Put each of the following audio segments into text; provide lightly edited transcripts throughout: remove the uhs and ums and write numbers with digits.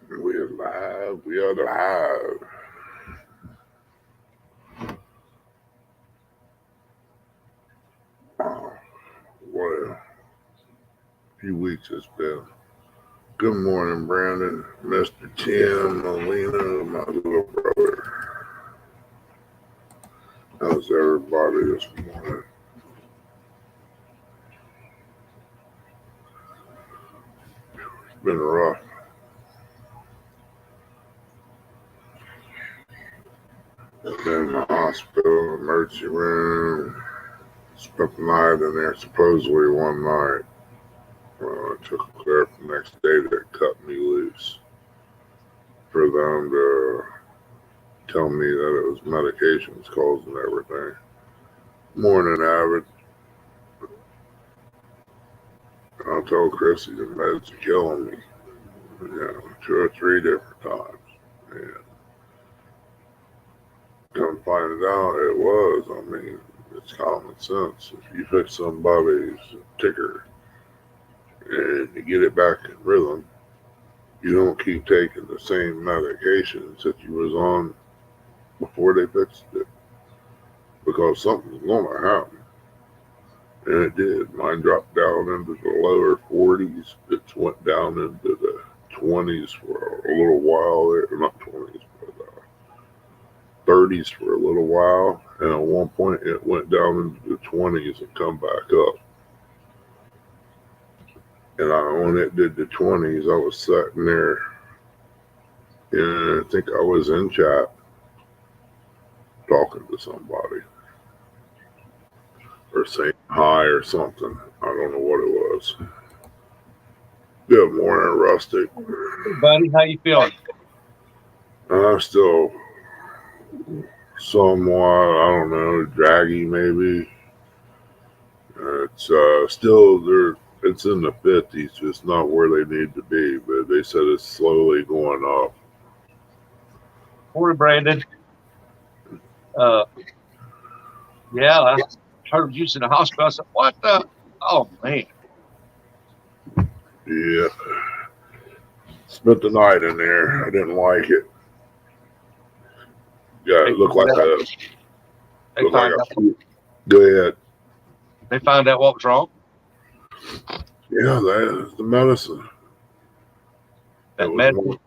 We're live. We are live. Oh, what a few weeks it's been. Good morning, Brandon, Mr. Tim, Alina, my little brother. How's everybody this morning? It's been rough. Been in the hospital, emergency room. Spent the night in there supposedly one night. I took a clip the next day that cut me loose for them to tell me that it was medications causing everything. Morning, Avid. I told Chrissy the meds are killing me. Yeah, 2 or 3 different times. And come find out it was. I mean, it's common sense. If you fix somebody's ticker and you get it back in rhythm, you don't keep taking the same medications that you was on before they fixed it. Because something's gonna happen. And it did. Mine dropped down into the lower 40s. It went down into the 20s for a little while there. Not 20s, but 30s for a little while. And at one point, it went down into the 20s and come back up. And when it did the 20s, I was sitting there, and I think I was in chat talking to somebody or saying hi or something. I don't know what it was. Good morning, Rustic. Hey, buddy, how you feeling? I'm still somewhat, I don't know, draggy maybe. It's still there. It's in the 50s. It's not where they need to be, but they said it's slowly going up. Morning, Brandon. Yeah, I heard you in the hospital. I said, "What the? Oh man!" Yeah, spent the night in there. I didn't like it. Yeah, it looked like a. They find out. Go ahead. They find out what was wrong. Yeah, that's the medicine. That medicine.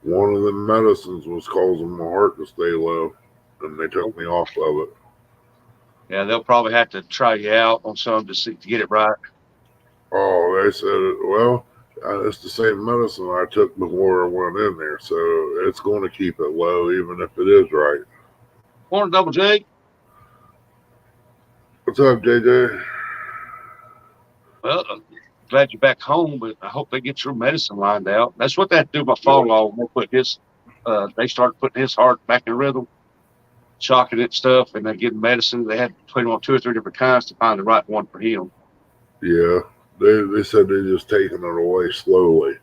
One of the medicines was causing my heart to stay low, and they took me off of it. Yeah, they'll probably have to try you out on some to get it right. Oh, they said, well, it's the same medicine I took before I went in there, so it's going to keep it low, even if it is right. Morning, Double J. What's up, JJ? Well, I'm glad you're back home, but I hope they get your medicine lined out. That's what they had to do with my father-in-law when they put his. They started putting his heart back in rhythm, shocking it and stuff, and they give him medicine. They had to put him on 2 or 3 different kinds to find the right one for him. Yeah, they said they're just taking it away slowly.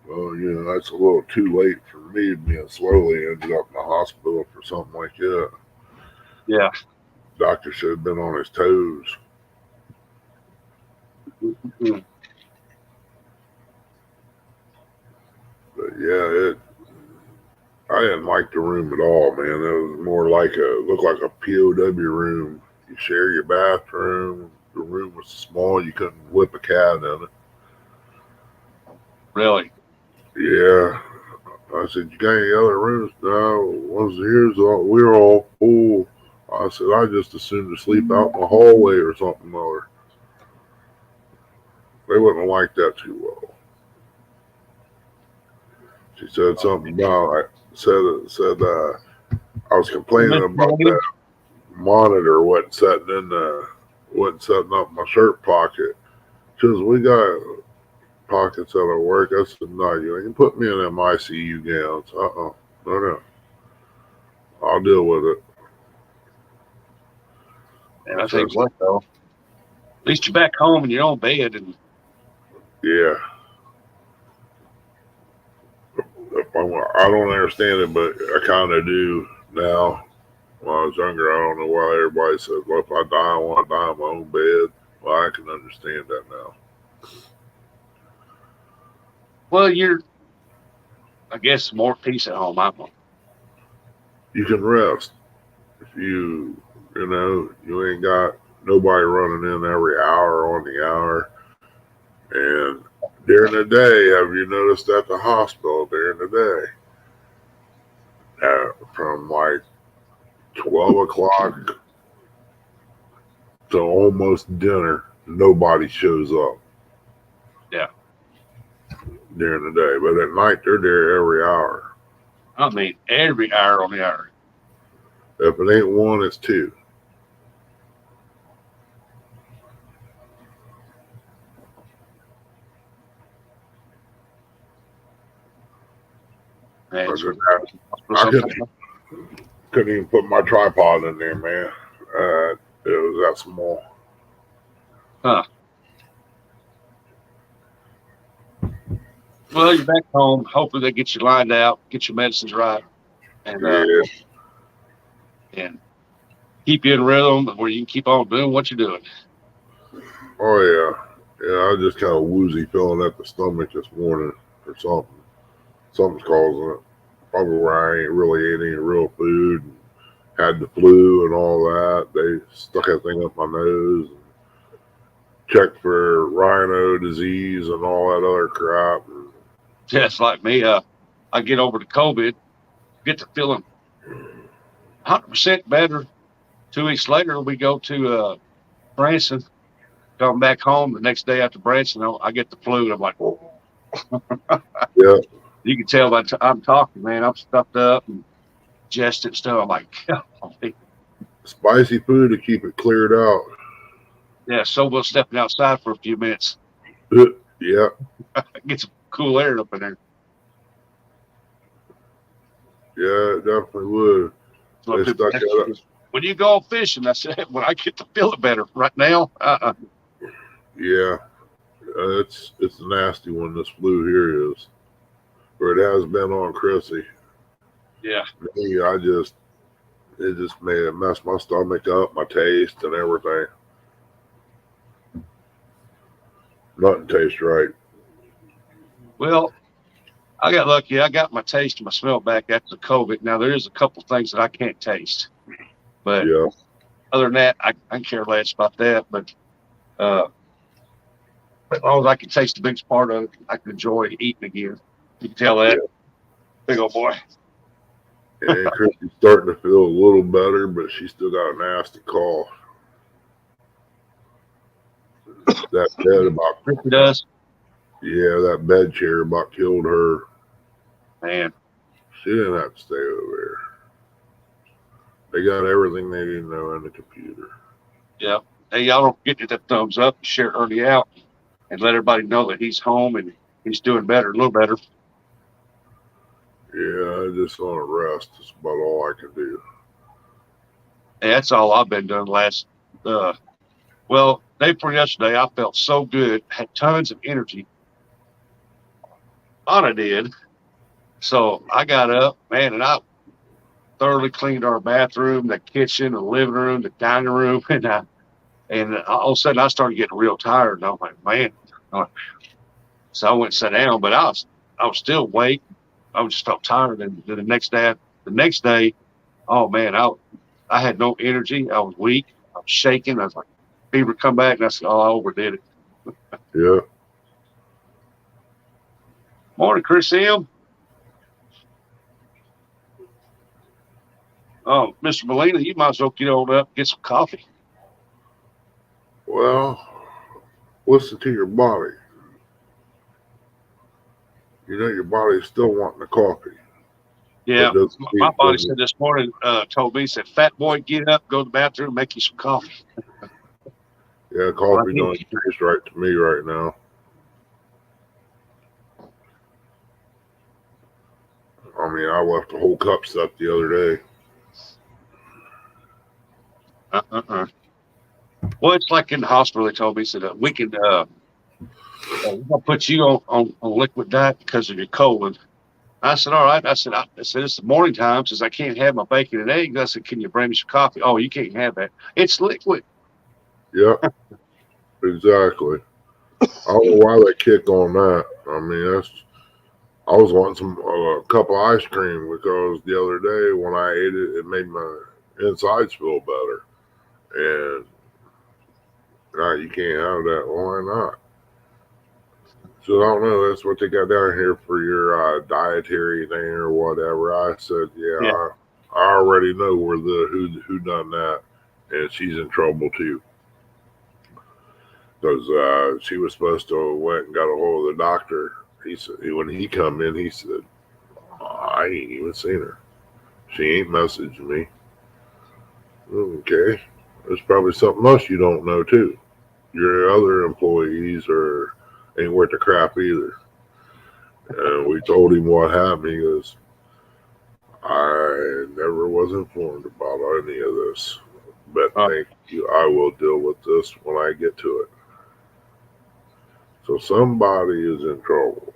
Well, that's a little too late for me being slowly ended up in the hospital for something like that. Yeah. Doctor should have been on his toes. Mm-hmm. But yeah, I didn't like the room at all, man. It was more like looked like a POW room. You share your bathroom. The room was small. You couldn't whip a cat in it. Really? Yeah. I said, you got any other rooms? No. Once here's we're all full. I said, I just assumed to sleep out in the hallway or something. Or they wouldn't like that too well. She said something about said I was complaining about that monitor wasn't setting up my shirt pocket. She says, we got pockets at work. I said, no, you can put me in them ICU gowns. No. I'll deal with it. And I tell you what, though, at least you're back home in your own bed. And yeah. I don't understand it, but I kind of do now. When I was younger, I don't know why everybody says, well, if I die, I want to die in my own bed. Well, I can understand that now. Well, you're I guess more peace at home. You can rest if you ain't got nobody running in every hour on the hour. And during the day, have you noticed at the hospital during the day, from like 12 o'clock to almost dinner, nobody shows up. Yeah. During the day, but at night they're there every hour. I mean, every hour on the hour. If it ain't one, it's two. Man, I couldn't even put my tripod in there, man. It was that small. Huh. Well, you're back home. Hopefully they get you lined out, get your medicines right, and and keep you in rhythm where you can keep on doing what you're doing. Oh yeah, I was just kind of woozy feeling at the stomach this morning or something. Something's causing it. Probably where I ain't really ate any real food. And had the flu and all that. They stuck that thing up my nose. And checked for rhino disease and all that other crap. Just like me, I get over the COVID, get to feeling 100% better. 2 weeks later, we go to Branson. Come back home the next day after Branson, I get the flu. And I'm like, whoa. Yeah. You can tell by I'm talking, man. I'm stuffed up and congested and stuff. I'm like, spicy food to keep it cleared out. yeah, so we'll stepping outside for a few minutes. Yeah. Get some cool air up in there. Yeah, it definitely would. So when you go fishing, I said, when I get to feel it better. Right now, Yeah, it's a nasty one. This flu here is, or it has been on Chrissy. Yeah. Me, it just made it mess my stomach up, my taste, and everything. Nothing tastes right. Well, I got lucky. I got my taste and my smell back after COVID. Now there is a couple things that I can't taste, but Yeah. other than that, I care less about that. But as long as I can taste the biggest part of it, I can enjoy eating again. You can tell that. Yeah. Big old boy. And Chrissy's starting to feel a little better, but she still got a nasty cough. That bed about Chrissy does. Yeah, that bed chair about killed her. Man, she didn't have to stay over there. They got everything they didn't know in the computer. Yeah. Hey, y'all don't forget that thumbs up, share Ernie out, and let everybody know that he's home and he's doing better, a little better. Yeah, I just want to rest. That's about all I can do. Hey, that's all I've been doing last. Well, day before yesterday, I felt so good, had tons of energy. Thought I did. So I got up, man, and I thoroughly cleaned our bathroom, the kitchen, the living room, the dining room, and all of a sudden I started getting real tired. And I'm like, man. So I went and sat down, but I was still awake. I just felt tired. And then the next day, oh man, I had no energy. I was weak. I was shaking. I was like, fever come back, and I said, oh, I overdid it. Yeah. Morning, Chris M. Oh, Mr. Molina, you might as well get on up, get some coffee. Well, listen to your body. You know your body's still wanting the coffee. Yeah, my body said this morning, told me, said, fat boy, get up, go to the bathroom, make you some coffee. Yeah, coffee don't taste right to me right now. I mean, I left a whole cup set the other day. Well, it's like in the hospital, they told me, said, we can we'll put you on liquid diet because of your colon. I said, all right. I said, it's the morning time. Says I can't have my bacon and eggs. I said, can you bring me some coffee? Oh, you can't have that. It's liquid. Yeah, exactly. I don't know why they kick on that. I mean, I was wanting some a cup of ice cream because the other day when I ate it, it made my insides feel better. And you can't have that. Why not? So I don't know. That's what they got down here for your dietary thing or whatever. I said, yeah, Yeah. I already know where the who done that, and she's in trouble too because she was supposed to went and got a hold of the doctor. He said when he come in, he said, I ain't even seen her. She ain't messaged me. Okay, there's probably something else you don't know too. Your other employees are ain't worth the crap either. And we told him what happened. He goes, I never was informed about any of this, but Uh, thank you. I will deal with this when I get to it. So somebody is in trouble.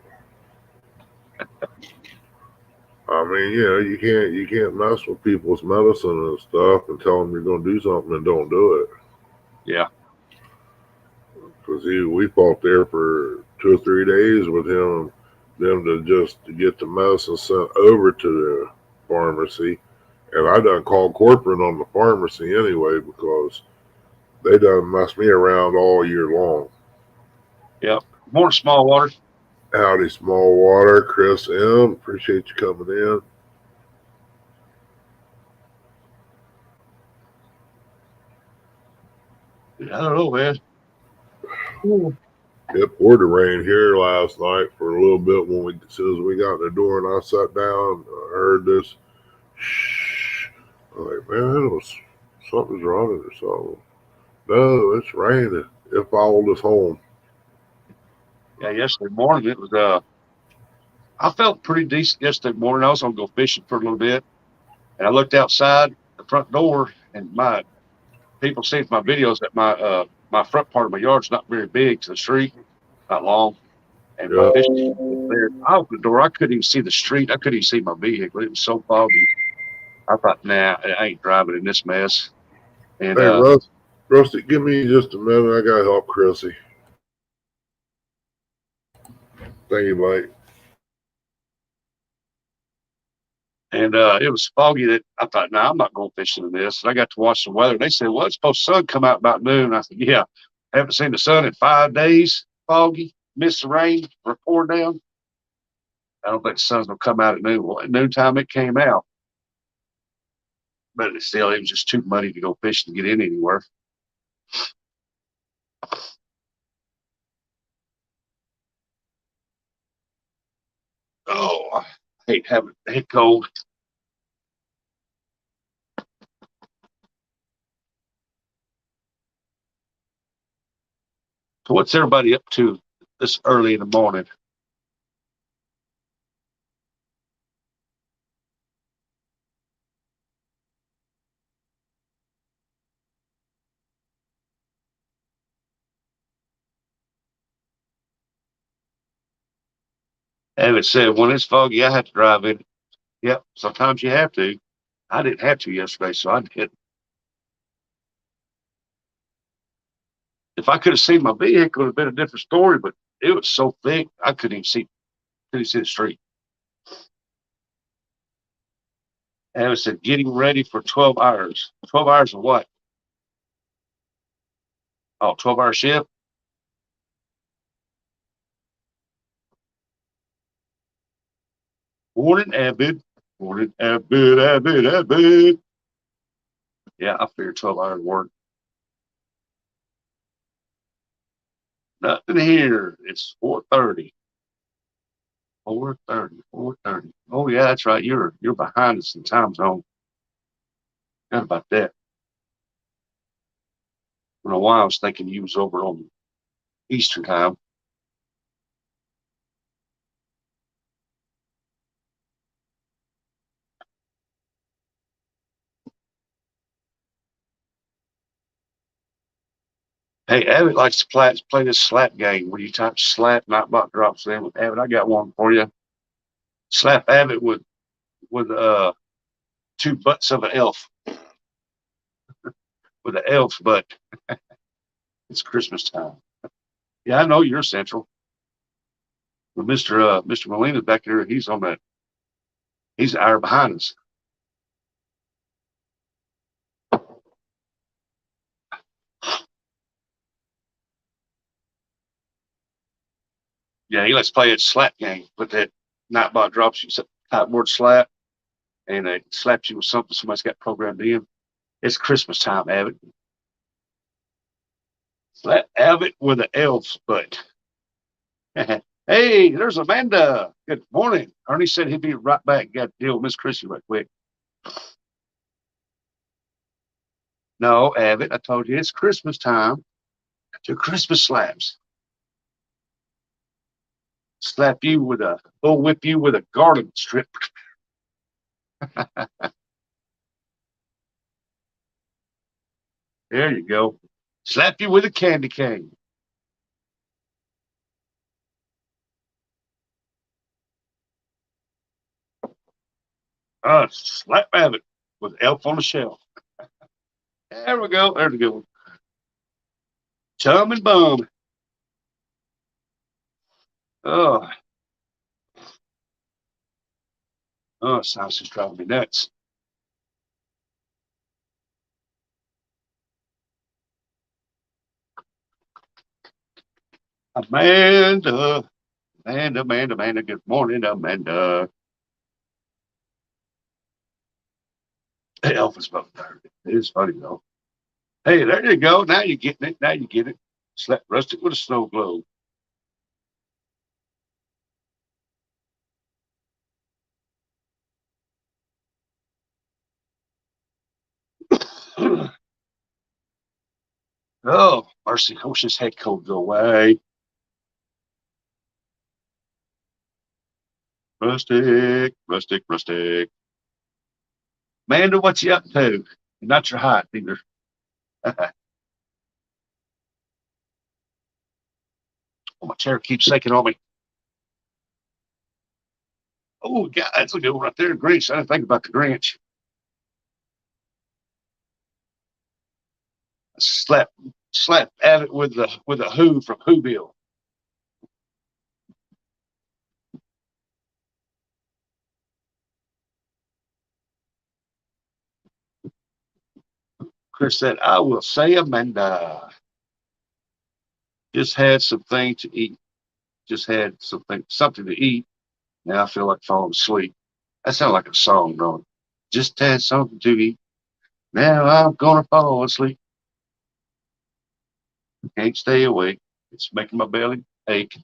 I mean, you can't mess with people's medicine and stuff and tell them you're going to do something and don't do it. yeah. Because we fought there for 2 or 3 days with them to just to get the medicine sent over to the pharmacy. And I done called corporate on the pharmacy anyway because they done messed me around all year long. Yeah. More small water. Howdy, small water, Chris M. Appreciate you coming in. I don't know, man. Ooh. It poured the rain here last night for a little bit as soon as we got in the door and I sat down, I heard this shh. I'm like, man, something's wrong or something. No, it's raining. It followed us home. Yeah, yesterday morning it was I felt pretty decent yesterday morning. I was gonna go fishing for a little bit. And I looked outside the front door and my people see my videos that my front part of my yard's not very big to the street, not long. And my Yeah, fishing there. I opened the door, I couldn't even see the street. I couldn't even see my vehicle. It was so foggy. I thought, nah, I ain't driving in this mess. And hey, Rusty, give me just a minute. I gotta help Chrissy. Thank you, Mike. it was foggy that I thought, nah, I'm not going fishing in this. And I got to watch the weather. They said, well, it's supposed to sun come out about noon. I said, yeah, haven't seen the sun in 5 days. Foggy, missed the rain, pour down. I don't think the sun's gonna come out at noon. Well, at noontime it came out, but it was just too muddy to go fishing to get in anywhere. Oh, I hate having it cold. So what's everybody up to this early in the morning? Evan said when it's foggy, I have to drive in. Yep, sometimes you have to. I didn't have to yesterday, so I did. If I could have seen my vehicle, it would have been a different story. But it was so thick, I couldn't see the street. Evan said getting ready for 12 hours. 12 hours of what? Oh, 12-hour shift. Morning, Avid. Morning, Avid, Avid, Avid. Yeah, I figured 12 hours work. Nothing here. It's 4:30. 4:30. 4:30. Oh yeah, that's right. You're behind us in time zone. Forgot about that. For a while I was thinking you was over on Eastern time. Hey, Avid likes to play this slap game where you type slap, Nightbot drops in with Avid. I got one for you. Slap Avid with two butts of an elf with an elf's butt. It's Christmas time. Yeah, I know you're central. But Mr. Molina back there, he's an hour behind us. Yeah, he likes to play at slap game. Put that Nightbot drops you type word slap, and it slaps you with something somebody's got programmed in. It's Christmas time, Abbott. Slap Abbott with an elf's butt. Hey, there's Amanda. Good morning. Ernie said he'd be right back. Got to deal with Miss Chrissy right quick. No, Abbott, I told you it's Christmas time. Your Christmas slaps. Slap you with a, bull whip you with a garland strip. There you go. Slap you with a candy cane. Slap Abbott with Elf on the Shelf. There we go. There's a good one. Chum and Bum. Oh, science is driving me nuts. Amanda. Amanda. Good morning, Amanda. Hey, Elf is about tired. It is funny, though. Hey, there you go. Now you're getting it. Now you get it. Slap Rustic with a snow globe. Oh, mercy. I wish this head cold go away. Rustic. Amanda, what you up to? Not your height either. Oh, my chair keeps shaking on me. Oh, God, that's a good one right there. Grinch. I didn't think about the Grinch. Slap at it with a Who from Whoville. Chris said, I will say Amanda. Just had something to eat. Just had something to eat. Now I feel like falling asleep. That sounds like a song, don't it? Just had something to eat. Now I'm gonna fall asleep. Can't stay awake. It's making my belly ache.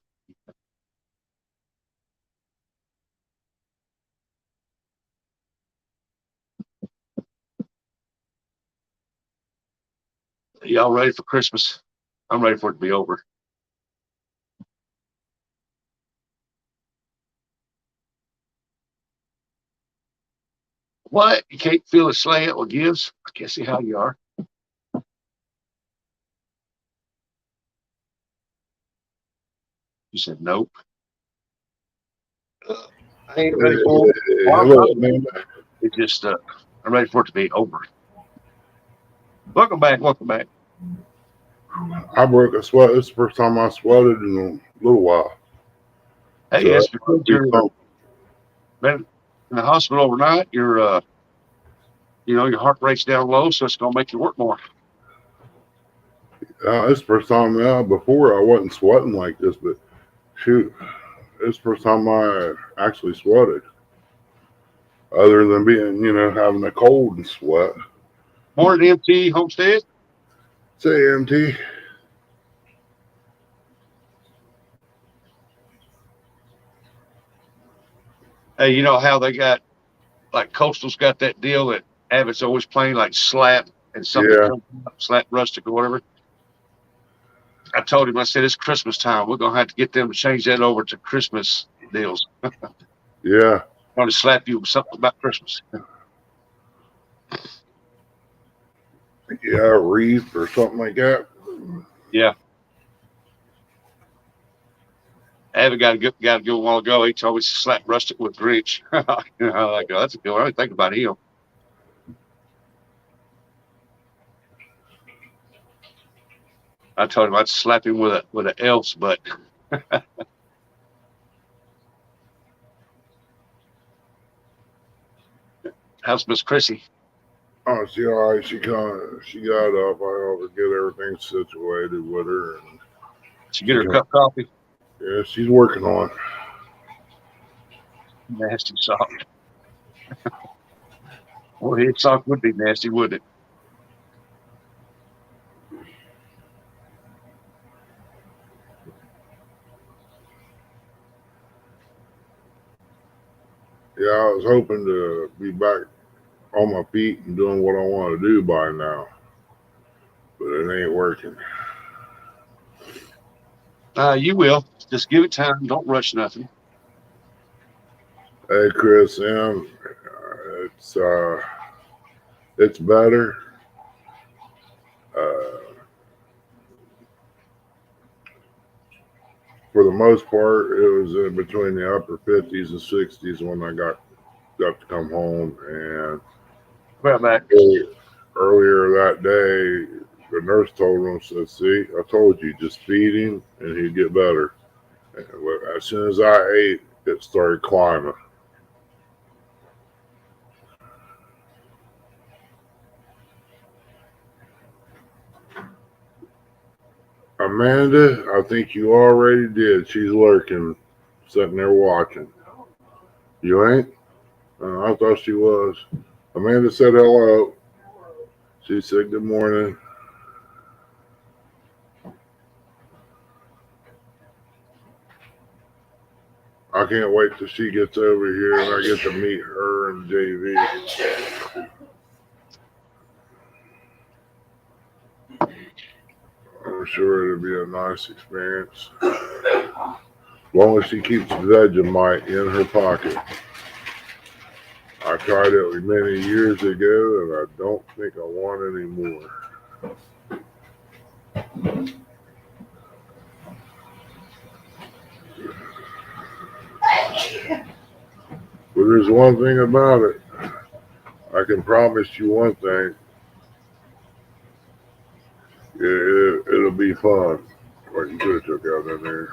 Y'all ready for Christmas? I'm ready for it to be over. What? You can't feel a slant or gives? I can't see how you are. You said nope. I ain't ready for it. Hello, Amanda. It's just I'm ready for it to be over. Welcome back. I broke a sweat. It's the first time I sweated in a little while. Hey, So it's because you've been in the hospital overnight. Your heart rate's down low, so it's gonna make you work more. it's the first time. Before I wasn't sweating like this, but shoot, it's the first time I actually sweated. Other than being, having a cold and sweat. Morning, MT Homestead. Say, MT. Hey, you know how they got like Coastal's got that deal that Abbott's always playing like slap and something Yeah. comes up, slap rustic or whatever. I told him, I said, it's Christmas time. We're gonna have to get them to change that over to Christmas deals. Yeah. I'm gonna slap you with something about Christmas. Yeah, wreath or something like that. Yeah. Abbott got a good while ago. He told me to slap rustic with Grinch. Like, oh, that's a good one. I didn't think about him. I told him I'd slap him with an elf's butt. How's Miss Chrissy? Oh, she all right. She got up. I ought to get everything situated with her, and Did you get she her a come. cup of coffee? Yeah, she's working on it. Nasty sock. Well, his sock would be nasty, wouldn't it? Yeah, I was hoping to be back on my feet and doing what I want to do by now, but it ain't working. You will. Just give it time. Don't rush nothing. Hey, Chris, it's it's better. Uh, for the most part, it was in between the upper 50s and 60s when I got to come home. And Well, back. earlier that day, the nurse told him, said, "See, I told you, just feed him and he'd get better." And as soon as I ate, it started climbing. Amanda, I think you already did. She's lurking, sitting there watching. You ain't? I thought she was. Amanda said hello. She said good morning. I can't wait till she gets over here and I get to meet her and JV. I'm sure it'll be a nice experience. As long as she keeps Vegemite in her pocket. I tried it many years ago and I don't think I want any more. But there's one thing about it. I can promise you one thing. It'll be fun. What you could have took out in there.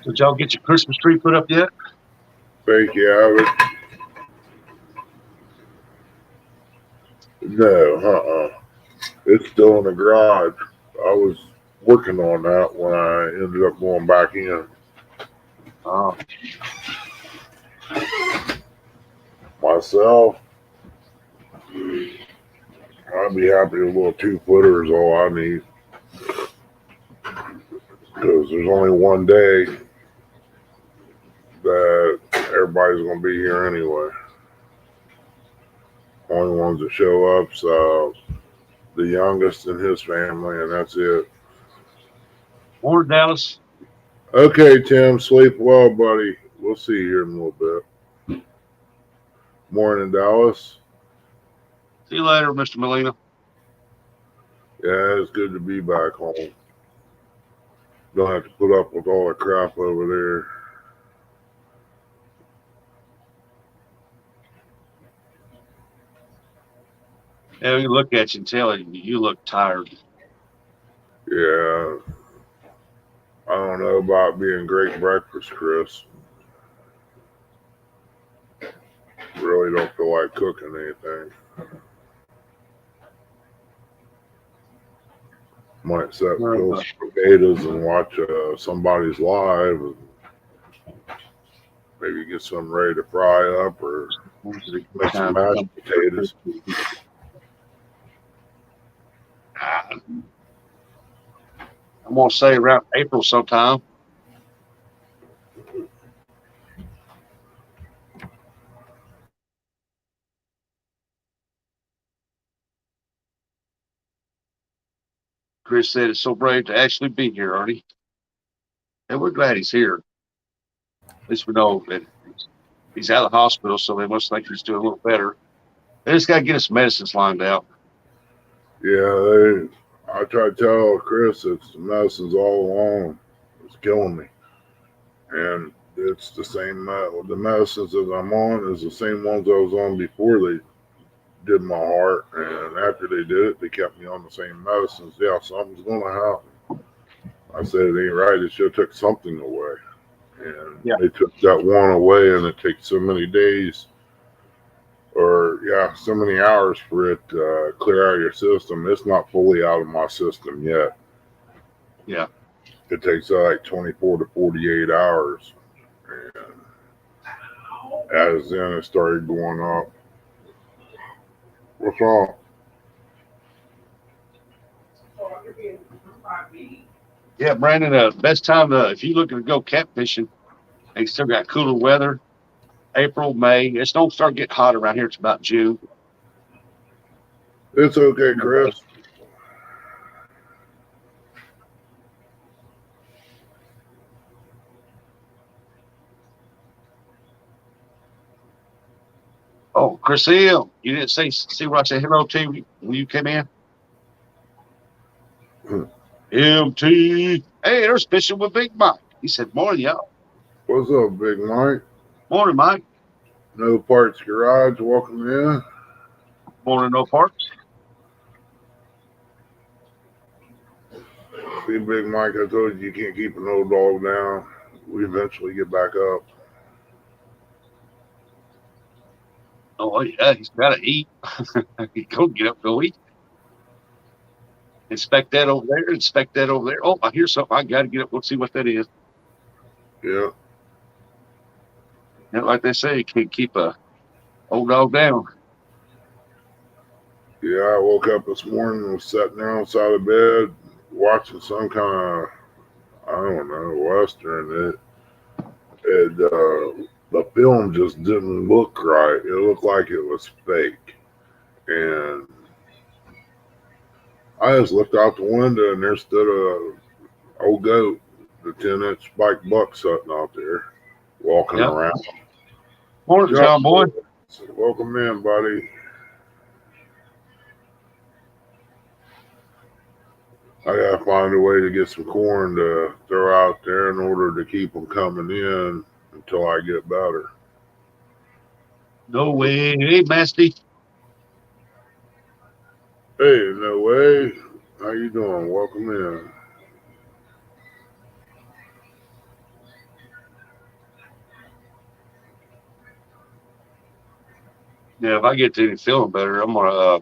Did y'all get your Christmas tree put up yet? Thank you, Avid. No, It's still in the garage. I was working on that when I ended up going back in. Oh, Myself, I'd be happy with a little 2-footer is all I need. Because there's only one day that everybody's going to be here anyway. Only ones that show up, so the youngest in his family, and that's it. morning, Dallas. Okay, Tim, sleep well, buddy. We'll see you here in a little bit. Morning, Dallas. See you later, Mr. Molina. Yeah, it's good to be back home. Don't have to put up with all the crap over there. Yeah, we look at you and tell you you look tired. Yeah, I don't know about being great breakfast, Chris. Really don't feel like cooking anything. Might set Uh, some potatoes and watch somebody's live, and maybe get some ready to fry up or make some time mashed potatoes. I'm gonna say around April sometime. Chris said it's so brave to actually be here, Ernie. And we're glad he's here. At least we know that he's out of the hospital, so they must think he's doing a little better. They just gotta get his medicines lined out. Yeah, I try to tell Chris it's the medicines all along. It's killing me. And it's the same, the medicines that I'm on is the same ones I was on before they did my heart, and after they did it, they kept me on the same medicines. Yeah, something's going to happen. I said, it ain't right. It should have took something away. And Yeah. they took that one away, and it takes so many days or, so many hours for it to clear out of your system. It's not fully out of my system yet. Yeah. It takes like 24 to 48 hours. And as then it started going up. What's wrong? Yeah, Brandon, best time if you're looking to go catfishing, they still got cooler weather. April, May. It's don't start getting hot around here. It's about June. It's okay, Chris. Oh, Chris Hill, you didn't see what I said hello to you when you came in? MT. Hey, there's fishing with Big Mike. He said, morning, y'all. What's up, Big Mike? Morning, Mike. No Parts Garage, welcome in. Morning, no parts. See, Big Mike, I told you can't keep an old dog down. We eventually get back up. Oh, yeah, he's got to eat. Go get up, go eat. Inspect that over there. Inspect that over there. Oh, I hear something. I got to get up. Let's see what that is. Yeah. And like they say, you can't keep a old dog down. Yeah, I woke up this morning and was sitting there outside of bed watching some kind of, I don't know, Western. The film just didn't look right. It looked like it was fake. And I just looked out the window and there stood a old goat, the 10-inch spike buck sitting out there, walking around. Morning, John boy. Welcome in, buddy. I gotta find a way to get some corn to throw out there in order to keep them coming in until I get better. No way. Hey, Masty. Hey, no way. How you doing? Welcome in. Yeah, if I get to feeling better, I'm gonna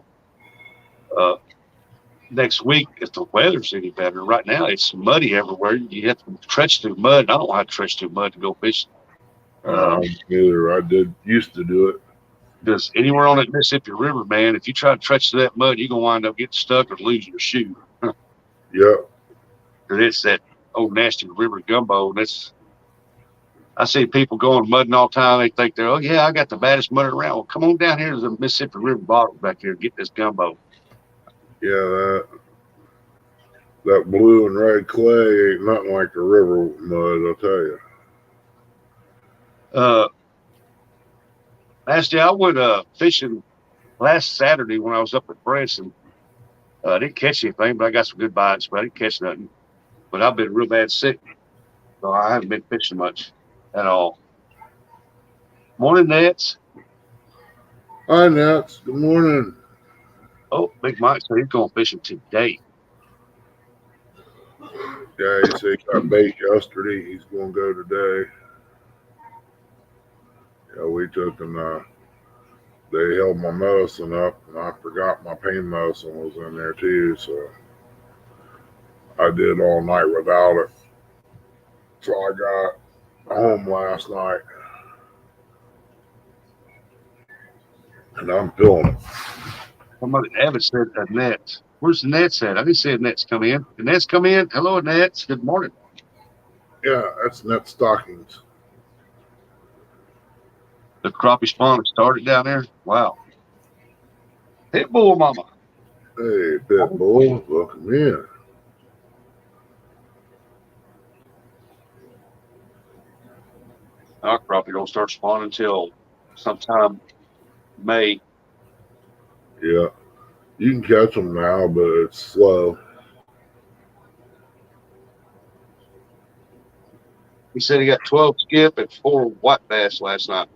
next week if the weather's any better. Right now it's muddy everywhere. You have to trudge through mud. I don't want to trudge through mud to go fishing. Neither. I used to do it. Because anywhere on that Mississippi River, man, if you try to trudge through that mud, you're gonna wind up getting stuck or losing your shoe. Yeah. Because it's that old nasty river gumbo. I see people going mudding all the time. They think they're, oh yeah, I got the baddest mud around. Well, come on down here to the Mississippi River bottom back here and get this gumbo. Yeah, that blue and red clay ain't nothing like the river mud, I'll tell you. Last year I went fishing last Saturday when I was up at Branson. I didn't catch anything, but I got some good bites, but I didn't catch nothing. But I've been real bad sick, so I haven't been fishing much at all. Morning, Nets. Hi, Nets. Good morning. Oh, Big Mike said he's going fishing today. Yeah, he said he got bait yesterday. He's going to go today. Yeah, we took and they held my medicine up, and I forgot my pain medicine was in there too, so I did all night without it. So I got home last night, and I'm feeling it. Somebody, Abbott said a Nets. Where's the Nets at? I didn't see a Nets come in. The Nets come in. Hello, Nets. Good morning. Yeah, that's net stockings. The crappie spawn started down there. Wow. Pitbull mama. Hey, Pitbull, welcome in. Our crappie don't start spawning until sometime May. Yeah, you can catch them now, but it's slow. He said he got 12 skip and 4 white bass last night.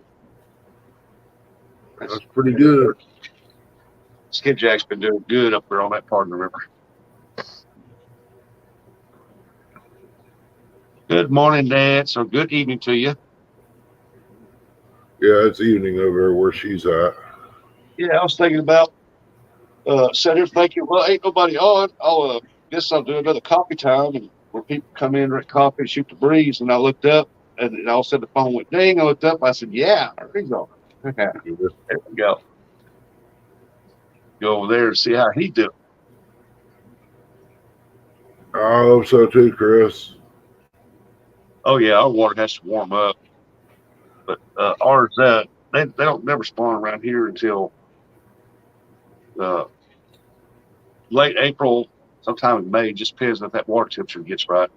That's pretty good. Skipjack's been doing good up there on that part of the river. Good morning, Dad. So good evening to you. Yeah, it's evening over there where she's at. Yeah, I was thinking about sitting here thinking, well, ain't nobody on. I'll guess I'll do another coffee time and where people come in, drink coffee, and shoot the breeze. And I looked up and all of a sudden the phone went ding. I looked up, I said, yeah, Ernie's on. There we go. Go over there and see how he doing. I hope so too, Chris. Oh yeah, our water has to warm up. But ours they don't never spawn around here until late April, sometime in May, just depends if that water temperature gets right.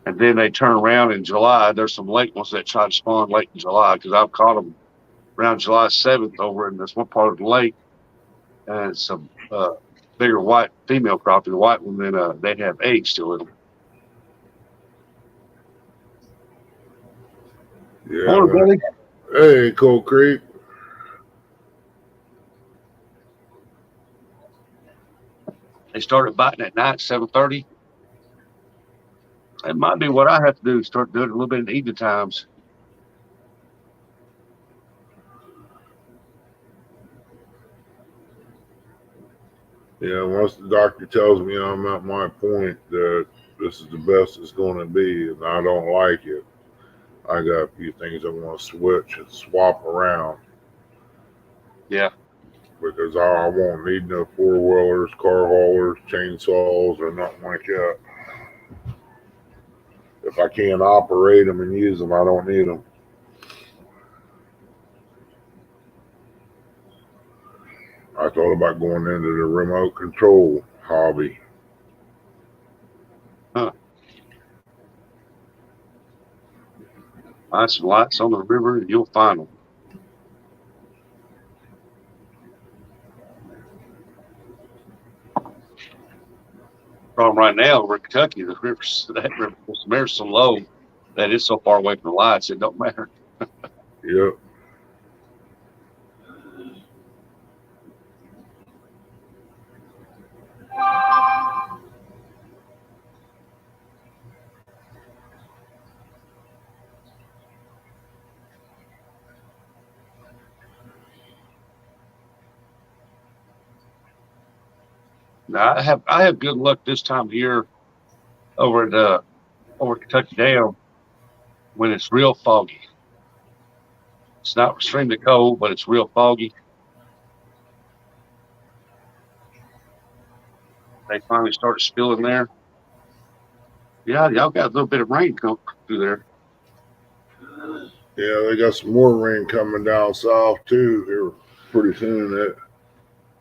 And then they turn around in July. There's some late ones that try to spawn late in July because I've caught them around July 7th over in this one part of the lake. And some bigger white female crappie, the white one, then they'd have eggs still in them. Yeah. Morning, buddy. Hey, Cold Creek. They started biting at night, 7:30. It might be what I have to do, start doing it a little bit in the evening times. Yeah, once the doctor tells me I'm at my point that this is the best it's going to be and I don't like it, I got a few things I want to switch and swap around. Yeah. Because I won't need no four-wheelers, car haulers, chainsaws, or nothing like that. If I can't operate them and use them, I don't need them. I thought about going into the remote control hobby. Huh. Find some lights on the river and you'll find them. Problem right now over in Kentucky, the river's so low that it's so far away from the lights, it don't matter. Yep. Now I have good luck this time of year over at Kentucky Dam when it's real foggy. It's not extremely cold, but it's real foggy. They finally started spilling there. Yeah, y'all got a little bit of rain come through there. Yeah, they got some more rain coming down south too here pretty soon. It,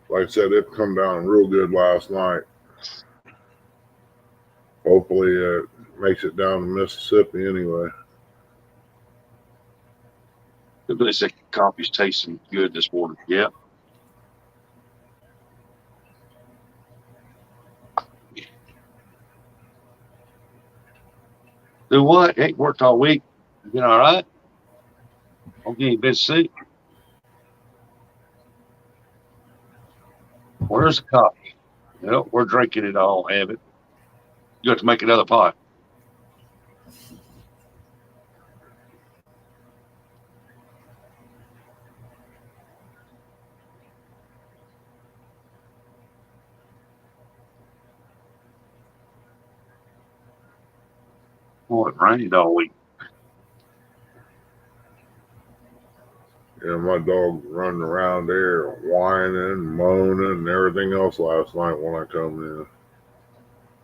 like I said, it come down real good last night. Hopefully it makes it down to Mississippi anyway. They said coffee's tasting good this morning. Yeah. Do what? Ain't worked all week. You been all right? Okay, you been sick? Where's the coffee? Well, we're drinking it all, have it. You have to make another pot. Boy, it rained all week. Yeah, my dog running around there whining, moaning, and everything else last night when I come in.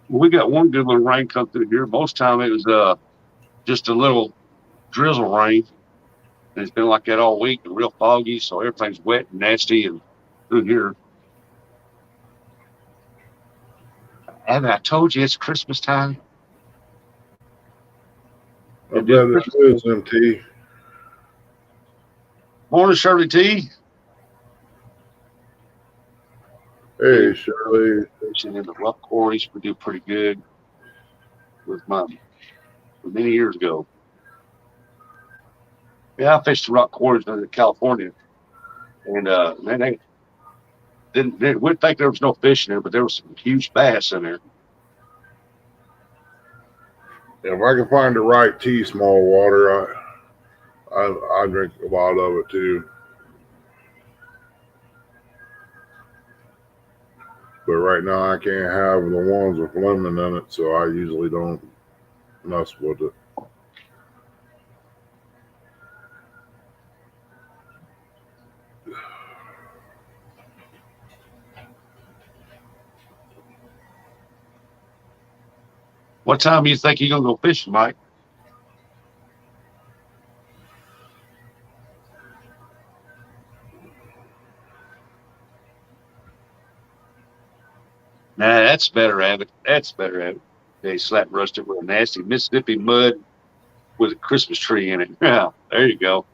Well, we got one good little rain come through here. Most time it was just a little drizzle rain. And it's been like that all week and real foggy, so everything's wet and nasty and through here. Haven't I told you it's Christmas time? I bet it is, MT. Morning, Shirley T. Hey, Shirley. In the rough quarries, we do pretty good with mine many years ago. Yeah, I fished the rock quarries in California, and man, wouldn't think there was no fish in there, but there was some huge bass in there. If I can find the right tea, small water, I drink a lot of it too. But right now I can't have the ones with lemon in it, so I usually don't mess with it. What time do you think you're gonna go fishing, Mike? Nah, that's better at it. That's better at it. They slap roasted with a nasty Mississippi mud with a Christmas tree in it. Yeah, there you go.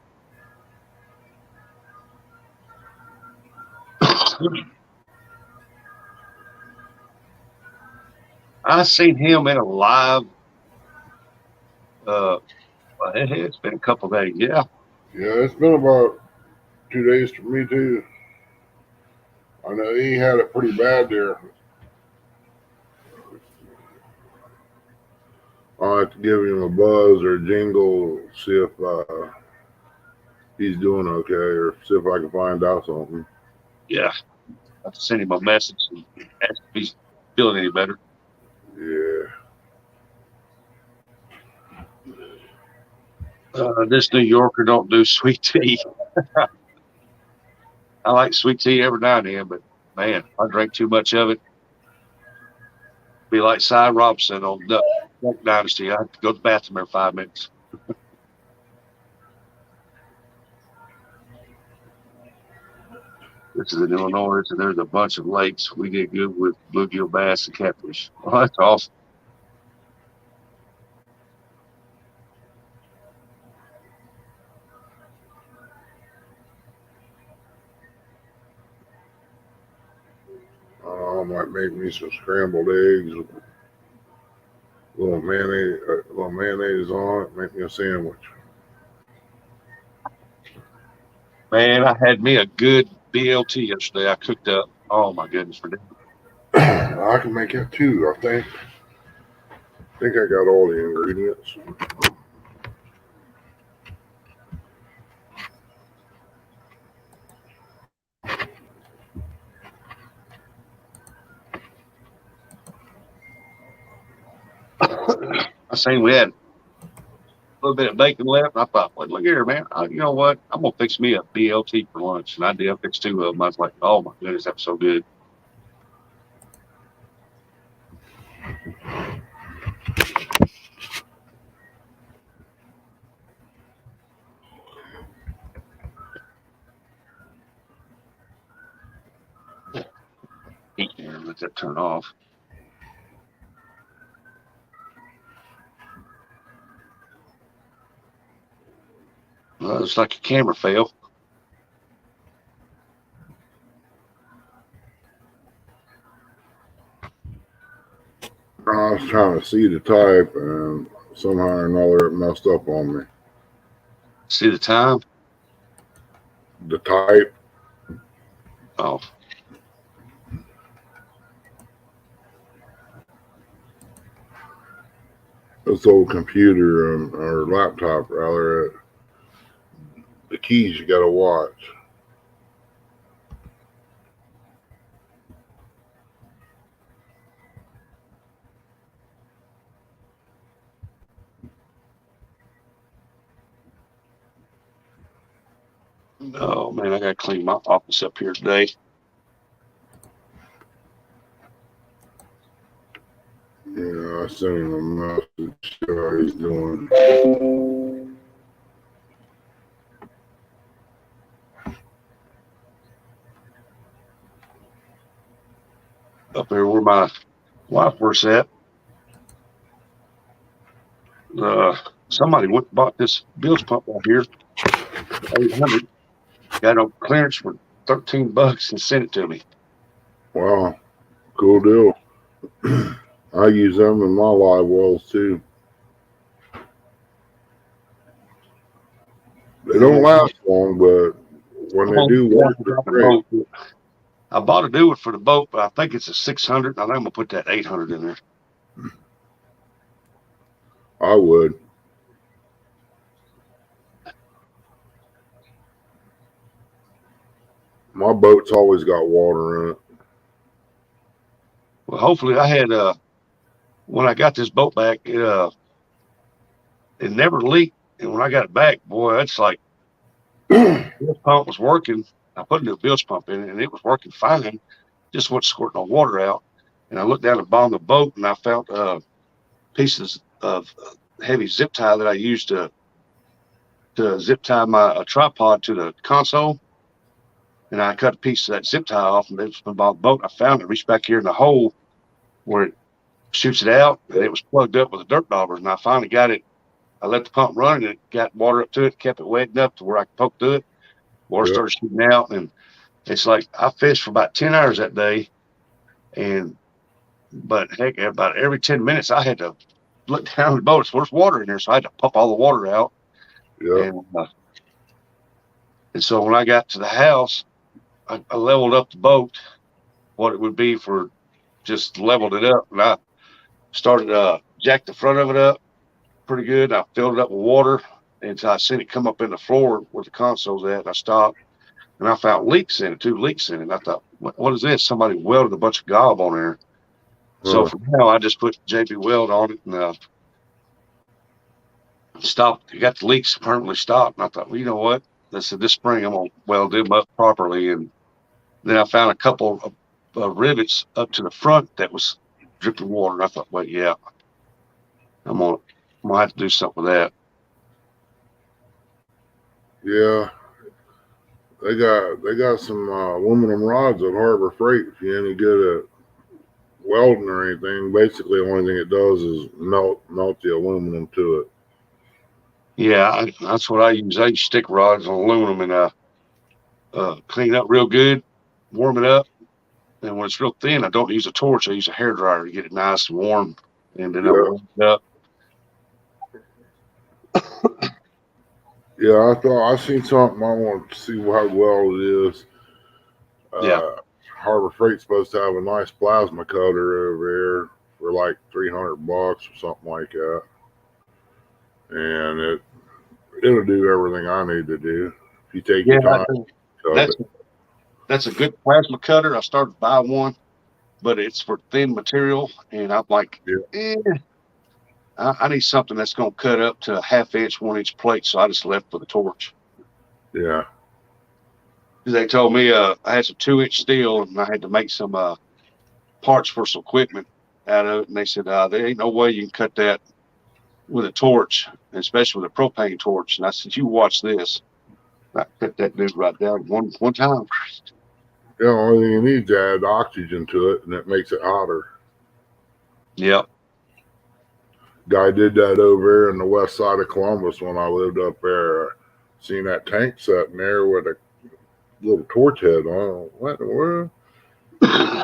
I seen him in a live. Uh, it's been a couple days. Yeah. Yeah, it's been about 2 days for me too. I know he had it pretty bad there. I'll have to give him a buzz or a jingle, see if he's doing okay, or see if I can find out something. Yeah. I have to send him a message and ask if he's feeling any better. Yeah. This New Yorker don't do sweet tea. I like sweet tea every now and then, but man, I drink too much of it. Be like Cy Robinson on Duck Dynasty. I have to go to the bathroom every 5 minutes. This is in Illinois, and there's a bunch of lakes. We get good with bluegill bass and catfish. Oh, that's awesome. I might make me some scrambled eggs with a little mayonnaise on it. Make me a sandwich. Man, I had me a good BLT yesterday. I cooked up. Oh my goodness, for dinner. I can make it too. I think I got all the ingredients. I seen we had a little bit of bacon left. And I thought, well, look here, man. You know what? I'm gonna fix me a BLT for lunch, and I did. I fixed 2 of them. I was like, oh my goodness, that was so good. Heat there, let that turn off. Well, it's like a camera fail. I was trying to see the type, and somehow or another it messed up on me. See the time? The type. Oh. This old computer or laptop, rather, the keys you got to watch. Oh man, I gotta clean my office up here today. Yeah, I sent him a message. See how he's doing. Up there where my wife works at. Somebody went and bought this Bill's pump out here, 800. Got on clearance for $13 and sent it to me. Wow, cool deal. I use them in my live wells too. They don't last long, but when they do work, they're great. I bought a new one for the boat, but I think it's a 600. I think I'm gonna put that 800 in there. I would. My boat's always got water in it. Well, hopefully, I had when I got this boat back, it never leaked, and when I got it back, boy, it's like the pump was working. I put a new bilge pump in it, and it was working fine. Just wasn't squirting no water out. And I looked down the bottom of the boat, and I found pieces of heavy zip tie that I used to zip tie my tripod to the console. And I cut a piece of that zip tie off, and it was about the boat. I found it, reached back here in the hole where it shoots it out, and it was plugged up with a dirt dauber. And I finally got it. I let the pump run, and it got water up to it, kept it wet enough to where I could poke through it. Water Yeah. started shooting out, and it's like I fished for about 10 hours that day. But heck, about every 10 minutes, I had to look down the boat. There's water in there, so I had to pump all the water out. Yeah. And so when I got to the house, I leveled up the boat, what it would be for just leveled it up. And I started jack the front of it up pretty good. I filled it up with water until I seen it come up in the floor where the console's at. And I stopped, and I found leaks in it, 2 leaks in it. And I thought, what is this? Somebody welded a bunch of gob on there. So for now, I just put JB Weld on it and stopped. You got the leaks permanently stopped. And I thought, well, you know what? I said, this spring I'm going to weld them up properly. And then I found a couple of rivets up to the front that was dripping water. And I thought, well, yeah, I'm gonna have to do something with that. Yeah. They got some aluminum rods at Harbor Freight. If you're any good at welding or anything, basically the only thing it does is melt the aluminum to it. Yeah, that's what I use. I use stick rods on aluminum and clean it up real good, warm it up. And when it's real thin, I don't use a torch. I use a hair dryer to get it nice and warm. And then I warm it up. Yeah, I seen something. I want to see how well it is. Yeah. Harbor Freight's supposed to have a nice plasma cutter over here for like $300 or something like that, and it'll do everything I need to do. If you take your time, that's a good plasma cutter. I started to buy one, but it's for thin material, and I'm like, I need something that's going to cut up to a 1/2 inch, 1 inch plate. So I just left with a torch. Yeah. They told me I had some 2-inch steel, and I had to make some parts for some equipment out of it. And they said, there ain't no way you can cut that with a torch, especially with a propane torch. And I said, you watch this. I cut that dude right down one time. Yeah, the only thing you need is to add oxygen to it, and it makes it hotter. Yep. Guy did that over there in the west side of Columbus when I lived up there. Seen that tank sitting there with a little torch head on. What in the world? I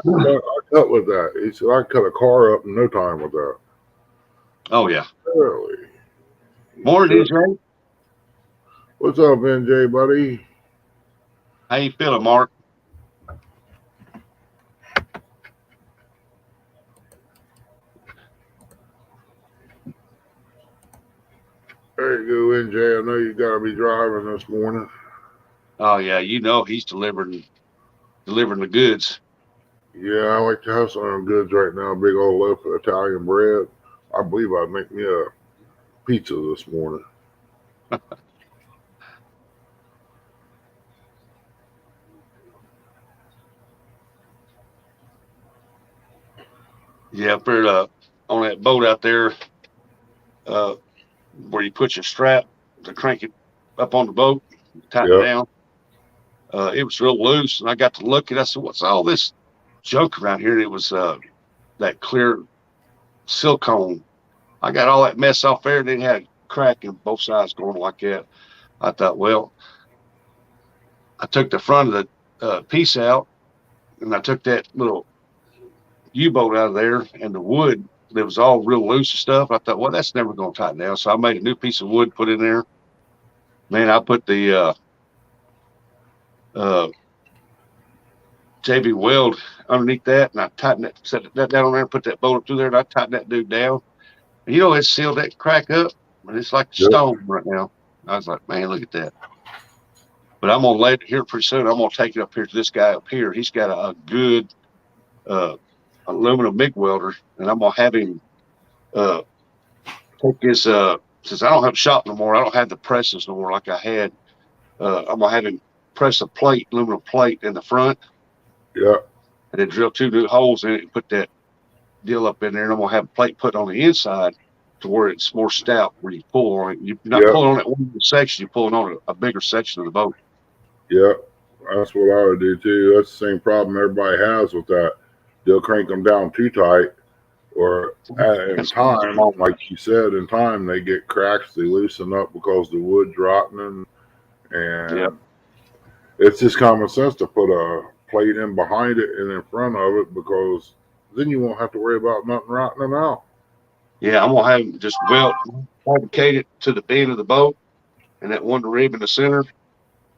cut with that. He said, I cut a car up in no time with that. Oh, yeah. Really? Morning, DJ. What's up, NJ, buddy? How you feeling, Mark? There you go, NJ. I know you got to be driving this morning. Oh, yeah. You know he's delivering the goods. Yeah, I like to have some of them goods right now. A big old loaf of Italian bread. I believe I'd make me a pizza this morning. Yeah, up there on that boat out there where you put your strap to crank it up on the boat, tighten it down. It was real loose, and I got to look at it. I said, what's all this junk around here? And it was that clear silicone. I got all that mess off there, and it had a crack in both sides going like that. I thought, well, I took the front of the piece out, and I took that little U-boat out of there, and the wood that was all real loose and stuff. I thought, well, that's never going to tighten down. So I made a new piece of wood, put in there. Man, I put the JB weld underneath that, and I tightened that, set that down on there, put that bolt up through there, and I tightened that dude down. And it sealed that crack up, and it's like Yep. stone right now. I was like, man, look at that. But I'm gonna lay it here pretty soon. I'm gonna take it up here to this guy up here. He's got a good aluminum MIG welder, and I'm gonna have him take his since I don't have a shop no more, I don't have the presses no more like I had. I'm gonna have him press a plate, aluminum plate in the front, Yeah. and then drill 2 new holes in it and put that deal up in there. And I'm gonna have a plate put on the inside to where it's more stout, where you pull on it. You're not pulling on it one section, you're pulling on a bigger section of the boat. Yeah. That's what I would do too. That's the same problem everybody has with that. They'll crank them down too tight, or in time, like you said, in time they get cracks, they loosen up because the wood's rotting, and it's just common sense to put a plate in behind it and in front of it, because then you won't have to worry about nothing rotting out. Yeah, I'm gonna have him just fabricate it to the bend of the boat, and that one rib in the center.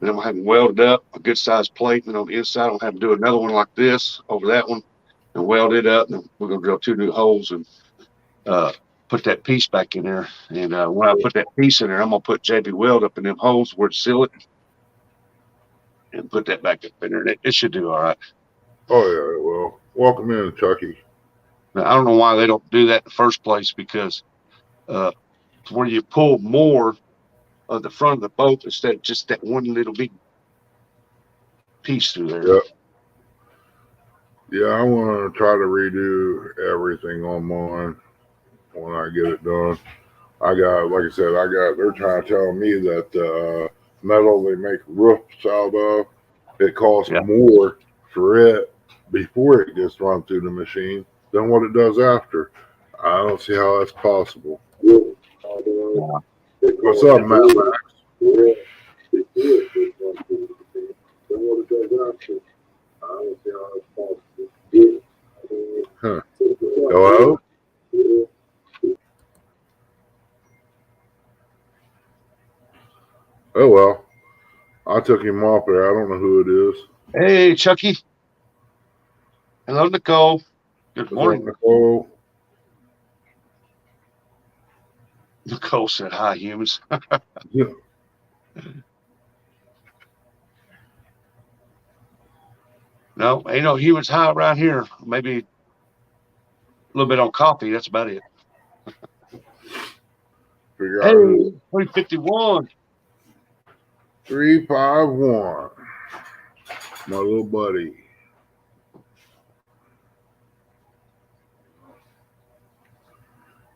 And I'm gonna have him welded up, a good sized plate, and on the inside, I'm gonna have him do another one like this over that one, and weld it up. And we're gonna drill 2 new holes and put that piece back in there. And when I put that piece in there, I'm gonna put JB weld up in them holes where to seal it, and put that back up in there. And it should do all right. Oh yeah, well, welcome in, Chucky. Now, I don't know why they don't do that in the first place, because where you pull more of the front of the boat instead of just that one little big piece through there. Yep. Yeah, I want to try to redo everything on mine when I get it done. I got, like I said, they're trying to tell me that metal they make roofs out of, it costs more for it before it gets run through the machine than what it does after. I don't see how that's possible. What's up, Matt Max? Huh. Hello? Oh well, I took him off there. I don't know who it is. Hey, Chucky. Hello, Nicole. Good morning, Nicole. Nicole said, "Hi, humans." Yeah. No, ain't no humans high around here. Maybe a little bit on coffee. That's about it. Figure Hey, out 351. 351. My little buddy.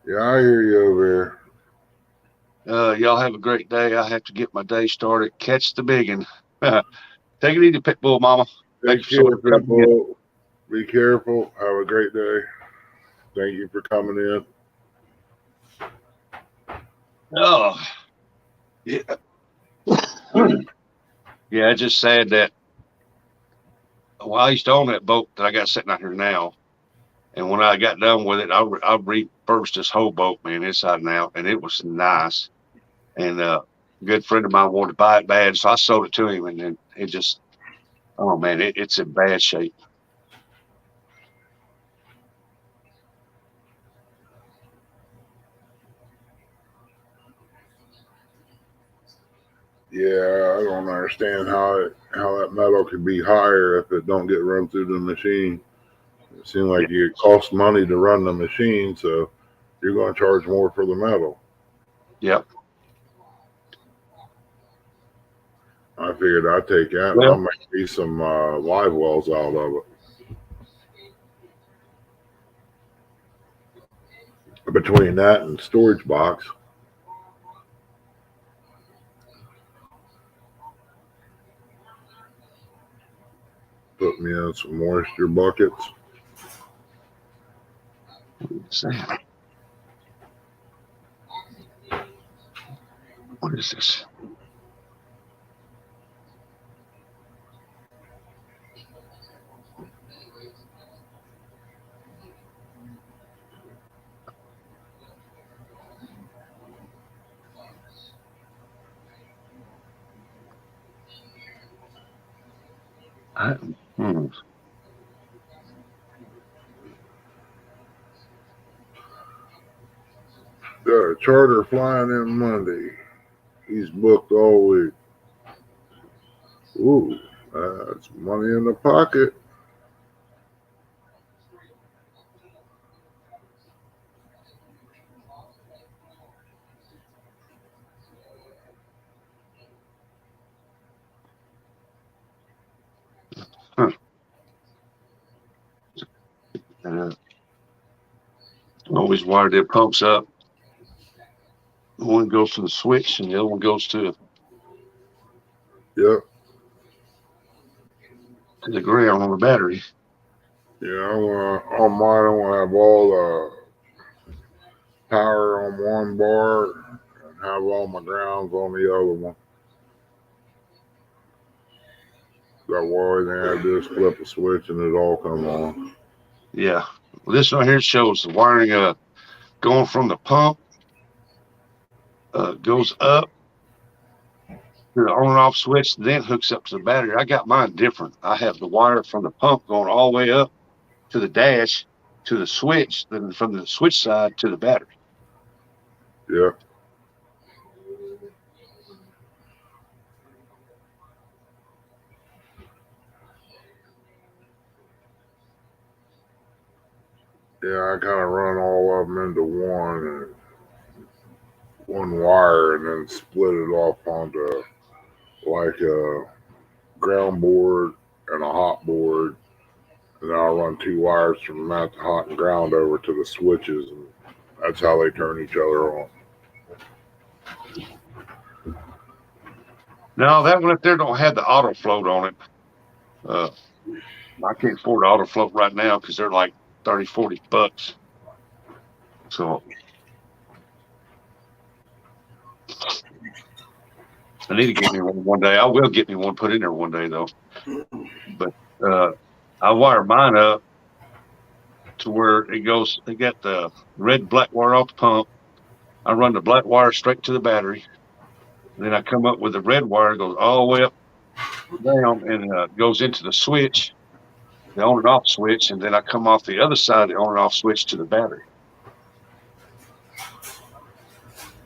Yeah, I hear you over here. Y'all have a great day. I have to get my day started. Catch the biggin. Take it easy, Pitbull Mama. Take care, Pitbull. Be careful. Have a great day. Thank you for coming in. Oh, yeah. Yeah, it's just sad that I used to own that boat that I got sitting out here now. And when I got done with it, I refurbished this whole boat, man, inside and out. And it was nice. And a good friend of mine wanted to buy it bad. So I sold it to him. And then it just, oh, man, it's in bad shape. Yeah, I don't understand how that metal could be higher if it don't get run through the machine. It seems like it costs money to run the machine, so you're going to charge more for the metal. Yep. I figured I'd take that and I'll make me some live wells out of it. Between that and storage box. Put me in some moisture buckets. What is this? Got a charter flying in Monday. He's booked all week. Ooh, that's money in the pocket. Always wired their pumps up. One goes to the switch, and the other one goes to Yep. the ground on the battery. Yeah, on mine, I want to have all the power on one bar and have all my grounds on the other one. That way they have this flip a switch and it all come on. Yeah. Well, this right here shows the wiring going from the pump, goes up to the on and off switch, then hooks up to the battery. I got mine different. I have the wire from the pump going all the way up to the dash to the switch, then from the switch side to the battery. Yeah. Yeah, I kind of run all of them into one wire and then split it off onto like a ground board and a hot board. And then I'll run two wires from that to hot and ground over to the switches, and that's how they turn each other on. Now that one up there don't have the auto float on it. I can't afford auto float right now because they're like $30-$40. So I need to get me one day. I will get me one put in there one day though. But I wire mine up to where it goes. They got the red black wire off the pump. I run the black wire straight to the battery. Then I come up with the red wire, goes all the way up down, and goes into the switch, the on and off switch, and then I come off the other side of the on and off switch to the battery.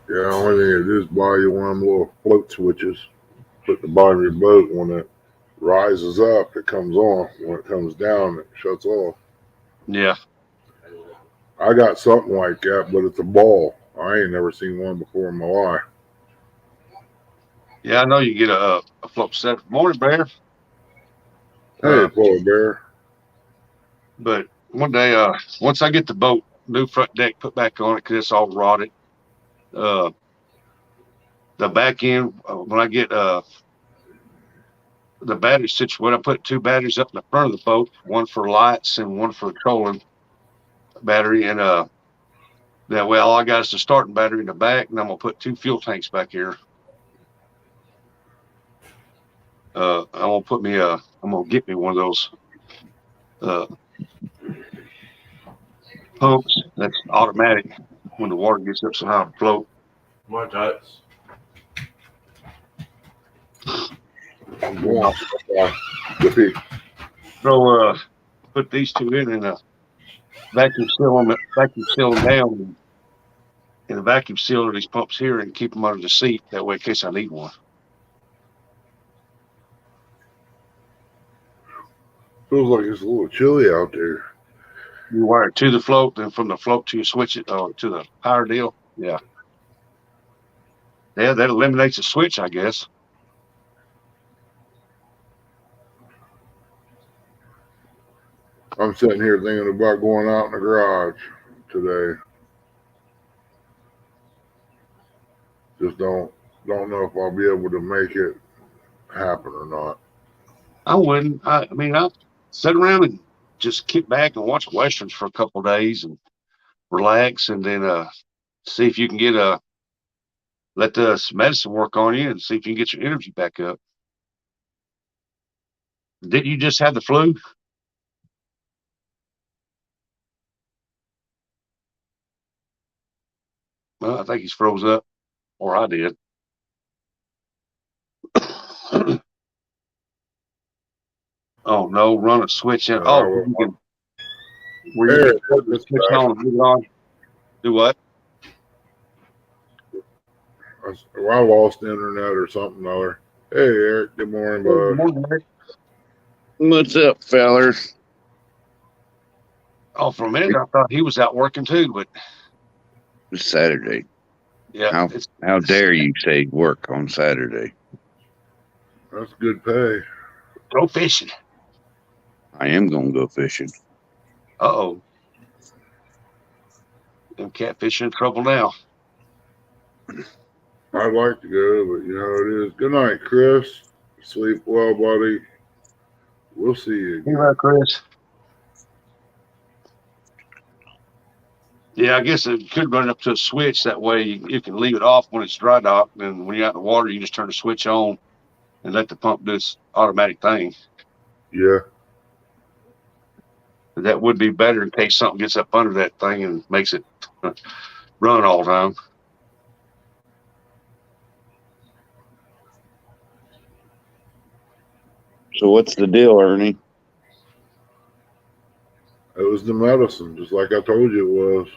Yeah, the only thing is just buy you one of them little float switches. Put the bottom of your boat when it rises up, it comes on. When it comes down, it shuts off. Yeah. I got something like that, but it's a ball. I ain't never seen one before in my life. Yeah, I know you get a float set. Morning, Bear. Hey, polar bear. But one day, once I get the boat, new front deck put back on it because it's all rotted. The back end, when I get the battery situated, I put two batteries up in the front of the boat, one for lights and one for the trolling battery. And that way, all I got is the starting battery in the back, and I'm gonna put two fuel tanks back here. I'm gonna get me one of those pumps that's automatic when the water gets up so high to float. My tots. I'm going Put these two in and vacuum seal them down in the vacuum sealer these pumps here and keep them under the seat. That way, in case I need one. Feels like it's a little chilly out there. You wire it to the float, then from the float to you switch it to the power deal. Yeah. Yeah, that eliminates the switch, I guess. I'm sitting here thinking about going out in the garage today. Just don't know if I'll be able to make it happen or not. I wouldn't. I mean, I'll sit around and just kick back and watch westerns for a couple of days and relax, and then see if you can let the medicine work on you and see if you can get your energy back up. Didn't you just have the flu? Well, I think he's froze up, or I did. Oh no! Run a switch in. Oh, where you can switch on and leave it on. Do what? I lost internet or something or other. Hey, Eric. Good morning, Good bud. morning, Eric. What's up, fellers? Oh, for a minute I thought he was out working too, but It's Saturday. yeah, How dare you say work on Saturday? That's good pay. go fishing. I am gonna go fishing. Uh-oh. Them catfish in trouble now. I'd like to go, but you know it is. Good night, Chris. Sleep well, buddy. We'll see you Hey, again. Chris. Yeah, I guess it could run up to a switch. That way you can leave it off when it's dry docked, and when you're out in the water, you just turn the switch on and let the pump do its automatic thing. Yeah. That would be better in case something gets up under that thing and makes it run all the time. So what's the deal, Ernie? It was the medicine, just like I told you it was.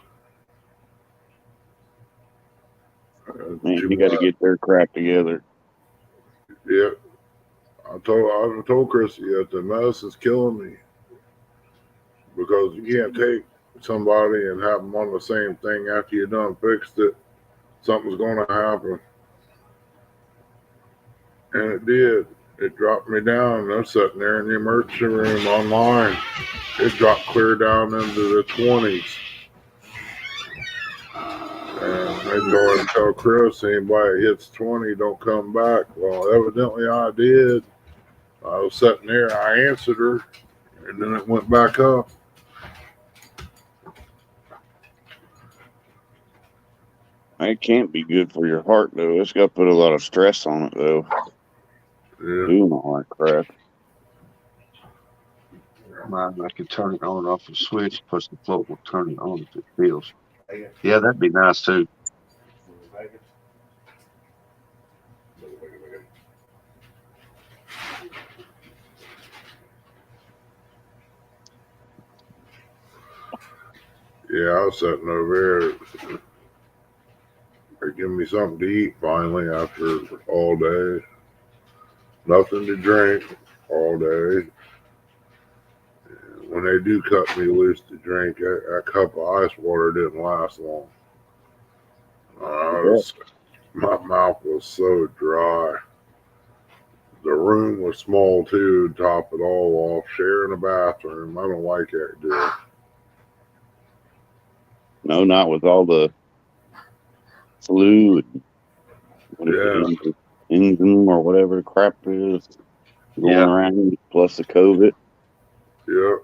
Man, you got to get their crap together. Yeah. I told Chris that the medicine's killing me because you can't take somebody and have them on the same thing after you done fixed it. Something's going to happen, and it did. It dropped me down. I'm sitting there in the emergency room online. It dropped clear down into the 20s. And they told him, tell Chris, anybody hits 20, don't come back. Well, evidently I did. I was sitting there, I answered her, and then it went back up. It can't be good for your heart, though. It's got to put a lot of stress on it, though. Yeah. Doing all that crap. Mine, I could turn it on and off the switch, push the float will turn it on if it feels. Yeah, that'd be nice too. Yeah, I was sitting over there. They're giving me something to eat finally after all day. Nothing to drink all day. And when they do cut me loose to drink, that cup of ice water didn't last long. My mouth was so dry. The room was small too, to top it all off. Sharing a bathroom. I don't like that deal. No, not with all the flu Yeah. engine or whatever crap is going around, plus the COVID. Yeah.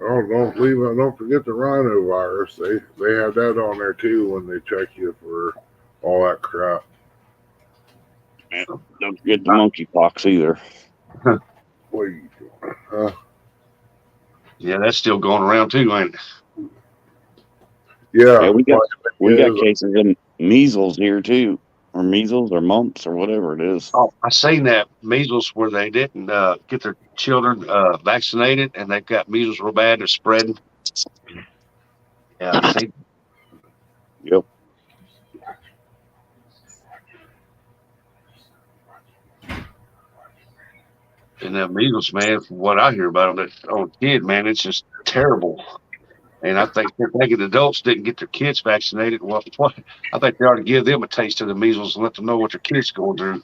Oh, don't forget the rhinovirus. They have that on there too when they check you for all that crap. And don't forget the monkeypox either. What are you doing? Huh? Yeah, that's still going around too, ain't it? Yeah, we got cases of measles here too, or measles or mumps or whatever it is. Oh, I seen that measles where they didn't get their children vaccinated, and they've got measles real bad. They're spreading. Yeah, I see. Yep. And that measles, man, from what I hear about them, that old kid, man, it's just terrible. And I think they're thinking adults didn't get their kids vaccinated. Well, I think they ought to give them a taste of the measles and let them know what their kids going through.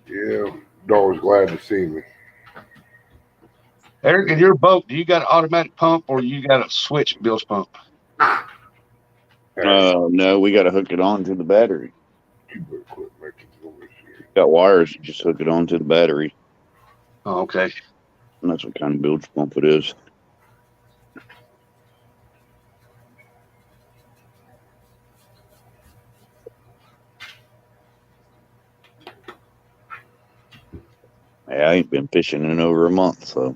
Yeah, dog's glad to see me. Eric, in your boat, do you got an automatic pump or you got a switch Bill's pump? No, we got to hook it on to the battery. You better quit making noise here. Got wires, you just hook it on to the battery. Oh, okay. And that's what kind of bilge pump it is. Yeah, I ain't been fishing in over a month, so.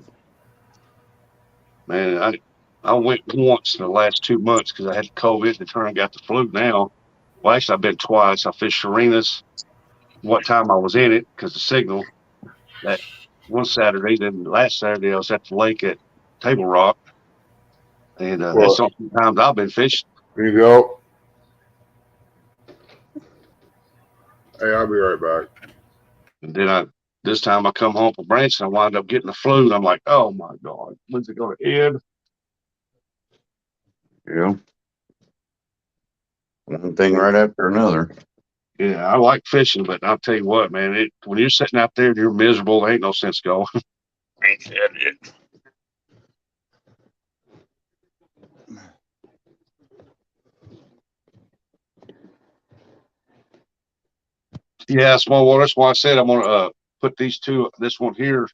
Man, I went once in the last 2 months because I had COVID and turned got the flu now. Well, actually, I've been twice. I fished Serena's what time I was in it because the signal that one Saturday. Then last Saturday, I was at the lake at Table Rock. And that's the only times I've been fishing. There you go. Hey, I'll be right back. And then this time I come home from Branson, I wind up getting the flu. And I'm like, oh my God, when's it going to end? Yeah. One thing right after another. Yeah, I like fishing, but I'll tell you what, man, when you're sitting out there and you're miserable, there ain't no sense going. Ain't that it? Yeah, small water. That's why I said I'm gonna put this one here,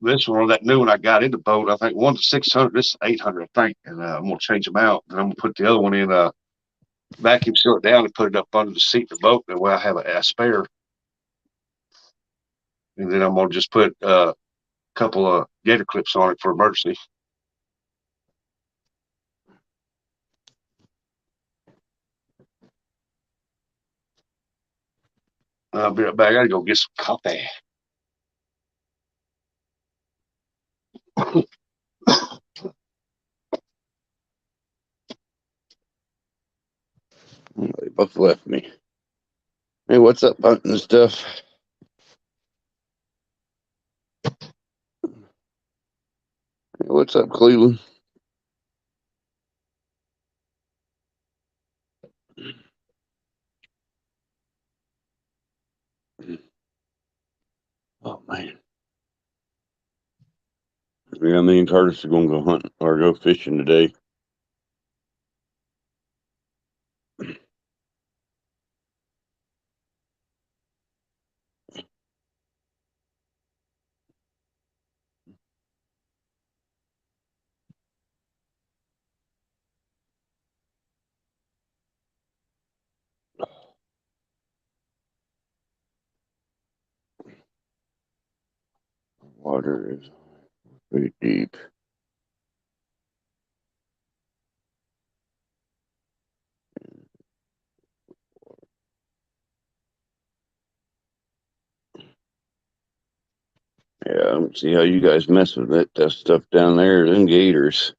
this one or that new one I got in the boat. I think one's 600, this is 800, I think, and I'm gonna change them out. And I'm gonna put the other one in, vacuum seal it down and put it up under the seat of the boat. That way I have a spare. And then I'm gonna just put a couple of gator clips on it for emergency. I'll be right back. I gotta go get some coffee. They both left me. Hey, what's up, hunting and stuff? Hey, what's up, Cleveland? Oh man. Yeah, me and Curtis are gonna go hunting or go fishing today. Water is pretty deep. Yeah, I don't see how you guys mess with that stuff down there. Them gators.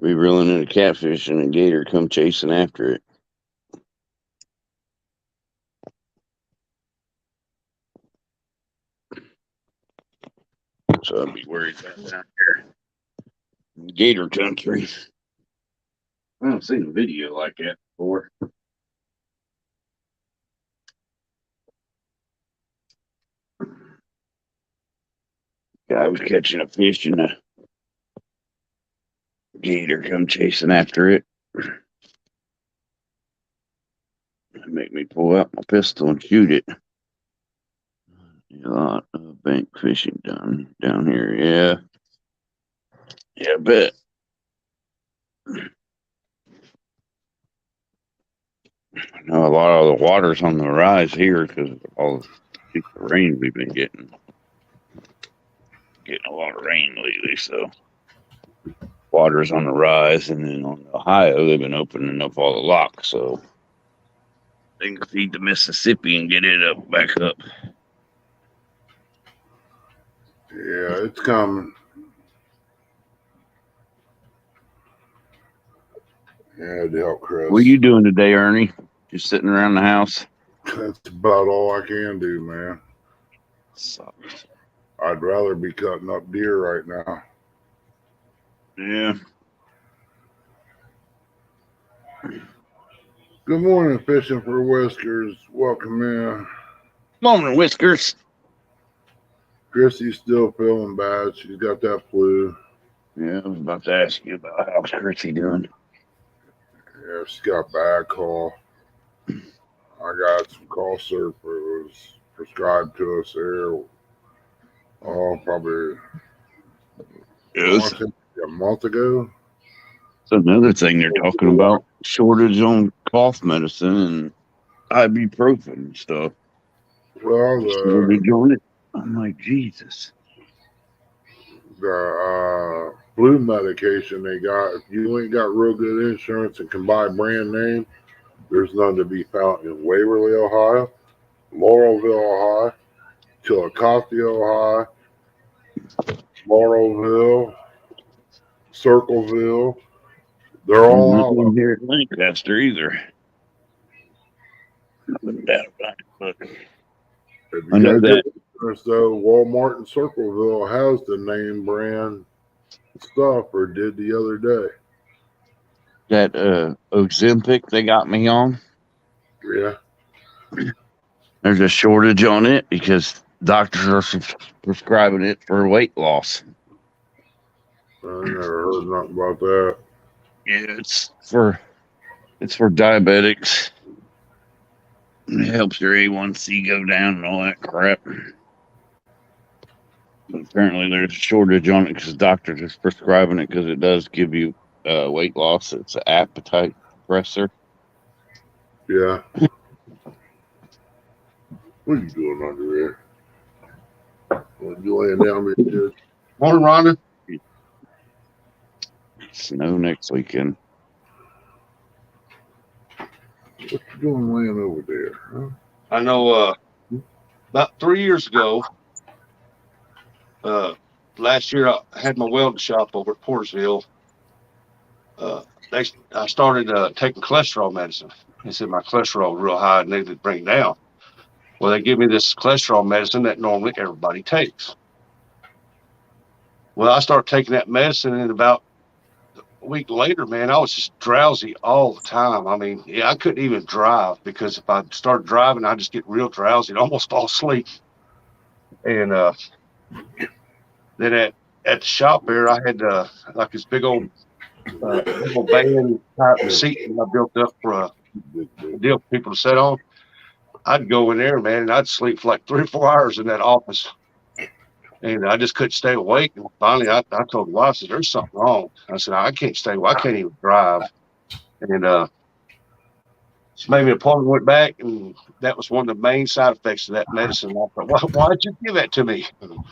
Be reeling in a catfish and a gator come chasing after it. So I'd be worried about down here. Gator country. I haven't seen a video like that before. Guy was catching a fish and a gator come chasing after it. That make me pull out my pistol and shoot it. A lot of bank fishing done down here. Yeah. Yeah, I bet. I know a lot of the water's on the rise here because of all the rain we've been getting. Getting a lot of rain lately, so water's on the rise. And then on Ohio, they've been opening up all the locks, so they can feed the Mississippi and get it up back up. Yeah, it's coming. Yeah, to help Chris. What are you doing today, Ernie? Just sitting around the house? That's about all I can do, man. Sucks. I'd rather be cutting up deer right now. Yeah. Good morning, Fishing for Whiskers. Welcome in. Morning, Whiskers. Chrissy's still feeling bad. She's got that flu. Yeah, I was about to ask you about how's Chrissy doing. Yeah, she's got a bad cough. I got some cough syrup that was prescribed to us there. Oh, probably Yes. a month ago. So another thing they're talking about, shortage on cough medicine and ibuprofen and stuff. Well, Shortage on it. I'm like, Jesus. the flu medication they got, if you ain't got real good insurance and can buy brand name, there's none to be found in Waverly, Ohio, Laurelville, Ohio, Chillicothe, Ohio, Laurelville, Circleville. They're all out. Nothing here at Lancaster either. No doubt about it, but If I you know got that good business, though, Walmart in Circleville has the name brand stuff, or did the other day. Ozempic they got me on. Yeah. There's a shortage on it because doctors are prescribing it for weight loss. I never heard nothing about that. Yeah, it's for diabetics. It helps your A1C go down and all that crap. But apparently there's a shortage on it because doctors are prescribing it because it does give you weight loss. It's an appetite suppressor. Yeah. What are you doing under there? What, you laying down there, dude? Morning, Rhonda. Snow next weekend. What you doing laying over there? Huh? I know about 3 years ago, last year I had my welding shop over at Portersville. I started taking cholesterol medicine. They said my cholesterol was real high and needed to bring it down. Well, they give me this cholesterol medicine that normally everybody takes. Well, I started taking that medicine, and about a week later, man, I was just drowsy all the time. I mean, yeah, I couldn't even drive because if I started driving, I just get real drowsy and almost fall asleep. And then at the shop there, I had like this big old band type seat that I built up for a deal for people to sit on. I'd go in there, man, and I'd sleep for like 3 or 4 hours in that office. And I just couldn't stay awake. And finally, I told the wife, I said, there's something wrong. I said, I can't stay awake. I can't even drive. And she made me an appointment, went back, and that was one of the main side effects of that medicine. I thought, why did you give that to me? And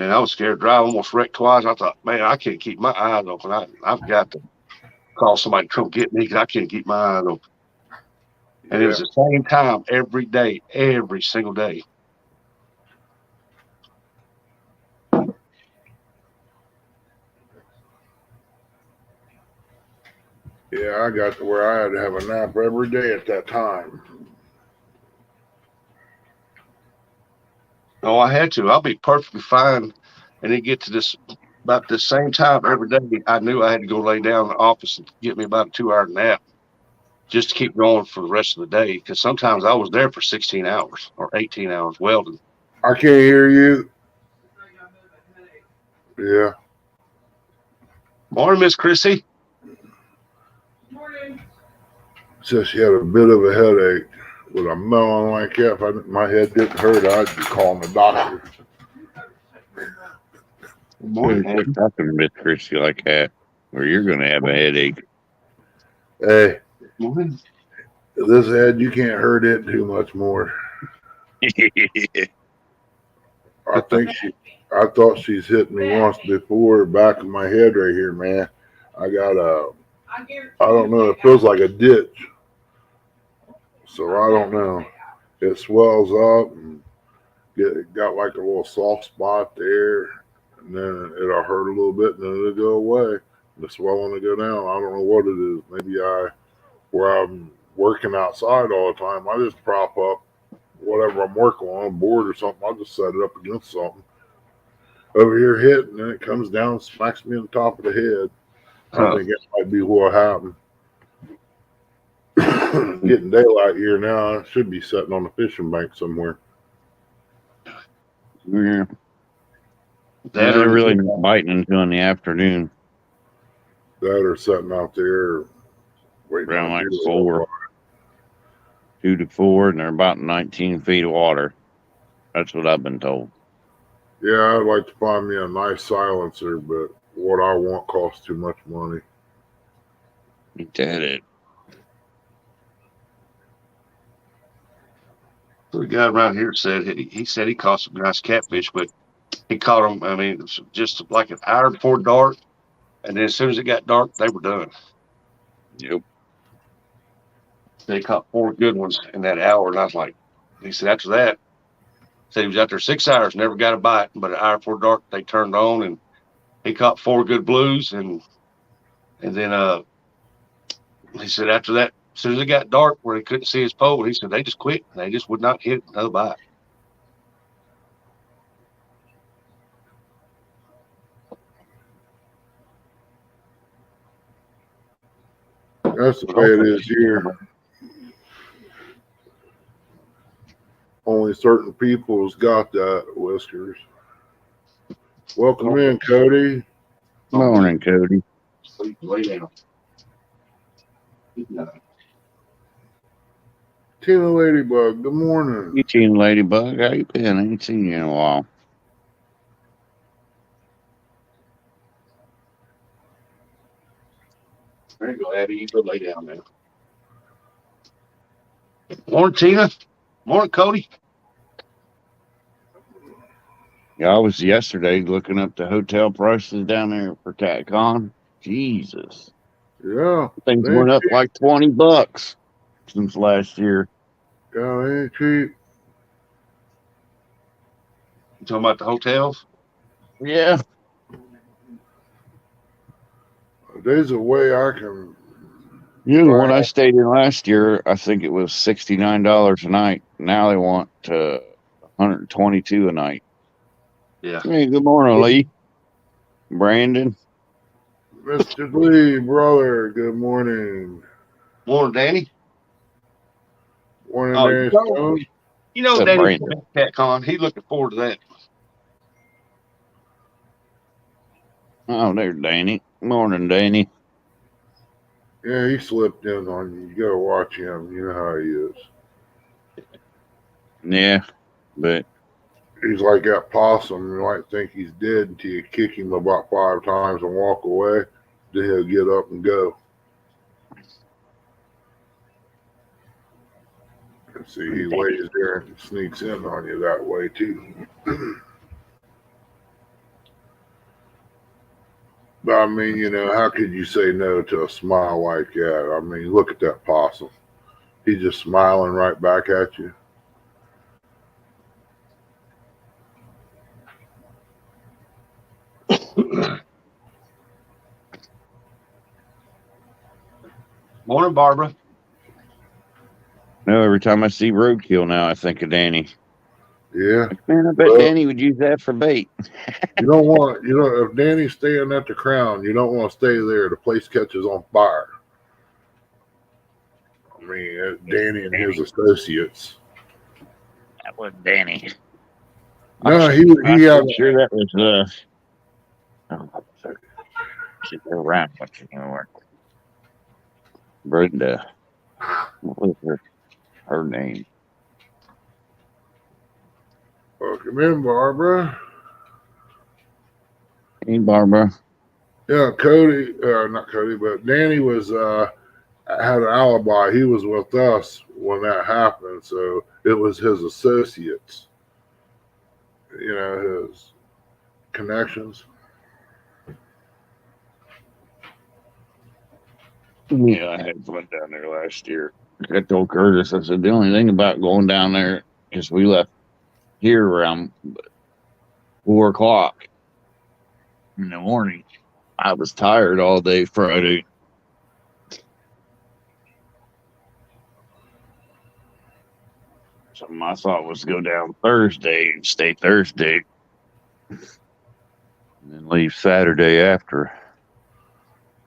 I was scared to drive, almost wrecked twice. I thought, man, I can't keep my eyes open. I've got to call somebody to come get me because I can't keep my eyes open. And it was the same time every day, every single day. Yeah, I got to where I had to have a nap every day at that time. Oh, I had to. I'll be perfectly fine. And then get to this about the same time every day. I knew I had to go lay down in the office and get me about a 2-hour nap just to keep going for the rest of the day. Because sometimes I was there for 16 hours or 18 hours welding. I can't hear you. Yeah. Morning, Miss Chrissy. Morning. Said she had a bit of a headache. With a melon like that, if my head didn't hurt, I'd be calling the doctor. Morning. Quit talking to Miss Christie like that, or you're going to have a headache. Hey, Morning. this head, you can't hurt it too much more. I thought she's hit me once before, back of my head right here, man. I got I don't know, it feels like a ditch. So I don't know. It swells up and got like a little soft spot there, and then it'll hurt a little bit, and then it'll go away. The swelling will go down. I don't know what it is. Maybe where I'm working outside all the time, I just prop up whatever I'm working on, a board or something. I'll just set it up against something. Over here hit, and then it comes down and smacks me on the top of the head. I think that might be what happened. Getting daylight here now. I should be sitting on the fishing bank somewhere. Yeah. They're really not biting until in the afternoon. That or sitting out there waiting Around like 2 to 4, and they're about 19 feet of water. That's what I've been told. Yeah, I'd like to find me a nice silencer, but what I want costs too much money. Ain't that it? The guy around here said he said he caught some nice catfish, but he caught them. I mean, it was just like an hour before dark, and then as soon as it got dark, they were done. Yep. They caught 4 good ones in that hour, and I was like, he said after that, Said he was out there 6 hours, never got a bite. But an hour before dark, they turned on, and he caught 4 good blues. And then he said after that, as soon as it got dark where he couldn't see his pole, he said they just quit. They just would not hit another bite. That's the way it is here. Only certain people's got that, Whiskers. Welcome in, Cody. Morning, Cody. Sleep, lay down. Good night. Tina Ladybug, good morning. You seen Ladybug? How you been? I ain't seen you in a while. There you go, Abby. You go lay down now. Morning, Tina. Morning, Cody. Yeah, I was yesterday looking up the hotel prices down there for CatCon. Jesus. Yeah. Things they went up ain't like $20 since last year. cheap. Yeah, they ain't cheap. You talking about the hotels? Yeah. There's a way I can. You know, when I stayed in last year, I think it was $69 a night. Now they want $122 a night. Yeah. Hey, good morning, Lee. Brandon. Mr. Lee, brother, good morning. Morning, Danny. Morning, Oh, Danny Stone. You know, What's up, Danny's Brandon? CatCon. He's looking forward to that. Oh, there's Danny. Morning, Danny. Yeah, he slipped in on you. You gotta watch him. You know how he is. Yeah, but He's like that possum. You might think he's dead until you kick him about 5 times and walk away. Then he'll get up and go. And see, he lays there and sneaks in on you that way too. But I mean, you know, how could you say no to a smile like that? I mean, look at that possum. He's just smiling right back at you. Morning, Barbara. no, every time I see roadkill now, I think of Danny. Yeah. Man, I bet Danny would use that for bait. You don't want, if Danny's staying at the Crown, you don't want to stay there. The place catches on fire. I mean, Danny and his associates. That was Danny. No, he I'm had. sure that was sorry. She's around much anymore. Brenda. What was her name? Welcome in, Barbara. Hey, Barbara. Yeah, Cody, not Cody, but Danny was had an alibi. He was with us when that happened, so it was his associates. His connections. Yeah, I had fun down there last year. I told Curtis, I said, the only thing about going down there is we left here around 4 o'clock in the morning. I was tired all day Friday. So my thought was to go down Thursday and stay Thursday. And then leave Saturday after.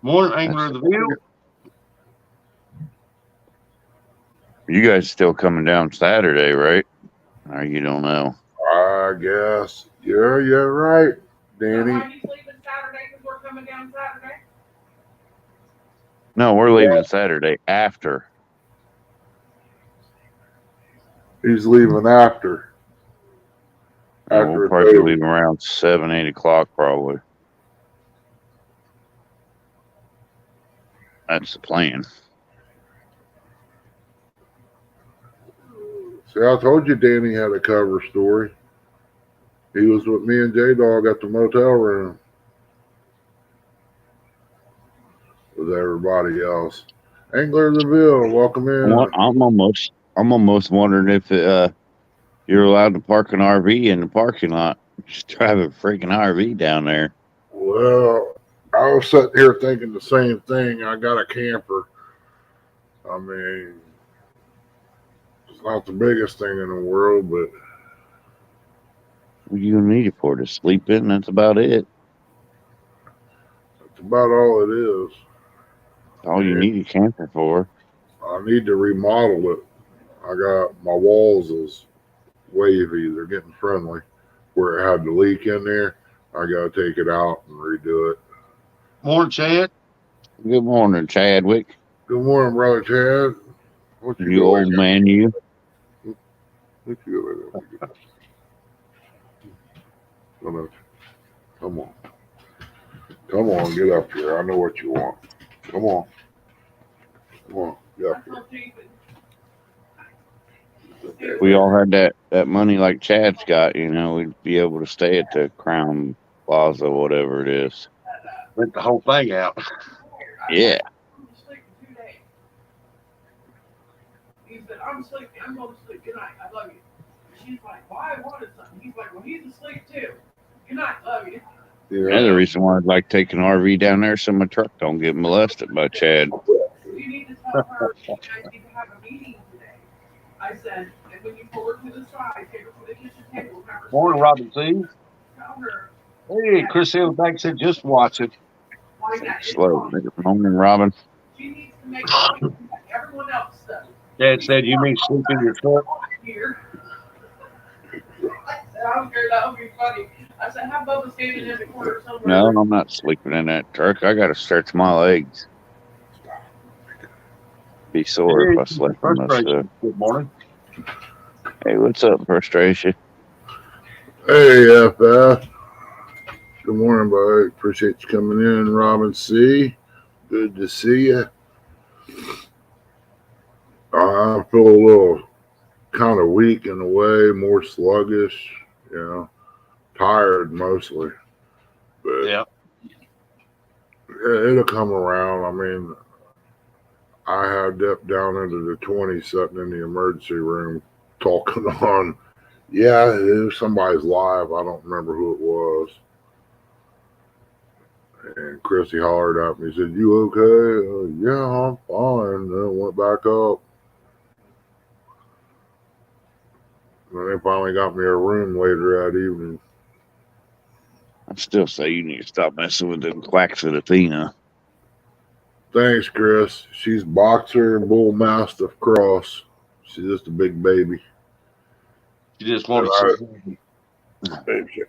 Morning, Angler of the Ville. You guys still coming down Saturday, right? Or you don't know? I guess. Yeah, you're right, Danny. Why are you leaving Saturday because we're coming down Saturday? No, we're leaving Saturday after. He's leaving after. We'll probably leave around 7, 8 o'clock probably. That's the plan. See, I told you Danny had a cover story. He was with me and J-Dog at the motel room with everybody else. Angler of the Ville, welcome in. I'm almost wondering if You're allowed to park an RV in the parking lot. Just drive a freaking RV down there. Well, I was sitting here thinking the same thing. I got a camper. I mean, it's not the biggest thing in the world, but What do you need it for? To sleep in? That's about it. that's about all it is. That's all you And need a camper for. I need to remodel it. I got my walls is wavy. They're getting friendly. Where it had the leak in there, I got to take it out and redo it. Morning, Chad. Good morning, Chadwick. Good morning, brother Chad. What you You old doing? man, you. What you doing? Come on. Come on, get up here. I know what you want. Come on. Come on, get up here. If we all had that money like Chad's got, we'd be able to stay at the Crown Plaza, whatever it is. Rent the whole thing out. Yeah. He said, I'm sleeping. I'm going to sleep. Good night. I love you. She's like, well, I wanted something. He's like, well, he's asleep too. Good night. Love you. Yeah. Another reason why I'd like taking an RV down there so my truck don't get molested by Chad. You need to tell her you guys need to have a meeting today. I said, and when you pull her to the side, take her to the kitchen table. Have her Morning, Robin C. tell her Hey, Chris Hillback said just watch it. why that is Slow. wrong. Morning, Robin. She needs to make sure that everyone else does. Dad said you mean sleep in your truck. Here. I said, I don't care. That would be funny. I said, have Bubba standing in the corner somewhere. No, I'm not sleeping in that truck. I got to stretch my legs. Be sore if I slept in my stuff. Good morning. Hey, what's up, frustration? Hey, FF. Good morning, bud. Appreciate you coming in, Robin C. Good to see you. I feel a little kind of weak in a way, more sluggish, tired mostly. But Yeah. it'll come around. I mean, I had dipped down into the 20s sitting in the emergency room talking on. Yeah, it was somebody's live. I don't remember who it was. And Chrissy hollered at me. He said, "You okay?" Yeah, I'm fine. Then I went back up. And they finally got me a room later that evening. I still say you need to stop messing with them quacks at Athena. Thanks, Chris. She's boxer and bull mastiff cross. She's just a big baby. You just wanted to. Baby.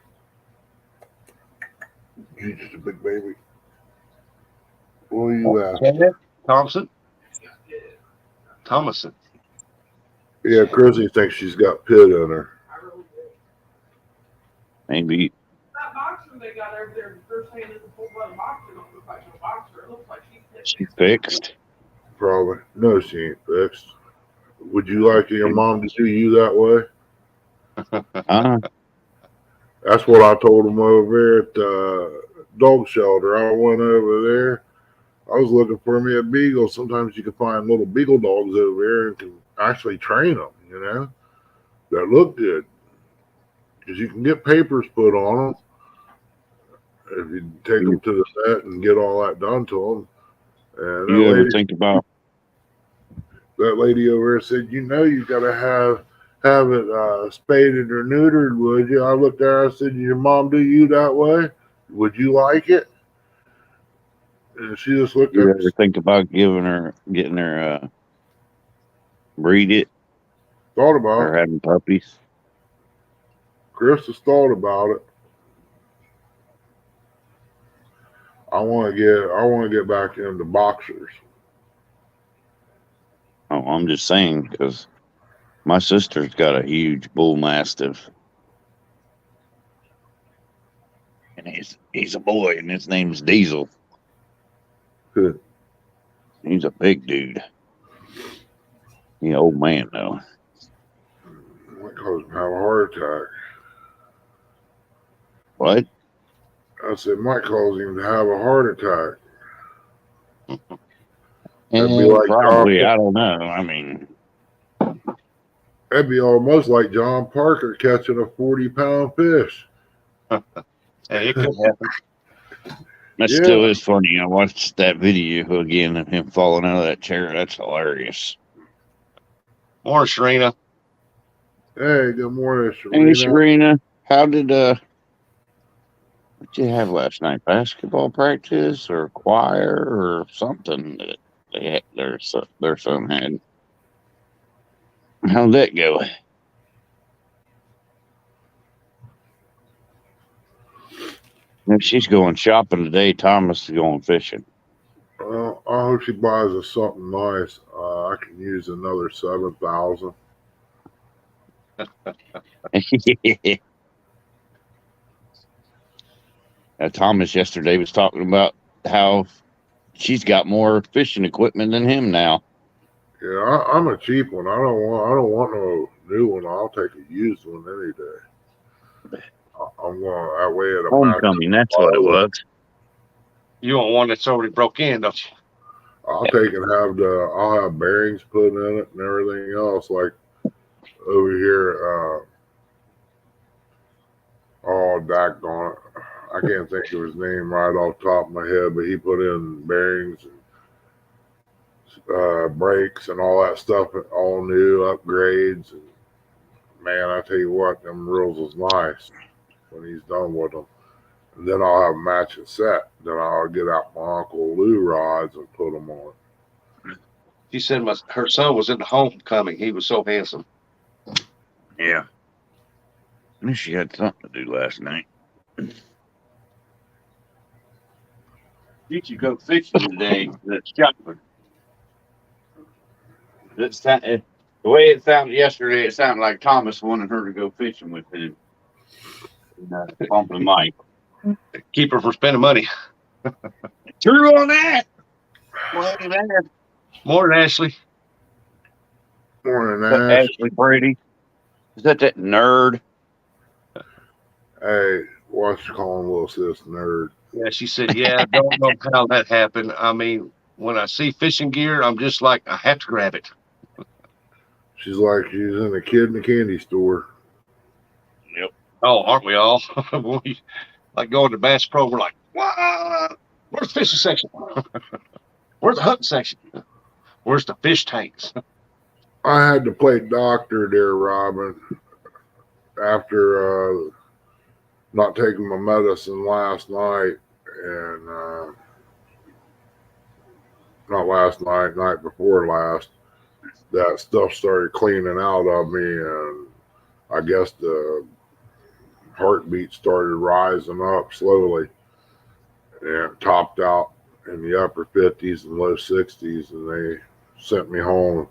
She's just a big baby. Where you at? Thompson? Thomason. Yeah, Chrissy thinks she's got pit in her. I really do. Maybe. That boxer they got over there, they're saying is a full-blood boxer. Don't look like no boxer. It looks like She fixed. Probably. No, she ain't fixed. Would you like your mom to see you that way? That's what I told them over at the dog shelter. I went over there. I was looking for me a beagle. Sometimes you can find little beagle dogs over there and can actually train them, that look good. Because you can get papers put on them if you take them to the vet and get all that done to them. And You ever think about that lady over there said, you got to have it spaded or neutered, would you? I looked there, I said, your mom do you that way? Would you like it? And she just looked you up. ever think about getting her breed it Thought about or it. having puppies? Chris has thought about it. I want to get back into boxers. Oh, I'm just saying because my sister's got a huge bull mastiff, and he's a boy, and his name's Diesel. Good. He's a big dude. He's an old man though. Might cause him to have a heart attack. What? I said, might cause him to have a heart attack. That'd be like Probably. I don't know. I mean, Hey, That'd be almost like John Parker catching a 40-pound fish. Hey, it could happen. That Yeah. still is funny. I watched that video again of him falling out of that chair. That's hilarious. Morning, Serena. Hey, good morning, Hey, Serena. Serena, how did what you have last night? Basketball practice or choir or something that their son had? How'd that go? If she's going shopping today, Thomas is going fishing. Well, I hope she buys us something nice. I can use another 7,000. Thomas yesterday was talking about how she's got more fishing equipment than him now. Yeah, I'm a cheap one. I don't want no new one. I'll take a used one any day. I'm going that way at a Homecoming, that's what it was. You want one that's already broke in, don't you? I'll take and I'll have bearings put in it and everything else. Like over here, oh, daggone it. I can't think of his name right off the top of my head, but he put in bearings and brakes and all that stuff, all new upgrades. And man, I tell you what, them reels is nice when he's done with them. And then I'll have a matching set. Then I'll get out my Uncle Lou rods and put them on. She said her son was in the homecoming. He was so handsome. Yeah. I knew she had something to do last night. Did you go fishing today? That's chocolate. The way it sounded yesterday, it sounded like Thomas wanted her to go fishing with him. Bumping Mike. Keep her from spending money. True on that. Morning, Ashley. Morning, That Ash. Ashley Brady. Is that nerd? Hey, what's you calling little sis nerd? Yeah, she said, yeah, I don't know how that happened. I mean, when I see fishing gear, I'm just like, I have to grab it. She's like she's in a kid in a candy store. Yep. Oh, aren't we all? We, like going to Bass Pro, we're like, what? Where's the fishing section? Where's the hunting section? Where's the fish tanks? I had to play doctor there, Robin, after not taking my medicine last night, and not last night, night before last. That stuff started cleaning out of me, and I guess the heartbeat started rising up slowly, and it topped out in the upper 50s and low 60s, and they sent me home.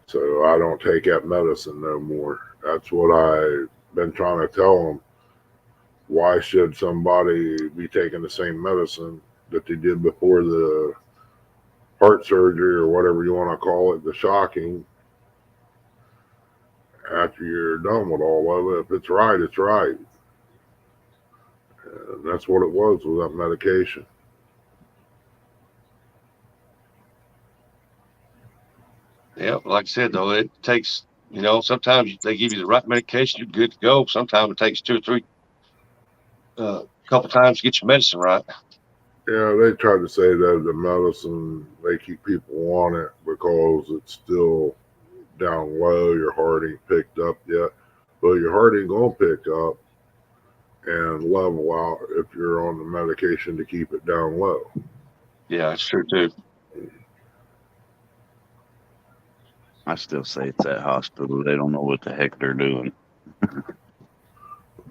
So I don't take that medicine no more. That's what I've been trying to tell them. Why should somebody be taking the same medicine that they did before the heart surgery or whatever you want to call it, the shocking, after you're done with all of it? If it's right, it's right. And that's what it was with that medication. Yeah, like I said, though, it takes, sometimes they give you the right medication, you're good to go. Sometimes it takes 2 or 3, couple times to get your medicine right. Yeah, they try to say that the medicine, they keep people on it because it's still down low. Your heart ain't picked up yet. But your heart ain't going to pick up and level out if you're on the medication to keep it down low. Yeah, that's true, too. I still say it's that hospital. They don't know what the heck they're doing.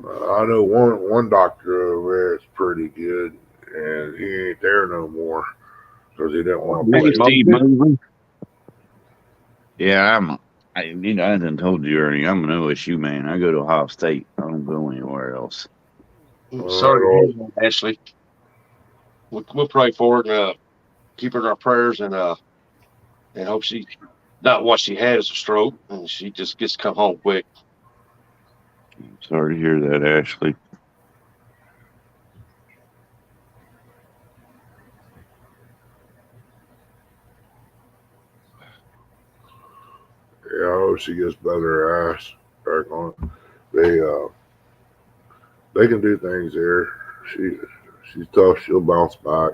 I know one doctor over there is pretty good, and he ain't there no more because he didn't want to Hey, play. Steve moving. Yeah, I done told you, Ernie, I'm an OSU man. I go to Ohio State. I don't go anywhere else. Sorry to hear that, Ashley. We'll pray for her and keep her in our prayers, and hope she, not what she had is a stroke, and she just gets to come home quick. I'm sorry to hear that, Ashley. Yeah, I hope she gets better ass back on. They can do things here. She's tough. She'll bounce back.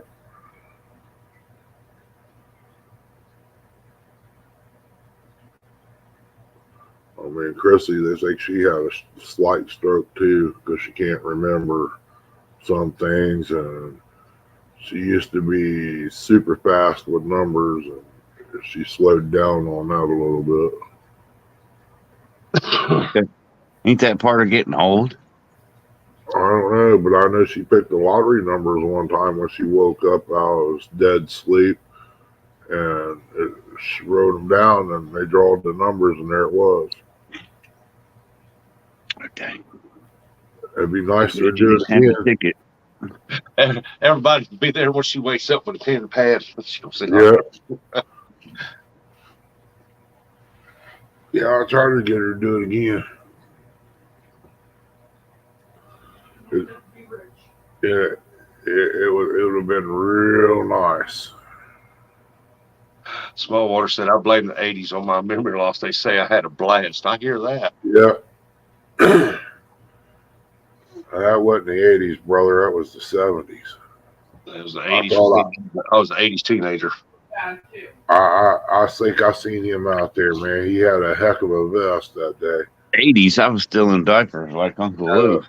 I mean, Chrissy, they think she had a slight stroke too because she can't remember some things, and she used to be super fast with numbers, and she slowed down on that a little bit. Ain't that part of getting old? I don't know, but I know she picked the lottery numbers one time when she woke up out of dead sleep, and she wrote them down, and they drawed the numbers, and there it was. Okay. It'd be nice to You do just it hand the again. ticket. And everybody can be there when she wakes up with a pen and pad. She'll say, Yeah. Yeah, I'll try to get her to do it again. Yeah, it would have been real nice. Small Water said, I blame the 80s on my memory loss. They say I had a blast. I hear that. Yeah. That wasn't the 80s, brother. That was the 70s. It was the I 80s. thought I was the 80s teenager. I think I seen him out there, man. He had a heck of a vest that day. 80s, I was still in diapers like Uncle Lou.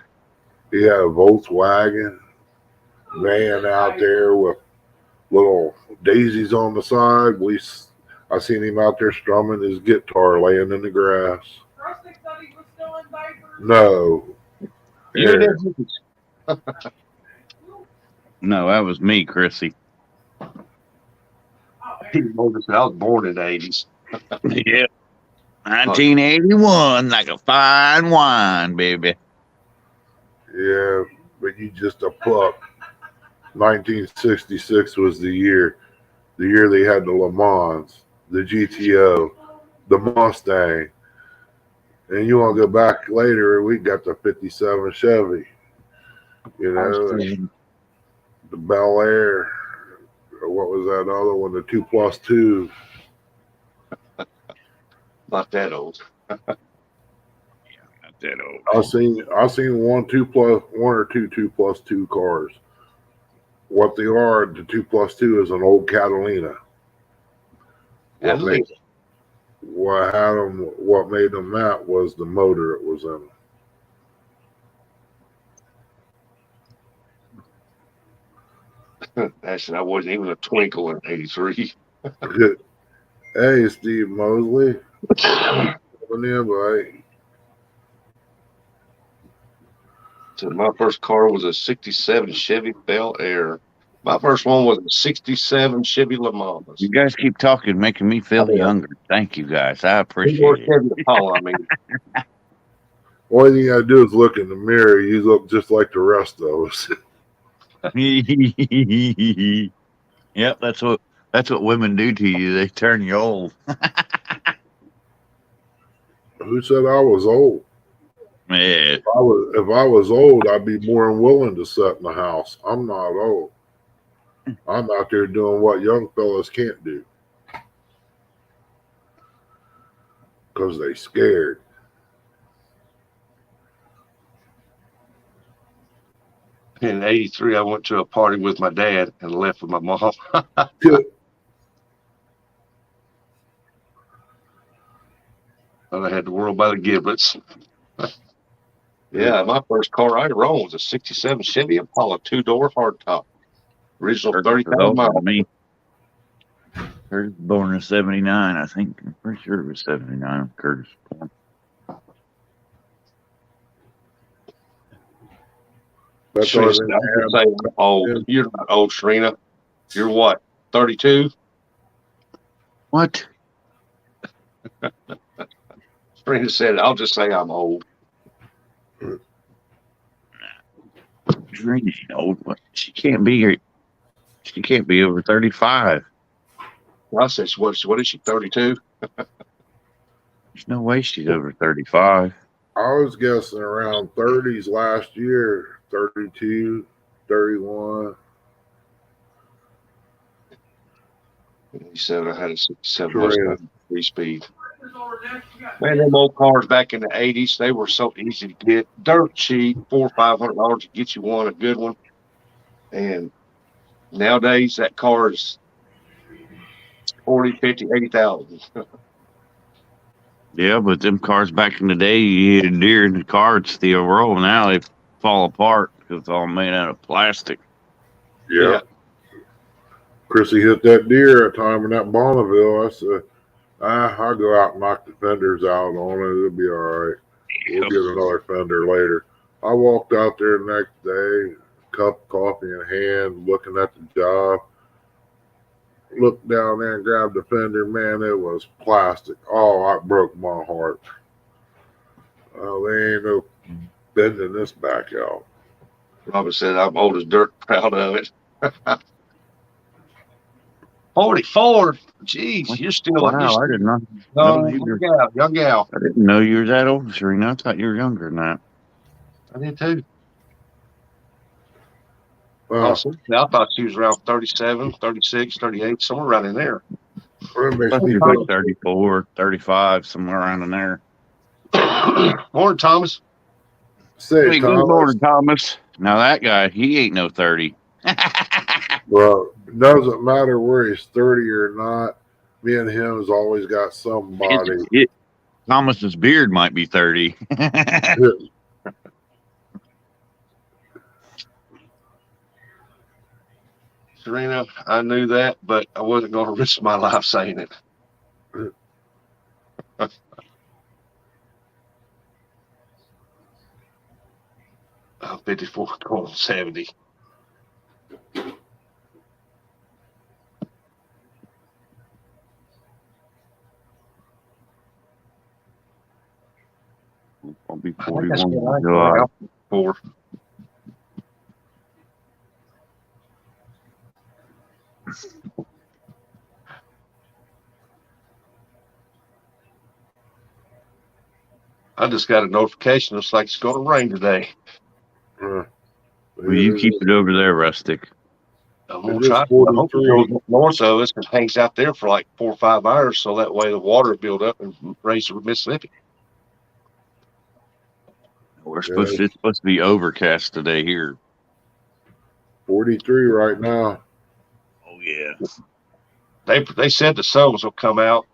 He had a Volkswagen van out there with little daisies on the side. I seen him out there strumming his guitar, laying in the grass. Rustic thought he was still in diapers. No. You Yeah. did. No, that was me, Chrissy. Oh, I was born in the 80s. Yeah. 1981, like a fine wine, baby. Yeah, but you just a pup. 1966 was the year they had the Le Mans, the GTO, the Mustang. And you want to go back later, we got the 57 Chevy, you know, the Bel Air. What was that other one? The 2+2. Not that old. Not that old. I seen one or two 2+2 cars. What they are, the 2+2 is an old Catalina. What made them that was the motor it was in. Actually, I wasn't even a twinkle in 83. Hey, Steve Mosley. Coming in, buddy. So my first car was a 67 Chevy Bel Air. My first one was a 67 Chevy Le Mans. You guys keep talking, making me feel younger. Thank you, guys. I appreciate it. Chevy Impala, I mean. Only thing you gotta do is look in the mirror. You look just like the rest of us. Yep, that's what women do to you. They turn you old. Who said I was old? Yeah. If I was old, I'd be more than willing to sit in the house. I'm not old. I'm out there doing what young fellas can't do because they scared. In 83, I went to a party with my dad and left with my mom. And I had the world by the giblets. Yeah, my first car I owned was a 67 Chevy Impala 2-door hardtop. Original 30,000 miles. Me. Curtis was born in 79, I think. I'm pretty sure it was 79. Curtis was born. That's Trina all said, they I'm saying I'm old. Yeah. You're not old, Trina. You're what, 32? What? Trina said, I'll just say I'm old. Trina ain't old. What? She can't be over 35. I said, what is she, 32? There's no way she's over 35. I was guessing around 30s last year, 32, 31. He said I had a 67 Mustang 3-speed. for next. You got Man, them old cars back in the 80s, they were so easy to get. Dirt cheap, $400 or $500 to get you one, a good one. And nowadays, that car is 40, 50, 80,000. Yeah, but them cars back in the day, you hit a deer in the car, it's steel roll. Now they fall apart because it's all made out of plastic. Yeah. Chrissy hit that deer a time in that Bonneville. I said, I'll go out and knock the fenders out on it. It'll be all right. We'll get another fender later. I walked out there the next day, cup of coffee in hand, looking at the job. Looked down there and grabbed the fender. Man, it was plastic. Oh, it broke my heart. Oh, they ain't no bending this back out. Robert said, I'm old as dirt, proud of it. 44. Jeez, you're still Wow, I did not know you were. young gal. I didn't know you were that old, Serena. I thought you were younger than that. I did too. Uh, I thought she was around 37, 36, 38, somewhere around in there. it makes I me think think, like 34, 35, somewhere around in there. Morning, Thomas. say, Hey, good Thomas, morning, Thomas. Now that guy, he ain't no 30. well, it doesn't matter where he's 30 or not. Me and him has always got somebody. Thomas's beard might be 30. Serena, I knew that, but I wasn't going to risk my life saying it. 54 going 70. I'll be I think that's 41. what I July. got for. I just got a notification. Looks like it's going to rain today. Will you keep it over there, Rustic? I'm going It to is try. I hope it 43. goes north of us and hangs out there for like 4 or 5 hours, so that way the water will build up and raise the Mississippi. It's supposed to be overcast today here. 43 right now. Oh yeah. They said the sun was going to come out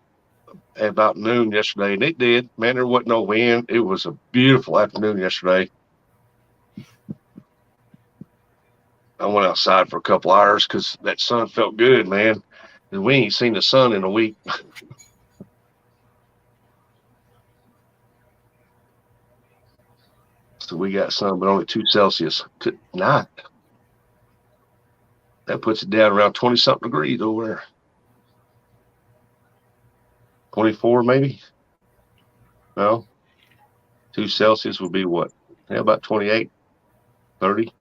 at about noon yesterday, and it did. Man, there wasn't no wind. It was a beautiful afternoon yesterday. I went outside for a couple hours because that sun felt good, man. And we ain't seen the sun in a week. So we got sun, but only 2 Celsius. Good night. That puts it down around 20-something degrees over there. 24 maybe? No. 2 Celsius would be what? Yeah, about 28, 30.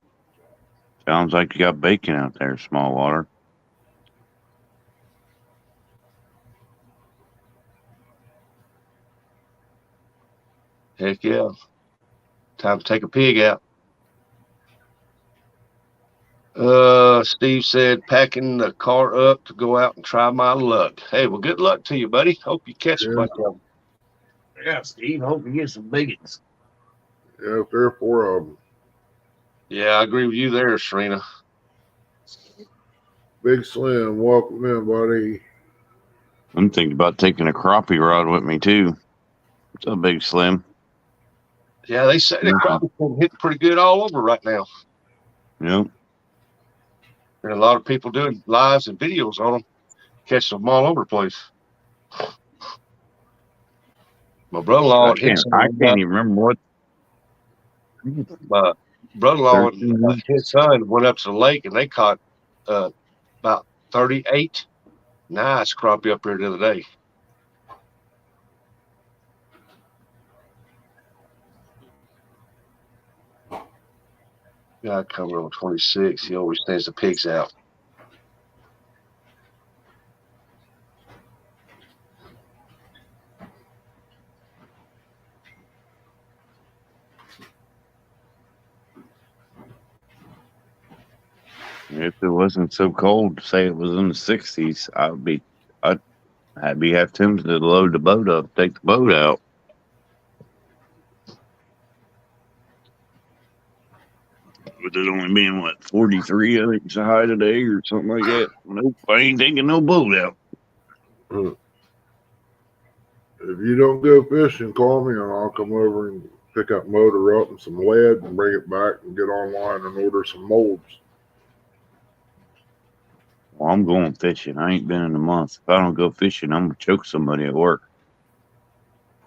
Sounds like you got bacon out there, small water. Heck yeah. Time to take a pig out. Steve said, packing the car up to go out and try my luck. Hey, well, good luck to you, buddy. Hope you catch a bunch of them. Yeah, Steve. Hope you get some big ones. Yeah, 3 or 4 of them. Yeah, I agree with you there, Serena. Big Slim, welcome in, buddy. I'm thinking about taking a crappie rod with me too. It's a big Slim. Yeah, they say they're probably hitting pretty good all over right now. Yep. And a lot of people doing lives and videos on them, catching them all over the place. My brother-in-law I can't even remember what. My brother-in-law and his son went up to the lake and they caught about 38 nice crappie up here the other day. Guy coming on 26. He always stays the pigs out. If it wasn't so cold, say it was in the 60s, I'd I'd have Tim to load the boat up, take the boat out. With it only being, 43, I think it's a high today or something like that. Nope, I ain't taking no boat out. If you don't go fishing, call me and I'll come over and pick that motor up and some lead and bring it back and get online and order some molds. Well, I'm going fishing. I ain't been in a month. If I don't go fishing, I'm going to choke somebody at work.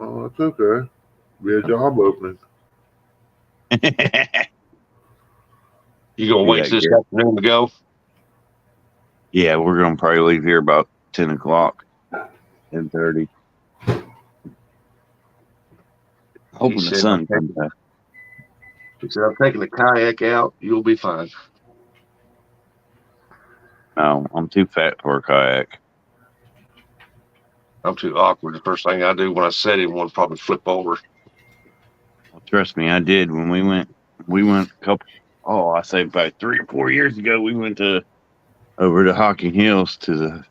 Oh, that's okay. Be a job opening. You gonna wait till this afternoon to go? Yeah, we're going to probably leave here about 10 o'clock, 10:30. Hoping the sun comes out. He said, I'm taking the kayak out. You'll be fine. No, I'm too fat for a kayak. I'm too awkward. The first thing I do when I set him, one probably flip over. Well, trust me, I did when we went a couple, I say about 3 or 4 years ago, we went over to Hocking Hills to the,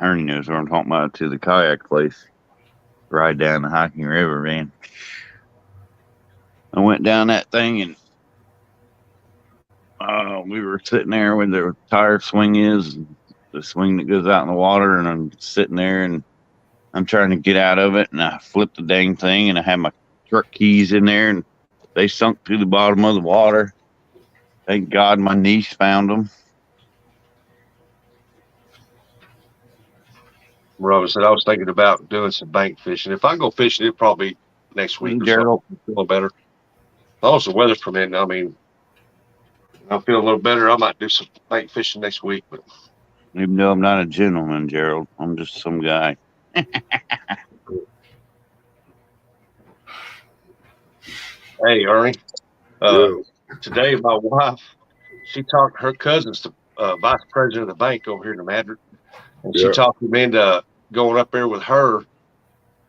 Ernie knows where I'm talking about, to the kayak place, ride down the Hocking River, man. I went down that thing and we were sitting there where the tire swing is, the swing that goes out in the water, and I'm sitting there and I'm trying to get out of it, and I flipped the dang thing, and I had my truck keys in there, and they sunk to the bottom of the water. Thank God my niece found them. Robin said, I was thinking about doing some bank fishing. If I go fishing, it'll probably be next week or Gerald, something. Feel better. As long as the weather's permitting, I mean, I'll feel a little better. I might do some bank fishing next week. But even though I'm not a gentleman, Gerald, I'm just some guy. hey, Ernie, Yeah. today my wife, she talked her cousin's the vice president of the bank over here in the Madrid, and she talked him into going up there with her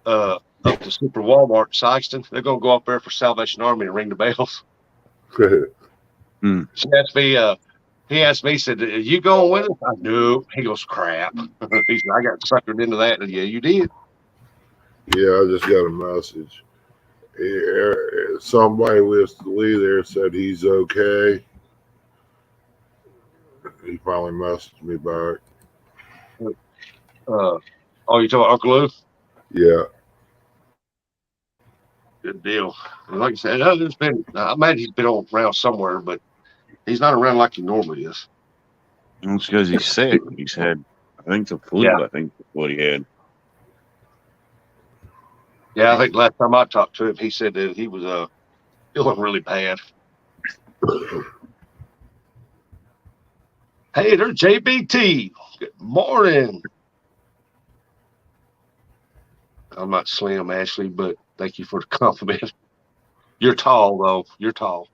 up to Super Walmart in Sykeston. They're going to go up there for Salvation Army and ring the bells. She asked me, he asked me, he said, are you going with us? I knew. He goes, crap. He said, I got suckered into that. And yeah, you did. Yeah, I just got a message. Somebody with Lee there said he's okay. He finally messaged me back. You talking about Uncle Lou? Yeah. Good deal. And like I said, I imagine he's been around somewhere, but he's not around like he normally is. It's because he's sick. He's had, I think, the flu. Yeah. I think that's what he had. Yeah, I think last time I talked to him, he said that he was feeling really bad. Hey, there's JBT. Good morning. I'm not slim, Ashley, but thank you for the compliment. You're tall, though. You're tall.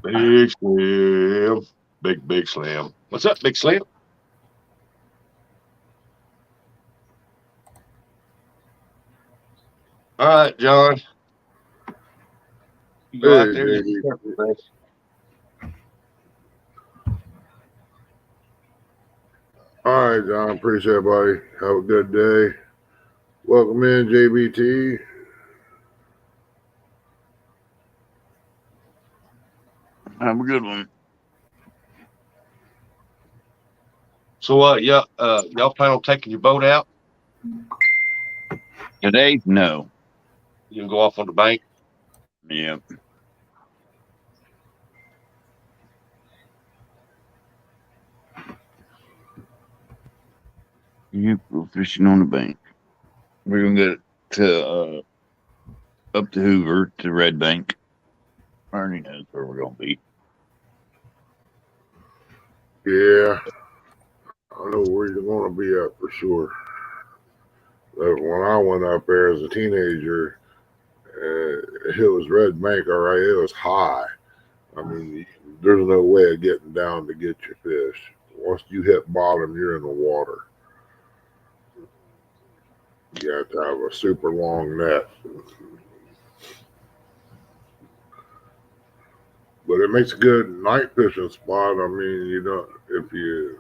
Big Slim. Big Slim. What's up, Big Slim? All right, John. You go out there. All right, John. Appreciate it, buddy. Have a good day. Welcome in, JBT. Have a good one. So, y'all plan on taking your boat out? Today, no. You can go off on the bank? Yeah. Yep, we're fishing on the bank. We're going to get to up to Hoover to Red Bank. Ernie knows where we're going to be. Yeah. I know where you're going to be at for sure. But when I went up there as a teenager, it was Red Bank, all right. It was high. I mean, there's no way of getting down to get your fish. Once you hit bottom, you're in the water. You have to have a super long net. But it makes a good night fishing spot. I mean, you don't if you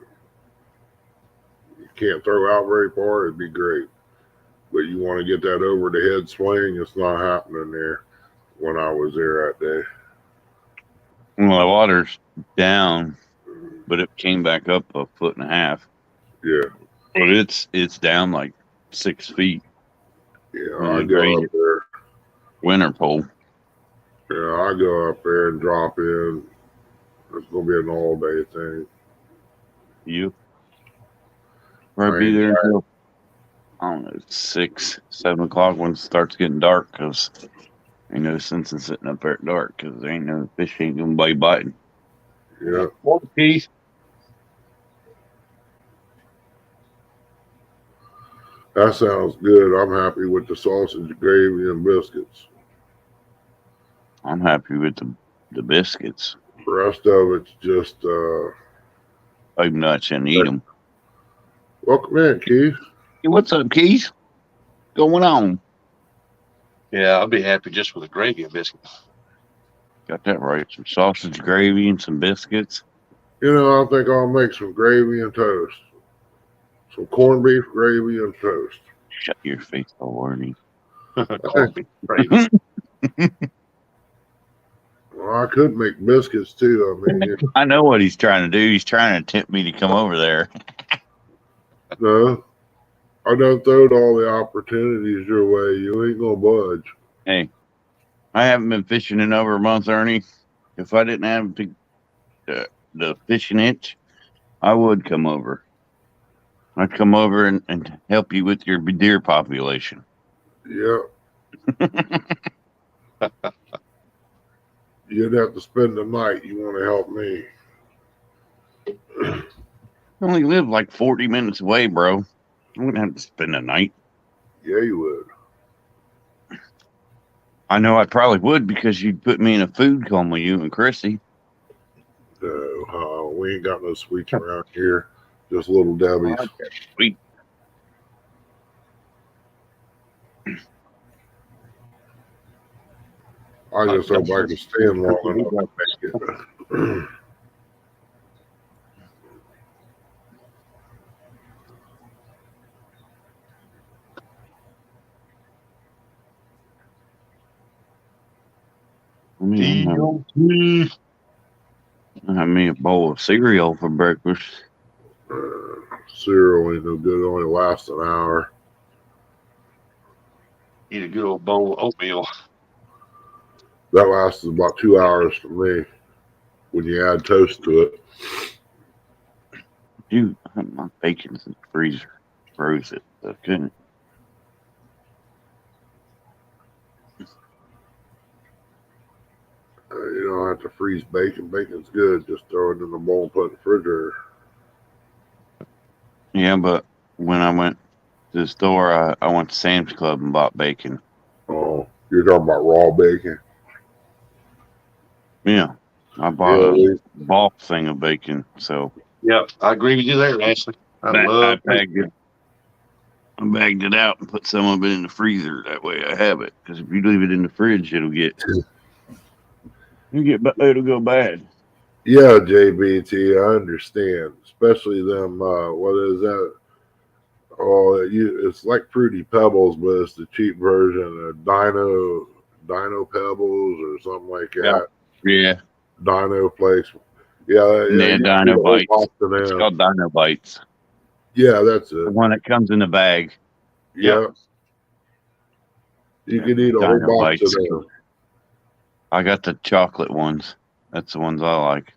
can't throw out very far, it'd be great. But you want to get that over the head swing, it's not happening there when I was there that day. Well, the water's down, but it came back up 1.5 feet. Yeah. But it's down like 6 feet. Yeah, When I you go grade up there. Winter pole. Yeah, I go up there and drop in. It's gonna be an all day thing. You I probably be ain't there until, I don't know, 6, 7 o'clock when it starts getting dark, because ain't no sense in sitting up there at dark, because there ain't no fish ain't gonna be biting. Yeah, Morning, Keith. that sounds good. I'm happy with the sausage, gravy, and biscuits. I'm happy with the biscuits. The rest of it's just Open nuts and eat them. welcome in, Keith. Hey, what's up, Keith? Going on? Yeah, I'll be happy just with a gravy and biscuit. Got that right. Some sausage gravy and some biscuits. You know, I think I'll make some gravy and toast. Some corned beef gravy and toast. Shut your face, old Ernie. Corned beef gravy. Well, I could make biscuits too. I mean, I know what he's trying to do. He's trying to tempt me to come over there. no, I done throwed all the opportunities your way. You ain't gonna budge. Hey, I haven't been fishing in over a month, Ernie. If I didn't have the fishing itch, I would come over. I'd come over and help you with your deer population. Yeah. You'd have to spend the night. You want to help me? I only live like 40 minutes away, bro. I wouldn't have to spend the night. Yeah, you would. I know I probably would, because you'd put me in a food coma, you and Chrissy. No, we ain't got no sweets around here. Just little Debbie's. Sweet. I just hope I can stand long enough to make it. I had me a bowl of cereal for breakfast. Cereal ain't no good. It only lasts an hour. Eat a good old bowl of oatmeal. That lasts about 2 hours for me when you add toast to it. Dude, I had my bacon's in the freezer. Froze it. I couldn't. You don't have to freeze bacon. Bacon's good. Just throw it in the bowl and put it in the refrigerator. Yeah, but when I went to the store, I went to Sam's Club and bought bacon. Oh, you're talking about raw bacon? Yeah, I bought a bulk thing of bacon. So Yep, I agree with you there, Ashley. I bagged it out and put some of it in the freezer. That way I have it. Because if you leave it in the fridge, it'll go bad. Yeah, JBT, I understand. Especially them. What is that? Oh, it's like Fruity Pebbles, but it's the cheap version of Dino Pebbles or something like that. Yeah. Dino Flakes. Yeah, Dino Bites. It's called Dino Bites. Yeah, that's it. The one that comes in the bag. Yeah. You can eat a whole box of them. I got the chocolate ones. That's the ones I like.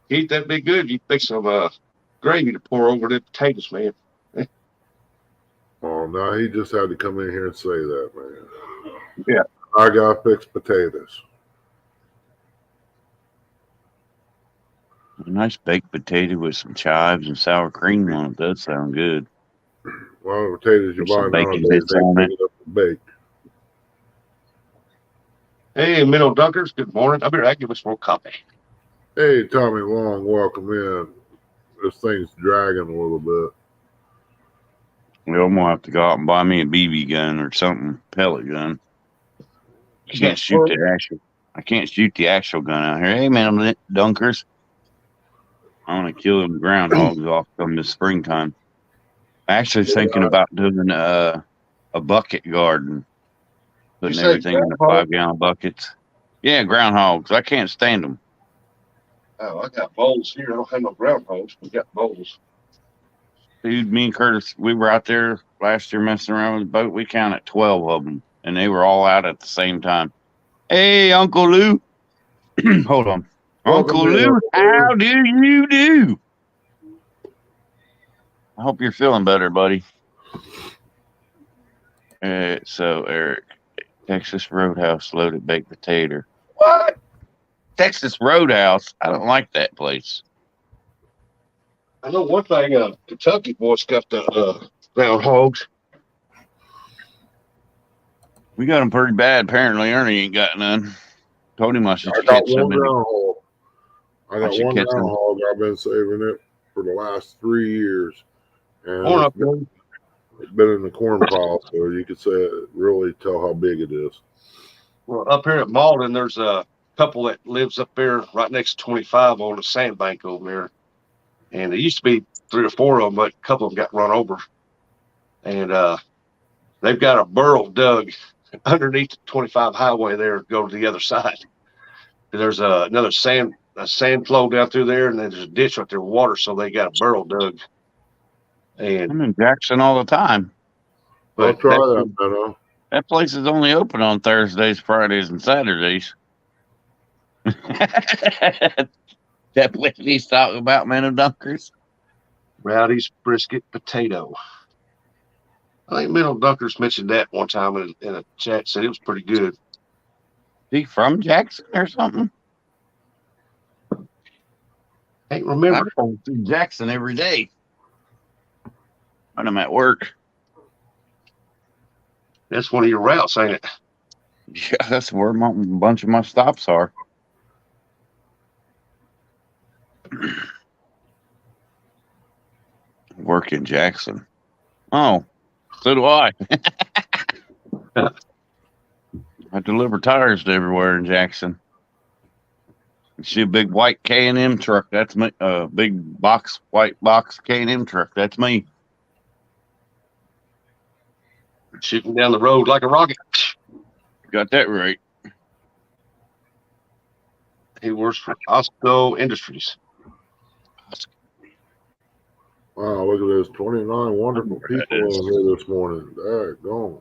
Eat that be good. You think some gravy to pour over the potatoes, man. Oh, no, he just had to come in here and say that, man. Yeah. I got fixed potatoes. A nice baked potato with some chives and sour cream on it does sound good. Well, the potatoes you buy nowadays, they big enough to bake. Hey, Minnow Dunkers, good morning. I'll be right. Give us more coffee. Hey, Tommy Long, welcome in. This thing's dragging a little bit. Well, I'm going to have to go out and buy me a BB gun or something, pellet gun. I can't shoot the I can't shoot the actual gun out here. Hey, man, dunkers. I want to kill them groundhogs off from the springtime. I actually was thinking about doing a bucket garden, putting say everything in the groundhog? 5-gallon buckets. Yeah, groundhogs. I can't stand them. Oh, I got bowls here. I don't have no groundhogs. We got bowls. Dude, me and Curtis, we were out there last year messing around with the boat. We counted 12 of them, and they were all out at the same time. Hey, Uncle Lou. Hold on. Welcome Uncle in, Lou, Uncle how do you do? I hope you're feeling better, buddy. So, Eric, Texas Roadhouse loaded baked potato. What? Texas Roadhouse? I don't like that place. I know one thing. Kentucky boys got the groundhogs. We got them pretty bad. Apparently, Ernie ain't got none. Told him I should I got catch some. one groundhog. I got should one catch them. groundhog. I've been saving it for the last 3 years. And Corn up it's been in the corn pile, so you could say really tell how big it is. Well, up here at Malden, there's a couple that lives up there right next to 25 on the sandbank over there. And there used to be 3 or 4 of them, but a couple of them got run over. And they've got a burrow dug underneath the 25 highway there to go to the other side. There's another sand flow down through there, and then there's a ditch right there with water, so they got a burrow dug. And I'm in Jackson all the time. I'll but try that's- that, Menno. That place is only open on Thursdays, Fridays, and Saturdays. That place he's talking about, man of dunkers. Rowdy's brisket potato. I think Middle Dunkers mentioned that one time in a chat, said it was pretty good. Is he from Jackson or something? Can't remember. I go through Jackson every day when I'm at work. That's one of your routes, ain't it? Yeah, that's where a bunch of my stops are. Work in Jackson. Oh, so do I. I deliver tires to everywhere in Jackson. You see a big white K&M truck? That's me. Big white box K&M truck. That's me. Shooting down the road like a rocket. Got that right. He works for Osco Industries. Wow, look at this. 29 wonderful That people is. in here this morning. Daggone.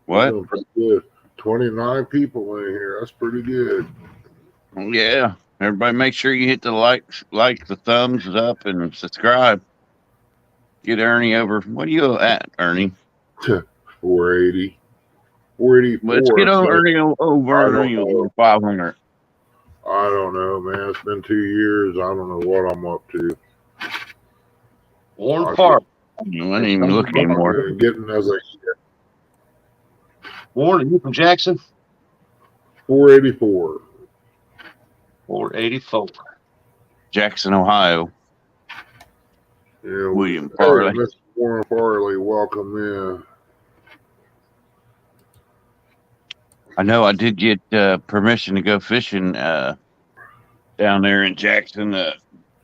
What? Doing pretty good. 29 people in here. That's pretty good. Yeah. Everybody make sure you hit the like, the thumbs up, and subscribe. Get Ernie over. What are you at, Ernie? 480. 484. Let's get so Ernie I over don't Ernie know. over 500. I don't know, man. It's been 2 years. I don't know what I'm up to. Warren Okay. Park. I ain't even looking anymore. I'm getting as a Warren, are you from Jackson? 484. 484. Jackson, Ohio. Yeah, William hey, Farley. Mr. Warren Farley, welcome in. I know I did get permission to go fishing down there in Jackson.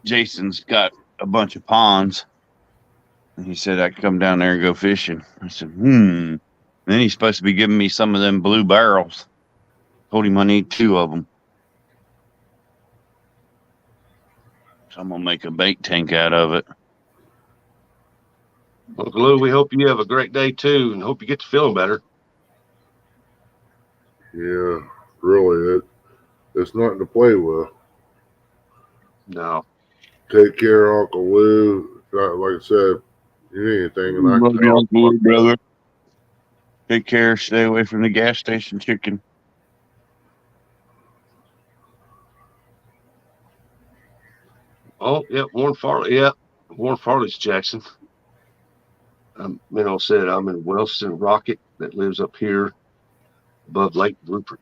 Jason's got a bunch of ponds. And he said I could come down there and go fishing. I said, And then he's supposed to be giving me some of them blue barrels. Told him I need 2 of them. So I'm going to make a bait tank out of it. Uncle Lou, we hope you have a great day too, and hope you get to feeling better. Yeah, really, it's nothing to play with. No. Take care, Uncle Lou. Like I said, you need anything, and I Love can you, help. Uncle Lou, brother. Take care. Stay away from the gas station chicken. Oh, yep, Warren Farley. Yep, Warren Farley's Jackson. Minnow said I'm in Wellston Rocket that lives up here above Lake Rupert.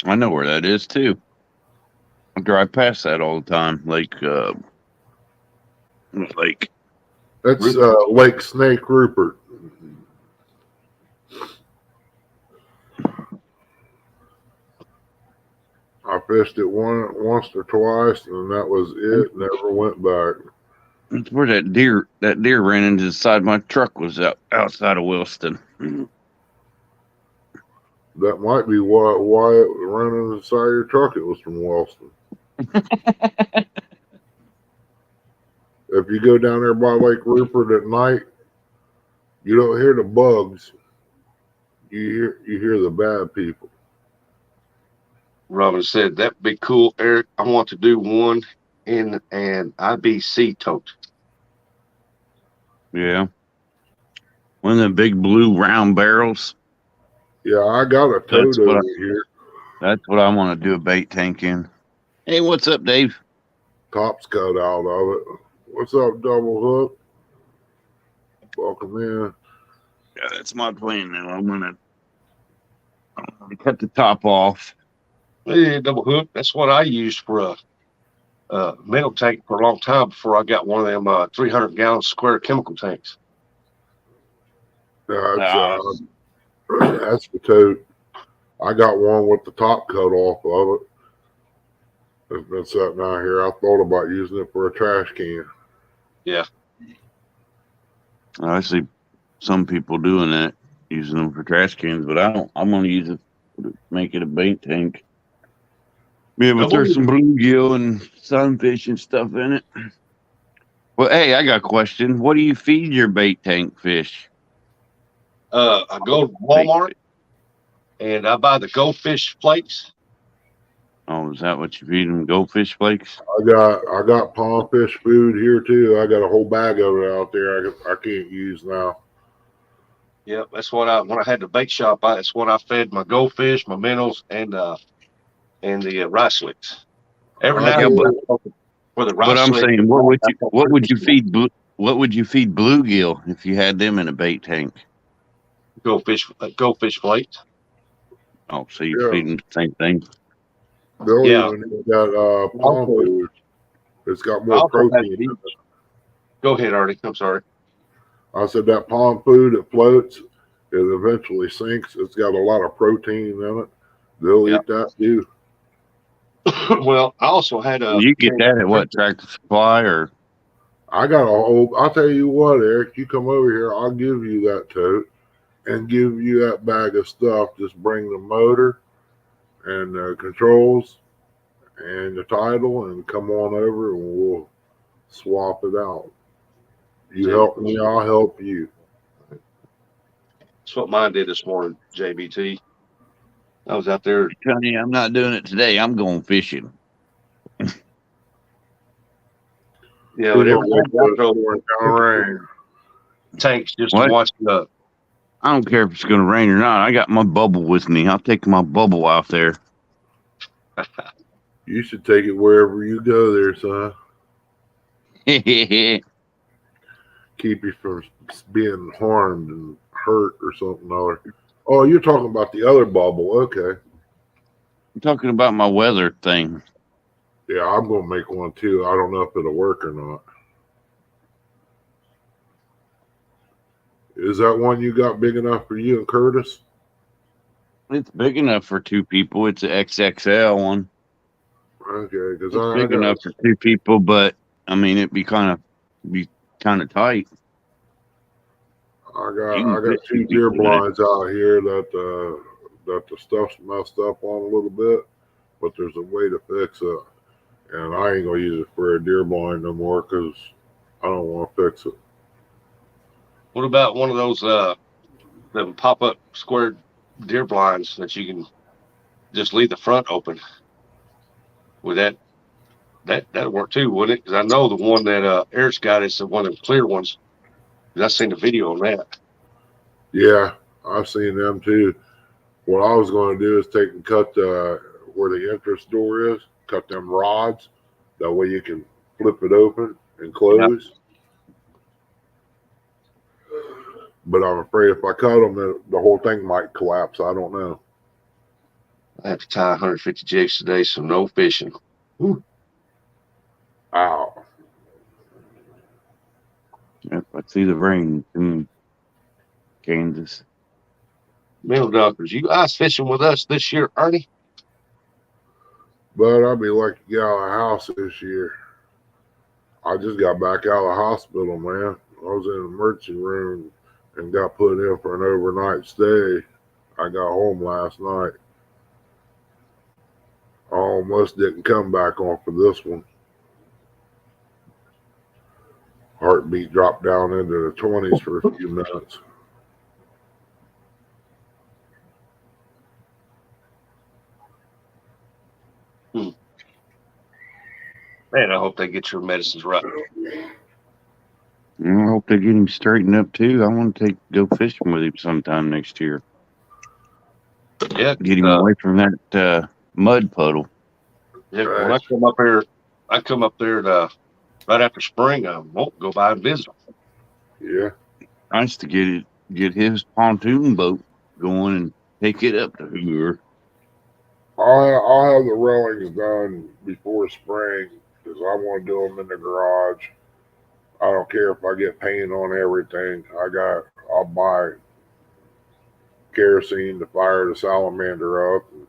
I know where that is, too. I drive past that all the time. Lake. That's Lake Snake Rupert. fished it once or twice, and that was it. Never went back. That's where that deer ran into the side of my truck was outside of Williston. That might be why it was running inside your truck. It was from Wilson. If you go down there by Lake Rupert at night, you don't hear the bugs. You hear the bad people. Robin said that'd be cool, Eric. I want to do one in an IBC tote. Yeah. One of the big blue round barrels. Yeah, I got a toad over here. That's what I want to do a bait tank in. Hey, what's up, Dave? Top's cut out of it. What's up, Double Hook? Welcome in. Yeah, that's my plan now. I'm gonna cut the top off. Hey, Double Hook. That's what I used for a metal tank for a long time before I got one of them 300-gallon square chemical tanks. That's the toad. I got one with the top cut off of it. It's been sitting out here. I thought about using it for a trash can. Yeah. I see some people doing that, using them for trash cans, but I don't. I'm gonna use it to make it a bait tank. Be able to throw some bluegill and sunfish and stuff in it. Well, hey, I got a question. What do you feed your bait tank fish? I go to Walmart and I buy the goldfish flakes. Oh, is that what you feed them? Goldfish flakes? I got pondfish food here too. I got a whole bag of it out there. I can't use now. Yep, that's what when I had the bait shop. That's what I fed my goldfish, my minnows, and the rice slicks. Every now and then for the rice. But I'm saying, what would you feed bluegill if you had them in a bait tank? Goldfish flakes. Oh, so you're feeding the same thing? They'll even got pond food. It's got more protein in it. Go ahead, Ernie. I'm sorry. I said that pond food, it floats. It eventually sinks. It's got a lot of protein in it. They'll eat that too. Well, I also had a. You get that at what, Tractor Supply or? I got a whole. I'll tell you what, Eric. You come over here, I'll give you that tote and give you that bag of stuff. Just bring the motor and the controls and the title and come on over and we'll swap it out. You help me, I'll help you. That's what mine did this morning, JBT. I was out there. Tony, I'm not doing it today. I'm going fishing. Yeah, whatever. Tanks just to watch the. I don't care if it's going to rain or not. I got my bubble with me. I'll take my bubble out there. You should take it wherever you go there, son. Keep you from being harmed and hurt or something. Oh, you're talking about the other bubble. Okay. I'm talking about my weather thing. Yeah, I'm going to make one too. I don't know if it'll work or not. Is that one you got big enough for you and Curtis? It's big enough for two people. It's an XXL one. Okay, because it's big enough for two people, but I mean it'd be kind of tight. I got two deer blinds out here that the stuff's messed up on a little bit, but there's a way to fix it, and I ain't gonna use it for a deer blind no more because I don't want to fix it. What about one of those them pop-up square deer blinds that you can just leave the front open? Would that'd work too, wouldn't it? Because I know the one that Eric's got is one of the clear ones. I've seen the video on that. Yeah, I've seen them too. What I was going to do is take and cut where the entrance door is, cut them rods. That way you can flip it open and close. Yep. But I'm afraid if I cut them, the whole thing might collapse. I don't know. I have to tie 150 jigs today, so no fishing. Ooh. Ow. Yep, I see the rain in Kansas. Middle Duckers, you ice fishing with us this year, Ernie? But I'd be lucky to get out of the house this year. I just got back out of the hospital, man. I was in the emergency room and got put in for an overnight stay. I got home last night. I almost didn't come back on for this one. Heartbeat dropped down into the 20s for a few minutes. Man, I hope they get your medicines right. I hope they get him straightened up too. I want to go fishing with him sometime next year. Yeah, Get him away from that mud puddle. yeah. When I come up there right after spring. I won't go by and visit them. Yeah. Nice to get his pontoon boat going and take it up to Hoover. I'll have the railings done before spring because I want to do them in the garage. I don't care if I get paint on everything. I'll buy kerosene to fire the salamander up and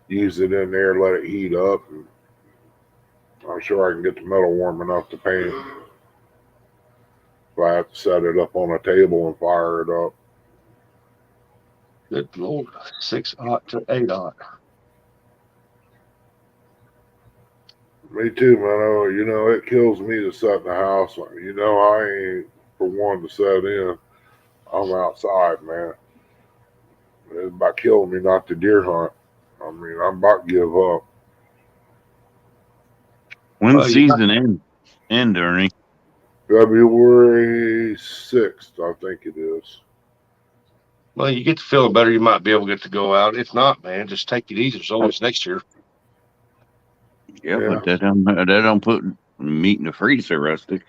use it in there, let it heat up, and I'm sure I can get the metal warm enough to paint. If I have to set it up on a table and fire it up. Good Lord, 6 aught to 8 aught. Me too, man. Oh, it kills me to sit in the house. I ain't for one to set in. I'm outside, man. It's about killing me not to deer hunt. I mean, I'm about to give up. When season end, Ernie? February 6th, I think it is. Well, you get to feeling better, you might be able to get to go out. If not, man, just take it easy. There's always next year. Yeah, but that don't put meat in the freezer, Rustic.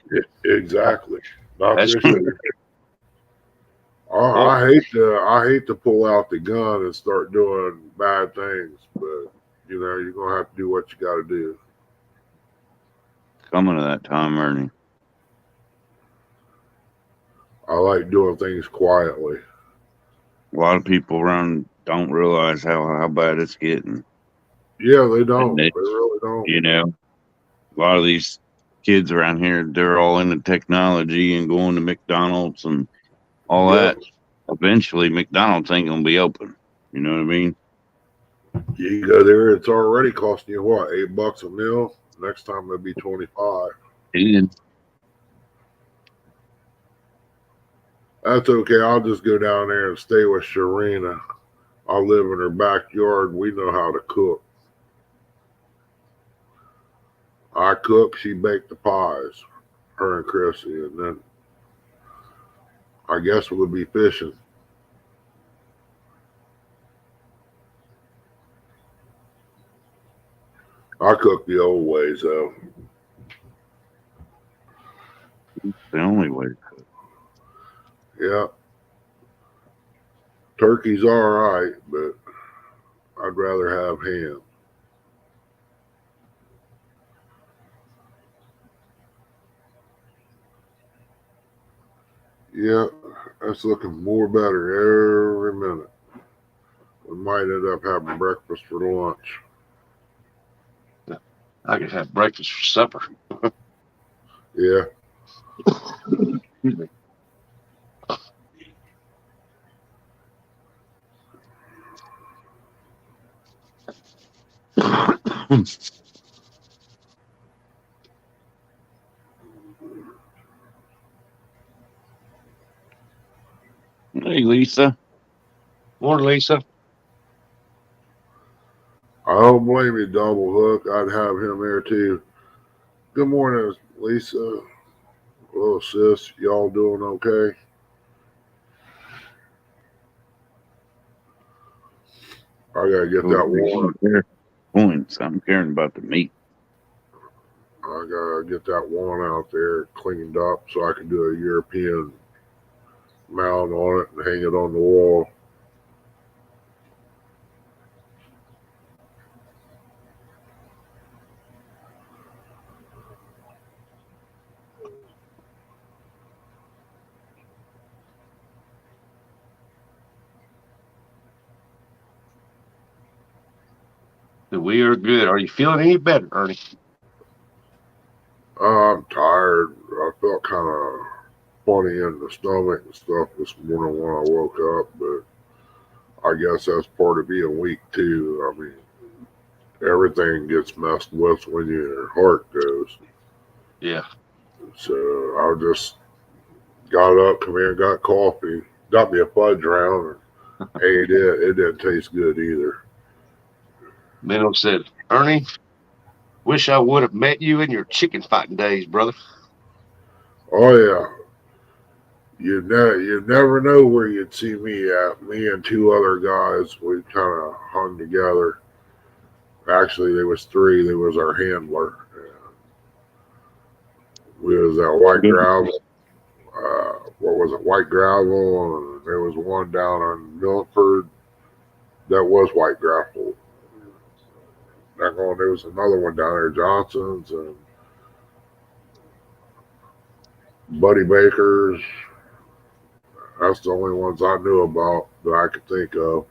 Exactly. Not That's this true. year. I hate to pull out the gun and start doing bad things, but you're gonna have to do what you got to do. Coming to that time, Ernie. I like doing things quietly. A lot of people around don't realize how bad it's getting. Yeah, they don't. They really don't. A lot of these kids around here, they're all into technology and going to McDonald's and all that. Eventually, McDonald's ain't gonna be open. You know what I mean? You go there, it's already costing you what, $8 a meal? Next time it'll be 25. And That's okay. I'll just go down there and stay with Sharina. I'll live in her backyard. We know how to cook. I cook, she baked the pies, her and Chrissy, and then I guess we'll be fishing. I cook the old ways, though. the only way. Yeah. Turkey's all right, but I'd rather have ham. Yeah, that's looking more better every minute. We might end up having breakfast for lunch. I could have breakfast for supper. Yeah. Excuse me. Hey, Lisa. Morning, Lisa. I don't blame you, Double Hook. I'd have him there too. Good morning, Lisa. Well, sis, y'all doing okay? I gotta get that one. Points. I'm caring about the meat. I gotta get that one out there cleaned up so I can do a European mount on it and hang it on the wall. We are good. Are you feeling any better, Ernie? I'm tired. I felt kind of funny in the stomach and stuff this morning when I woke up, but I guess that's part of being weak too. I mean, everything gets messed with when your heart goes. Yeah. So I just got up, come here, got coffee, got me a fudge round, and ate it. It didn't taste good either. Minnow said, Ernie, wish I would have met you in your chicken fighting days, brother. Oh yeah, you never know where you'd see me at. Me and two other guys, we kind of hung together. Actually, there was three. There was our handler. We was at White Gravel. What was it? White Gravel, and there was one down on Milford that was White Gravel. There was another one down there, Johnson's and Buddy Baker's. That's the only ones I knew about that I could think of.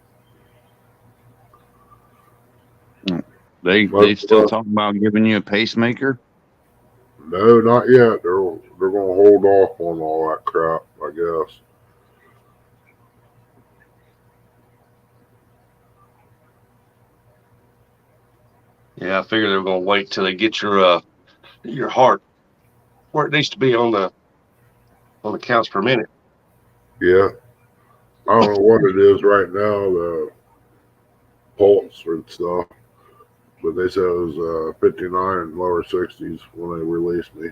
They still talking about giving you a pacemaker? No, not yet. They're gonna hold off on all that crap, I guess. Yeah, I figure they're gonna wait till they get your heart where it needs to be on the counts per minute. Yeah. I don't know what it is right now, the pulse and stuff. But they said it was 59 and lower 60s when they released me.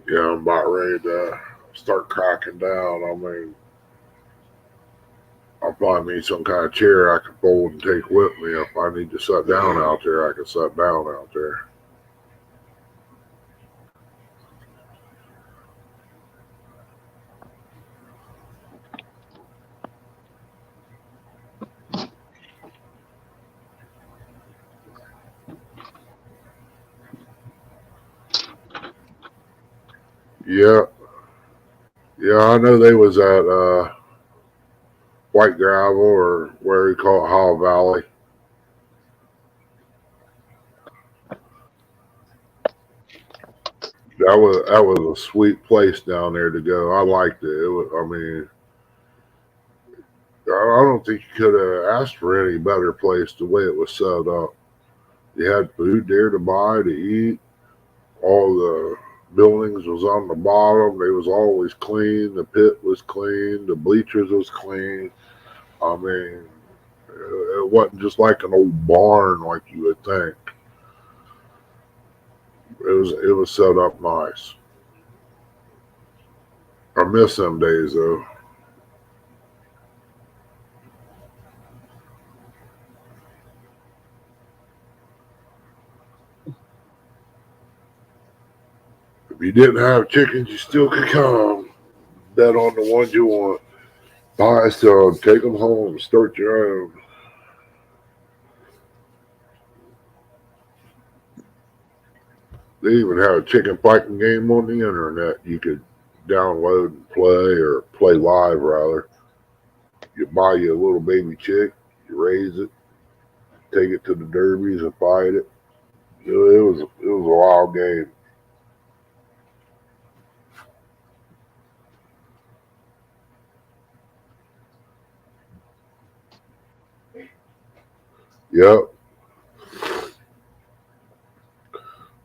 Yeah, I'm about ready to start cracking down. I mean, I'll probably need some kind of chair I can fold and take with me. If I need to sit down out there, I can sit down out there. Yeah. Yeah, I know they was at White Gravel or where you call it Hall Valley. That was a sweet place down there to go. I liked it. I mean, I don't think you could have asked for any better place the way it was set up. You had food there to buy to eat. All the buildings was on the bottom. They was always clean. The pit was clean. The bleachers was clean. I mean, it wasn't just like an old barn like you would think. It was set up nice. I miss them days though. If you didn't have chickens, you still could come. Bet on the ones you want. Buy some, take them home, start your own. They even have a chicken fighting game on the internet. You could download and play, or play live rather. You buy you a little baby chick, you raise it, take it to the derbies and fight it. It was a wild game. Yep.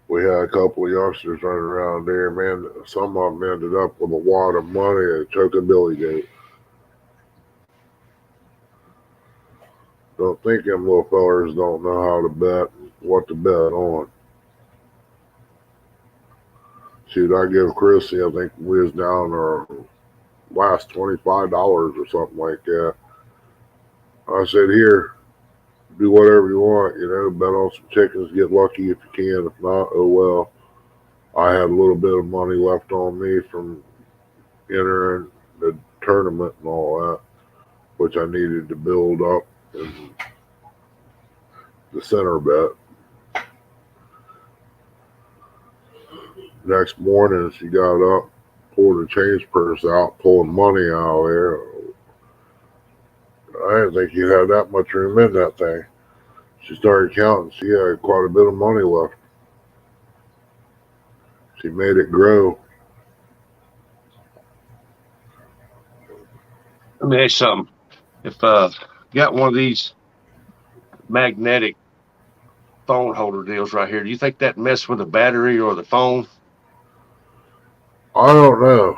We had a couple of youngsters running around there, man. Some of them ended up with a wad of money and choking Billy Goat. Don't think them little fellers don't know how to bet and what to bet on. Shoot, I give Chrissy, I think we was down our last $25 or something like that. I said, here, do whatever you want, bet on some chickens, get lucky if you can. If not, oh well. I had a little bit of money left on me from entering the tournament and all that, which I needed to build up in the center bet. Next morning, she got up, pulled the change purse out, pulling money out of there. I didn't think you had that much room in that thing. She started counting. She had quite a bit of money left. She made it grow. Let me ask you something. If you got one of these magnetic phone holder deals right here, do you think that mess with the battery or the phone? I don't know.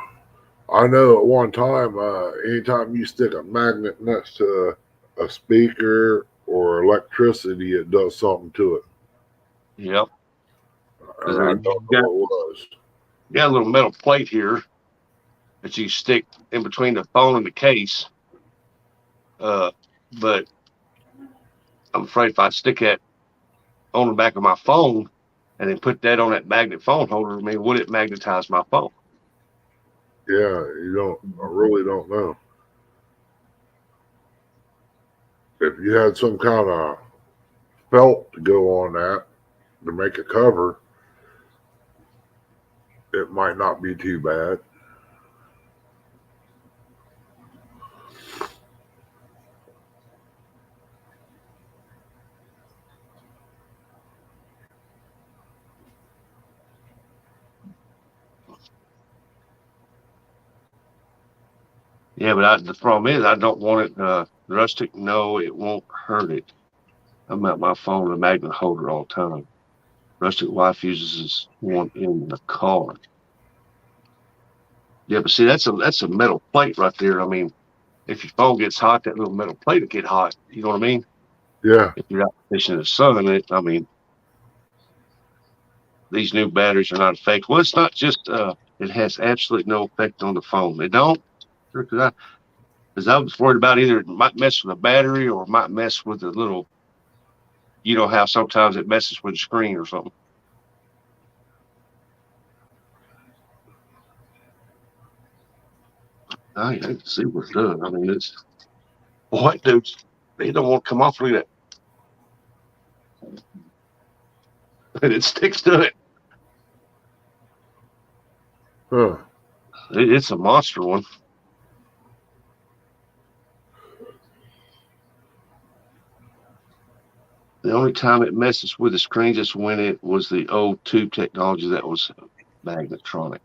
I know at one time, anytime you stick a magnet next to a speaker or electricity, it does something to it. Yep. Because And I you don't know what it was. got a little metal plate here that you stick in between the phone and the case. But I'm afraid if I stick that on the back of my phone and then put that on that magnet phone holder, I mean, would it magnetize my phone? Yeah, I really don't know. If you had some kind of felt to go on that to make a cover, it might not be too bad. Yeah, but the problem is I don't want it rustic. No, it won't hurt it. I'm at my phone with a magnet holder all the time. Rustic wife uses one in the car. Yeah, but see, that's a metal plate right there. I mean, if your phone gets hot, that little metal plate will get hot. You know what I mean? Yeah, If you're out fishing in the sun, I mean, these new batteries are not fake. Well, it's not just. It has absolutely no effect on the phone. They don't. Because I was worried about either it might mess with the battery or it might mess with the little. You know how sometimes it messes with the screen or something. I can see what it does. I mean, it's white dudes. They don't want to come off. Look at that, and it sticks to it. huh. It's a monster one. The only time it messes with the screen is when it was the old tube technology that was magnetronic.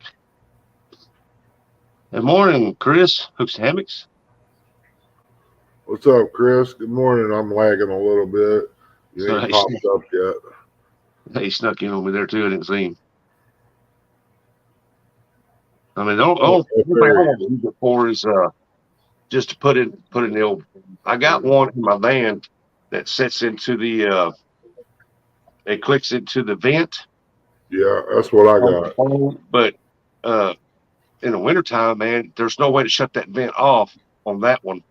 Good morning, Chris. Hooks and Hammocks. What's up, Chris? Good morning. I'm lagging a little bit. You So ain't popped up yet. he snuck in on me there too. I didn't see him. I mean, the Oh, only thing I want to use it for is just to put in the old. I got one in my van that sets into the. It clicks into the vent yeah, that's what I on the got. phone, but uh, in the wintertime, man, there's no way to shut that vent off on that one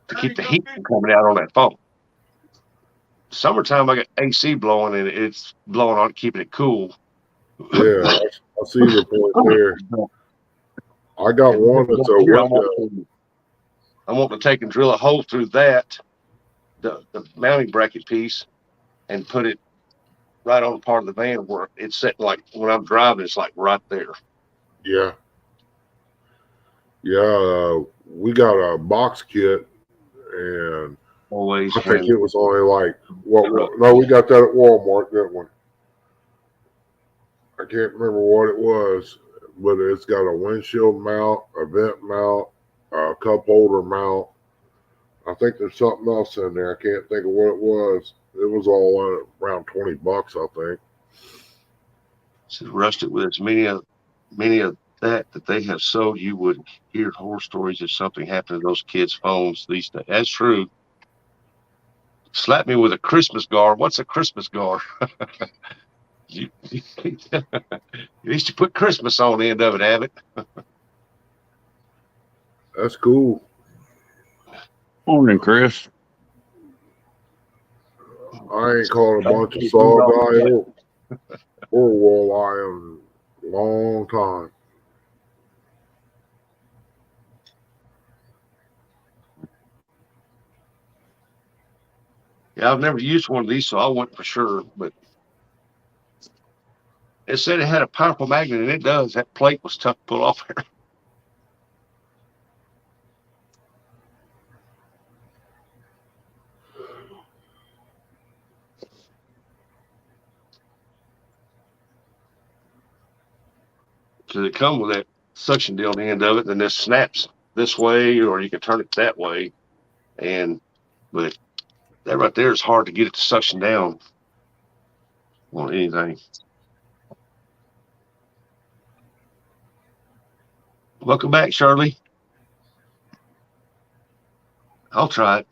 to keep the heat from coming out on that phone. Summertime, I got AC blowing and it's blowing on, keeping it cool. Yeah, I see your point there. I got And one that's a here, window. I want to take and drill a hole through that, the mounting bracket piece, and put it right on part of the van where it's set. Like when I'm driving, it's like right there. Yeah, yeah. We got a box kit, and Always, I think man. it was only like what? No, we got that at Walmart, didn't we? I can't remember what it was, but it's got a windshield mount, a vent mount, a cup holder mount. I think there's something else in there. I can't think of what it was. It was all around $20, I think. So rusted with as many of that they have sold. You would hear horror stories if something happened to those kids' phones these days. That's true. Slap me with a Christmas guard. What's a Christmas guard? you, at least you put Christmas on the end of it, have it. That's cool. Morning, Chris. I ain't caught a bunch of sawdeye or walleye in a long time. Yeah, I've never used one of these, so I wasn't for sure. But It said it had a powerful magnet, and it does. That plate was tough to pull off there. So they come with that suction deal on the end of it, and this snaps this way, or you can turn it that way. But that right there is hard to get it to suction down on anything. Welcome back, Shirley. I'll try it.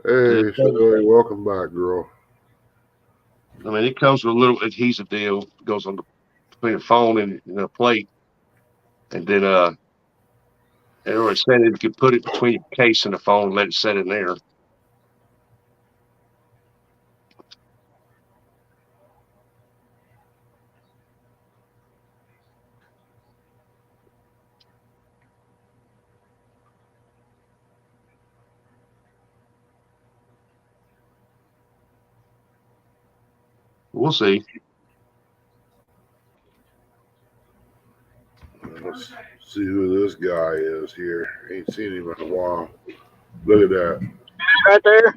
Hey, Shirley, welcome back, girl. I mean, it comes with a little adhesive deal. It goes on between the phone and the plate. And then it already said you could put it between your case and the phone and let it set in there. We'll see. Let's see who this guy is here. Ain't seen him in a while. Look at that. Right there.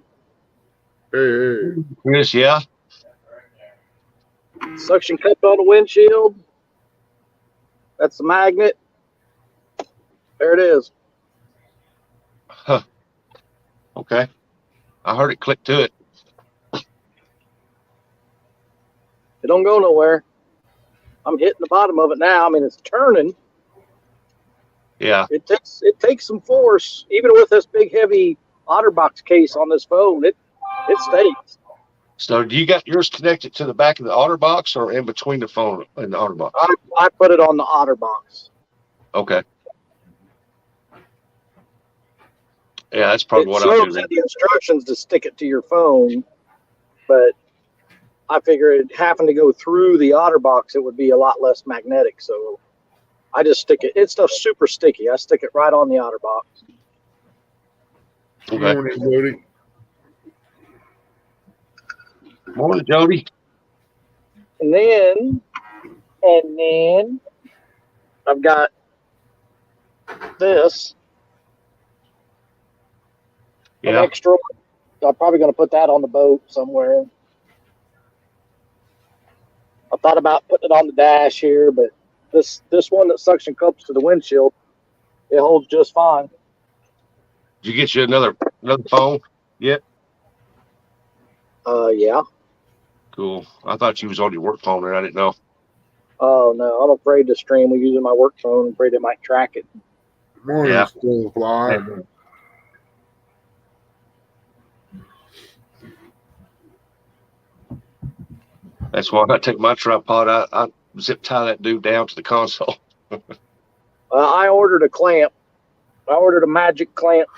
Hey. Chris, yeah. Suction cup on the windshield. That's the magnet. There it is. Huh. Okay. I heard it click to it. It don't go nowhere. I'm hitting the bottom of it now. I mean, it's turning. Yeah. It takes some force. Even with this big, heavy OtterBox case on this phone, it stays. So do you got yours connected to the back of the OtterBox or in between the phone and the OtterBox? I put it on the OtterBox. Okay. Yeah, that's probably what It I'll shows do. in the instructions to stick it to your phone, but I figured having to go through the OtterBox, it would be a lot less magnetic. So I just stick it. It's stuff super sticky. I stick it right on the OtterBox. Okay. Morning, Jody. Morning, Jody. And then I've got this. An Yeah. extra. I'm probably going to put that on the boat somewhere. I thought about putting it on the dash here, but this one that suction cups to the windshield, it holds just fine. Did you get you another phone yet? Yeah. Cool. I thought you was on your work phone there. I didn't know. Oh no, I'm afraid to stream. We're using my work phone. I'm afraid it might track it. Morning, Yeah. Stonefly. That's why I take my tripod. I zip tie that dude down to the console. I ordered a clamp. I ordered a magic clamp.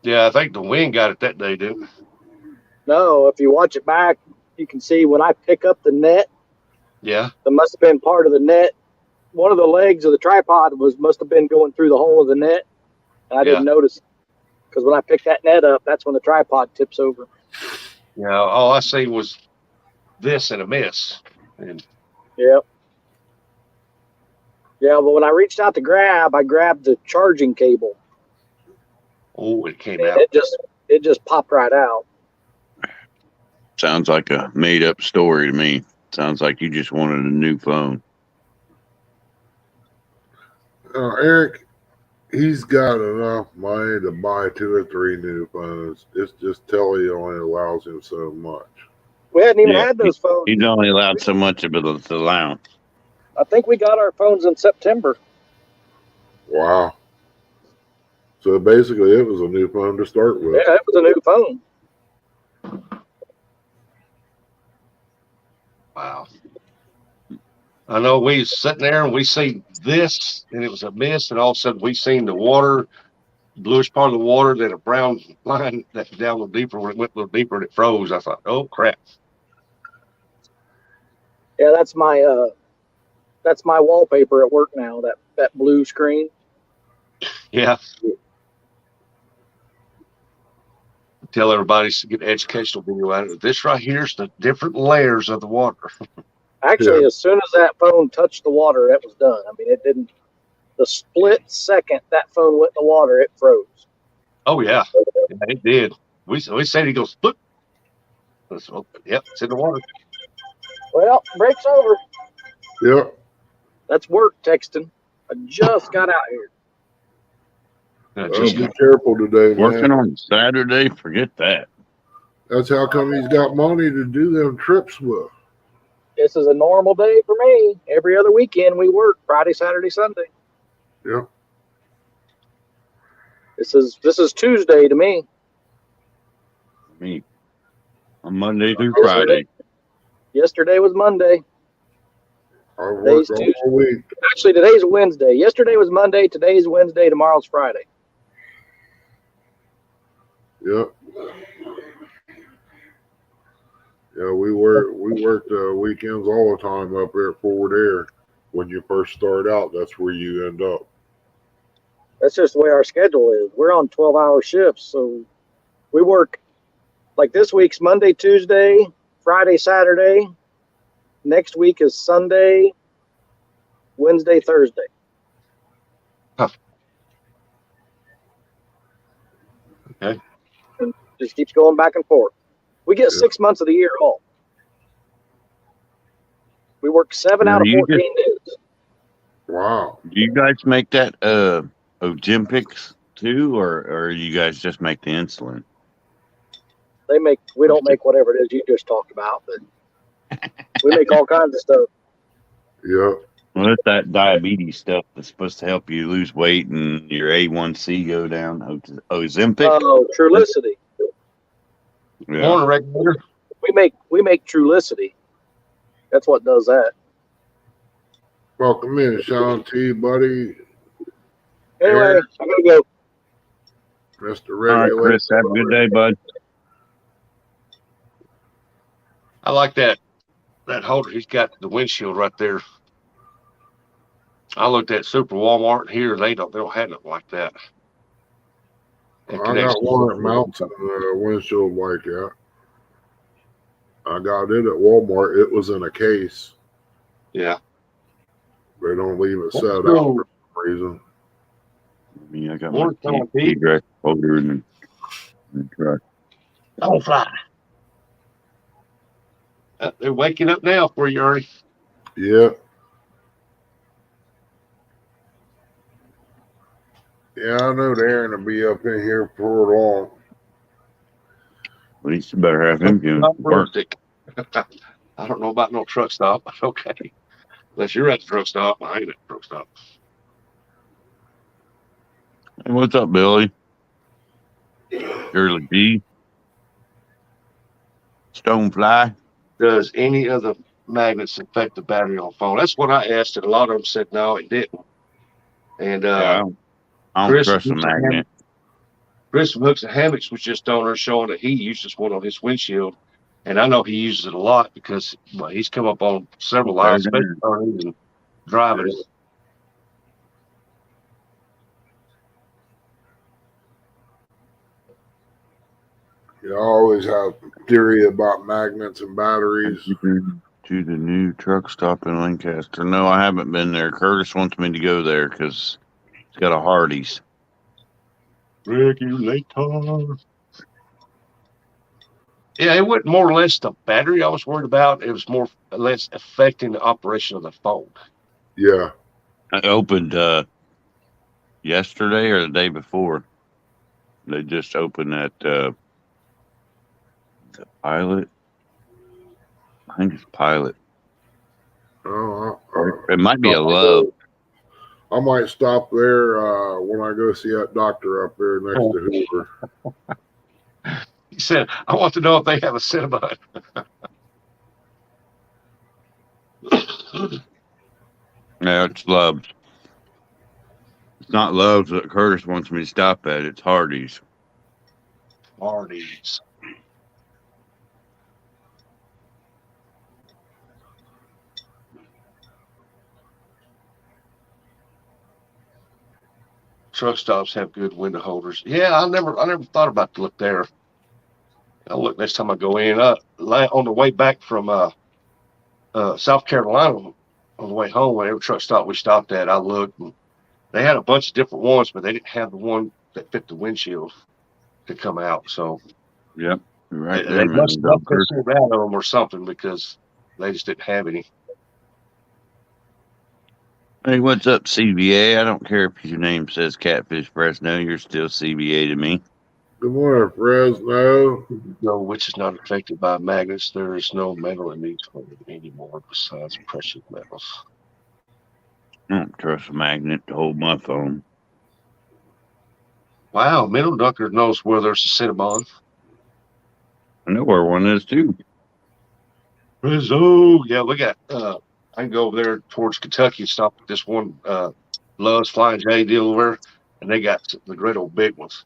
Yeah, I think the wind got it that day, didn't it? No, if you watch it back, you can see when I pick up the net, Yeah. there must have been part of the net. One of the legs of the tripod must have been going through the hole of the net, and I didn't notice. Because when I pick that net up, that's when the tripod tips over. Yeah. All I see was this and a miss. And Yep. Yeah, but when I reached out to grab, I grabbed the charging cable. oh, it came And out. it just popped right out. Sounds like a made up story to me. Sounds like you just wanted a new phone. Eric, he's got enough money to buy 2 or 3 new phones. It's just Telly only allows him so much. We hadn't even Yeah, had those phones. He's only allowed so much of the allowance. I think we got our phones in September. Wow. So basically, it was a new phone to start with. Yeah, it was a new phone. Wow. I know we was sitting there and we seen this and it was a mist, and all of a sudden we seen the water, bluish part of the water, then a brown line that down a little deeper. When it went a little deeper and it froze, I thought, oh crap. Yeah, that's my wallpaper at work now. That blue screen. Yeah. Tell everybody to get an educational video out of it. This right here is the different layers of the water. Actually, Yeah. as soon as that phone touched the water, it was done. I mean, it didn't. The split second that phone went in the water, it froze. Oh yeah, it did. We said he goes, look. Yep, it's in the water. Well, break's over. Yep. That's work texting. I just got out here. Just Be careful today, man. Working on Saturday, forget that. That's how come he's got money to do them trips with. This is a normal day for me. Every other weekend we work Friday, Saturday, Sunday. Yep. This is Tuesday to me. Me. On Monday through Yesterday- Friday. Yesterday was Monday. I worked all week. Actually, today's Wednesday. Yesterday was Monday. Today's Wednesday. Tomorrow's Friday. Yep. Yeah, we worked weekends all the time up there at Forward Air. When you first start out, that's where you end up. That's just the way our schedule is. We're on 12-hour shifts, so we work like this week's Monday, Tuesday, Friday, Saturday. Next week is Sunday, Wednesday, Thursday. Huh. Okay. And just keeps going back and forth. We get 6 months of the year off. We work 7 out of 14 days. Wow. Do you guys make that Ojempics too, or you guys just make the insulin? We don't make whatever it is you just talked about, but we make all kinds of stuff. Yep. Well, it's that diabetes stuff that's supposed to help you lose weight and your A1C go down. Ozempic. Oh, Trulicity. Yeah. Morning, regulator. We make Trulicity. That's what does that. Welcome in, Sean T, buddy. Anyway, I'm gonna go. Mr. All right, Regulator. Chris. Have a good day, bud. I like that holder. He's got the windshield right there. I looked at Super Walmart here. They don't have it like that. I got one that mounts in a windshield like that. I got it at Walmart. It was in a case. Yeah. They don't leave it set out cool. for some reason. I mean, I got Morning, my Sean T. direct folder in the truck. Don't fly. They're waking up now for you, Ernie. Yeah. Yeah, I know Aaron will be up in here for long. At least you better have him doing Not work. realistic. I don't know about no truck stop. Okay. Unless you're at the truck stop, I ain't at the truck stop. Hey, what's up, Billy? Shirley D. Stonefly. Does any of the magnets affect the battery on the phone? That's what I asked, and a lot of them said no, it didn't. And Yeah, I don't Chris trust the magnet. Chris from Hooks and Hammocks was just on there showing that he uses one on his windshield. And I know he uses it a lot because he's come up on several lines, especially turning and driving. You always have theory about magnets and batteries. To the new truck stop in Lancaster. No, I haven't been there. Curtis wants me to go there because it's got a Hardee's. Regulator. Yeah, it wasn't more or less the battery I was worried about. It was more or less affecting the operation of the phone. Yeah. I opened yesterday or the day before. They just opened that the Pilot. I think it's Pilot. Oh, It might be a Love. I might stop there when I go see that doctor up there next to Hoover. He said, I want to know if they have a Cinnabon. Yeah, it's Love's. It's not Love's that Curtis wants me to stop at. It's Hardee's. Hardee's. Truck stops have good window holders. Yeah, I never thought about to look there. I'll look next time I go in. On the way back from South Carolina, on the way home, whenever truck stop we stopped at, I looked and they had a bunch of different ones, but they didn't have the one that fit the windshield to come out. So Yep. Right they, there, they man. must have sold out of them or something because they just didn't have any. Hey, what's up, CBA? I don't care if your name says Catfish Fresno. You're still CBA to me. Good morning, Fresno. No, which is not affected by magnets. There is no metal in these anymore besides precious metals. I don't trust a magnet to hold my phone. Wow, Middle Dunker knows where there's a Cinnabon. I know where one is too. Oh, yeah, we got I can go over there towards Kentucky and stop at this one Love's Flying J deal over, and they got the great old big ones.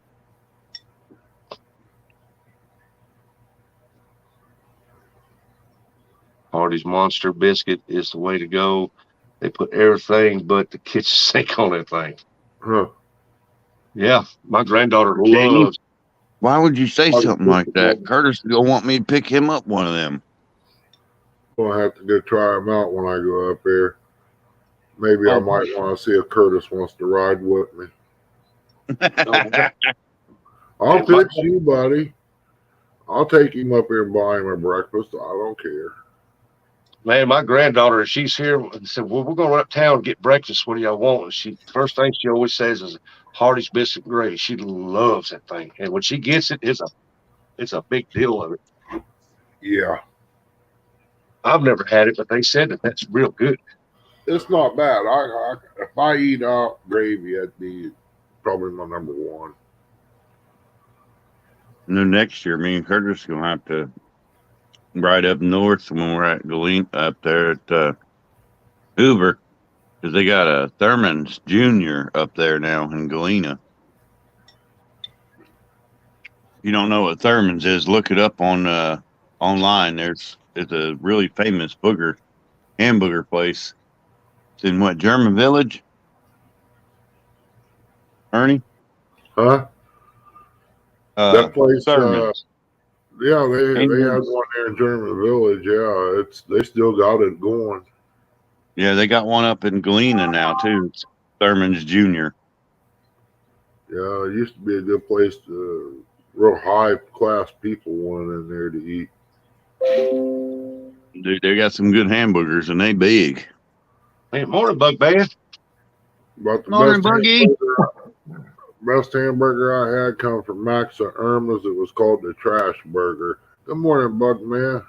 Hardy's Monster Biscuit is the way to go. They put everything but the kitchen sink on that thing. Huh. Yeah, my granddaughter Jamie? loves. Why would you say Hardy's something like Biscuit. that? Curtis will want me to pick him up one of them. I'll have to go try them out when I go up there. Maybe I might want to see if Curtis wants to ride with me. I'll pitch you, buddy. I'll take him up here and buy him a breakfast. I don't care. Man, my granddaughter, she's here and said, "Well, we're going to run uptown and get breakfast. What do y'all want?" And she, first thing she always says is Hardy's biscuit and gravy. She loves that thing, and when she gets it, it's a big deal of it. Yeah, I've never had it, but they said that's real good. it's not bad. If I eat out gravy, that'd be probably my number one. And then next year, me and Curtis are gonna have to ride up north when we're at Galena, up there at Hoover, because they got a Thurman's Junior up there now in Galena. If you don't know what Thurman's is, look it up on online. It's a really famous hamburger place. It's in what, German Village? Ernie? Huh? That place, Thurman's. yeah, they had one there in German Village. Yeah, they still got it going. Yeah, they got one up in Galena now too. It's Thurman's Junior. Yeah, it used to be a good place to real high class people went in there to eat. Dude, they got some good hamburgers and they big. Hey, morning, Bugman. But the Morning, Buggy. best hamburger I had come from Max at Irma's. It was called the Trash Burger. Good morning, Bug Man.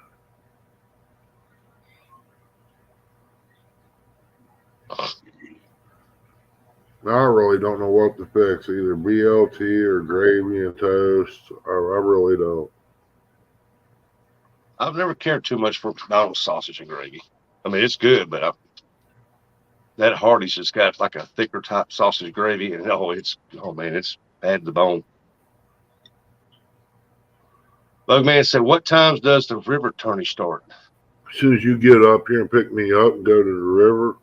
Now, I really don't know what to fix, either BLT or gravy and toast. I really don't. I've never cared too much for McDonald's sausage and gravy. I mean, it's good, but that Hardee's just got like a thicker type sausage gravy, and it's bad to the bone. Bugman said, "What times does the river tourney start?" As soon as you get up here and pick me up and go to the river.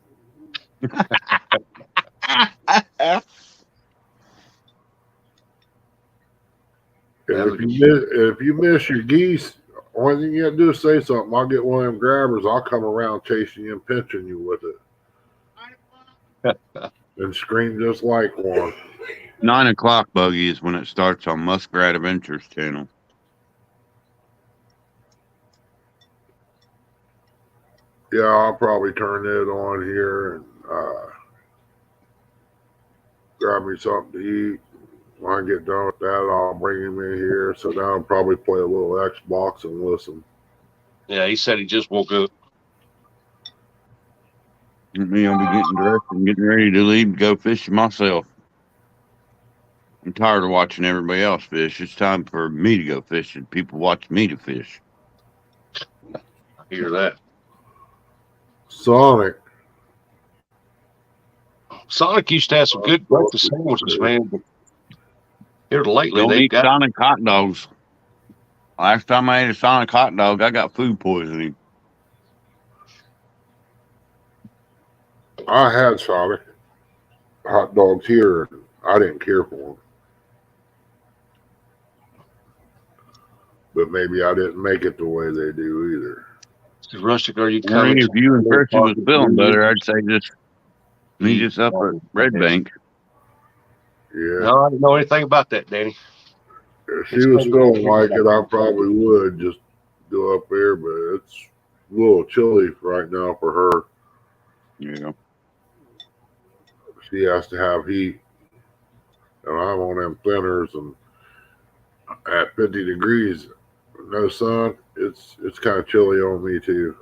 If you miss your geese, only thing you have to do is say something. I'll get one of them grabbers. I'll come around chasing you and pinching you with it. And scream just like one. 9 o'clock, Buggy, is when it starts on Muskrat Adventures channel. Yeah, I'll probably turn it on here and grab me something to eat. When I get done with that, I'll bring him in here. So now I'll probably play a little Xbox and listen. Yeah, he said he just woke up. Me, I'll be getting dressed and getting ready to leave to go fishing myself. I'm tired of watching everybody else fish. It's time for me to go fishing. People watch me to fish. I hear that. Sonic used to have some good breakfast sandwiches, man. But here lately, Don't they've eat got Sonic hot dogs. Last time I ate a Sonic hot dog, I got food poisoning. I had Sonic hot dogs here, and I didn't care for them. but maybe I didn't make it the way they do either. So Rustic, are you I coming? mean, if you and Percy was feeling better, I'd say just meet us up at Red Bank. Yeah. No, I didn't know anything about that, Danny. If she was feeling like it, I probably would just go up there, but it's a little chilly right now for her. Yeah. She has to have heat, and I'm on them thinners, and at 50 degrees, no sun, it's kind of chilly on me too.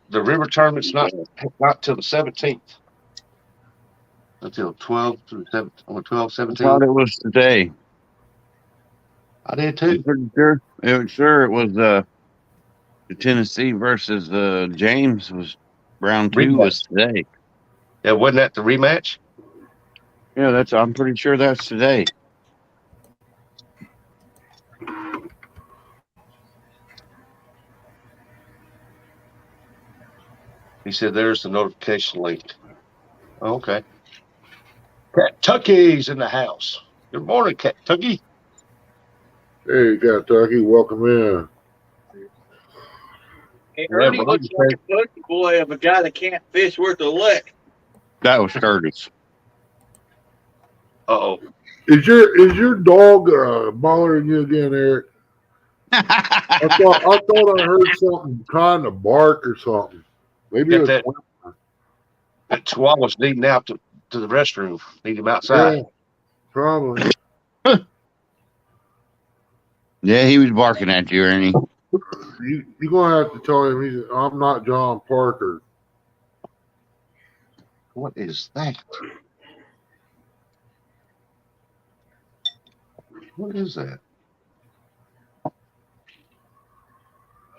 The river tournament's not till the 17th. Until 12 through 7 on 12, I 17. thought it was today. I did I'm too. pretty sure. It was the Tennessee versus James was round 2 was today. Yeah, wasn't that the rematch? Yeah, I'm pretty sure that's today. He said there's the notification link. Okay. Kentucky's in the house. Good morning, Kentucky. Hey, Kentucky, welcome in. Hey, Yeah, Ernie but looks like a poster boy of a guy that can't fish worth a lick. That was Curtis. Uh-oh. Is your dog bothering you again, Eric? I thought I heard something trying to bark or something. Maybe Get it was that Chihuahua's needing out to the restroom. Need him outside. yeah, probably. Yeah, he was barking at you, Ernie. You're gonna have to tell him I'm not John Parker. What is that? What is that?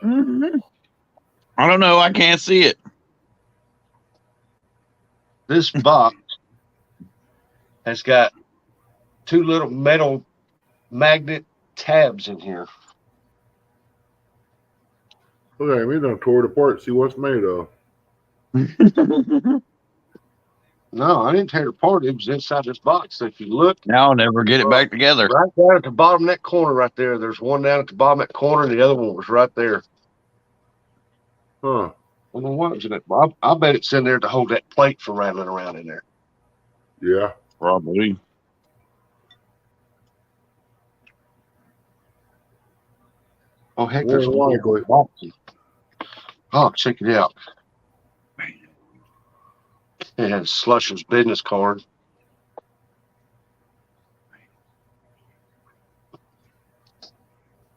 I don't know. I can't see it. This box has got 2 little metal magnet tabs in here. Okay, we done tore it apart. See what's made of. No, I didn't tear it apart. It was inside this box. So if you look, Now I'll never get it back together. right down at the bottom of that corner right there, there's one down at the bottom of that corner, and the other one was right there. Huh? I don't know what was in it. I bet it's in there to hold that plate from rattling around in there. Yeah. Probably. Oh, heck, More there's than one likely. box. Oh, check it out. It has Slusher's business card.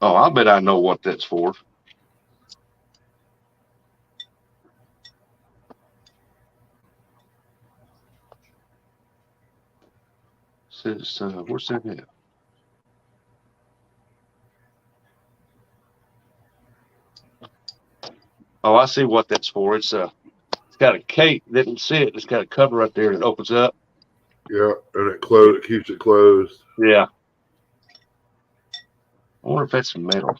Oh, I bet I know what that's for. Says, where's that at? Oh, I see what that's for. It's got a cape. Didn't see it. It's got a cover right there that opens up. Yeah, and it keeps it closed. Yeah. I wonder if that's some metal.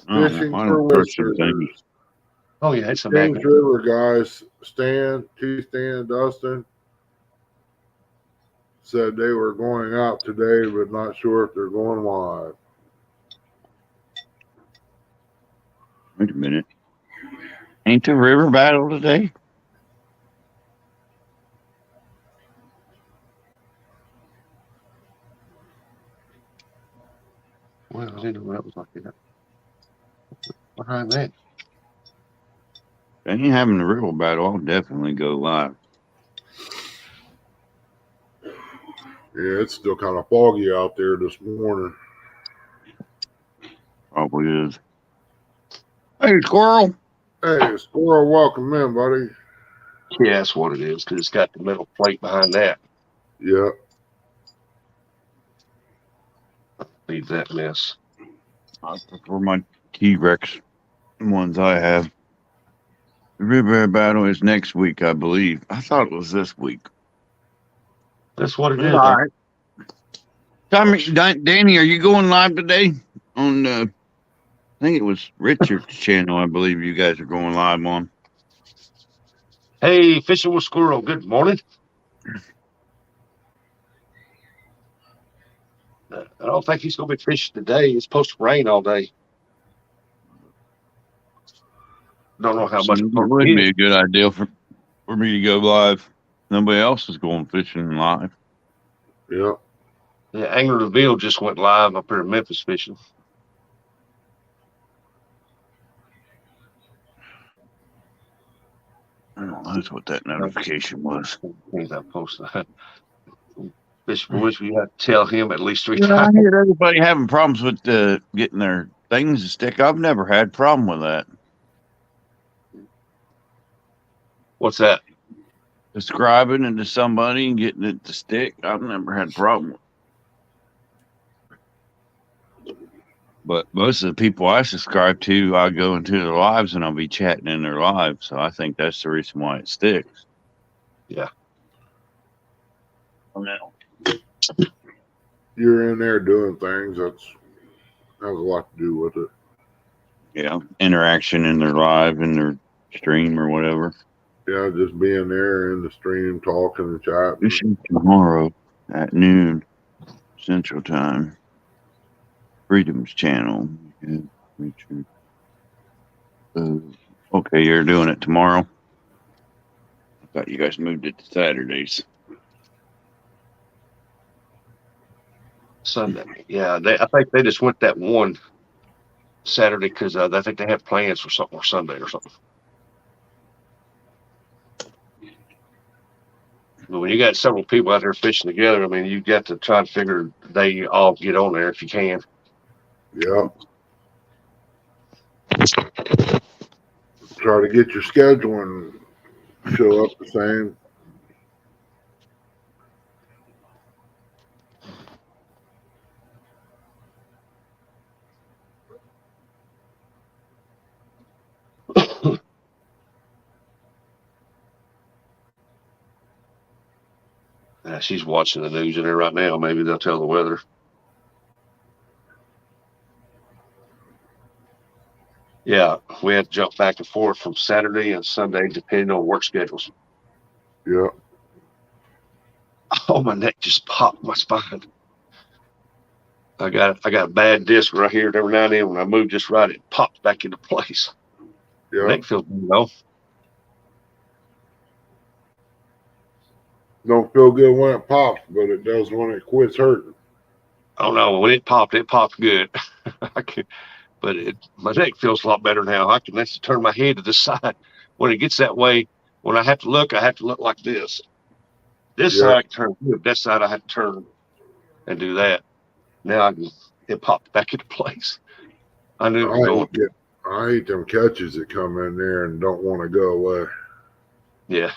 Fishing I for don't know, some whiskers. things. Oh yeah, it's a James magnet. River guys, Stan, Dustin, said they were going out today, but not sure if they're going live. Wait a minute. Ain't the river battle today? Well, I didn't know that was like that. Behind that. They ain't having the river battle. I'll definitely go live. Yeah, it's still kind of foggy out there this morning. Probably is. Hey, Squirrel. Hey, Squirrel, welcome in, buddy. Yeah, that's what it is, because it's got the metal plate behind that. Yeah. Leave that mess. I prefer my T-Rex ones I have. The river battle is next week, I believe. I thought it was this week. That's what it is. All right. Tommy, Danny, are you going live today on? I think it was Richard's channel. I believe you guys are going live on. Hey, Fishing with Squirrel, good morning. I don't think he's going to be fishing today. It's supposed to rain all day. Don't know how much It it would be is. a good idea for me to go live. Nobody else is going fishing live. Yeah. Yeah, Angler DeVille just went live up here in Memphis fishing. I don't know what that notification was. Things I posted. Fish Boys, we have to tell him at least 3 I times. hear everybody having problems with getting their things to stick. I've never had a problem with that. What's that? Describing it to somebody and getting it to stick. I've never had a problem with it. But most of the people I subscribe to, I go into their lives and I'll be chatting in their lives. So I think that's the reason why it sticks. Yeah. You're in there doing things. That has a lot to do with it. Yeah. Interaction in their live, in their stream or whatever. Yeah, just being there in the stream, talking and chatting. Fishing tomorrow at noon Central Time. Freedom's channel. Yeah, okay, you're doing it tomorrow? I thought you guys moved it to Saturdays. Sunday. Yeah, I think they just went that one Saturday because I think they have plans for something or Sunday or something. But when you got several people out there fishing together, I mean, you got to try to figure they all get on there if you can. Yeah. Try to get your schedule and show up the same. She's watching the news in there right now. Maybe they'll tell the weather. Yeah, we had to jump back and forth from Saturday and Sunday depending on work schedules. Yeah. Oh, my neck just popped my spine. I got a bad disc right here. Every now and then when I move just right, it pops back into place. Yeah. Neck feels good, though. Don't feel good when it pops, but it does when it quits hurting. Oh no, when it popped good. But my neck feels a lot better now. I can actually turn my head to the side. When it gets that way, when I have to look like this. This side I can turn good. That side I have to turn and do that. Now it popped back into place. I knew it was going. I hate them catches that come in there and don't want to go away. Yeah.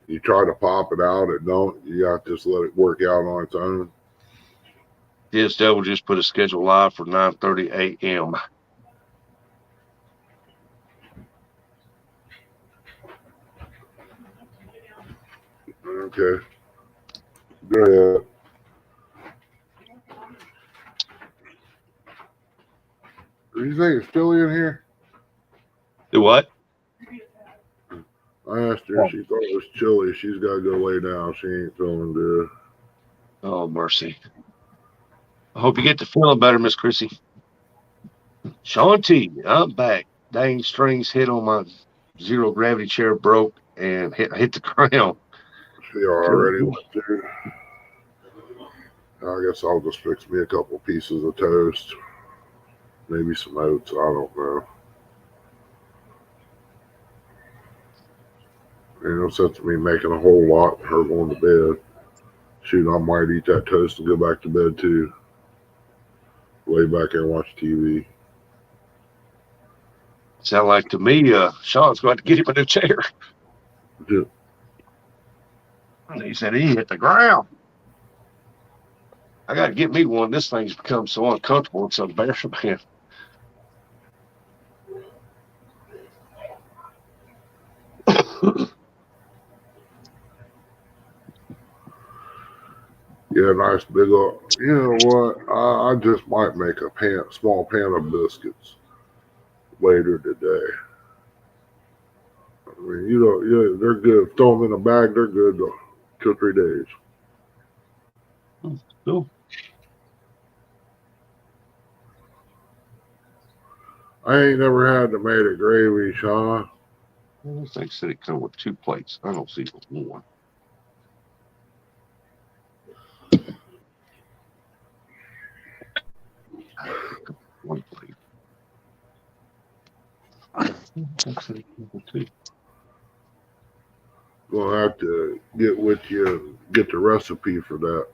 You try to pop it out, it don't. You got to just let it work out on its own. Yes, Devil just put a schedule live for 9:30 a.m. Okay. Go ahead. Do you think it's chilly in here? Do what? I asked her if she thought it was chilly. She's got to go lay down. She ain't feeling good. Oh, mercy. I hope you get to feeling better, Miss Chrissy. Sean T, I'm back. Dang strings hit on my zero gravity chair broke and hit the ground. She already went through. I guess I'll just fix me a couple pieces of toast. Maybe some oats. I don't know. Ain't no sense in me making a whole lot and her going to bed. Shoot, I might eat that toast and go back to bed too. Lay back there and watch TV. Sound like to me, Sean's going to get him a new chair. Yeah. He said he hit the ground. I got to get me one. This thing's become so uncomfortable. It's embarrassing, man. Yeah, nice big old. You know what? I just might make a small pan of biscuits later today. I mean, yeah, they're good. Throw them in a bag. They're good 2 or 3 days. Cool. I ain't never had tomato gravy, Shauna. They said it come with 2 plates. I don't see but one. One plate. They said it come with 2. Gonna have to get with you and get the recipe for that.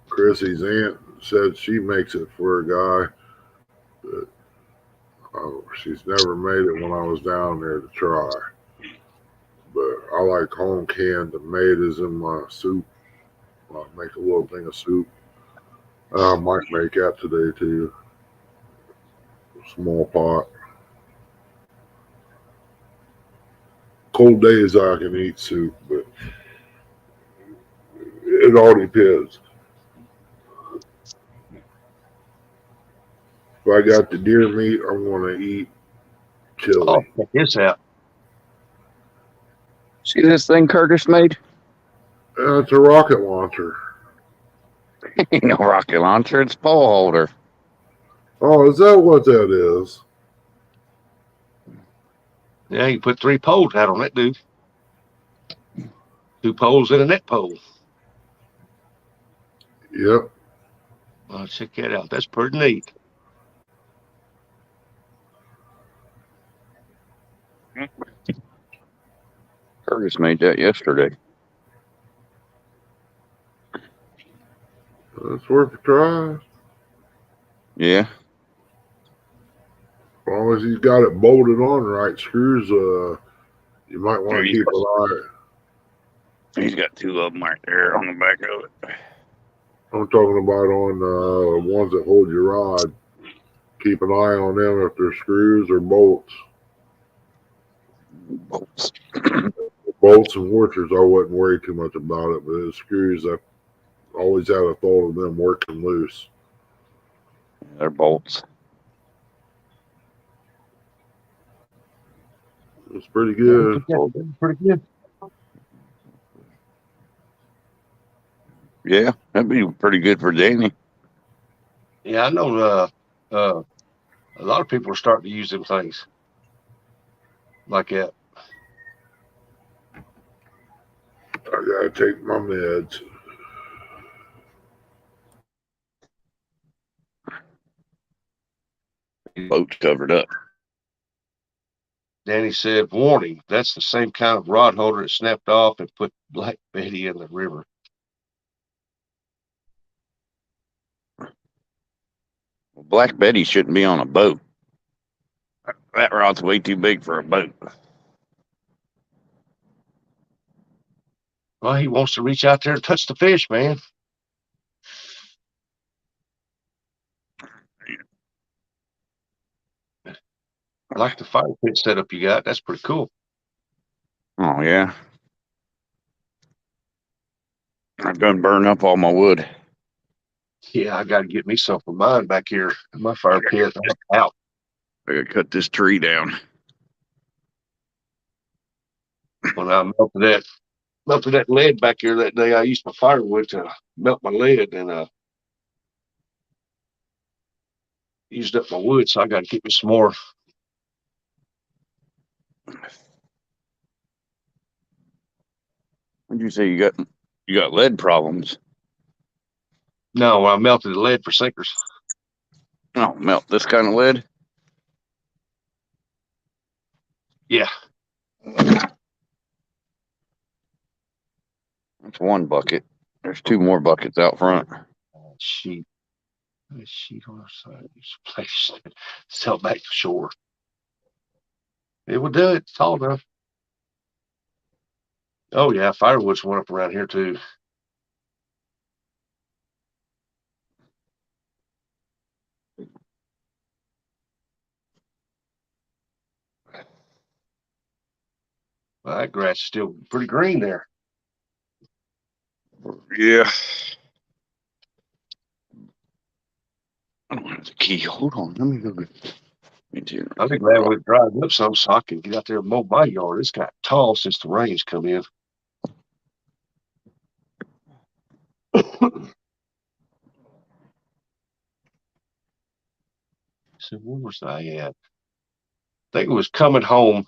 Chrissy's aunt said she makes it for a guy, but she's never made it when I was down there to try. But I like home canned tomatoes in my soup. I'll make a little thing of soup. I might make that today too. A small pot. Cold days I can eat soup, but it all depends. If I got the deer meat, I'm gonna eat chili. Oh, check this out. See this thing Curtis made? It's a rocket launcher. Ain't no rocket launcher. It's pole holder. Oh, is that what that is? Yeah, you put 3 poles out on that dude. 2 poles and a net pole. Yep. Oh, check that out. That's pretty neat. Curtis made that yesterday. That's worth a try. Yeah. As long as he's got it bolted on right screws, you might want to keep an eye. He's got 2 of them right there on the back of it. I'm talking about on the ones that hold your rod. Keep an eye on them if they're screws or bolts. Bolts. Bolts and washers, I wouldn't worry too much about it, but the screws, I always had a thought of them working loose. They're bolts. It's pretty good. Pretty good. Yeah, that'd be pretty good for Danny. Yeah, I know a lot of people are starting to use them things like that. I gotta take my meds. Boat's covered up. Danny said, warning, that's the same kind of rod holder that snapped off and put Black Betty in the river. Black Betty shouldn't be on a boat. That rod's way too big for a boat. Well, he wants to reach out there and touch the fish, man. I like the fire pit setup you got. That's pretty cool. Oh, yeah. I've done burn up all my wood. Yeah, I got to get me some for mine back here in my fire pit. I'm out. I gotta cut this tree down. When I melted that lead back here that day, I used my firewood to melt my lead and used up my wood, so I got to get me some more. What'd you say you got lead problems? No, I melted the lead for sinkers. Oh, melt this kind of lead? Yeah. That's 1 bucket. There's 2 more buckets out front. Sheet on the side. Place sell back to shore. It would do it. It's tall enough. Oh yeah, firewood's one up around here too. Well, that grass is still pretty green there. Yeah. I don't have the key. Hold on. Let me go get it. I'll be glad we dried up some so I can get out there and mow my yard. It's got tall since the rains come in. So where was I at? I think it was coming home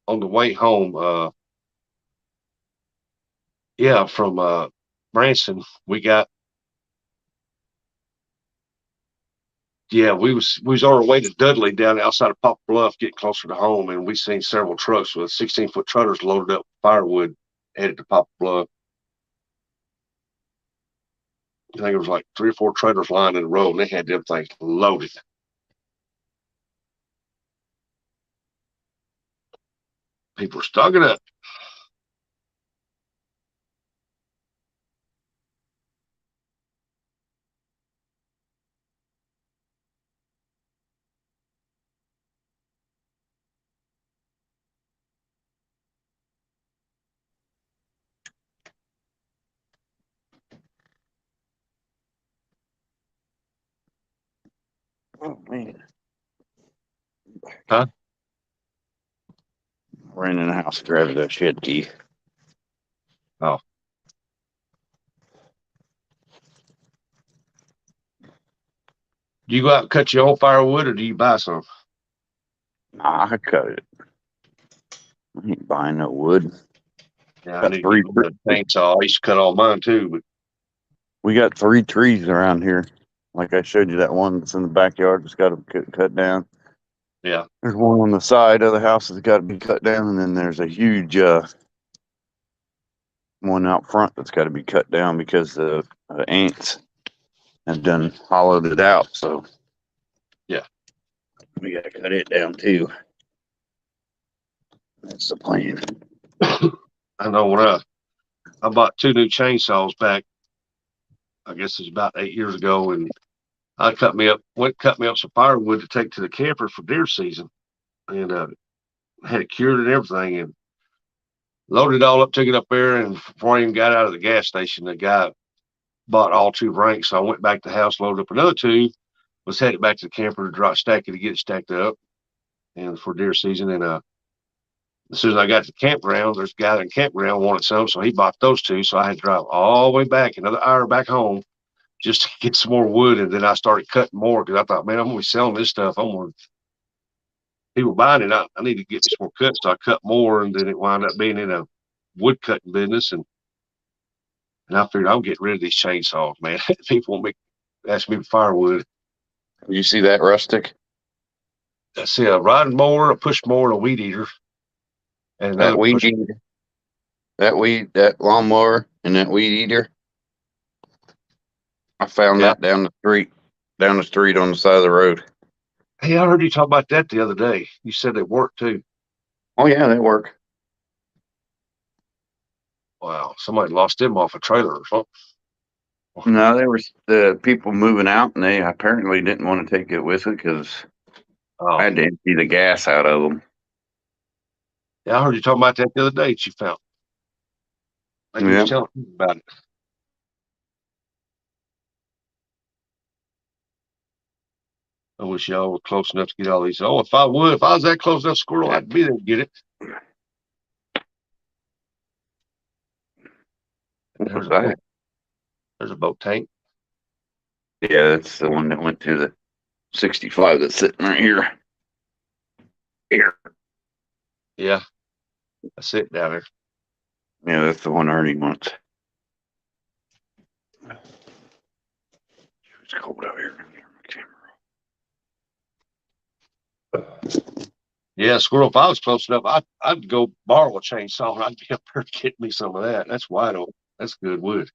on the way home. Yeah, from Branson. We was on our way to Dudley down outside of Pop Bluff, getting closer to home, and we seen several trucks with 16-foot trailers loaded up with firewood headed to Pop Bluff. I think it was like 3 or 4 trailers lined in a row, and they had them things loaded. People were stocking up. Oh man. Huh? Ran in the house, grabbed that shed key. Oh. Do you go out and cut your own firewood, or do you buy some? Nah, I cut it. I ain't buying no wood. Yeah, I Got need to three. get a chainsaw. I used to cut all mine too, but We got 3 trees around here. Like I showed you, that one that's in the backyard that's got to be cut down. yeah. There's one on the side of the house that's got to be cut down, and then there's a huge one out front that's got to be cut down because the ants have done hollowed it out. So Yeah. we got to cut it down too. That's the plan. I know when I bought 2 new chainsaws back, I guess it's about 8 years ago, and I cut me up some firewood to take to the camper for deer season, and had it cured and everything, and loaded it all up, took it up there, and before I even got out of the gas station, the guy bought all 2 ranks. So I went back to the house, loaded up another 2, was headed back to the camper to stack it to get it stacked up, and for deer season. And as soon as I got to the campground, there's a guy in the campground wanted some, so he bought those 2. So I had to drive all the way back, another hour back home, just to get some more wood. And then I started cutting more because I thought, man, I'm gonna be selling this stuff. People buying it. I need to get some more cuts. So I cut more, and then it wound up being in a wood cutting business. And I figured I'm getting rid of these chainsaws, man. People want me ask me for firewood. You see that rustic? I see a riding mower, a push mower, and a weed eater, and That another weed push. eater, that lawnmower, and that weed eater. I found Yeah. that down the street on the side of the road. Hey, I heard you talk about that the other day. You said they work too. Oh yeah, they work. Wow, somebody lost them off a trailer or something. No, there was the people moving out, and they apparently didn't want to take it with it because Oh, I had to empty the gas out of them. yeah, I heard you talking about that the other day that you found. Like you was Yeah. telling me about it. I wish y'all were close enough to get all these. Oh, if I was that close enough, squirrel, I'd be there to get it. There's a boat. There's a boat tank. Yeah, that's the one that went to the 65 that's sitting right here. Here. Yeah, that's it down there. Yeah, that's the one Ernie wants. It's cold out here. Yeah, squirrel. If I was close enough, I'd go borrow a chainsaw and I'd be up there to get me some of that. That's wide open. That's good wood.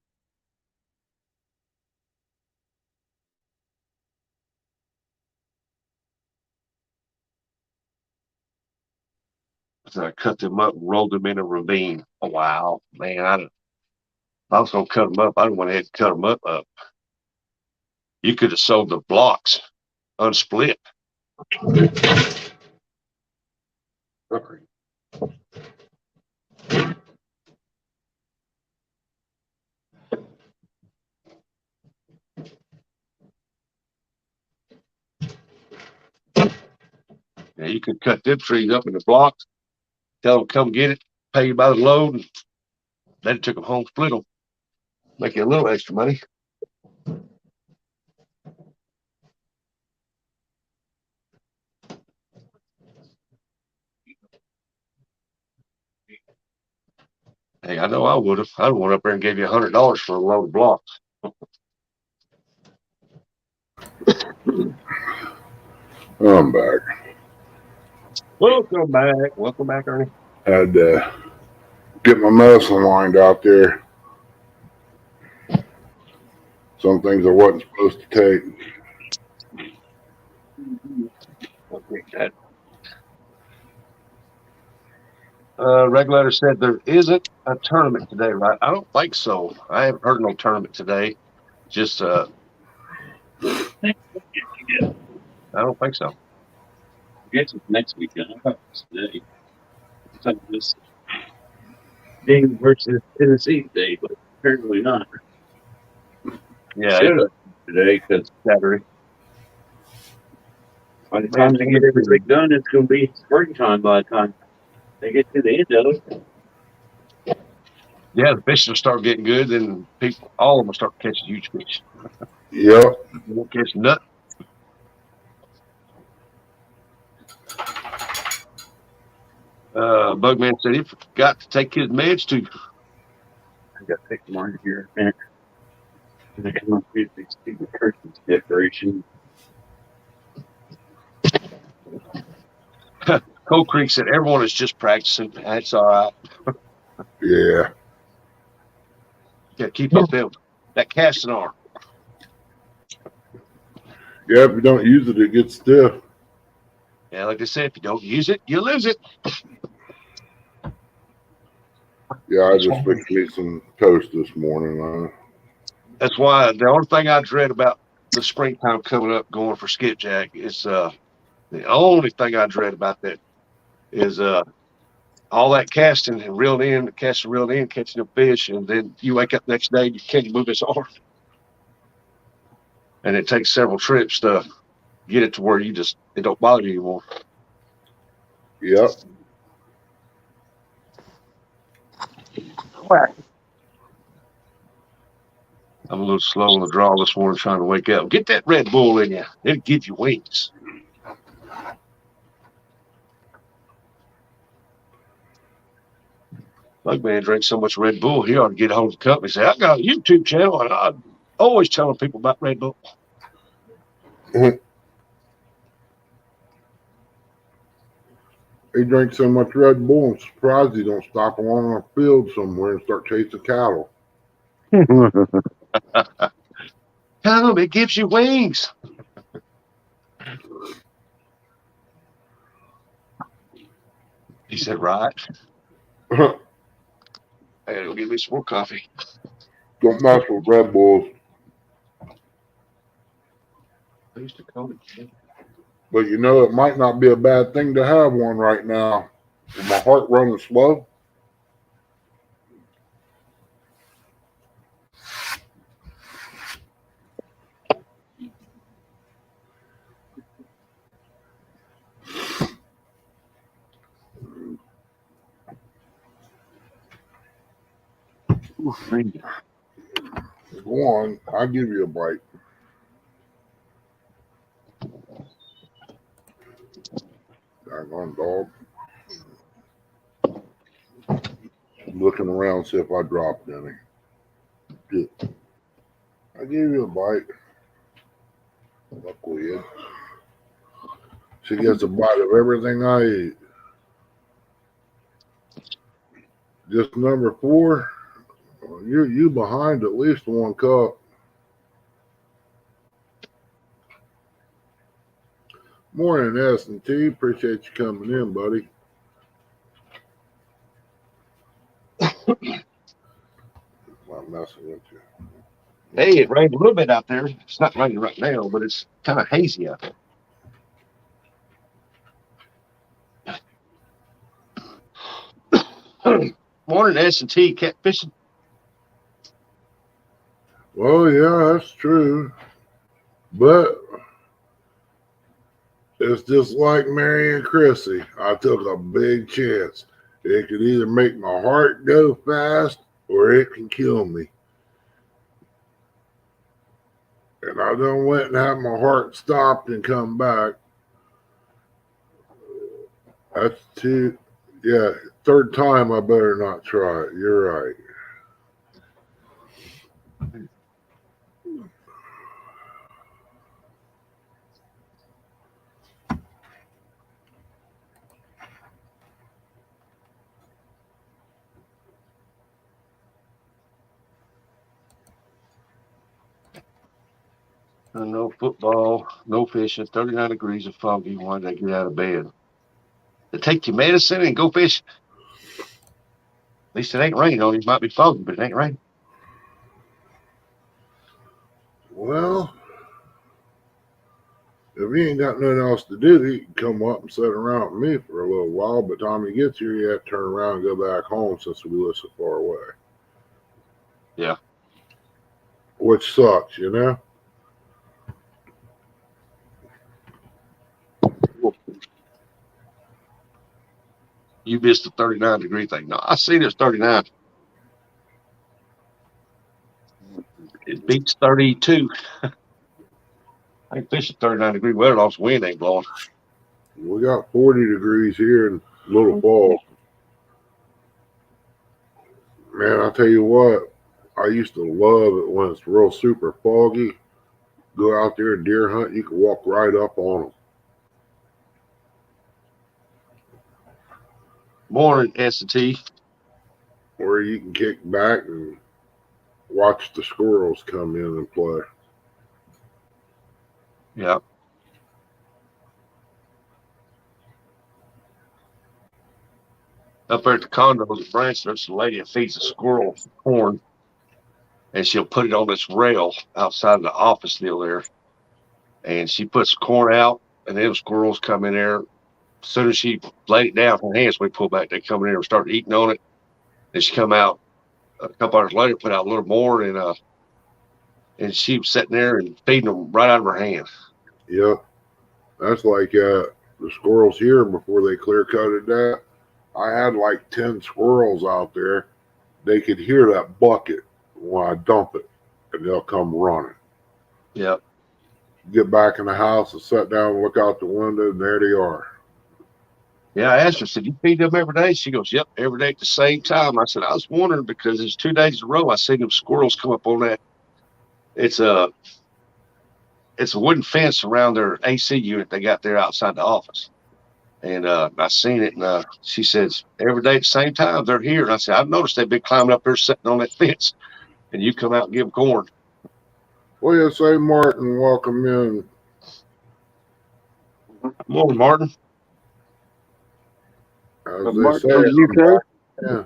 So I cut them up and rolled them in a ravine. Oh, wow, man! If I was gonna cut them up, I'd went ahead and cut them up. You could have sold the blocks unsplit. Yeah, you could cut them trees up into blocks, tell them come get it, pay you by the load, and then took them home, split them. Make you a little extra money. Hey, I know I would have. I'd went up there and gave you $100 for a load of blocks. I'm back. Welcome back. Welcome back, Ernie. Had to get my medicine lined out there. Some things I wasn't supposed to take. I'll take that. Regulator said there isn't a tournament today, right? I don't think so. I haven't heard no tournament today. Just I don't think so. I guess it's next weekend. I thought it was today. I thought it was Dave versus Tennessee Day, but apparently not. Yeah, Should it's have today because Saturday. by the time they get everything done, it's going to be springtime by the time they get to the end of it. Yeah, the fish will start getting good, then people, all of them will start catching huge fish. Yep. They won't catch nothing. Bugman said he forgot to take his meds too. I got to take mine here and I got my the Christmas decoration. Cold Creek said everyone is just practicing. That's all right. Yeah. Got to keep up that casting arm. Yeah, if you don't use it, it gets stiff. Yeah, like I said, if you don't use it, you lose it. Yeah, I just fixed me some toast this morning. That's why the only thing I dread about the springtime coming up going for skipjack is the only thing I dread about that is all that casting and reeling in, catching a fish, and then you wake up next day and you can't move his arm. And it takes several trips to get it to where it don't bother you anymore. Yep. I'm a little slow on the draw this morning trying to wake up. Get that Red Bull in you. It'll give you wings. Bugman drinks so much Red Bull, he ought to get a hold of the company and say, I got a YouTube channel and I'm always telling people about Red Bull. He drinks so much Red Bull, I'm surprised he don't stop along a field somewhere and start chasing cattle. Tell him it gives you wings. He said, right. I gotta go get me some more coffee. Don't mess with Red Bulls. I used to call it. But you know, it might not be a bad thing to have one right now. With my heart running slow. Go on, I'll give you a bite. Doggone dog. Looking around, see if I dropped any. Good. I gave you a bite. Buckwheat. She gets a bite of everything I eat. Just number 4. You behind at least 1 cup. Morning, S&T. Appreciate you coming in, buddy. I'm messing with you. Hey, it rained a little bit out there. It's not raining right now, but it's kind of hazy out there. Morning, S&T catfishing. Well, yeah, that's true. But it's just like Mary and Chrissy. I took a big chance. It could either make my heart go fast or it can kill me. And I done went and had my heart stopped and come back. That's two. Yeah, third time I better not try it. You're right. No football, no fishing, 39 degrees and foggy. Why did they get out of bed? To take your medicine and go fishing. At least it ain't raining on you. It might be foggy, but it ain't raining. Well, if he ain't got nothing else to do, he can come up and sit around with me for a little while. By the time he gets here, you have to turn around and go back home since we live so far away. Yeah. Which sucks, you know? You missed the 39-degree thing. No, I seen it's 39. It beats 32. I ain't fishing 39-degree weather. All this wind ain't blowing. We got 40 degrees here in Little Falls. Man, I tell you what, I used to love it when it's real super foggy. Go out there and deer hunt, you can walk right up on them. Morning, S&T. Or you can kick back and watch the squirrels come in and play. Yeah. Up there at the condos at Branch, there's a lady that feeds a squirrel corn, and she'll put it on this rail outside the office deal there. And she puts corn out, and then squirrels come in there. As soon as she laid it down, her hands we pull back, they come in there and start eating on it. And she come out a couple hours later, put out a little more, and she was sitting there and feeding them right out of her hand. Yeah, that's like the squirrels here before they clear cutted that. I had like 10 squirrels out there. They could hear that bucket when I dump it, and they'll come running. Yep. Get back in the house and sit down and look out the window, and there they are. Yeah, I asked her, I said, you feed them every day? She goes, yep, every day at the same time. I said, I was wondering because it's 2 days in a row I seen them squirrels come up on that. It's a wooden fence around their AC unit they got there outside the office. And I seen it, and she says, every day at the same time, they're here. And I said, I've noticed they've been climbing up there sitting on that fence, and you come out and give them corn. Well, you say, Martin, welcome in. Morning, Martin. As they Martin say, from the UK? yeah.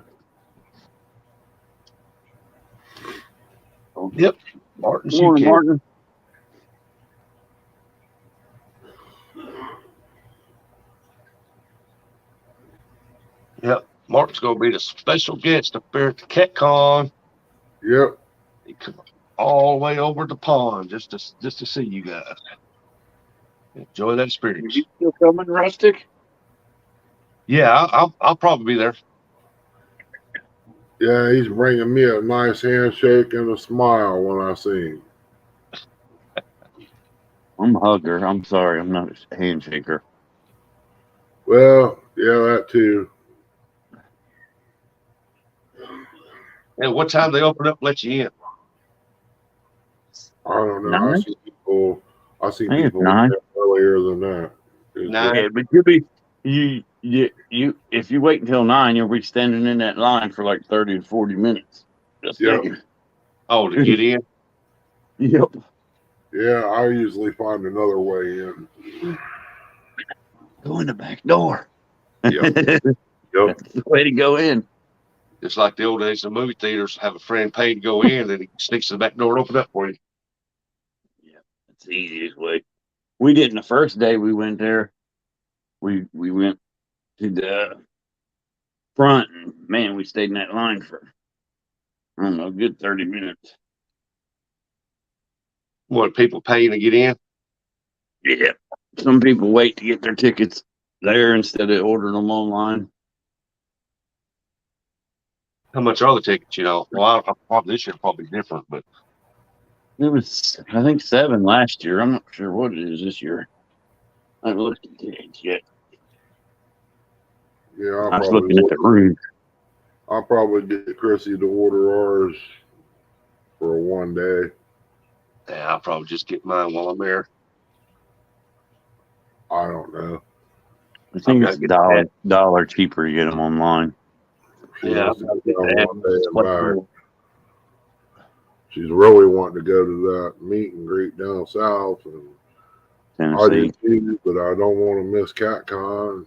Yep, Martin's Morning, UK. Martin. Yep, Martin's going to be the special guest up there at the CatCon. Yep. He come all the way over the pond just to see you guys. Enjoy that experience. You still coming, Rustic? Yeah, I'll probably be there. Yeah, he's bringing me a nice handshake and a smile when I see him. I'm a hugger. I'm sorry. I'm not a handshaker. Well, yeah, that too. And what time they open up and let you in? I don't know. Nine? I see I think it's people 9. earlier than that. Nine. Yeah, but you'll be you if you wait until 9, you'll be standing in that line for like 30 to 40 minutes. Just Yep. saying. Oh, to get in? Yep. Yeah, I usually find another way in. Go in the back door. Yep. Yep. That's the way to go in. Just like the old days in the movie theaters, have a friend pay to go in, then he sneaks to the back door and open up for you. Yeah, that's the easiest way. We didn't the first day we went there. We went to the front, and man, we stayed in that line for I don't know, a good 30 minutes. What, people paying to get in? Yeah. Some people wait to get their tickets there instead of ordering them online. How much are the tickets, you know? Well, probably this year probably different, but It was, I think, 7 last year. I'm not sure what it is this year. I haven't looked at the age yet. Yeah, I was looking at the room. I'll probably get Chrissy to order ours for a 1 day. Yeah, I'll probably just get mine while I'm there. I don't know. I think I've it's gotta get dollar cheaper to get them online. She Yeah, wants to I'll go get that. 1 day and back. She's really wanting to go to that meet and greet down south, and I do Tennessee. too, but I don't want to miss CatCon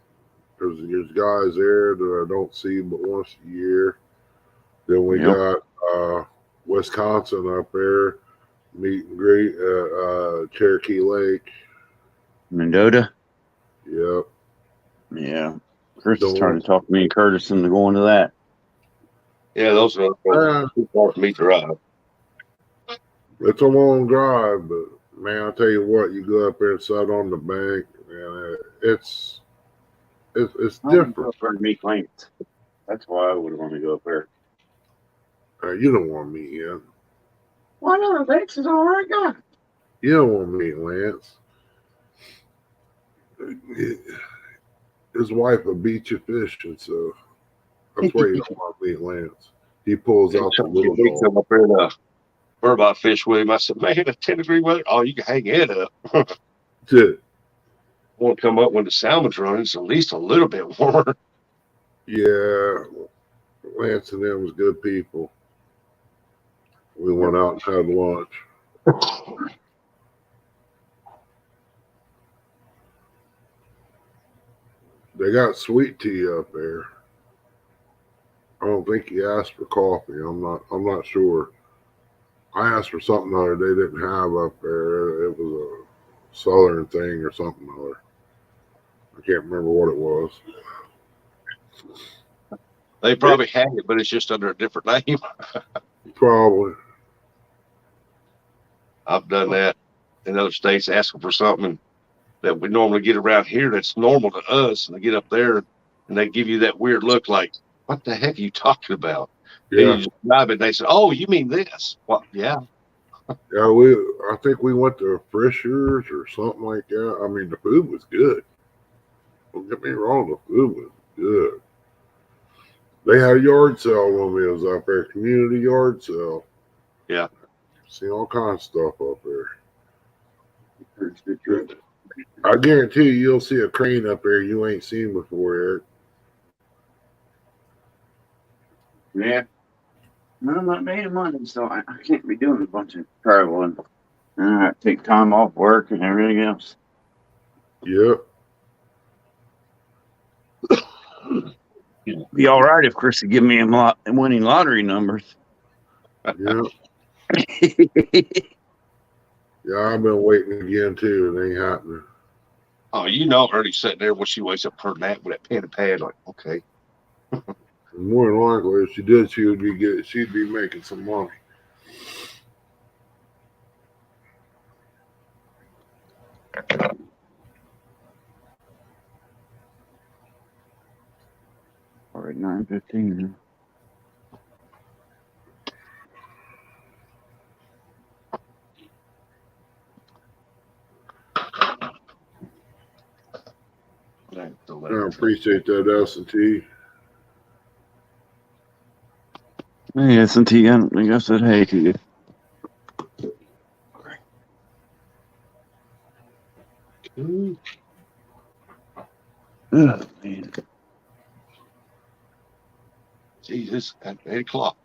because there's guys there that I don't see but once a year. Then we Yep. got Wisconsin up there, meet and greet at Cherokee Lake. Mendota. Yep. Yeah. Chris is Don't trying to talk me and Curtis into going to that. Yeah, those are too far for me to drive. It's a long drive, but man, I'll tell you what, you go up there and sit on the bank, and it's different. For meet Lance. That's why I would want to go up there. You don't want to meet him. Why not? Lance is all right guy. You don't want to meet Lance. His wife will beat you fishing, so that's why you don't want to meet Lance. He pulls out the little He dog. come up there to Burbot fish with him. I said, man, a 10-degree weather. Oh, you can hang your head up. Dude, Won't come up when the salmon's running. It's at least a little bit warmer. yeah, Lance and them was good people. We went out and had lunch. They got sweet tea up there. I don't think he asked for coffee. I'm not sure. I asked for something other they didn't have up there. It was a southern thing or something other. I can't remember what it was. They probably had it, but it's just under a different name. Probably. I've done that in other states, asking for something that we normally get around here that's normal to us, and they get up there and they give you that weird look like, what the heck are you talking about? And Yeah. you just drive it, and they say, oh, you mean this? Well, yeah. Yeah, I think we went to Frischers or something like that. I mean, the food was good. Don't get me wrong, the food was good. They had a yard sale when we was up there, community yard sale. Yeah. Seen all kinds of stuff up there. I guarantee you'll see a crane up there you ain't seen before, Eric. Yeah. No, I'm not made of money, so I can't be doing a bunch of traveling. And I have to take time off work and everything else. Yep. Be all right if Chris would give me winning lottery numbers. Yep. Yeah, I've been waiting again too. It ain't happening. Oh, you know, Ernie's sitting there when she wakes up her nap with that pen and pad, like, okay. More than likely, if she did, she'd be making some money. All right, 9:15. I appreciate that S&T. Hey, S&T, I think I said hey to you. Oh, man. Jesus, at 8 o'clock.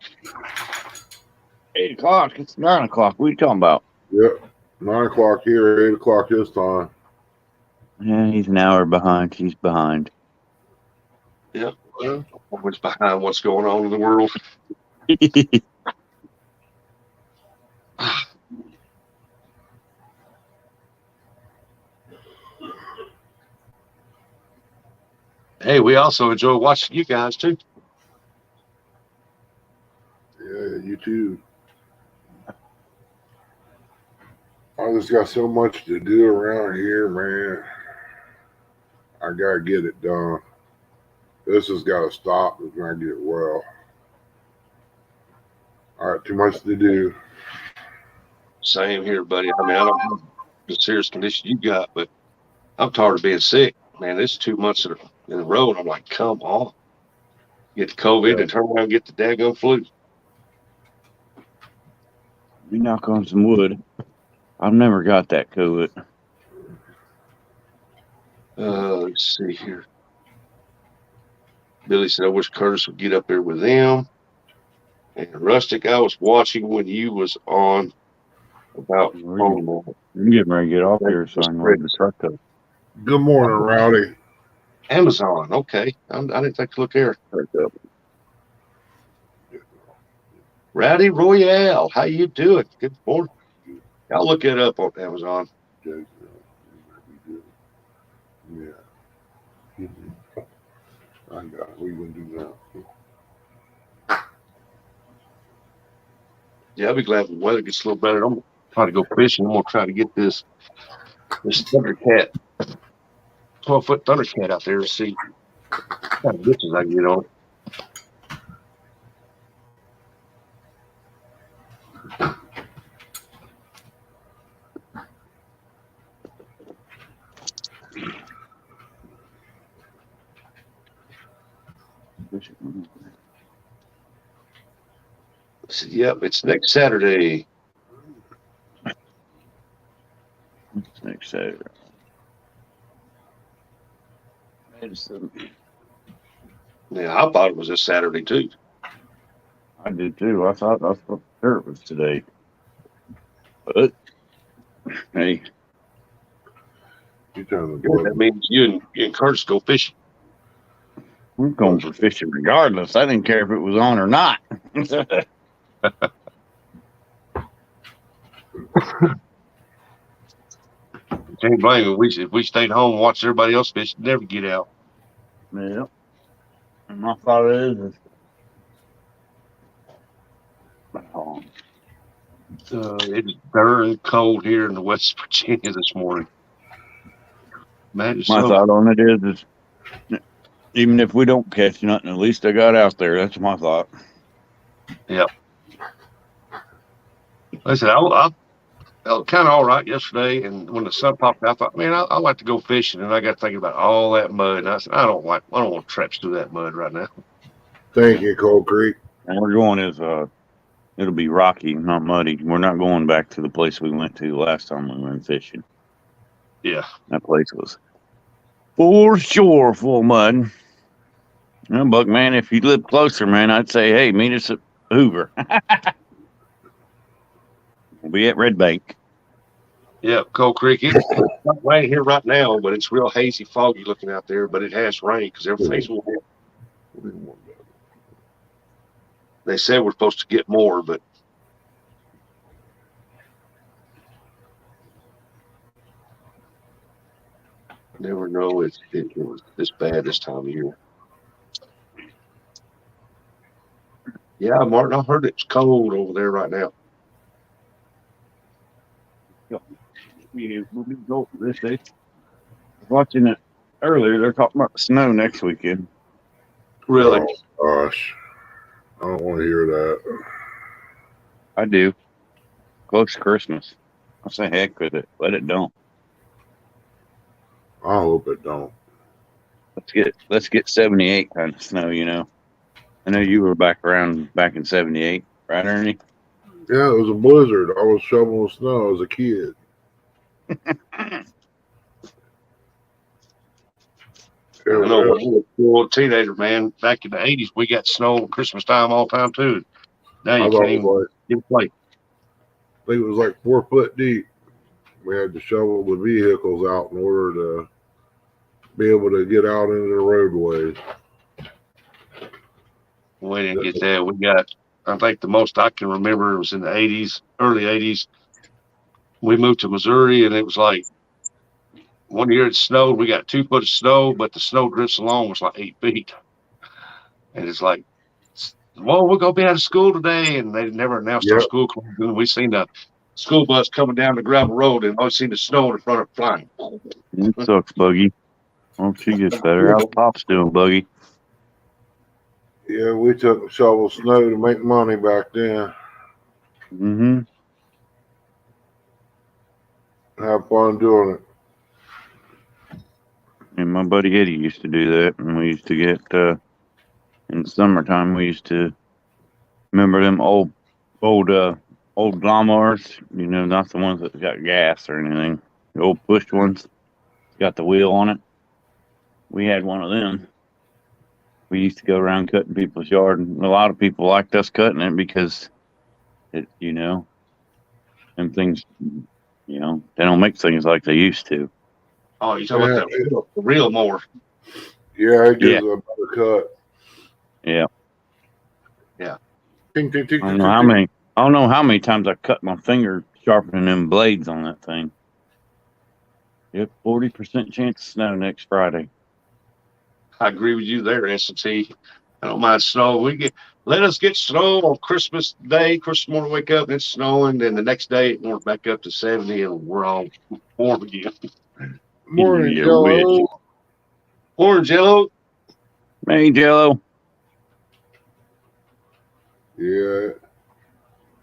8 o'clock. It's 9 o'clock. What are you talking about? Yep. 9 o'clock here, 8 o'clock this time. Yeah, he's an hour behind. He's behind. Yep. Well, always behind what's going on in the world. Hey, we also enjoy watching you guys too. Yeah, you too. I just got so much to do around here, man. I gotta get it done. This has got to stop if I get well. All right, too much to do. Same here, buddy. I mean, I don't know the serious condition you got, but I'm tired of being sick. Man, this is 2 months in a row, and I'm like, come on. Get the COVID and turn around and get the daggone flu. We knock on some wood. I've never got that COVID. Let's see here. Billy said, I wish Curtis would get up there with them. And Rustic, I was watching when you was on about phone. I'm getting ready to get off here, so I can load the truck up. Good morning, Rowdy. Amazon, okay. I didn't take a look there. Rowdy Royale, how you doing? Good morning. I'll look it up on Amazon. Yeah. I got it. What are you going to do now? Yeah, I'll be glad when the weather gets a little better. I'm going to try to go fishing. I'm going to try to get this Thundercat, 12-foot Thundercat out there to see what kind of bitches I can get on. So, yep, it's next Saturday. It's next Saturday. Yeah, I thought it was this Saturday too. I did too. I thought for sure it was today. But hey, That means you and Curtis go fishing. we're going for fishing regardless. I didn't care if it was on or not. Can't blame me. If we stayed home and watched everybody else fish, never get out. Yeah. And my thought is it's very cold here in the West Virginia this morning. Man, my thought on it is even if we don't catch nothing, at least I got out there. That's my thought. Yep. I said I felt kind of all right yesterday, and when the sun popped out, I thought, man, I like to go fishing, and I got thinking about all that mud, and I said, I don't want to traipse through that mud right now. Thank you, Cold Creek. And we're going is it'll be rocky, not muddy. We're not going back to the place we went to last time we went fishing. Yeah, that place was for sure full of mud. Well, Buck, man, if you live closer, man, I'd say, hey, meet us at Hoover. We'll be at Red Bank. Yeah, Cold Creek. It's not raining here right now, but it's real hazy, foggy looking out there. But it has rain because everything's warm. They said we're supposed to get more, but never know it was this bad this time of year. Yeah, Martin, I heard it's cold over there right now. We'll be going for this day. Watching it earlier, they're talking about snow next weekend. Really? Oh, gosh. I don't want to hear that. I do. Close to Christmas. I say heck with it. Let it don't. I hope it don't. Let's get 78 kind of snow, you know. I know you were back in 78, right, Ernie? Yeah, it was a blizzard. I was shoveling snow as a kid. I know when I was a little teenager, man, back in the 80s, we got snow Christmas time all the time, too. Now you can't even get play. I think it was like 4 foot deep. We had to shovel the vehicles out in order to be able to get out into the roadways. We didn't get that. We got, I think the most I can remember was in the 80s, early 80s. We moved to Missouri, and it was like, one year it snowed. We got 2 foot of snow, but the snow drifts along was like 8 feet. And it's like, well, we're going to be out of school today. And they never announced our school closing. We seen the school bus coming down the gravel road, and I seen the snow in front of it flying. It sucks, Buggy. Once you get better, how's Pop's doing, Buggy? Yeah, we took a shovel of snow to make money back then. Mm-hmm. Have fun doing it. And my buddy Eddie used to do that, and we used to get in the summertime. We used to remember them old lawnmowers. You know, not the ones that got gas or anything. The old push ones, got the wheel on it. We had one of them. We used to go around cutting people's yard, and a lot of people liked us cutting it because it, and things, they don't make things like they used to. Oh, you talking about the real mower? Yeah, it gives Yeah. a better cut. Yeah. Yeah. Ting, ting, ting, I don't ting, know ting, how ting. many. I don't know how many times I cut my finger sharpening them blades on that thing. Yep, 40% chance of snow next Friday. I agree with you there, S&T. I don't mind snow. Let us get snow on Christmas Day. Christmas morning, wake up and it's snowing. Then the next day it warms back up to 70 and we're all warm again. Morning, Yeah, Jello. Orange yellow. Hey, Jello. Yeah.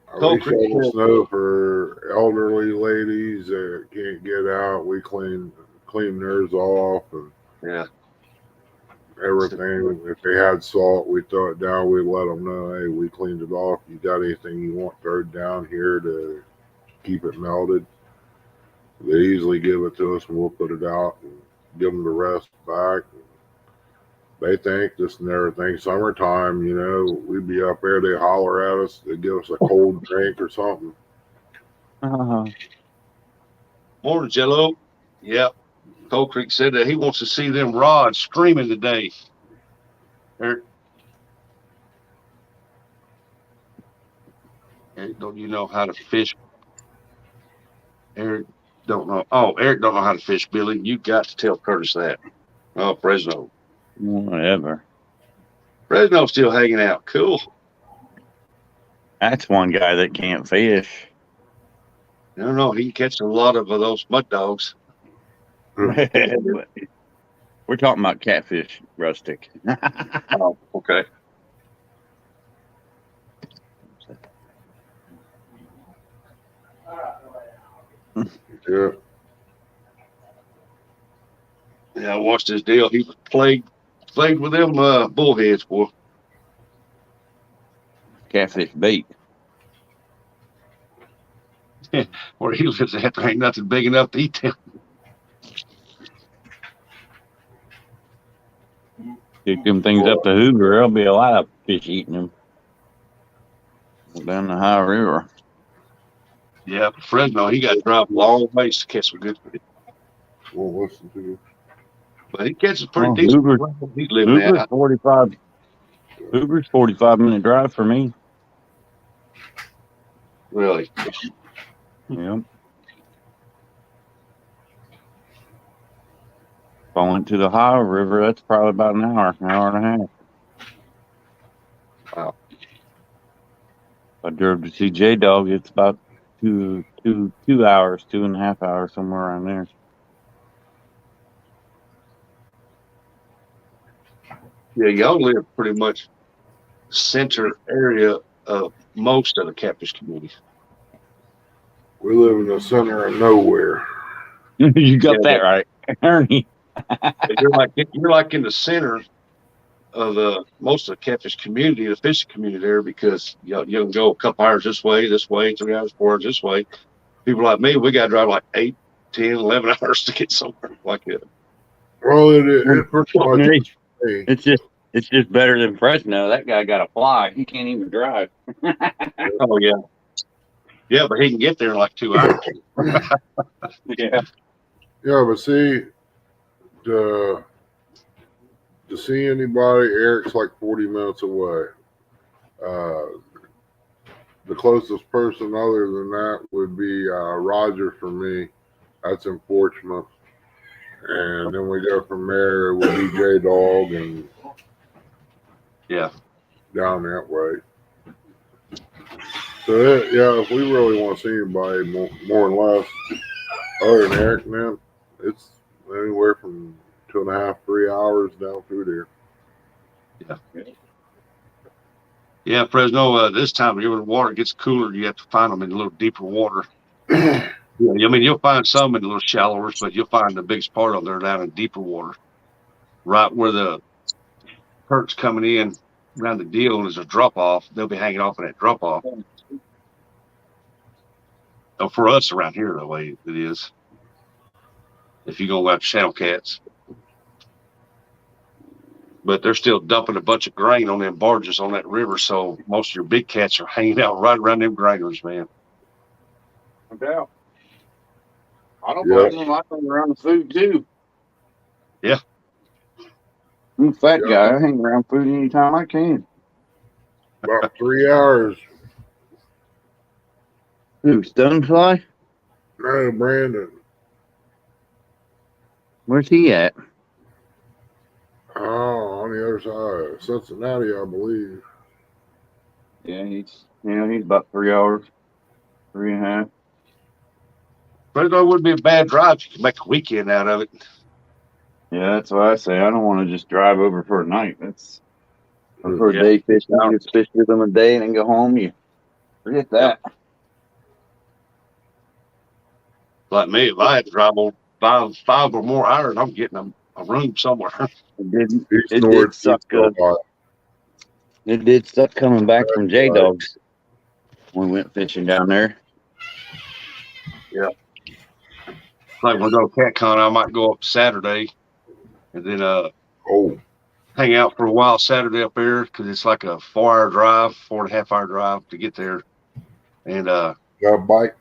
Cold We Creek shovel Hill. snow for elderly ladies that can't get out. We clean theirs off and Yeah. everything. If they had salt, we throw it down. We let them know, hey, we cleaned it off. You got anything you want, throw it down here to keep it melted. They usually give it to us and we'll put it out and give them the rest back. They thank us and everything. Summertime, we'd be up there. They holler at us. They give us a cold drink or something. Orange yellow. Yep. Cold Creek said that he wants to see them rods screaming today. Eric, don't you know how to fish? Eric don't know. Oh, Eric don't know how to fish, Billy. You got to tell Curtis that. Oh, Fresno. Whatever. Fresno's still hanging out. Cool. That's one guy that can't fish. No, he can catch a lot of those mud dogs. We're talking about catfish, Rustic. Oh, okay. Yeah. Yeah, I watched his deal. He was played with them bullheads, boy. Catfish bait. Where he lives at, there ain't nothing big enough to eat them. Pick them things up to Hoover, there'll be a lot of fish eating them. Down the high river. Yeah, but Fresno, he got to drive a long ways to catch some good fish. Won't listen to you. But he catches pretty decent. He's living Hoover's that. 45. Hoover's 45-minute drive for me. Really. Yep. If I went to the Ohio River, that's probably about an hour and a half. Wow. If I drove to see J Dog, it's about 2 hours, 2.5 hours, somewhere around there. Yeah, y'all live pretty much center area of most of the catfish communities. We live in the center of nowhere. You got Yeah, that right, Ernie. You're like in the center of most of the catfish community, the fishing community there, because you can go a couple hours this way, 3 hours, 4 hours this way. People like me, we got to drive like 8, 10, 11 hours to get somewhere like that. Well, it pretty much. It's just better than Fresno. That guy got to fly. He can't even drive. Oh yeah, yeah, but he can get there in like 2 hours. Yeah. Yeah, but see, to see anybody, Eric's like 40 minutes away. The closest person other than that would be Roger for me. That's in Portsmouth. And then we go from there. It would be J Dog and Yeah. down that way. So, if we really want to see anybody, more or less, other than Eric, man, it's anywhere from 2.5, 3 hours down through there. Yeah, Fresno, this time of year when the water gets cooler, you have to find them in a little deeper water. Yeah, I mean, you'll find some in a little shallower, but you'll find the biggest part of them are down in deeper water, right where the perch coming in around the deal and there's a drop off. They'll be hanging off in that drop off. So for us around here, the way it is, if you go after channel cats, but they're still dumping a bunch of grain on them barges on that river. So most of your big cats are hanging out right around them grainers, man. No doubt. I don't Yeah. blame them. I hang around the food too. Yeah. I'm a fat Yeah. guy. I hang around food anytime I can. About 3 hours. Who, Stonefly? No, Brandon. Where's he at? Oh, on the other side of Cincinnati, I believe. Yeah, he's about 3 hours, 3.5. But it wouldn't be a bad drive. You can make a weekend out of it. Yeah, that's why I say I don't want to just drive over for a night. That's for Yeah. a day fishing. You just fish with them a day and then go home. You forget that. Like me, if I had to drive on five or more hours, I'm getting a room somewhere. It did suck. It did suck coming back from J Dogs when we went fishing down there. Yeah. Like when I go to cat con, I might go up Saturday and then hang out for a while Saturday up there because it's like a 4-hour drive, 4.5-hour drive to get there. And Got a bite?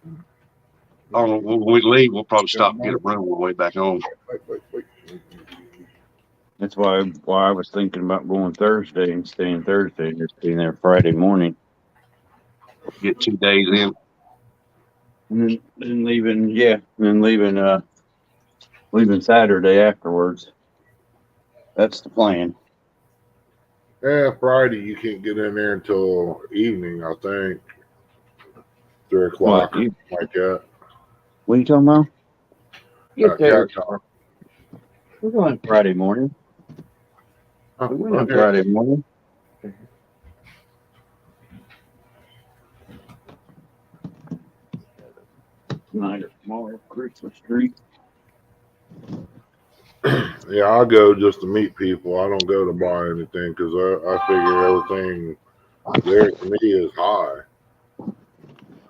when we leave, we'll probably stop and get a room on the way back home. Wait. That's why I was thinking about going Thursday and staying Thursday and just being there Friday morning. Get 2 days in. And then leaving Saturday afterwards. That's the plan. Yeah, Friday you can't get in there until evening, I think. 3 o'clock, What, like that. What are you talking about? Get there. Cat con. We're going Friday morning. Oh, We went on okay. Friday morning. Tonight or tomorrow, Christmas tree. Yeah, I go just to meet people. I don't go to buy anything because I figure everything there to me is high.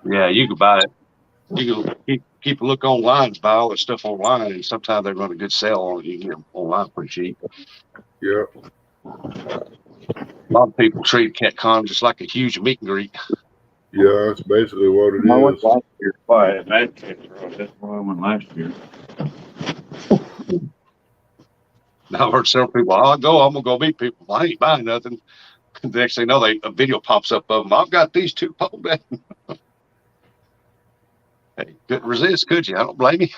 Yeah, you can buy it. You can keep a look online, buy all this stuff online, and sometimes they run a good sale on it. You can get them online pretty cheap. Yeah. A lot of people treat cat con just like a huge meet and greet. Yeah, that's basically what it I went is. last year. Why? That's why I went last year. I've heard several people, I'm going to go meet people. I ain't buying nothing. The next thing you know, a video pops up of them. I've got these two pulled down. Hey, couldn't resist, could you? I don't blame you.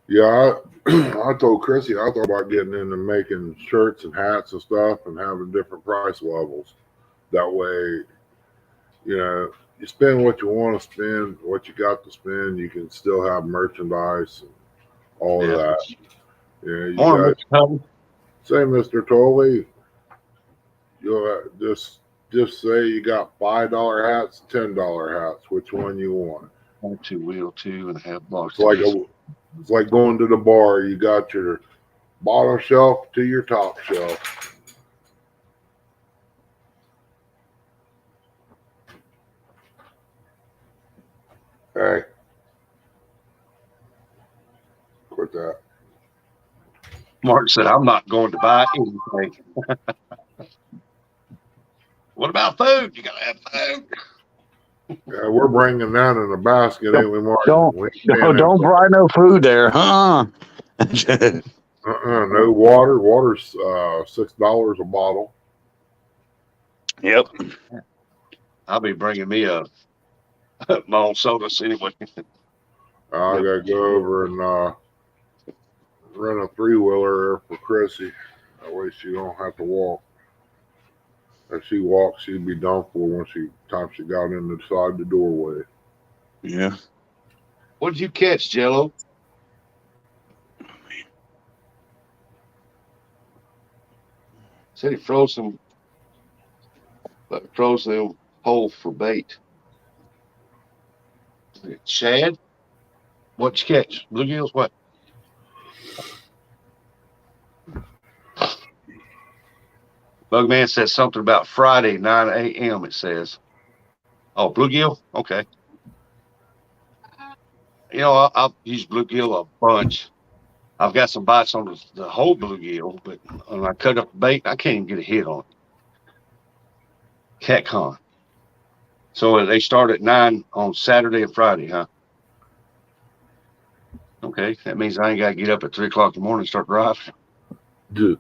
Yeah, I told Chrissy I thought about getting into making shirts and hats and stuff and having different price levels. That way, you spend what you want to spend, what you got to spend. You can still have merchandise and all of that. Yeah, you Morning, got. Mr. Covey. Say, Mr. Tolley, you'll just say you got $5 hats, $10 hats. Which one you want? 2 2.5 blocks. It's like going to the bar. You got your bottom shelf to your top shelf. Hey, quit that. Mark said, I'm not going to buy anything. What about food? You got to have food. Yeah, we're bringing that in a basket, ain't we, Mark? Don't buy no food there, huh? No water. Water's $6 a bottle. Yep. I'll be bringing me my own sodas anyway. I gotta go over and rent a 3-wheeler for Chrissy. That way she don't have to walk. If she walks, she'd be done for when time she got inside the doorway. Yeah. What did you catch, Jello? Said he froze them hole for bait. Shad? What'd you catch? Bluegills? What? Bugman says something about Friday, 9 a.m. It says. Oh, bluegill? Okay. You know, I've used bluegill a bunch. I've got some bites on the whole bluegill, but when I cut up the bait, I can't even get a hit on it. CatCon. So they start at 9 on Saturday and Friday, huh? Okay, that means I ain't got to get up at 3 o'clock in the morning and start driving. Dude,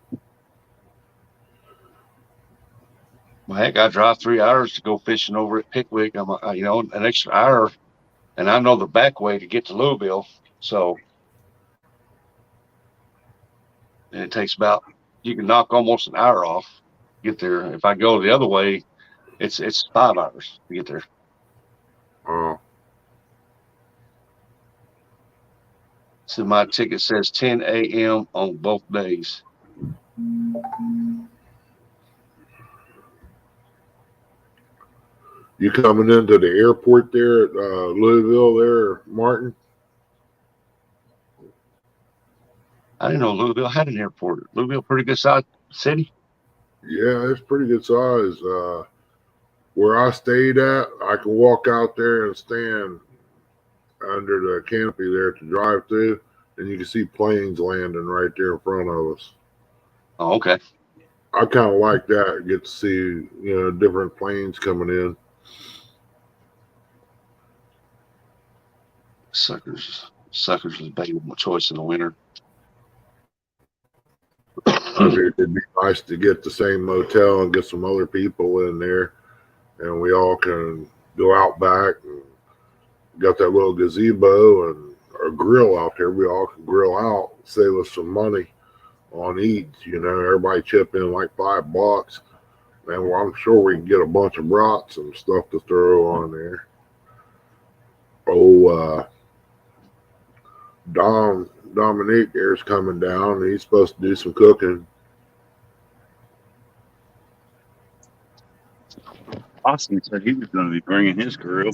Well, heck, I drive 3 hours to go fishing over at Pickwick. I'm, you know, an extra hour, and I know the back way to get to Louisville. So, and it takes about, you can knock almost an hour off to get there. If I go the other way, it's 5 hours to get there. So my ticket says 10 a.m. on both days. you coming into the airport there at Louisville there, Martin? I didn't know Louisville had an airport. Louisville, pretty good sized city. Yeah, it's pretty good size. Where I stayed at, I could walk out there and stand under the canopy there to drive through, and you can see planes landing right there in front of us. Oh, okay. I kind of like that. Get to see, different planes coming in. Suckers is a big choice in the winter. I mean, it'd be nice to get the same motel and get some other people in there, and we all can go out back and got that little gazebo and a grill out there. We all can grill out, save us some money on eats. Everybody chip in like $5, and well, I'm sure we can get a bunch of brats and stuff to throw on there. Dominique there's coming down. He's supposed to do some cooking. Austin said he was going to be bringing his grill.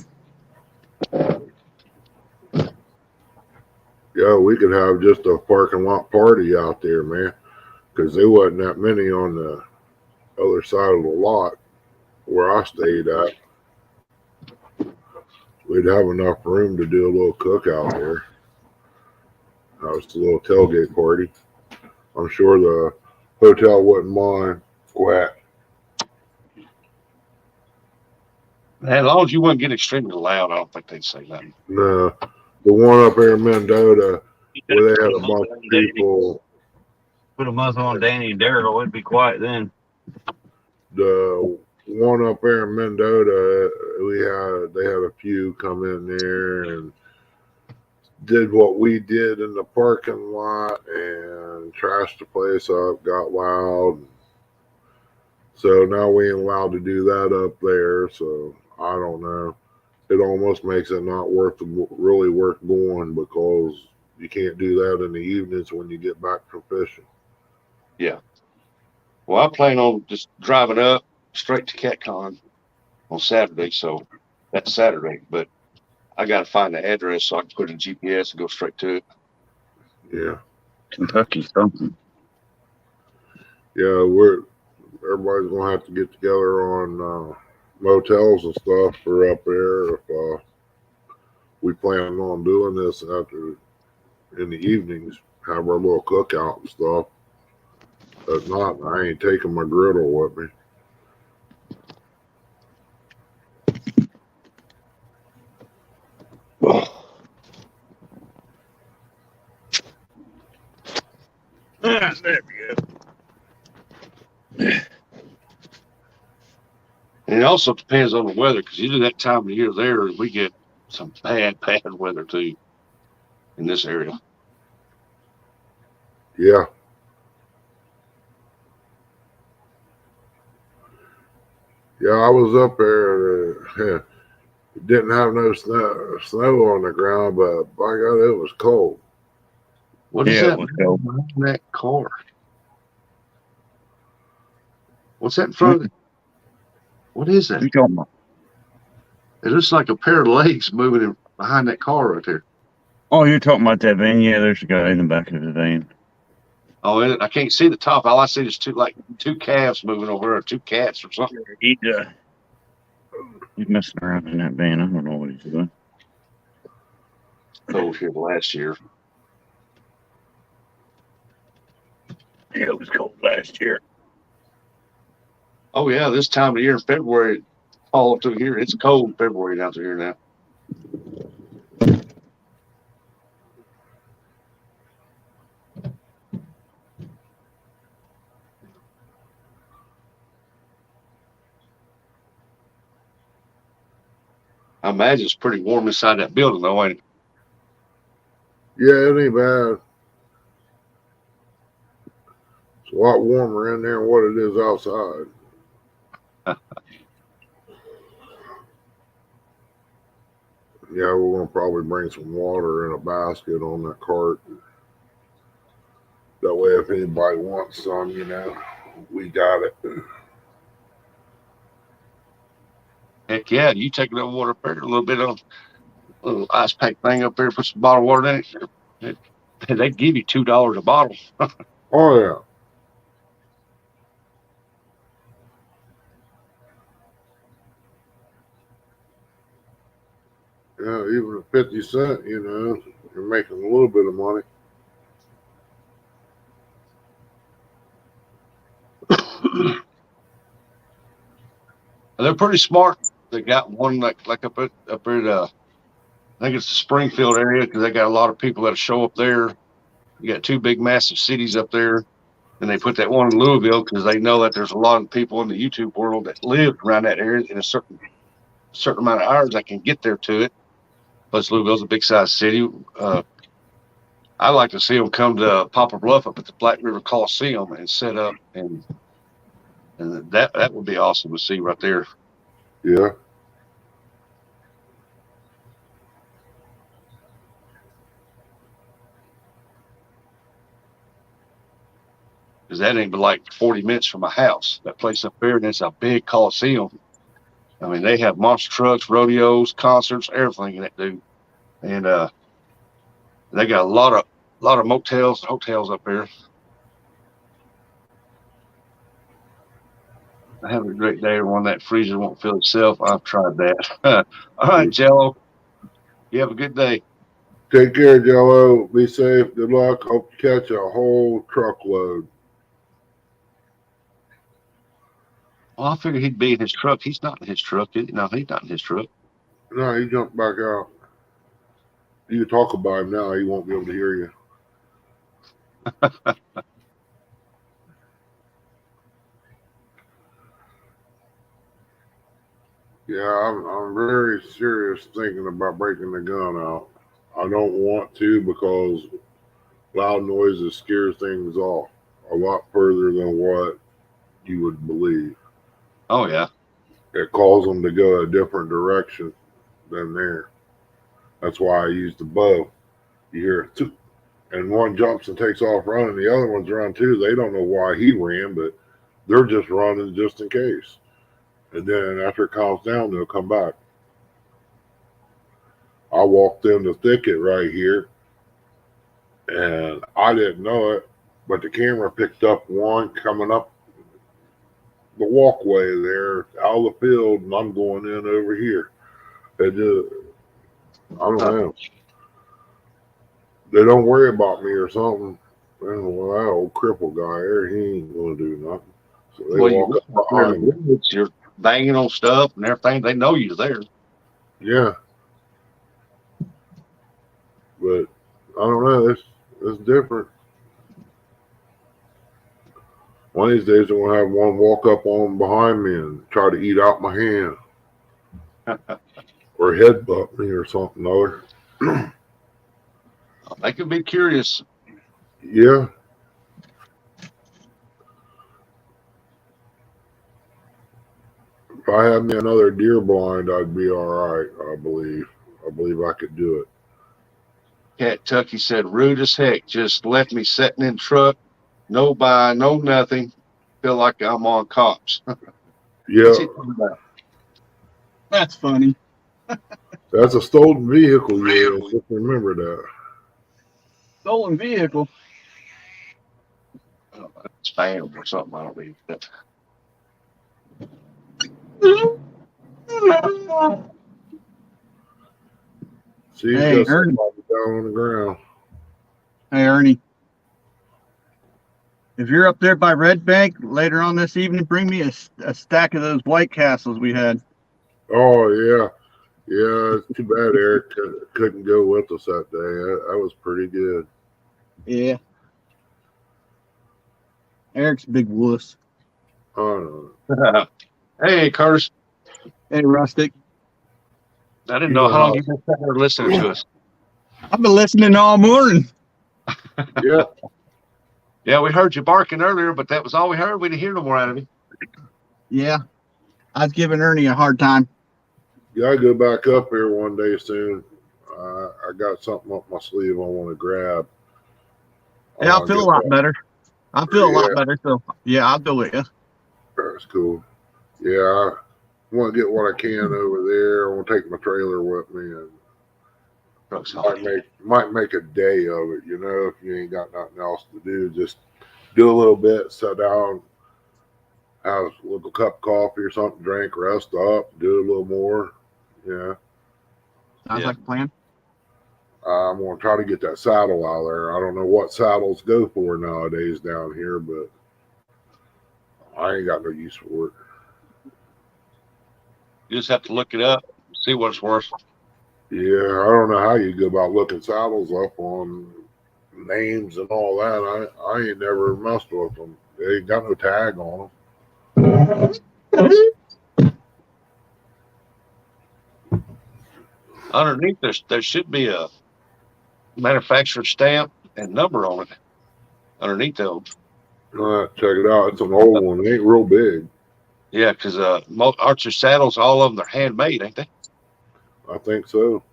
Yeah, we could have just a parking lot party out there, man, because there wasn't that many on the other side of the lot where I stayed at. We'd have enough room to do a little cookout there. It's a little tailgate party. I'm sure the hotel wouldn't mind. Vhat. As long as you wouldn't get extremely loud, I don't think they'd say that. No, the one up there in Mendota where they had a bunch of people. Put a muzzle on Danny and Daryl, it'd be quiet then. The one up there in Mendota, they had a few come in there and did what we did in the parking lot and trashed the place up, got loud. So now we ain't allowed to do that up there. So I don't know. It almost makes it not really worth going because you can't do that in the evenings when you get back from fishing. Yeah. Well, I plan on just driving up straight to CatCon on Saturday. So that's Saturday, but I got to find the address so I can put in GPS and go straight to it. Yeah. Kentucky something. Yeah, everybody's gonna have to get together on motels and stuff for up there if we plan on doing this after in the evenings, have our little cookout and stuff. If not, I ain't taking my griddle with me. There we go. And it also depends on the weather because usually that time of year there, we get some bad weather too in this area. Yeah. Yeah, I was up there. It didn't have no snow on the ground, but by God, it was cold. What is Yeah, it that was cold. behind that car? What's that in front of it? What is that? You talking about? It looks like a pair of legs moving behind that car right there. Oh, you're talking about that van? Yeah, there's a guy in the back of the van. Oh, I can't see the top. All I see is two calves moving over, or two cats or something. He's messing around in that van. I don't know what he's doing. Cold here last year. Yeah, it was cold last year. Oh yeah, this time of year in February, all up through here, it's cold in February down through here now. I imagine it's pretty warm inside that building, though, ain't it? Yeah, it ain't bad. It's a lot warmer in there than what it is outside. Yeah, we're gonna probably bring some water in a basket on that cart. That way, if anybody wants some, we got it. Heck yeah, you take that water up there, a little bit of a little ice pack thing up there, put some bottled water in it. They give you $2 a bottle. Oh yeah. Yeah, even at 50 cents, you're making a little bit of money. They're pretty smart. They got one like up at I think it's the Springfield area, because they got a lot of people that show up there. You got two big, massive cities up there, and they put that one in Louisville because they know that there's a lot of people in the YouTube world that live around that area in a certain amount of hours that can get there to it. Plus, Louisville's a big size city. I like to see them come to Poplar Bluff up at the Black River Coliseum and set up, and that would be awesome to see right there. Yeah. Because that ain't but like 40 minutes from my house. That place up there, and it's a big Coliseum. I mean, they have monster trucks, rodeos, concerts, everything in that dude. And they got a lot of motels and hotels up there. I have a great day when that freezer won't fill itself. I've tried that. All right, Jello. You have a good day. Take care, Jello. Be safe. Good luck. Hope to catch a whole truckload. Well, I figured he'd be in his truck. He's not in his truck. No, he's not in his truck. No, he jumped back out. You can talk about him now. He won't be able to hear you. Yeah, I'm very serious thinking about breaking the gun out. I don't want to because loud noises scares things off a lot further than what you would believe. Oh, yeah. It calls them to go a different direction than there. That's why I use the bow. You hear it, toot, and one jumps and takes off running. The other one's run too. They don't know why he ran, but they're just running just in case. And then after it calms down, they'll come back. I walked in the thicket right here, and I didn't know it, but the camera picked up one coming up the walkway there out of the field, and I'm going in over here. They just, I don't know. They don't worry about me or something. Well, that old cripple guy there, he ain't going to do nothing. So they walk up behind me. You're banging on stuff and everything. They know you're there. Yeah. But I don't know. It's different. One of these days, I'm going to have one walk up on behind me and try to eat out my hand. Or headbutt me or something other. They could be curious. Yeah. If I had me another deer blind, I'd be all right, I believe. I believe I could do it. Cat Tucky said, rude as heck. Just left me sitting in truck. No buy, no nothing. Feel like I'm on cops. Yeah. That's funny. That's a stolen vehicle, yeah. Just remember that. stolen vehicle. I don't know, spam or something. I don't need that. See, he's Hey, got Ernie. somebody down on the ground. Hey, Ernie. If you're up there by Red Bank later on this evening, bring me a stack of those White Castles we had. Oh, yeah. Yeah, it's too bad Eric couldn't go with us that day. That was pretty good. Yeah. Eric's a big wuss. Oh, Hey, Curtis. Hey, Rustic. I didn't know how long you've been sitting there listening to us. I've been listening all morning. yeah. Yeah, we heard you barking earlier, but that was all we heard. We didn't hear no more out of you. Yeah. I was giving Ernie a hard time. Yeah, I go back up here one day soon. I got something up my sleeve I want to grab. Yeah, I feel a lot better. I feel a lot Yeah. better. So, yeah, I'll go with you. That's cool. Yeah, I want to get what I can over there. I want to take my trailer with me and might make a day of it. You know, if you ain't got nothing else to do, just do a little bit, sit down, have a little cup of coffee or something, drink, rest up, do a little more. Yeah. Sounds like a plan. I'm going to try to get that saddle out there. I don't know what saddles go for nowadays down here, but I ain't got no use for it. You just have to look it up, see what it's worth. Yeah, I don't know how you go about looking saddles up on names and all that. I ain't never messed with them. They ain't got no tag on them. Underneath there should be a manufacturer stamp and number on it. Underneath those. Check it out. It's an old one. It ain't real big. Yeah, because Archer saddles, all of them, they're handmade, ain't they? I think so.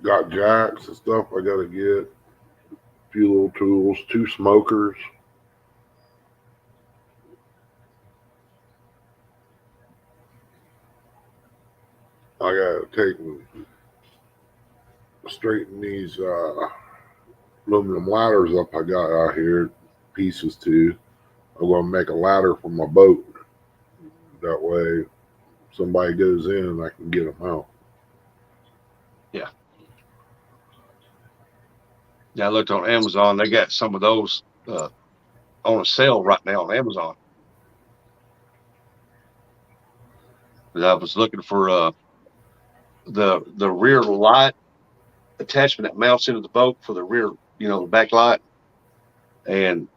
Got jacks and stuff I got to get. A few little tools, 2 smokers. I got to take and straighten these aluminum ladders up I got out here, pieces too. I'm going to make a ladder for my boat. That way, somebody goes in, I can get them out. Yeah. Yeah, I looked on Amazon. They got some of those on a sale right now on Amazon. I was looking for the rear light attachment that mounts into the boat for the rear, the back light. And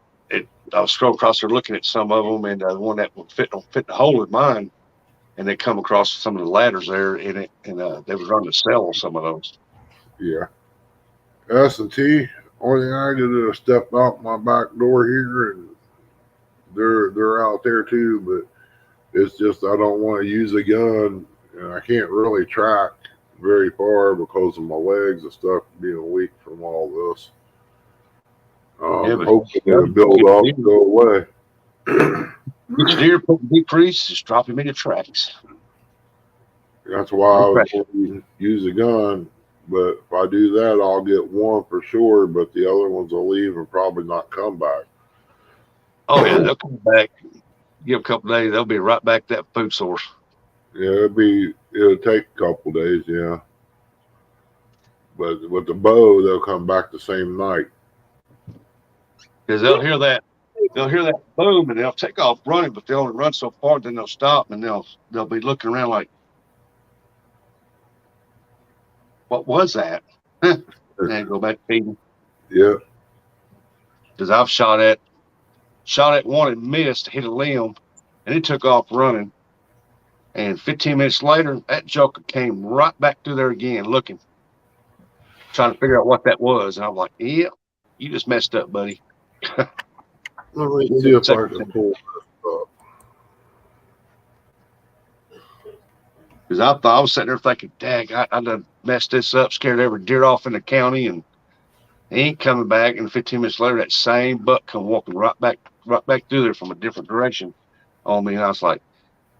I was scrolling across there looking at some of them, and the one that would fit the hole in mine. And they come across some of the ladders there in it, and they were running to sell some of those. Yeah. S&T, only thing I do is step out my back door here, and they're out there too. But it's just I don't want to use a gun, and I can't really track very far because of my legs and stuff being weak from all this. Hopefully it'll build up and go away. Get your deer, put the decrease, just drop him in your tracks. That's why I was going to use a gun. But if I do that, I'll get one for sure. But the other ones will leave and probably not come back. Oh yeah, they'll come back. Give a couple of days, they'll be right back to that food source. Yeah, it'll take a couple days, yeah. But with the bow, they'll come back the same night. Because they'll hear that boom and they'll take off running, but they'll only run so far, then they'll stop and they'll be looking around like, what was that? And then go back feeding. Yeah. Because I've shot at one and missed, hit a limb, and it took off running. And 15 minutes later, that joker came right back through there again, looking, trying to figure out what that was. And I'm like, yeah, you just messed up, buddy. Let me see if I can pull this up. Because I thought I was sitting there thinking, dang, I done messed this up, scared every deer off in the county, and he ain't coming back. And 15 minutes later, that same buck come walking right back through there from a different direction on me. And I was like,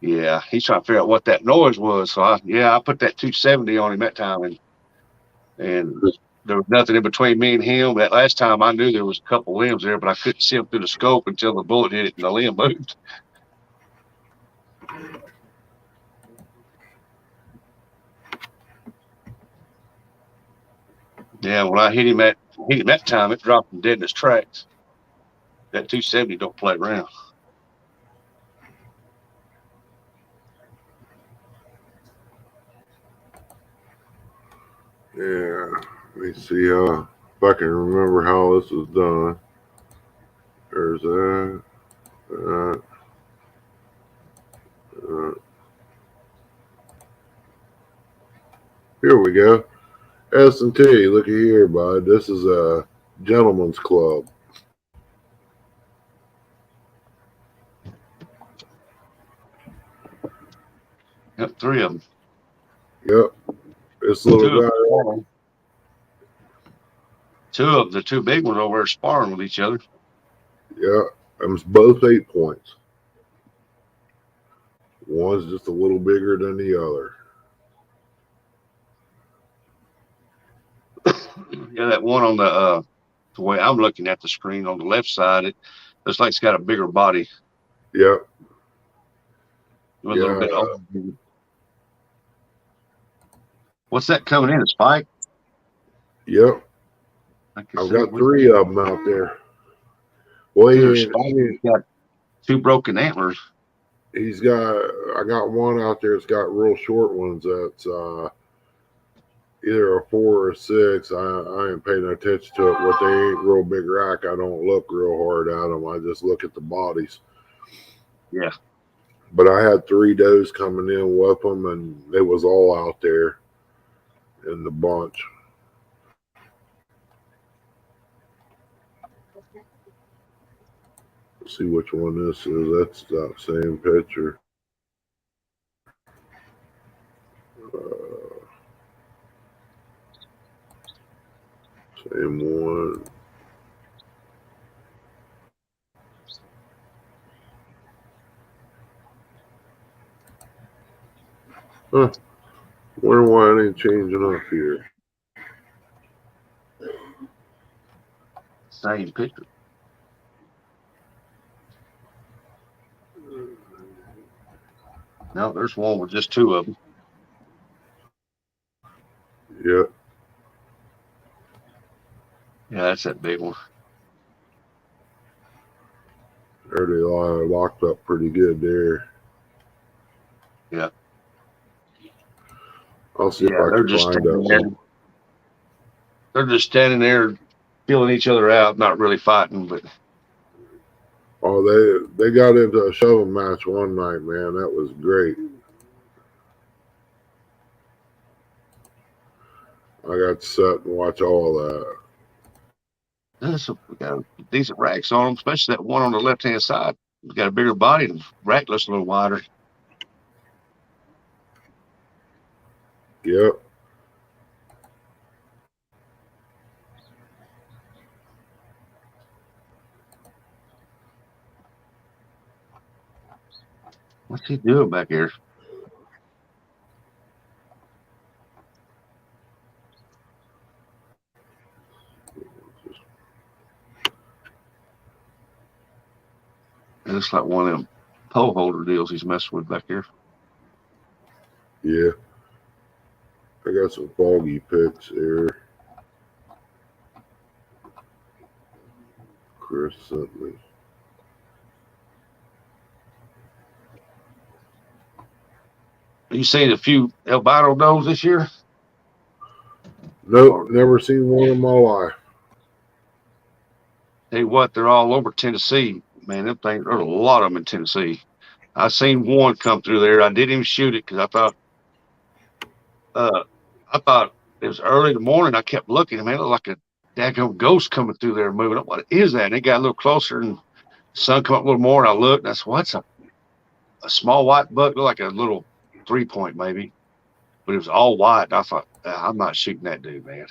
yeah, he's trying to figure out what that noise was. So I put that 270 on him that time, and and there was nothing in between me and him. That last time I knew there was a couple limbs there, but I couldn't see them through the scope until the bullet hit it and the limb moved. Yeah, when I hit him that time, it dropped him dead in his tracks. That 270 don't play around. Yeah, let me see if I can remember how this was done. There's that. Here we go. S&T, looky here, bud. This is a gentleman's club. Yep, 3 of them. Yep. This little guy. 2 of them, the 2 big ones over there sparring with each other. Yeah, them's both 8 points. One's just a little bigger than the other. Yeah, that one on the way I'm looking at the screen on the left side, it looks like it's got a bigger body. Yep. A little bit older. What's that coming in? A spike? Yep. I've got 3 of them out there. Well, he's got 2 broken antlers. I got one out there that's got real short ones that's either a 4 or a 6. I ain't paying attention to it. What they ain't real big rack, I don't look real hard at them. I just look at the bodies. Yeah. But I had 3 does coming in with them, and they was all out there in the bunch. Let's see which one this is. That's that same picture. Same one. Huh. Wonder why it ain't changing up here. Same picture. No, there's one with just 2 of them. Yep. Yeah, that's that big one. There they are, locked up pretty good there. Yeah. I'll see if I can find that. They're just standing there feeling each other out, not really fighting, but oh, they got into a shoving match one night, man. That was great. I got to sit and watch all that. We got decent racks on them, especially that one on the left-hand side. It's got a bigger body and the rack looks a little wider. Yep. What's he doing back here? It looks like one of them pole holder deals he's messing with back here. Yeah. I got some foggy pics here. Chris sent me. You seen a few albino does this year? Nope, never seen one in my life. Tell you what, they're all over Tennessee. Man, them things, there's a lot of them in Tennessee. I seen one come through there. I didn't even shoot it because I thought it was early in the morning. I kept looking. Man, it looked like a daggone ghost coming through there moving up. What is that? And it got a little closer and the sun come up a little more. And I looked and I said, what's a small white buck? Looked like a little 3-point maybe, but it was all white. And I thought, I'm not shooting that dude, man.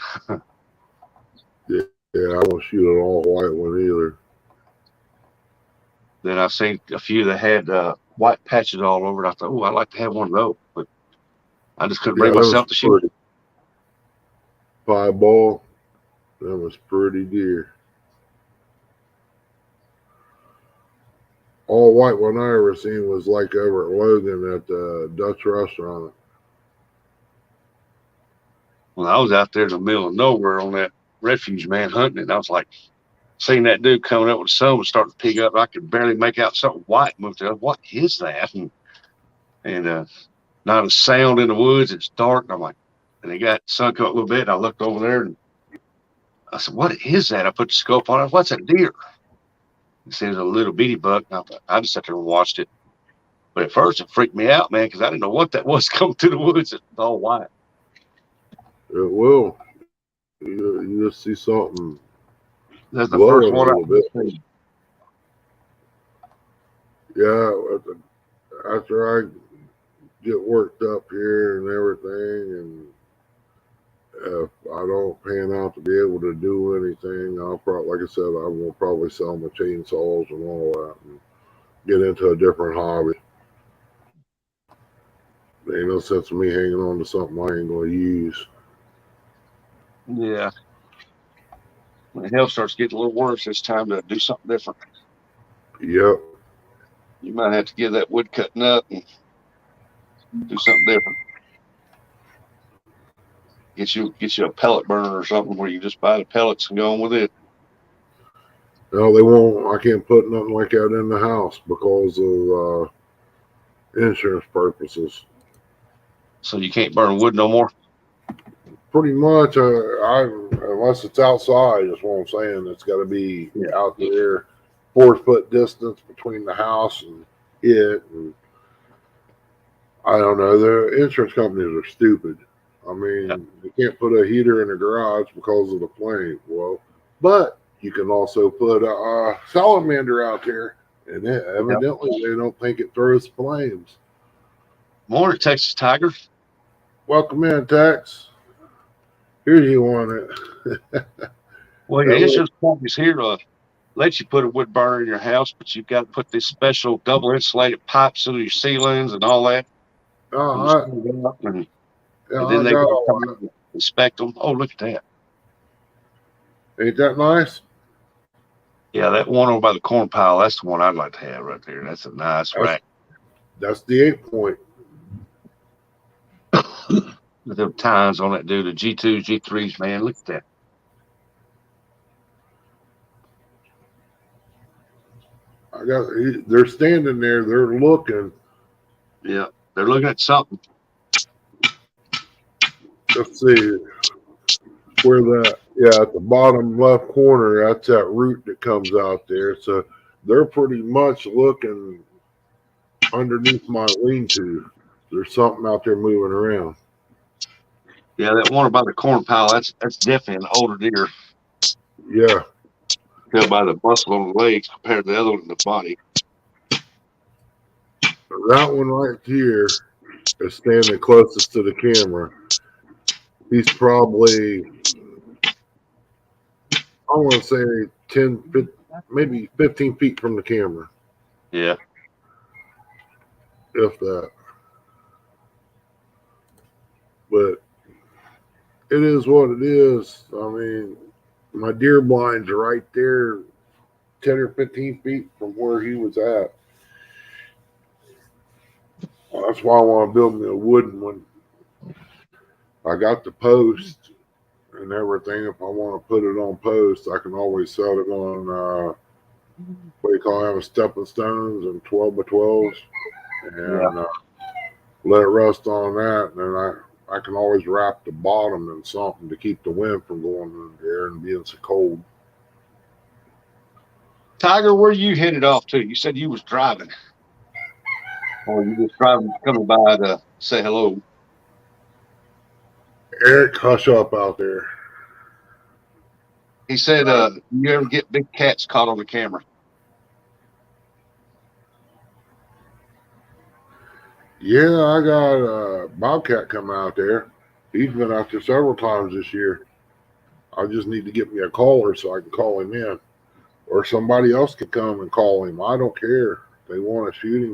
Yeah, I won't shoot an all white one either. Then I've seen a few that had white patches all over it. I thought, oh, I'd like to have one of those, but I just couldn't bring myself to shoot it. piebald. That was pretty deer. All white one I ever seen was like over at Logan at the Dutch restaurant. Well, I was out there in the middle of nowhere on that refuge, man, hunting, and I was like, seeing that dude coming up with the sun was starting to pick up. I could barely make out something white move to. What is that? And not a sound in the woods. It's dark. And I'm like, and it got sun come up a little bit. And I looked over there and I said, "What is that?" I put the scope on it. What's that deer? He said, "It was a little bitty buck." And I just sat there and watched it. But at first, it freaked me out, man, because I didn't know what that was coming through the woods. It's all white. It will. You just see something That's the glowing first a one little bit. I've seen. Yeah, after I get worked up here and everything, and if I don't pan out to be able to do anything, I'll probably, like I said, I will probably sell my chainsaws and all that and get into a different hobby. There ain't no sense of me hanging on to something I ain't going to use. Yeah. When the health starts getting a little worse, it's time to do something different. Yep. You might have to give that wood cutting up and do something different. Get you a pellet burner or something where you just buy the pellets and go on with it. No, they won't. I can't put nothing like that in the house because of insurance purposes. So you can't burn wood no more? Pretty much, unless it's outside, is what I'm saying. It's got to be out there, 4-foot distance between the house and it. And I don't know. The insurance companies are stupid. I mean, you can't put a heater in a garage because of the flame. Well, but you can also put a salamander out there, and evidently they don't think it throws flames. Morning, Texas Tiger. Welcome in, Tex. Here you want it. Well, your insurance company's here to let you put a wood burner in your house, but you've got to put this special double insulated pipes through your ceilings and all that. And then they come and inspect them. Oh, look at that. Ain't that nice? Yeah, that one over by the corn pile, that's the one I'd like to have right there. That's a nice rack. That's the 8-point. With them tines on that dude, the G2s, G3s, man. Look at that. They're standing there, they're looking. Yeah, they're looking at something. Let's see where at the bottom left corner, that's that root that comes out there. So they're pretty much looking underneath my lean-to. There's something out there moving around. Yeah, that one about the corn pile, that's definitely an older deer. Yeah. Tell by the muscle on the legs compared to the other one in the body. That one right here is standing closest to the camera. He's probably, I want to say 10, 15, maybe 15 feet from the camera. Yeah. If that. But it is what it is. I mean, my deer blinds are right there 10 or 15 feet from where he was at. That's why I want to build me a wooden one. I got the post and everything. If I want to put it on post, I can always set it on, what do you call them, stepping stones and 12 by 12s. And let it rest on that. And then I can always wrap the bottom in something to keep the wind from going in there and being so cold. Tiger, where you headed off to? You said you was driving. Or you was driving, coming by to say hello. Eric, hush up out there. He said, you ever get big cats caught on the camera? Yeah, I got a bobcat coming out there. He's been out there several times this year. I just need to get me a caller so I can call him in. Or somebody else can come and call him. I don't care. If they want to shoot him.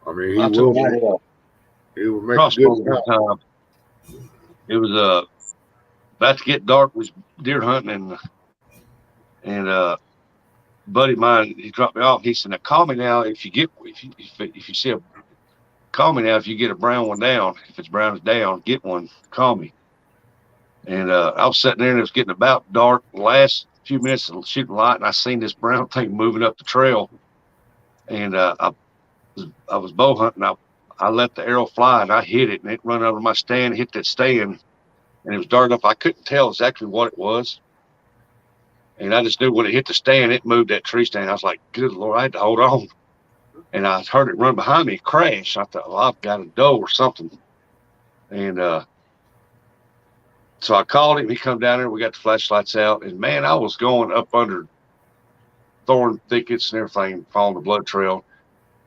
I mean, he will make a good time. it was about to get dark. Was deer hunting and buddy of mine, he dropped me off. He said, "Now call me now if you see a call me now if you get a brown one down. If it's brown as down, get one. Call me." And I was sitting there and it was getting about dark. Last few minutes of shooting light, and I seen this brown thing moving up the trail. And I was bow hunting. I let the arrow fly and I hit it, and it run over my stand, hit that stand, and it was dark enough I couldn't tell exactly what it was. And I just knew when it hit the stand, it moved that tree stand. I was like, "Good Lord," I had to hold on. And I heard it run behind me, crash. I thought, "Well, I've got a doe or something." And so I called him. He come down there. We got the flashlights out, and man, I was going up under thorn thickets and everything, following the blood trail.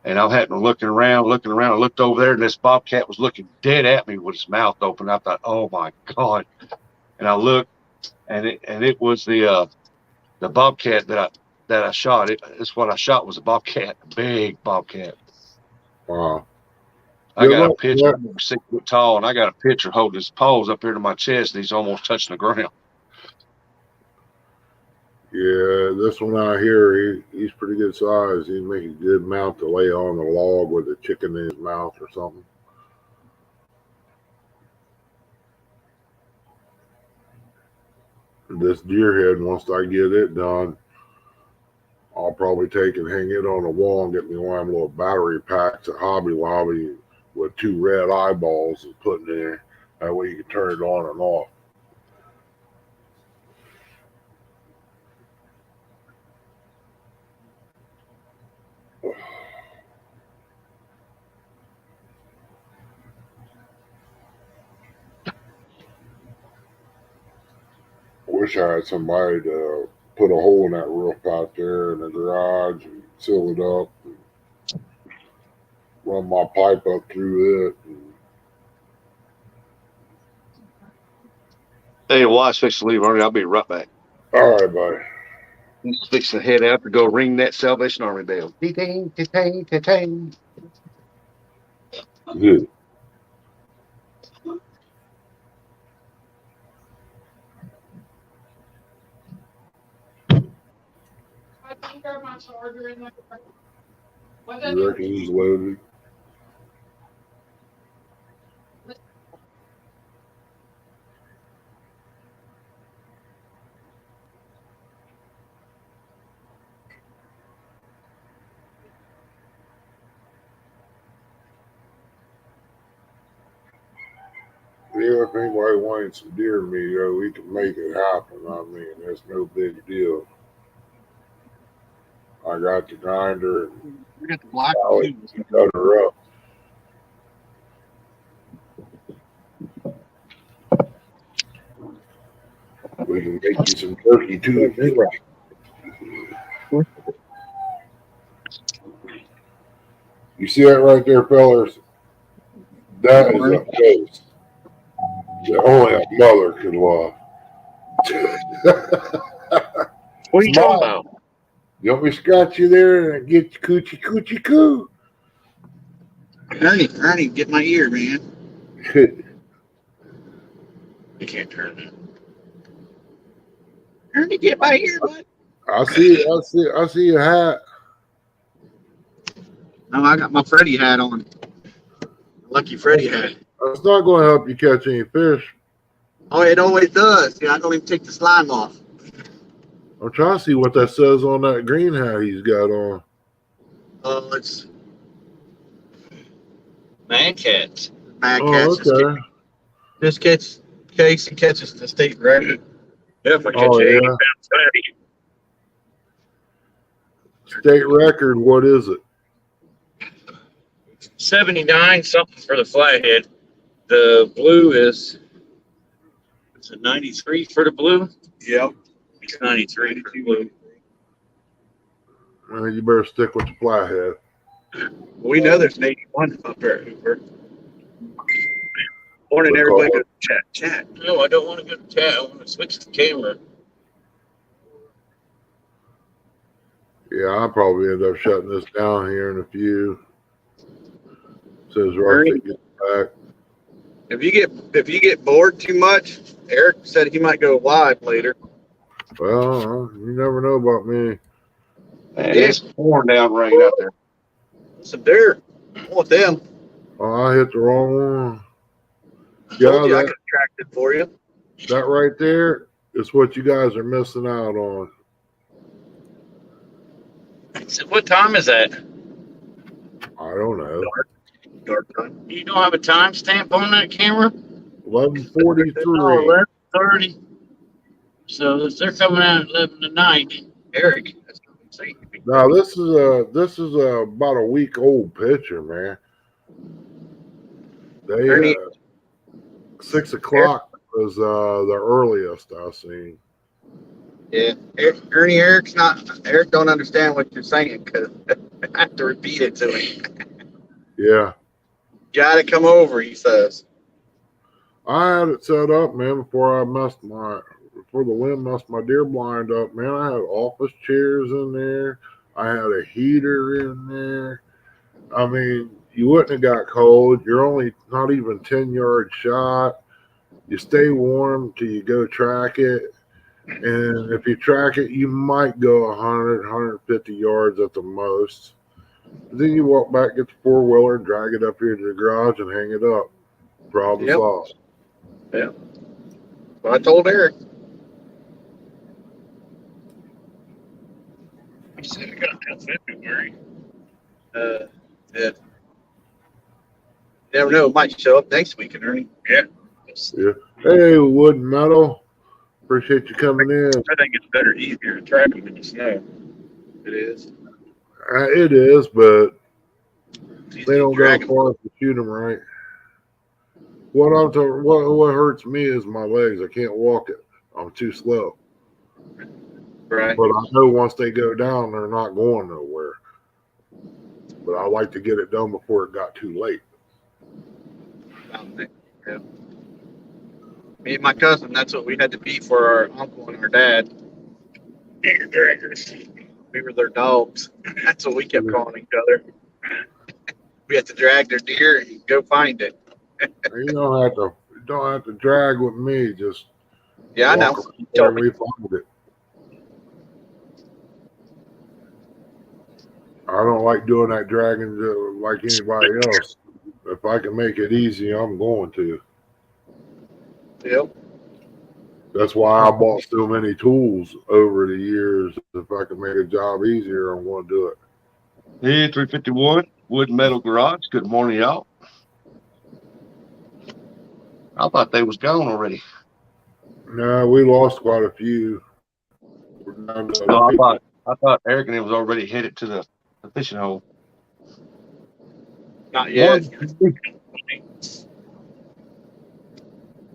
And I happened looking around. I looked over there, and this bobcat was looking dead at me with his mouth open. I thought, "Oh my God!" And I looked, and it was the bobcat that I shot. It's what I shot was a bobcat, a big bobcat. Wow. I Good got a luck, picture. Jack. I'm 6 foot tall, and I got a picture holding his paws up here to my chest, and he's almost touching the ground. Yeah, this one out here, he's pretty good size. He'd make a good mount to lay on a log with a chicken in his mouth or something. This deer head, once I get it done, I'll probably take and hang it on a wall and get me one of them little battery packs at Hobby Lobby with 2 red eyeballs and put in there. That way you can turn it on and off. I wish I had somebody to put a hole in that roof out there in the garage and seal it up and run my pipe up through it. And Hey, watch, fix to leave, Ernie. I'll be right back. all right, buddy. I'm fixing to head out to go ring that Salvation Army bell. Ding, ding, ding, ding, ding. Good. I think I have my charger in there. What You reckon he's loaded? Yeah, if anybody wanted some deer meat, we can make it happen. I mean, that's no big deal. I got the grinder and We got the black salad one, and cut her up. We can make you some turkey too if you like. You see that right there, fellas? That is a face that only a mother could love. What are you talking about? You want me to scratch you there and get you coochie coochie coo? Ernie, get my ear, man. You can't turn it. Ernie, get my ear, bud. I see your hat. No, I got my Freddy hat on. Lucky Freddy hat. That's not going to help you catch any fish. Oh, it always does. Yeah, I don't even take the slime off. I'm trying to see what that says on that green hat he's got on. Oh, it's Man cats. bad Oh, catch. okay. This Casey catches the state record. Yeah, if I catch Oh, an yeah. 80-pound fatty. State record, what is it? 79 something for the flathead. The blue is it 93 for the blue? Yep. It's 93 blue. Well, you better stick with the flathead. We know there's an 81 up there at Hoover. Morning, Good everybody. call. Go to chat. No, I don't want to go to chat. I want to switch the camera. Yeah, I'll probably end up shutting this down here in a few. Says Ernie? Rustic gets back. If you get bored too much, Eric said he might go live later. Well, you never know about me. Man, it's pouring down rain out there. Some deer. I want them. Oh, I hit the wrong one. Told you I that, could track it for you. that right there is what you guys are missing out on. So what time is that? I don't know. Dark time. You don't have a timestamp on that camera? 11:43. Oh, 11:30. So if they're coming out at 11 tonight, Eric. That's what I'm saying. Now this is about a week old picture, man. They Ernie. 6 o'clock was the earliest I seen. Yeah, Eric don't understand what you're saying because I have to repeat it to him. Yeah, Gotta come over, he says. I had it set up, man, before the wind messed my deer blind up, man. I had office chairs in there. I had a heater in there. I mean, you wouldn't have got cold. You're only not even 10-yard shot. You stay warm till you go track it. And if you track it, you might go 100, 150 yards at the most. Then you walk back, get the four-wheeler, drag it up here to the garage and hang it up. Problem solved. Yeah. Well, I told Eric. you said it got until February. Yeah. Never know, it might show up next week, Ernie. Yeah. Hey, Wood and Metal. Appreciate you coming in. I think it's better, easier to track them in the snow. It is. It is, but It's they don't go drag 'em. far to shoot them right. What hurts me is my legs. I can't walk it. I'm too slow. Right. But I know once they go down, they're not going nowhere. But I like to get it done before it got too late. Yeah. Me and my cousin, that's what we had to be for our uncle and our dad. Deer draggers. We were their dogs. That's what we kept calling each other. We had to drag their deer and go find it. You don't have to drag with me. Just Yeah, I know. walk You around told and me. we find it. I don't like doing that dragging like anybody else. If I can make it easy, I'm going to. Yep. That's why I bought so many tools over the years. If I can make a job easier, I'm going to do it. Hey, 351 Wood and Metal Garage. Good morning, y'all. I thought they was gone already. No, we lost quite a few. We're down to No, I thought Eric and him was already headed to the fishing hole. Not yet.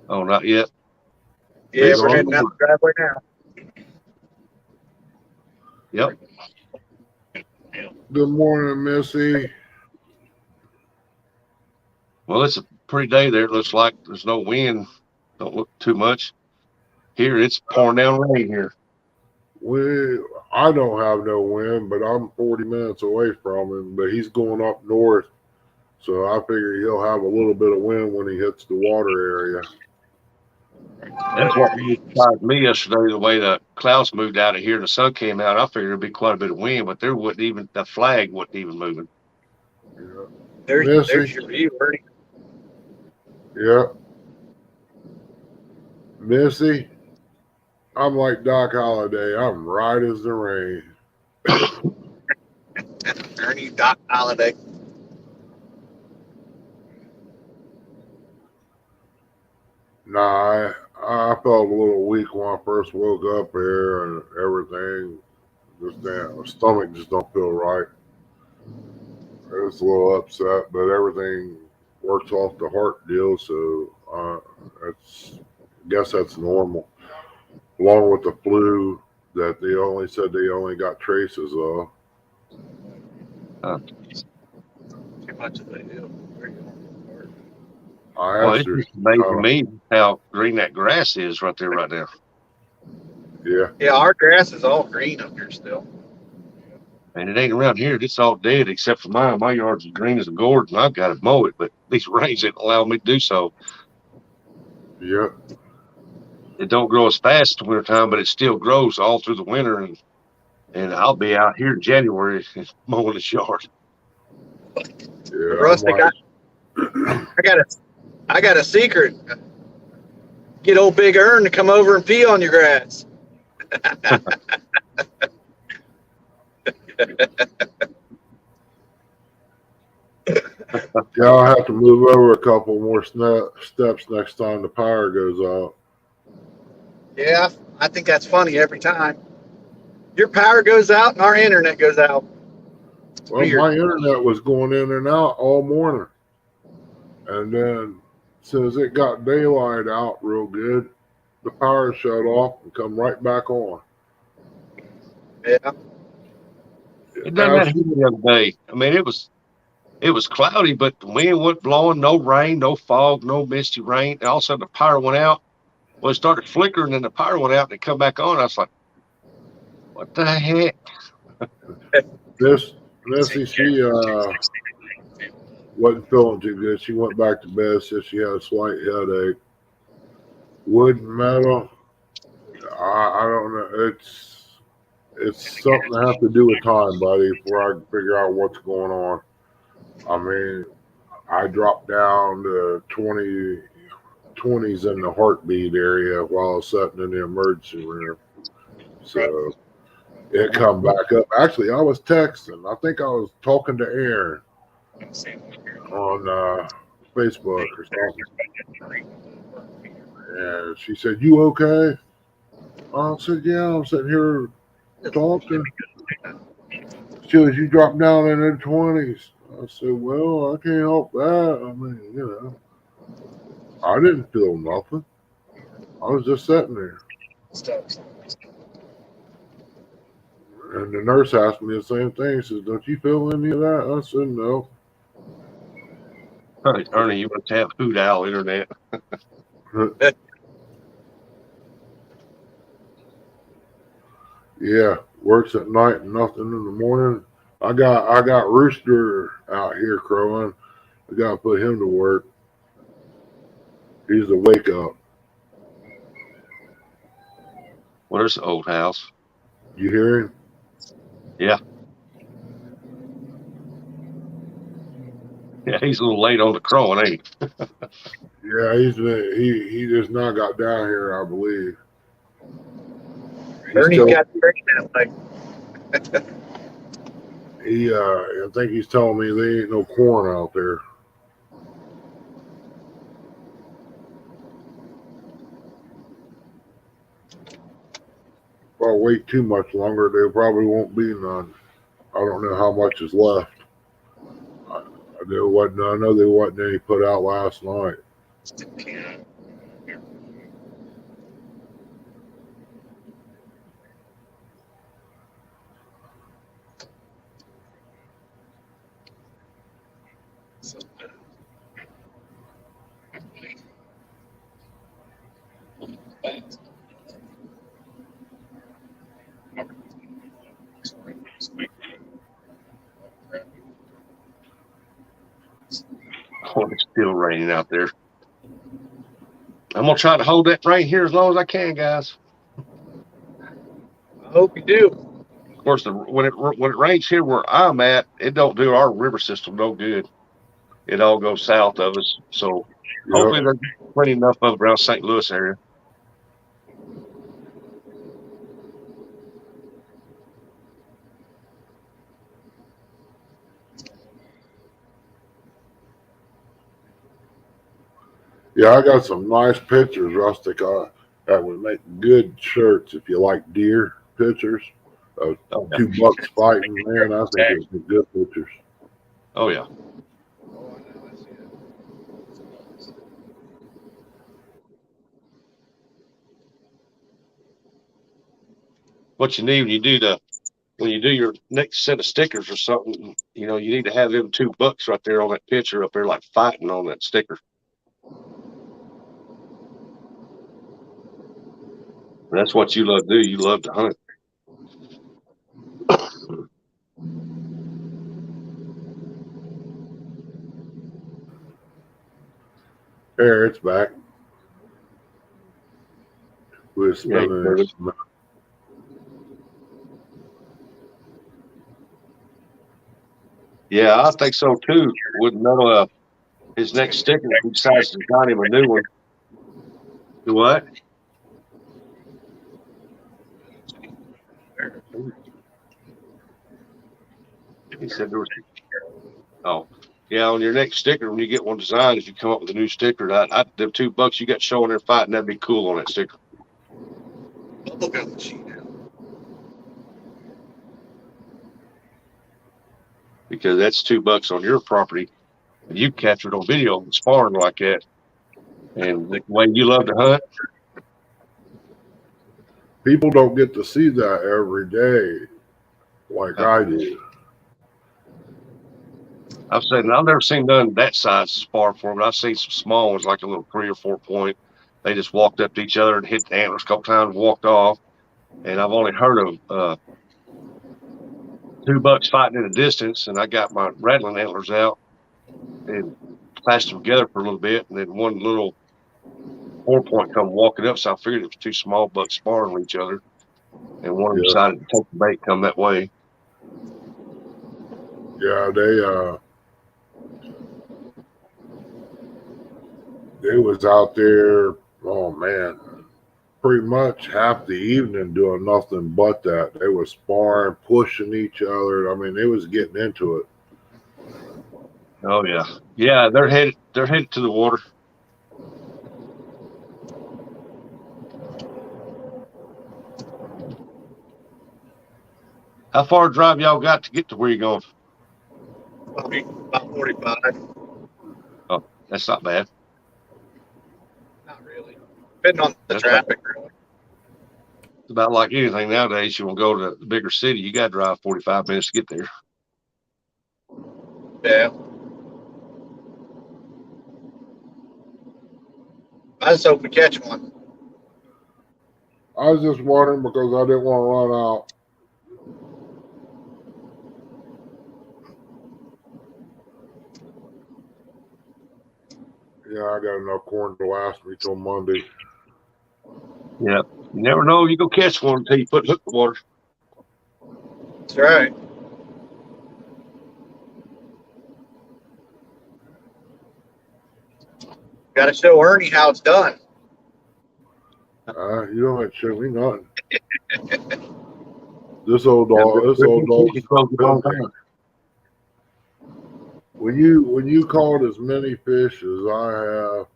Oh, not yet. Yeah, He's we're on heading out the driveway now. Yep. Good morning, Missy. Well, it's a pretty day there. It looks like there's no wind. Don't look too much. Here, it's pouring down rain here. I don't have no wind, but I'm 40 minutes away from him. But he's going up north, so I figure he'll have a little bit of wind when he hits the water area. That's what surprised me yesterday, the way the clouds moved out of here and the sun came out. I figured it'd be quite a bit of wind, but the flag wasn't even moving. Yeah. There's your view, Ernie. Yeah. Missy, I'm like Doc Holliday. I'm right as the rain. Ernie Doc Holiday. Nah, I felt a little weak when I first woke up here and everything. Just damn, my stomach just don't feel right. I was a little upset, but everything works off the heart deal, so I guess that's normal. Along with the flu that they only got traces of. Too much of that deal. I Well, asked it's her. just amazing me how green that grass is right there right now. Yeah. Yeah, our grass is all green up here still. And it ain't around here. It's all dead except for mine. My yard's as green as a gourd, and I've got to mow it, but these rains ain't allowing me to do so. Yep. It don't grow as fast in the wintertime, but it still grows all through the winter. And I'll be out here in January mowing this yard. Yeah. Russ, I'm like, I got a secret. Get old Big Ern to come over and pee on your grass. yeah, I'll have to move over a couple more steps next time the power goes out. Yeah, I think that's funny every time. Your power goes out and our internet goes out. It's Well, weird. my internet was going in and out all morning. And then as soon as it got daylight out real good, the power shut off and come right back on. Yeah. It done that here the other day. I mean, it was cloudy, but the wind wasn't blowing, no rain, no fog, no misty rain. And all of a sudden the power went out. Well, it started flickering and the power went out and it come back on. I was like, what the heck? This she wasn't feeling too good. She went back to bed, said she had a slight headache. Wood and metal, I don't know. It's something that has to do with time, buddy, before I can figure out what's going on. I mean, I dropped down to 20s in the heartbeat area while I was sitting in the emergency room. So it come back up. Actually, I was texting. I think I was talking to Aaron on Facebook or something. And she said, "You okay?" I said, "Yeah, I'm sitting here talking." She goes, "You dropped down in the 20s." I said, "Well, I can't help that. I mean, I didn't feel nothing. I was just sitting there." And the nurse asked me the same thing. She says, "Don't you feel any of that?" I said, "No." Ernie, you must have Hoot Owl internet. Yeah, works at night and nothing in the morning. I got Rooster out here crowing. I got to put him to work. He's a wake up. Well, there's the old house. You hear him? Yeah. Yeah, he's a little late on the crowing, ain't he? Yeah, he just now got down here, I believe. Ernie's got the like. I think he's telling me there ain't no corn out there. If I wait too much longer, there probably won't be none. I don't know how much is left. I know there wasn't any put out last night. Oh, it's still raining out there. I'm gonna try to hold that rain here as long as I can, guys. I hope you do. Of course, when it rains here where I'm at, it don't do our river system no good. It all goes south of us. So hopefully there's plenty enough of it around St. Louis area. Yeah, I got some nice pictures, Rustic, that would make good shirts if you like deer pictures. Oh, yeah. Two bucks fighting, man. I think it would be good pictures. Oh, yeah. What you need when you do your next set of stickers or something, you need to have them two bucks right there on that picture up there, like fighting on that sticker. That's what you love to do. You love to hunt. There, it's back. with Yeah, you spinning do. it. Yeah, I think so too. Wouldn't know his next sticker if he decides to design him a new one. Do what? He said there was. Oh, yeah. On your next sticker, when you get one designed, if you come up with a new sticker, the $2 you got showing there fighting, that'd be cool on that sticker Bubblegum machine now. because that's $2 on your property, and you captured on video sparring like that, and the way you love to hunt. People don't get to see that every day like I do. I've never seen none that size spar for them, but I've seen some small ones, like a little 3 or 4 point. They just walked up to each other and hit the antlers a couple times, and walked off. And I've only heard of $2 fighting in a distance, and I got my rattling antlers out and clashed them together for a little bit, and then one little 4 point come walking up. So I figured it was two small bucks sparring with each other, and one of them Yeah. decided to take the bait, come that way. Yeah, they was out there, oh man, pretty much half the evening doing nothing but that. They were sparring, pushing each other. I mean, they was getting into it. Oh yeah, yeah. They're headed to the water. How far a drive y'all got to get to where you're going? Probably about 45. Oh, that's not bad. Not really. Depending on the That's traffic, really. It's about like anything nowadays. You want to go to the bigger city, you got to drive 45 minutes to get there. Yeah. I just hope we catch one. I was just wondering because I didn't want to run out. Yeah, I got enough corn to last me till Monday. Yeah, you never know. You go catch one until you put hook in the water. That's right. Got to show Ernie how it's done. You don't have to show me nothing. This old dog's busy. When you caught as many fish as I have,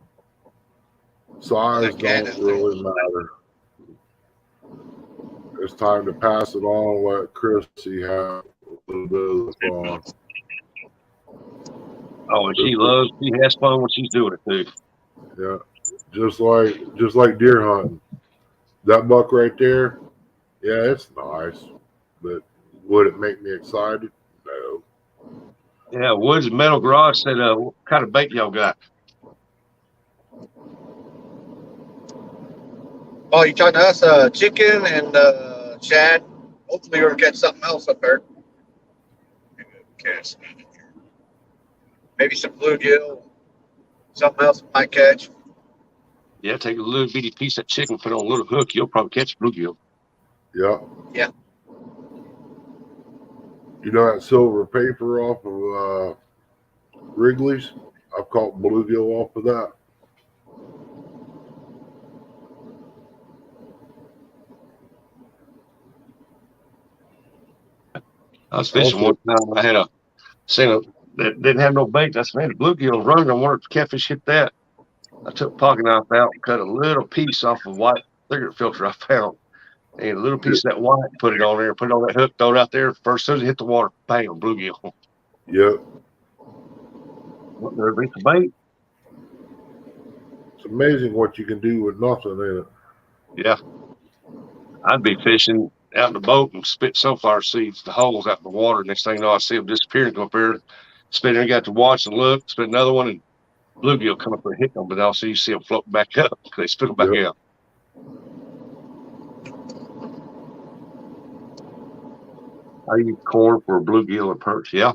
size don't really matter. It's time to pass it on and let Chrissy have a little bit of fun. Oh, and she has fun when she's doing it too. Yeah, just like deer hunting. That buck right there, yeah, it's nice, but would it make me excited? No. Yeah, Woods and Metal Garage said, what kind of bait y'all got? Oh, you talking to us? Chicken and shad. Hopefully, we're gonna catch something else up there. Maybe some bluegill. Something else we might catch. Yeah, take a little bitty piece of chicken, put it on a little hook. You'll probably catch a bluegill. Yeah. Yeah. You know that silver paper off of Wrigley's? I've caught bluegill off of that. I was fishing one time. I had that didn't have no bait. I said, man, the bluegill running. I wonder if the catfish hit that. I took pocket knife out and cut a little piece off of white cigarette filter I found. And a little piece of that white, put it on there, put it on that hook, throw it out there. First, as soon as it hit the water, bam, bluegill. Yep. What, there be some bait? It's amazing what you can do with nothing in it. Yeah. I'd be fishing out in the boat and spit sunflower seeds, the holes out in the water. Next thing you know, I see them disappearing, go up there, spit there, got to watch and look, spit another one, and bluegill come up and hit them, but also you see them floating back up because they spit them back out. I use corn for bluegill and perch. Yeah.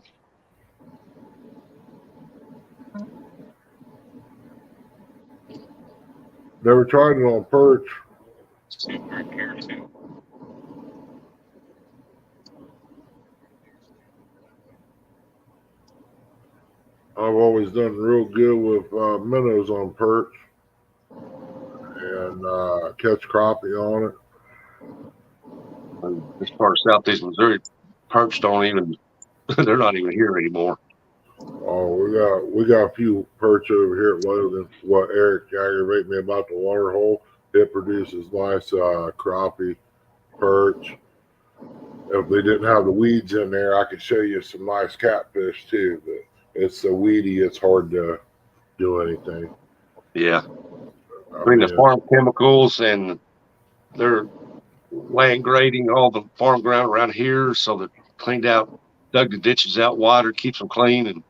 Never tried it on perch. Somewhere in here too. I've always done real good with minnows on perch and catch crappie on it. And this part of southeast Missouri, perch don't even, they're not even here anymore. Oh, we got a few perch over here at Logan. What Eric aggravated me about the water hole, it produces nice crappie, perch. If they didn't have the weeds in there, I could show you some nice catfish too. But it's so weedy, it's hard to do anything. Yeah. I Between the mean, farm chemicals and they're land grading all the farm ground around here so that cleaned out, dug the ditches out wider, keeps them clean, and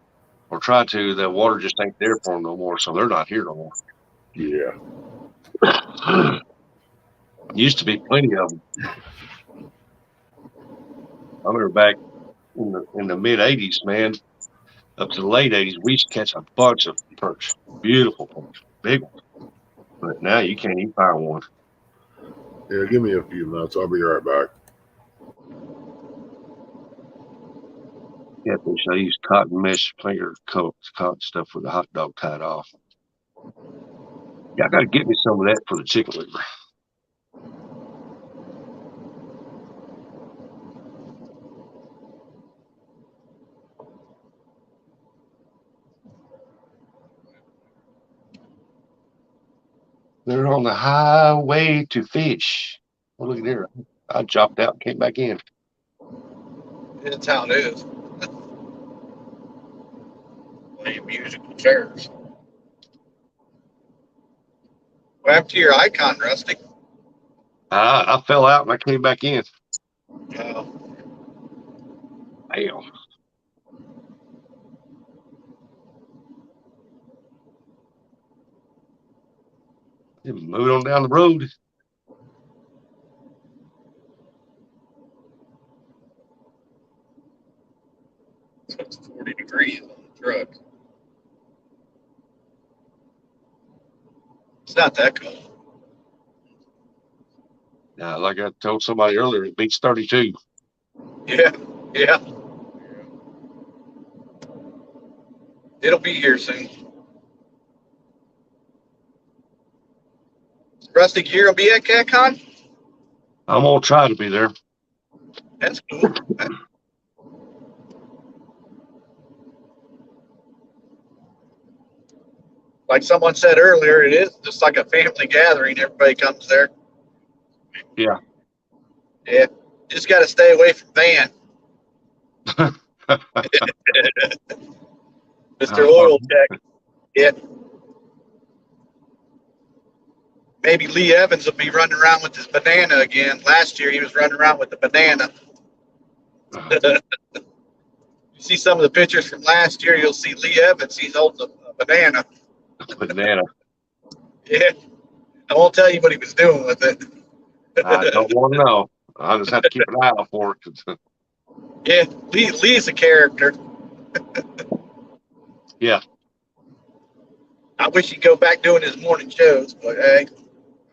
or try to. The water just ain't there for them no more, so they're not here no more. yeah. Used to be plenty of them. I remember back in the mid '80s, man, up to the late '80s, we used to catch a bunch of perch, beautiful perch, big ones. But now you can't even find one. Yeah, give me a few minutes. I'll be right back. Catfish, I use cotton mesh finger coats, cotton stuff with the hot dog tied off. Yeah, I got to get me some of that for the chicken liver. They're on the highway to fish. Oh, look at there. I dropped out and came back in. That's how it is. Playing musical chairs. What happened to your icon, Rusty? I fell out and I came back in. Oh, Damn. Moving on down the road. so it's 40 degrees on the truck. It's not that cold. Like I told somebody earlier, it beats 32. Yeah, yeah. It'll be here soon. Rusty, you're gonna be at CatCon? I'm going to try to be there. That's cool. Like someone said earlier, it is just like a family gathering. Everybody comes there. Yeah. Yeah. Just got to stay away from Van. Mr. Oil Tech. Yeah. Maybe Lee Evans will be running around with his banana again. Last year he was running around with the banana. You see some of the pictures from last year, you'll see Lee Evans. He's holding a banana. Banana. Yeah. I won't tell you what he was doing with it. I don't want to know. I just have to keep an eye out for it. Yeah. Lee's a character. Yeah. I wish he'd go back doing his morning shows, but hey,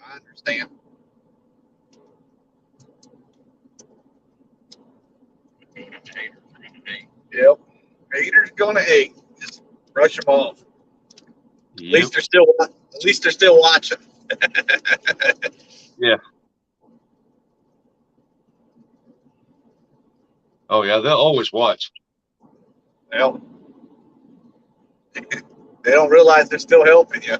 I understand. Yep. Haters gonna hate. Just brush them off. Yep. At least they're still watching. Yeah. Oh, yeah. They'll always watch. Well, they don't realize they're still helping you.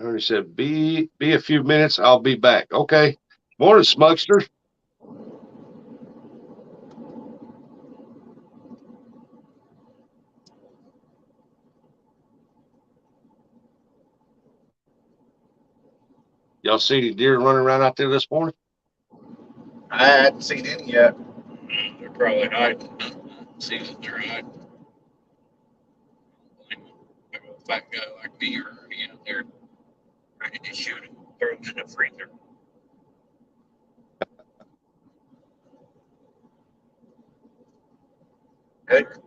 Ernie said, be a few minutes. I'll be back. Okay. Morning, Smugster. Y'all see any deer running around out there this morning? I hadn't seen any yet. They're probably hiding. See that they're hiding. If I can go like me or Ernie out there. Ready to shoot it, throw it in the freezer.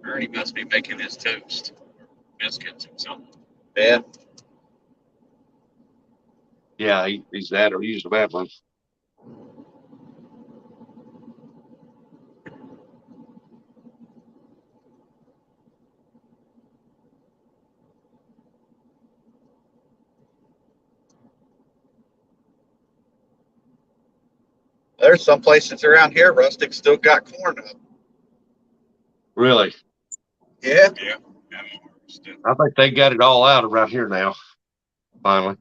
Ernie must be making his toast, biscuits or something. Yeah. Yeah, he's that or he's the bad one. There's some places around here, Rustic, still got corn up. Really. Yeah. Yeah. I think they got it all out around here now. Finally.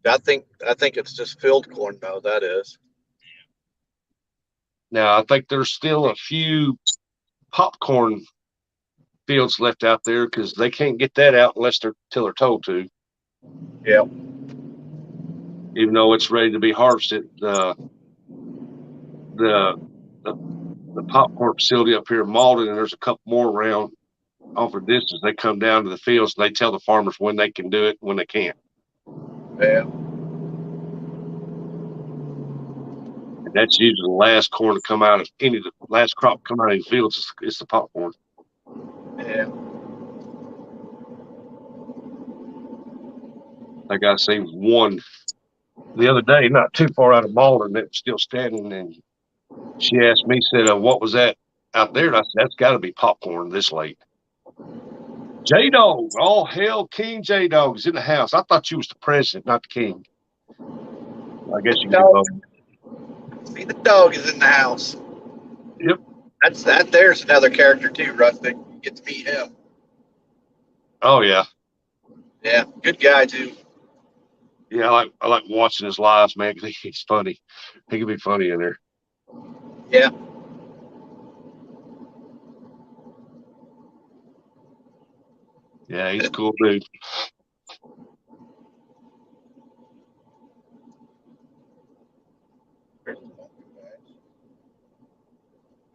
I think it's just field corn though, that is. Now I think there's still a few popcorn fields left out there because they can't get that out unless they're told to. Yeah. Even though it's ready to be harvested, the popcorn facility up here in Malden, and there's a couple more around off a distance. They come down to the fields and they tell the farmers when they can do it, when they can't. Yeah. And that's usually the last corn to come out of the last crop to come out of the fields is the popcorn. Yeah. Like I see one the other day, not too far out of Malden, that was still standing, and she asked me, said, "What was that out there?" And I said, "That's got to be popcorn this late." J Dog, all hell, King J Dog is in the house. I thought you was the president, not the king. I guess you can do both. See, the dog is in the house. Yep. There's another character too, Rustic. You get to meet him. Oh yeah. Yeah, good guy too. Yeah, I like watching his lives, man, because he's funny. He can be funny in there. Yeah. Yeah, he's a cool dude.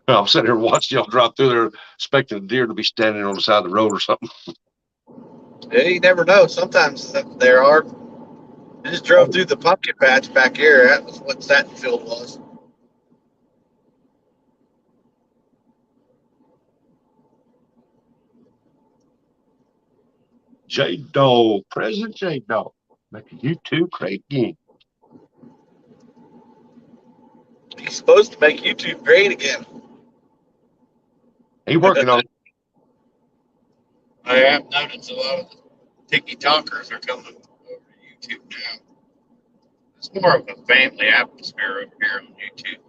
I'm sitting here watching y'all drive through there, expecting a deer to be standing on the side of the road or something. Yeah, you never know. Sometimes there are. I just drove through the pumpkin patch back here. That was what that field was. J Dog, President J Dog, making YouTube great again. He's supposed to make YouTube great again. He working on it. I have noticed a lot of the TikTokers are coming over to YouTube now. It's more of a family atmosphere over here on YouTube.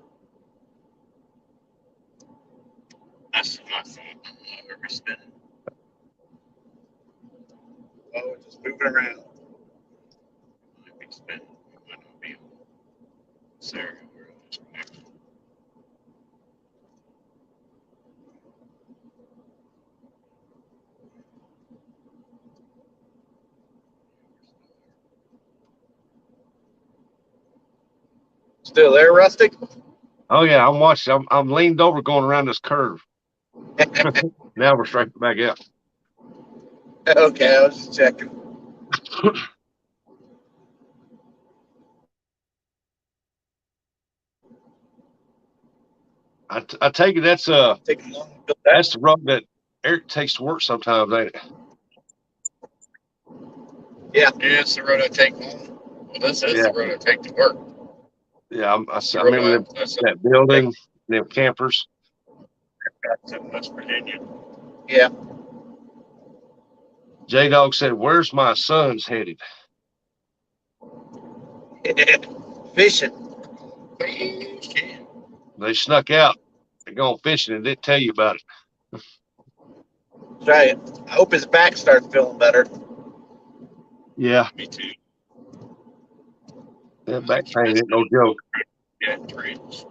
That's my thought. Where we're spending. Oh, it's just moving around. Might be spending. Might not be. Sorry. Still there, Rustic? Oh yeah, I'm watching. I'm leaned over going around this curve. Now we're straight back out. Okay, I was just checking. I take it that's Taking long to build the road that Eric takes to work sometimes, ain't it? Yeah. Yeah, it's the road I take home. Well, this is the road I take to work. Yeah, I remember that building, them campers. That's in West Virginia. Yeah. J Dog said, "Where's my son's headed?" Fishing. They snuck out. They're going fishing and didn't tell you about it. That's right. I hope his back starts feeling better. Yeah. Me too. That back pain ain't no joke. Yeah, trees.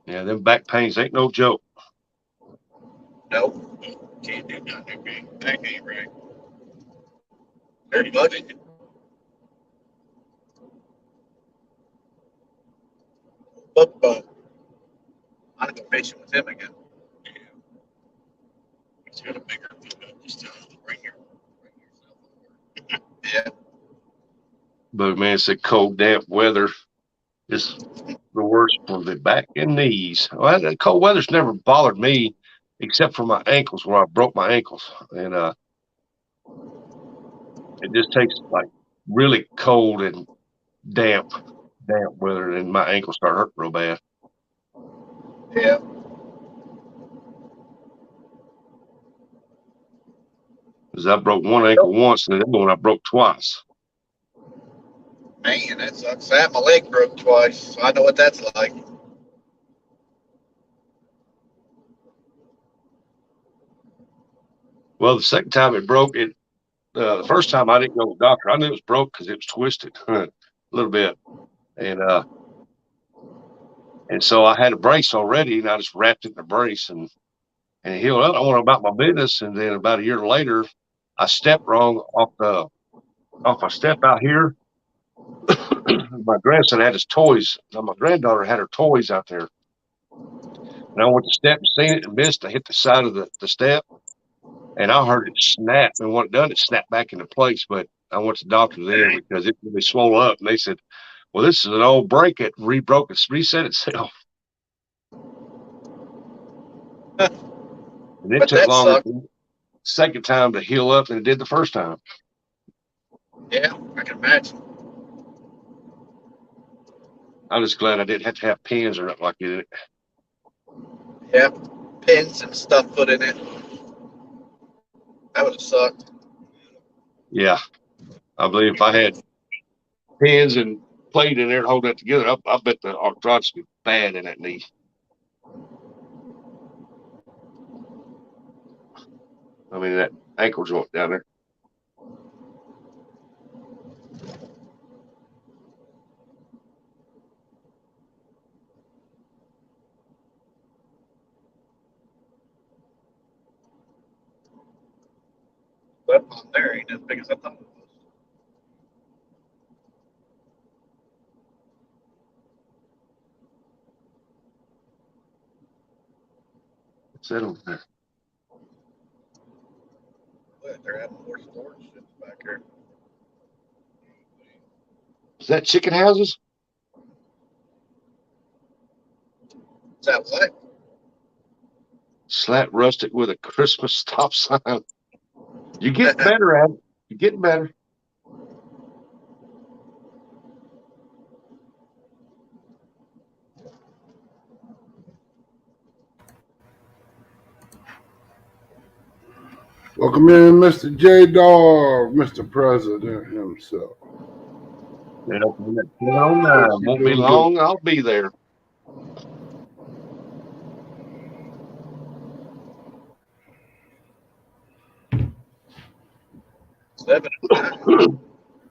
Yeah, them back pains ain't no joke. Nope. Can't do nothing. Back ain't right. Pretty much. But I'm going fishing with him again. It's got a bigger window. Just tell them to bring yourself over. Yeah. But man, it's a cold, damp weather. It's the worst for the back and knees. Well, the cold weather's never bothered me, except for my ankles, where I broke my ankles, and it just takes like really cold and damp weather, and my ankles start hurting real bad. Yeah. Because I broke one ankle once, and the other one I broke twice. Man, that sucks. I had my leg broke twice, so I know what that's like. Well, the second time it broke, the first time I didn't go to the doctor. I knew it was broke because it was twisted a little bit, and so I had a brace already, and I just wrapped it in a brace and it healed up. I went about my business, and then about a year later, I stepped wrong off a step out here. My grandson had his toys. My granddaughter had her toys out there, and I went to step and seen it and missed. I hit the side of the step, and I heard it snap. And when it done, it snapped back into place. But I went to the doctor then because it really swelled up, and they said, "Well, this is an old break. It rebroke. It's reset itself." And it But took that longer sucked. the second time to heal up than it did the first time. Yeah, I can imagine. I'm just glad I didn't have to have pins or nothing like that. Yeah, pins and stuff put in it. That would have sucked. Yeah, I believe if I had pins and plate in there to hold that together, I bet the arthritis would be bad in that knee. I mean, that ankle joint down there. That on there ain't as big as I thought it was. What's that over there? Look, they're adding more storage shit back here. Is that chicken houses? Is that what? Slat rustic with a Christmas stop sign. You're getting better at it. You're getting better. Welcome in, Mr. J Dog, Mr. President himself. Yeah, won't be long. I'll be there.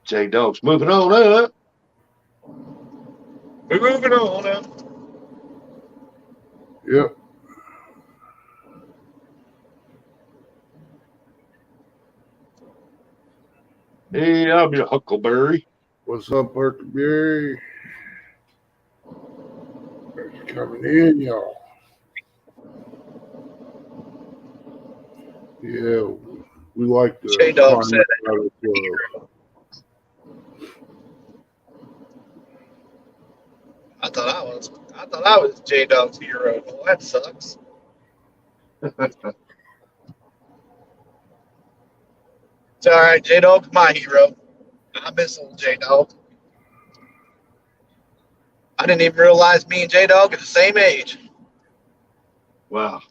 J Dog's moving on up. We're moving on now. Yep. Hey, I'll be a Huckleberry. What's up, Huckleberry? Thanks for coming in, y'all. Yeah, we like to J-Dog said it. I thought I was J-Dog's hero. Well, that sucks. It's all right. J-Dog's my hero. I miss old J-Dog. I didn't even realize me and J-Dog are the same age. Wow.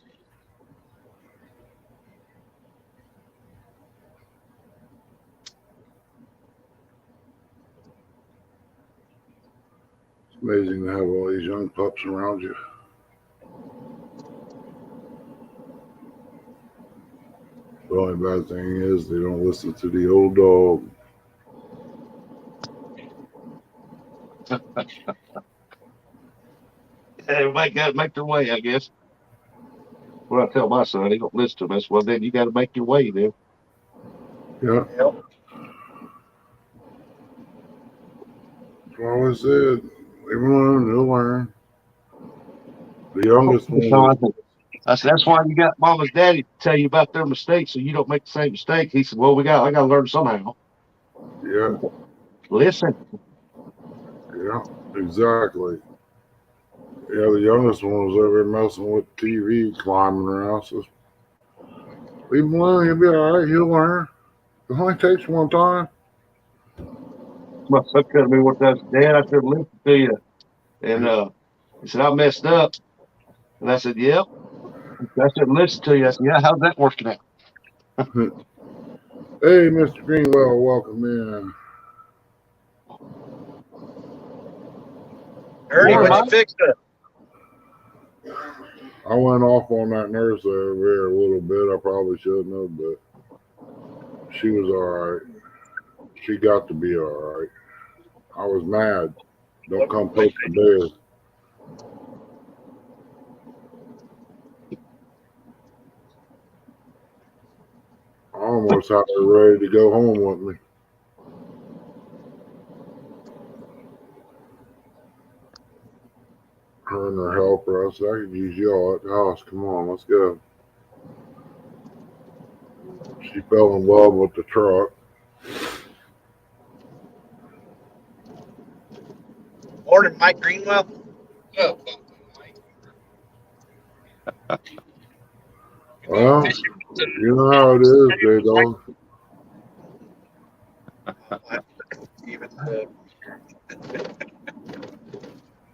It's amazing to have all these young pups around you. The only bad thing is they don't listen to the old dog. Everybody got to make their way, I guess. Well, I tell my son, he don't listen to me. Well, then you got to make your way then. Yeah. Yep. That's what I always said. Leave them alone, they'll learn. The youngest one, I said, that's why you got mama's daddy to tell you about their mistakes so you don't make the same mistake. He said, well, I got to learn somehow. Yeah, Listen. yeah, exactly. Yeah, the youngest one was over there messing with TV, climbing around. So leave him alone. He'll be all right. He'll learn. It only takes one time. My son telling me what that's, Dad, I should listen to you. And he said, I messed up. And I said, yep. I should listen to you. I said, yeah, how's that working out? Hey, Mr. Greenwell, welcome in. Ernie, Morning, what you Mike. fixed up? I went off on that nurse over there a little bit. I probably shouldn't have, but she was all right. She got to be all right. I was mad. Don't come poke the bear. I almost had her ready to go home with me. Her and her helper. I said, I could use y'all at the house. Come on, let's go. She fell in love with the truck. Morning, Mike Greenwell. Oh, Well, you know how it is, J-Dog. even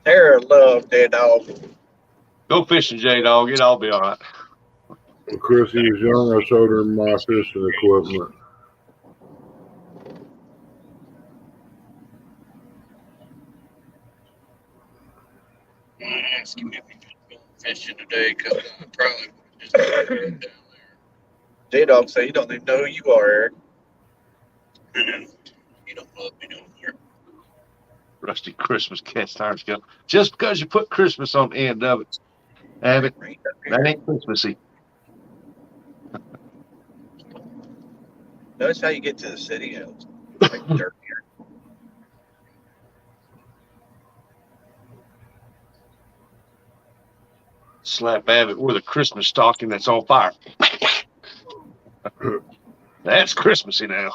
They're in love, dead dog. Go fishing, J-Dog. It'll all be all right. When Chrissy was young, I showed her my fishing equipment. Ask him if he's going fishing today, because I probably just down there. J Dog say you don't even know who you are, Eric. You don't love me no more. Rusty Christmas cast irons go. Just because you put Christmas on the end of it, have it, that ain't Christmassy. Notice how you get to the city, it's like dirt here. Slap Abbott with a Christmas stocking that's on fire. That's Christmassy now.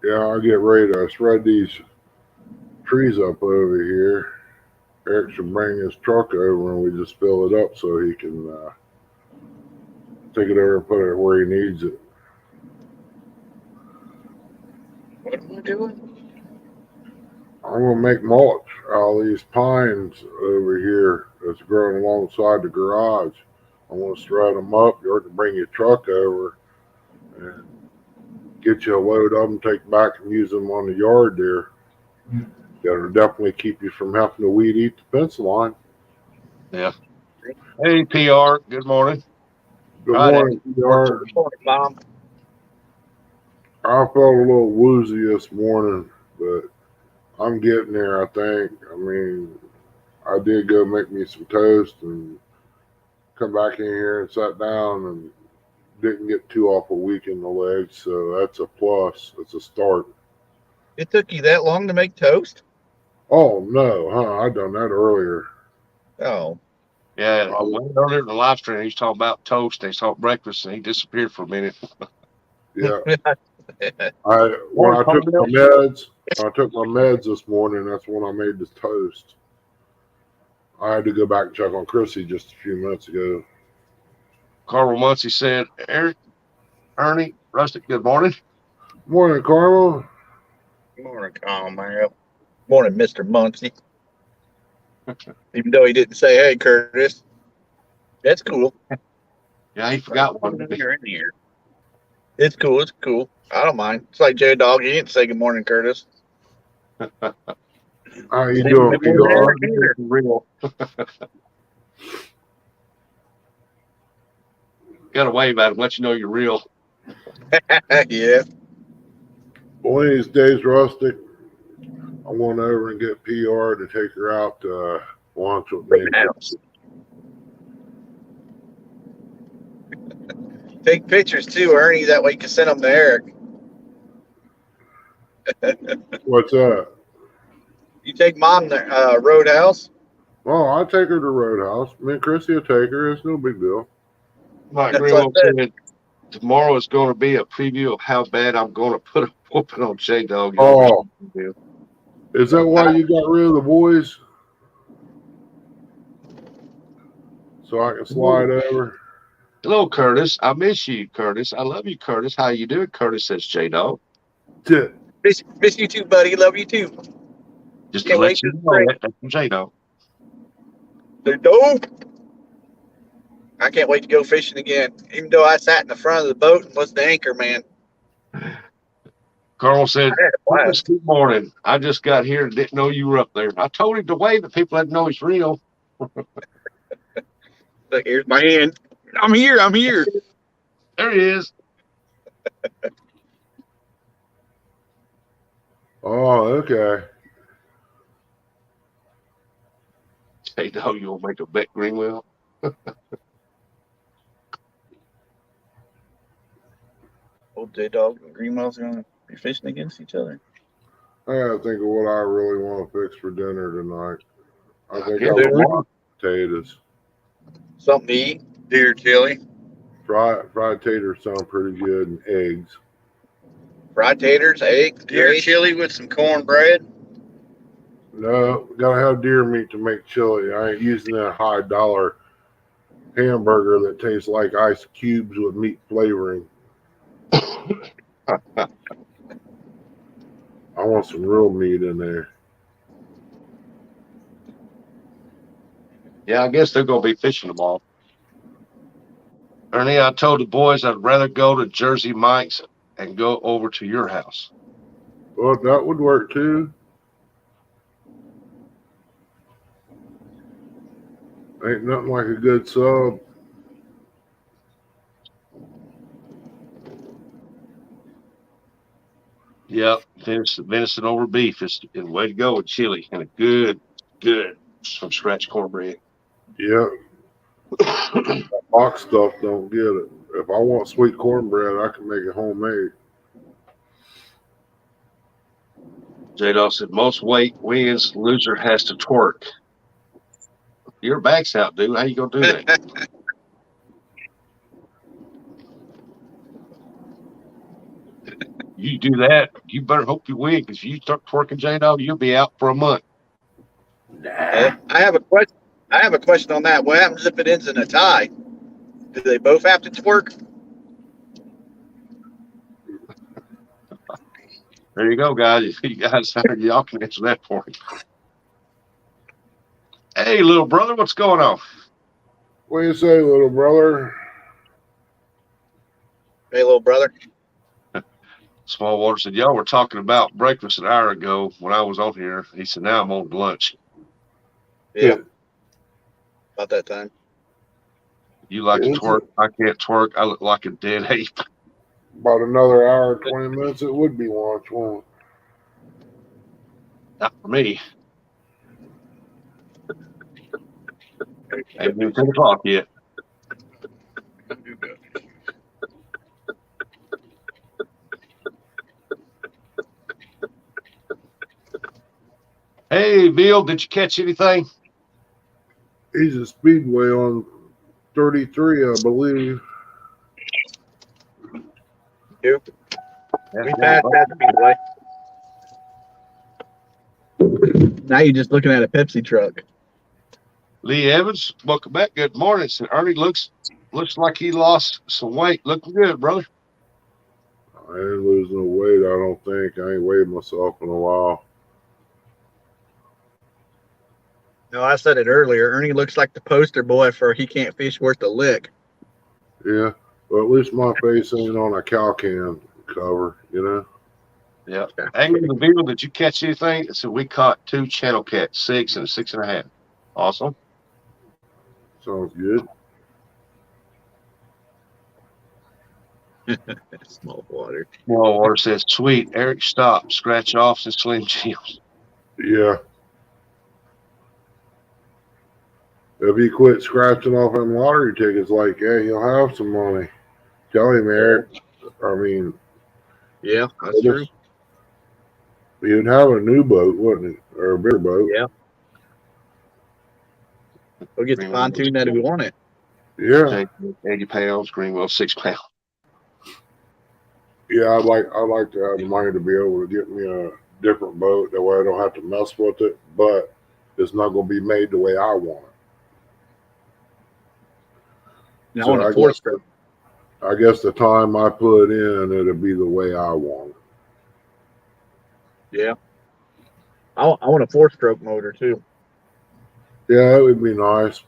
Yeah, I get ready to spread these trees up over here. Eric should bring his truck over and we just fill it up so he can take it over and put it where he needs it. What am I doing? I'm going to make mulch out of these pines over here that's growing alongside the garage. I'm going to spread them up. You can bring your truck over and get you a load of them, take back and use them on the yard there. That'll definitely keep you from having to weed eat the fence line. Yeah. Hey, PR. Good morning. Good All right, morning, PR. Good morning, Mom. I felt a little woozy this morning, but I'm getting there, I think. I mean, I did go make me some toast and come back in here and sat down and didn't get too awful weak in the legs, so that's a plus. It's a start. It took you that long to make toast? Oh, no, I done that earlier. Oh. Yeah, I went earlier in the live stream. He's talking about toast. They talked breakfast, and he disappeared for a minute. Yeah. When I took my meds this morning, that's when I made the toast. I had to go back and check on Chrissy just a few minutes ago. Carl Muncie said, Eric, Ernie, Rustic, good morning. Morning, Carl. Morning, man. Morning, Mr. Muncie. Even though he didn't say, hey, Curtis. That's cool. Yeah, he forgot one. You're in here. It's cool. It's cool. I don't mind. It's like J Dog. He didn't say good morning, Curtis. How you doing, PR? Real. Got to wave at him, let you know you're real. Yeah. One of these days, Rustic, I went over and get PR to take her out to lunch with me. Take pictures too, Ernie. That way you can send them to Eric. What's that? You take Mom to Roadhouse? Oh, I take her to Roadhouse. Me and Chrissy will take her. It's no big deal. My That's grandma what I said. said tomorrow is going to be a preview of how bad I'm going to put a whooping on J Dog. Oh, is that why you got rid of the boys? So I can slide over? Hello, Curtis. I miss you, Curtis. I love you, Curtis. How you doing, Curtis? Says J Dog. Miss you too, buddy. Love you too. Just to Can't let wait you to know spring. that. That's from J Dog. They're dope. I can't wait to go fishing again. Even though I sat in the front of the boat and was the anchor man. Carl said, I had a "Curtis, blast. good morning. I just got here and didn't know you were up there. I told him to wave at people that know he's real. Look, here's my hand. I'm here. I'm here. There he is. Oh, okay. J Dog, you want to make a bet, Greenwell? Old J Dog and Greenwell's gonna be fishing against each other. I gotta think of what I really want to fix for dinner tonight. I think guess I Dinner? want potatoes. Something to eat. Deer chili. Fried taters sound pretty good, and eggs. Fried taters, eggs, Deer chili with some cornbread. No, gotta have deer meat to make chili. I ain't using that high dollar hamburger that tastes like ice cubes with meat flavoring. I want some real meat in there. Yeah, I guess they're going to be fishing tomorrow. Ernie, I told the boys I'd rather go to Jersey Mike's and go over to your house. Well, that would work too. Ain't nothing like a good sub. Yep, venison over beef is the way to go with chili and a good from scratch cornbread. Yeah, box stuff don't get it. If I want sweet cornbread, I can make it homemade. J-Dog said most weight wins, loser has to twerk. Your back's out, dude. How you gonna do that? You do that, you better hope you win, because you start twerking, J-Dog, you'll be out for a month. I have a question. I have a question on that. What happens if it ends in a tie? Do they both have to twerk? There you go, guys. You guys, y'all can answer that for me. Hey, little brother, what's going on? What do you say, little brother? Hey, little brother. Small Water said, y'all were talking about breakfast an hour ago when I was on here. He said, now I'm on lunch. Yeah. About that time. You like to Is twerk. it? I can't twerk. I look like a dead ape. About another hour and 20 minutes, it would be lunch, won't it? Not for me. Ain't even 10 o'clock yet. Hey, Bill, did you catch anything? He's a speedway on 33, I believe. Nope. That's We one passed of that speedway. Now you're just looking at a Pepsi truck. Lee Evans, welcome back. Good morning. So Ernie looks like he lost some weight. Looking good, brother. I ain't losing no weight, I don't think. I ain't weighed myself in a while. No, I said it earlier. Ernie looks like the poster boy for He Can't Fish Worth a Lick. Yeah, but at least my face ain't on a cow can cover, you know? Yeah. Angry the Bill, did you catch anything? So we caught 2 channel cats, 6 and a 6.5. Awesome. Sounds good. Small water. Small Water says, sweet. Eric, stop. Scratch offs and Slim Jims. Yeah. If he quit scratching off them lottery tickets like that, he'll have some money. Tell him, Eric. I mean, Yeah, that's true. You'd have a new boat, wouldn't it? Or a bigger boat. Yeah. We'll get the pontoon that we want it. Yeah. 80 pounds, Greenwell 6 pounds. Yeah, I'd like to have the money to be able to get me a different boat. That way I don't have to mess with it, but it's not going to be made the way I want it. I So want a 4-stroke. I guess the time I put in, it'll be the way I want it. Yeah. I want a 4-stroke motor too. Yeah, it would be nice.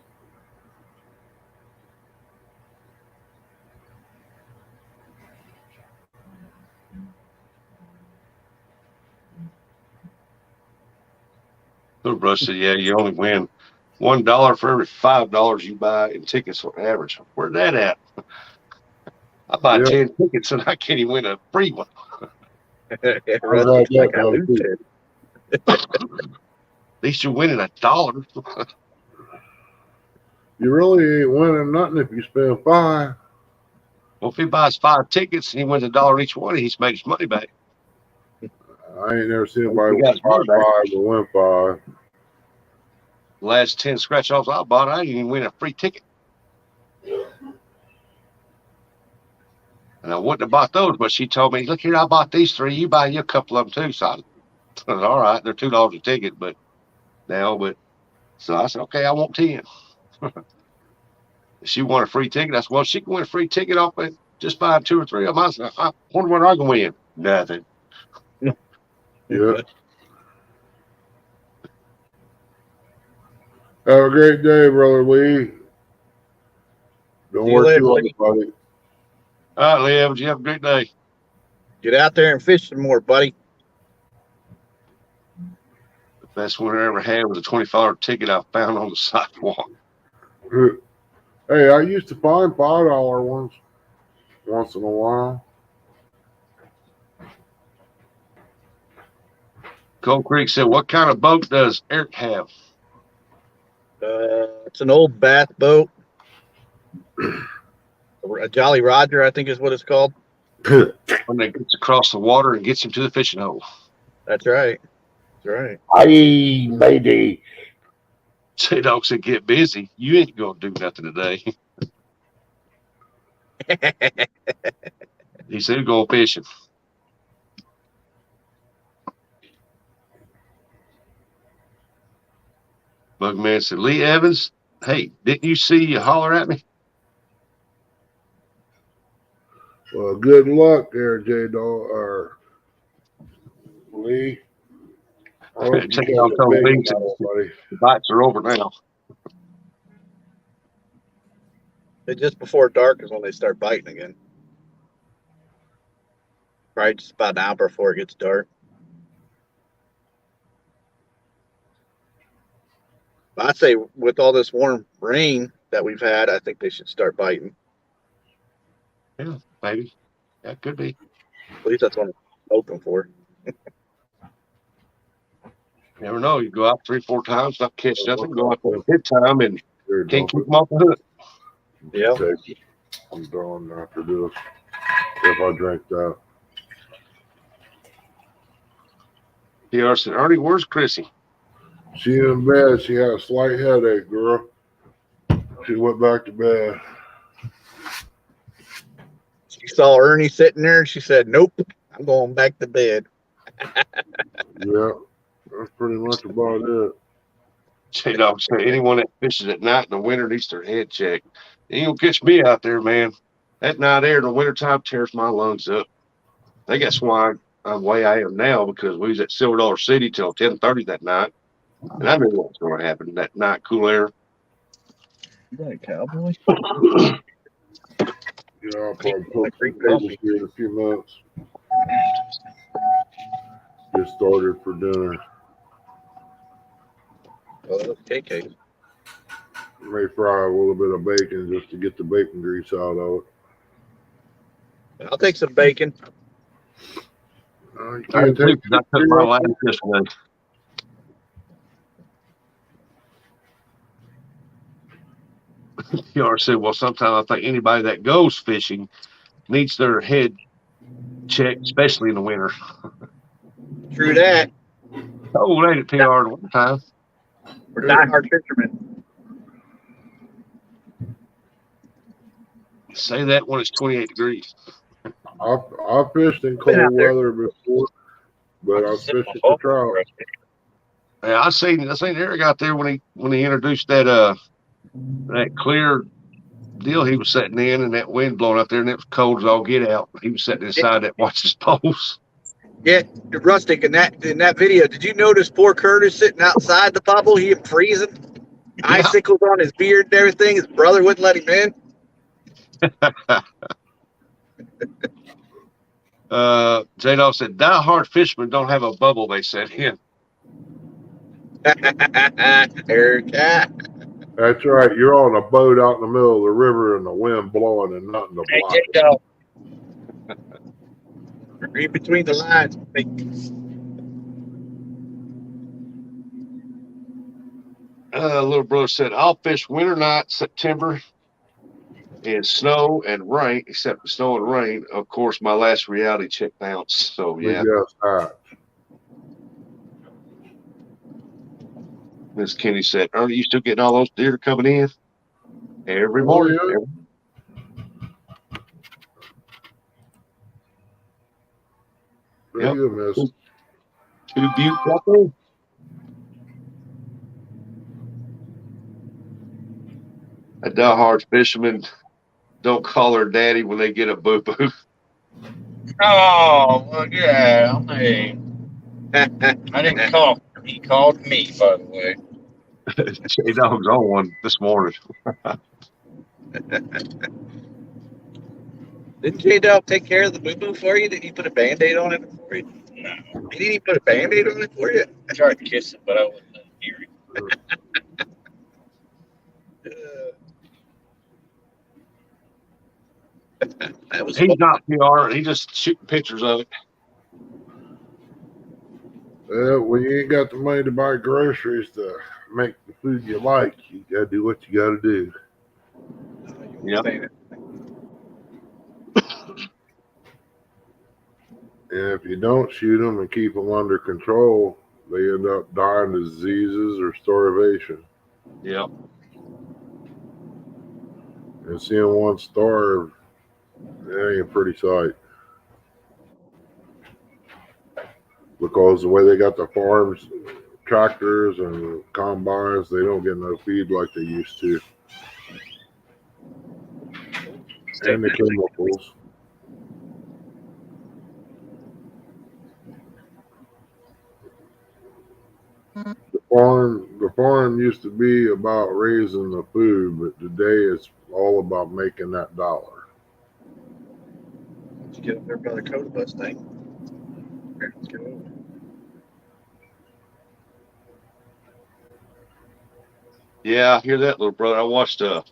So Bruce said, yeah, you only win $1 for every $5 you buy in tickets on average. Where's that at? I buy 10 tickets and I can't even win a free one. Rusty's like, I lose it. At least you're winning $1. You really ain't winning nothing if you spend $5. Well, if he buys 5 tickets and he wins $1 each one, he's made his money back. I ain't never seen anybody He got his money back. $5 or win $5. Last 10 scratch offs I bought, I didn't even win a free ticket. And I wouldn't have bought those, but she told me, look here, I bought these 3. You buy you a couple of them too. So I said, all right, they're $2 a ticket, but so I said, okay, I want 10. She won a free ticket. I said, well, she can win a free ticket off it just buying 2 or 3 of them. I said, I wonder what I can win. Nothing. Yeah. Have a great day, Brother Lee. Don't work too hard, buddy. All right, Liv, you have a great day. Get out there and fish some more, buddy. The best winner I ever had was a $25 ticket I found on the sidewalk. Hey, I used to find $5 ones once in a while. Cold Creek said, what kind of boat does Eric have? It's an old bath boat. A Jolly Roger, I think is what it's called. When they gets across the water and gets him to the fishing hole. That's right. That's right. Aye, matey. J-Dog said, get busy. You ain't going to do nothing today. He said, go fishing. Bugman said, Lee Evans, hey, didn't you see you holler at me? Well, good luck there, J-Dog, or Lee. J-Dog told Lee, the bites are over now. Just before dark is when they start biting again. Probably just about an hour before it gets dark. I'd say with all this warm rain that we've had, I think they should start biting. Yeah, maybe. That could be. At least that's what I'm hoping for. Never know. You go out 3-4 times, not catch nothing, go out for a good time and can't keep them off the hook. Yeah. I'm done after this. If I drink that. PR said, Ernie, where's Chrissy? She in bed. She had a slight headache, girl. She went back to bed. She saw Ernie sitting there and she said, nope, I'm going back to bed. Yeah, that's pretty much about it. J-Dog said, anyone that fishes at night in the winter needs their head checked. You ain't gonna catch me out there, man. That night air in the wintertime tears my lungs up. I think that's why I'm the way I am now, because we was at Silver Dollar City till 10:30 that night. And I knew what was going to happen that night, cool air. You got a cowboy? Yeah, I'll probably put the tables here in a few minutes. Get started for dinner. Oh, that's KK. May fry a little bit of bacon just to get the bacon grease out of it. I'll take some bacon. You I can't take took my last yesterday. PR said, well, sometimes I think anybody that goes fishing needs their head checked, especially in the winter. True that. Oh, ain't it PR one time? We're diehard fishermen. Say that when it's 28 degrees. I've fished in Been out cold there. weather before, but I've Sit my fished for bubble trout. brush. Yeah, I seen Eric out there when he introduced that clear deal he was sitting in, and that wind blowing out there, and it was cold as all get out. He was sitting inside that watching his poles. Yeah, Rustic, in that video, did you notice poor Curtis sitting outside the bubble? He was freezing, icicles on his beard and everything. His brother wouldn't let him in. J-Dog said, die-hard fishermen don't have a bubble they set in. Eric, That's right. You're on a boat out in the middle of the river and the wind blowing and nothing to Hey, block it. J-Dog. read between the lines. Little brother said, I'll fish winter nights, September, in snow and rain, except the snow and rain. Of course, my last reality check bounced. So, yeah. Yes, that. Miss Kenny said, Ernie, you still getting all those deer coming in? Every Oh, morning. yeah. There Yep. you go, miss. 2 buttes out there. A diehard fisherman don't call her daddy when they get a boo-boo. Oh, well, yeah. I mean, I didn't call him. He called me, by the way. J-Dog's on one this morning. Didn't J-Dog take care of the boo-boo for you? Did he put a Band-Aid on it for you? No. Did he put a Band-Aid on it for you? I tried to kiss him, but I wasn't hearing. That was He's fun. not PR. He's just shooting pictures of it. When you ain't got the money to buy groceries to make the food you like, you gotta do what you gotta do. Yep. And if you don't shoot them and keep them under control, they end up dying of diseases or starvation. Yep. And seeing one starve, that ain't a pretty sight. Because the way they got the farms, tractors and combines, they don't get no feed like they used to. And the chemicals. The farm used to be about raising the food, but today it's all about making that dollar. Let's get up there by the Coda bus thing. Let's go over. Yeah, I hear that, little brother. I watched a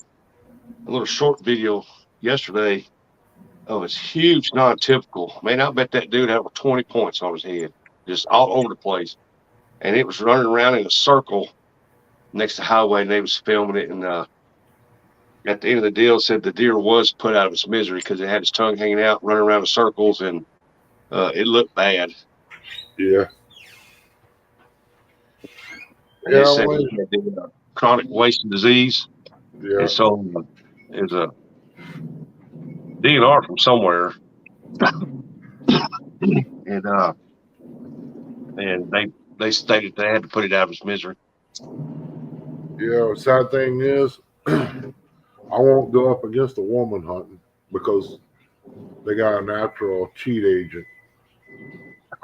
little short video yesterday of his huge non-typical. Man, I bet that dude had over 20 points on his head, just all over the place. And it was running around in a circle next to the highway, and they was filming it. And at the end of the deal, said the deer was put out of its misery because it had its tongue hanging out, running around in circles, and it looked bad. Yeah. And Yeah, it said well, he had chronic wasting disease. yeah. And so it was a DNR from somewhere. and they stated they had to put it out of its misery. Yeah, the sad thing is, I won't go up against a woman hunting because they got a natural cheat agent.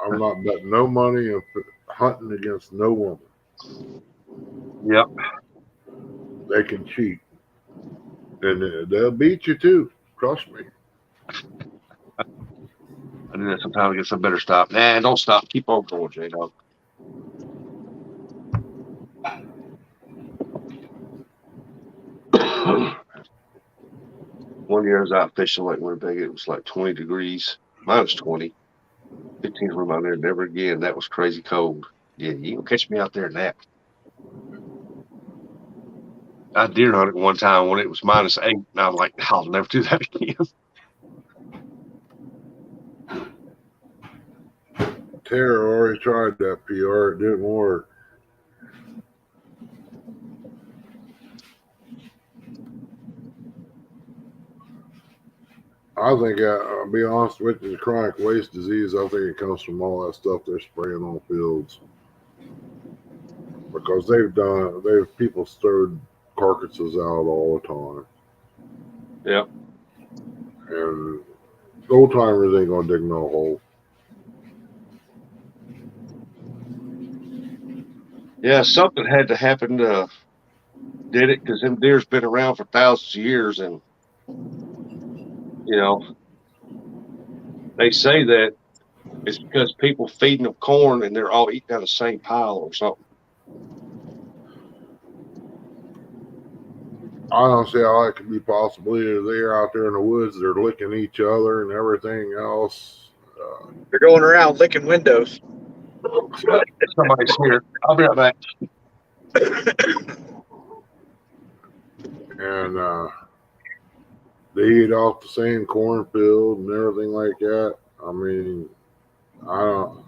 I'm not betting no money and hunting against no woman. Yep. They can cheat. And they'll beat you too. Trust me. I do that sometimes. I guess I better stop. Nah, don't stop. Keep on going, J-Dog. One year I was out fishing Lake Winnebago. It was like 20 degrees. Minus 20. 15 from out there. Never again. That was crazy cold. Yeah, you can catch me out there in that. I deer hunted one time when it was minus 8, and I'm like, I'll never do that again. Tara already tried that PR. It didn't work. I think, I'll be honest with you, chronic waste disease, I think it comes from all that stuff they're spraying on fields. Because people stirred carcasses out all the time. Yeah. And old timers ain't gonna dig no hole. Yeah, something had to happen to did it, because them deer's been around for thousands of years, and you know, they say that it's because people feeding them corn and they're all eating out of the same pile or something. I don't see how that could be possible either. They're out there in the woods, they're licking each other and everything else. They're going around licking windows. Somebody's here. I'll be right back. And they eat off the same cornfield and everything like that. I mean, I don't.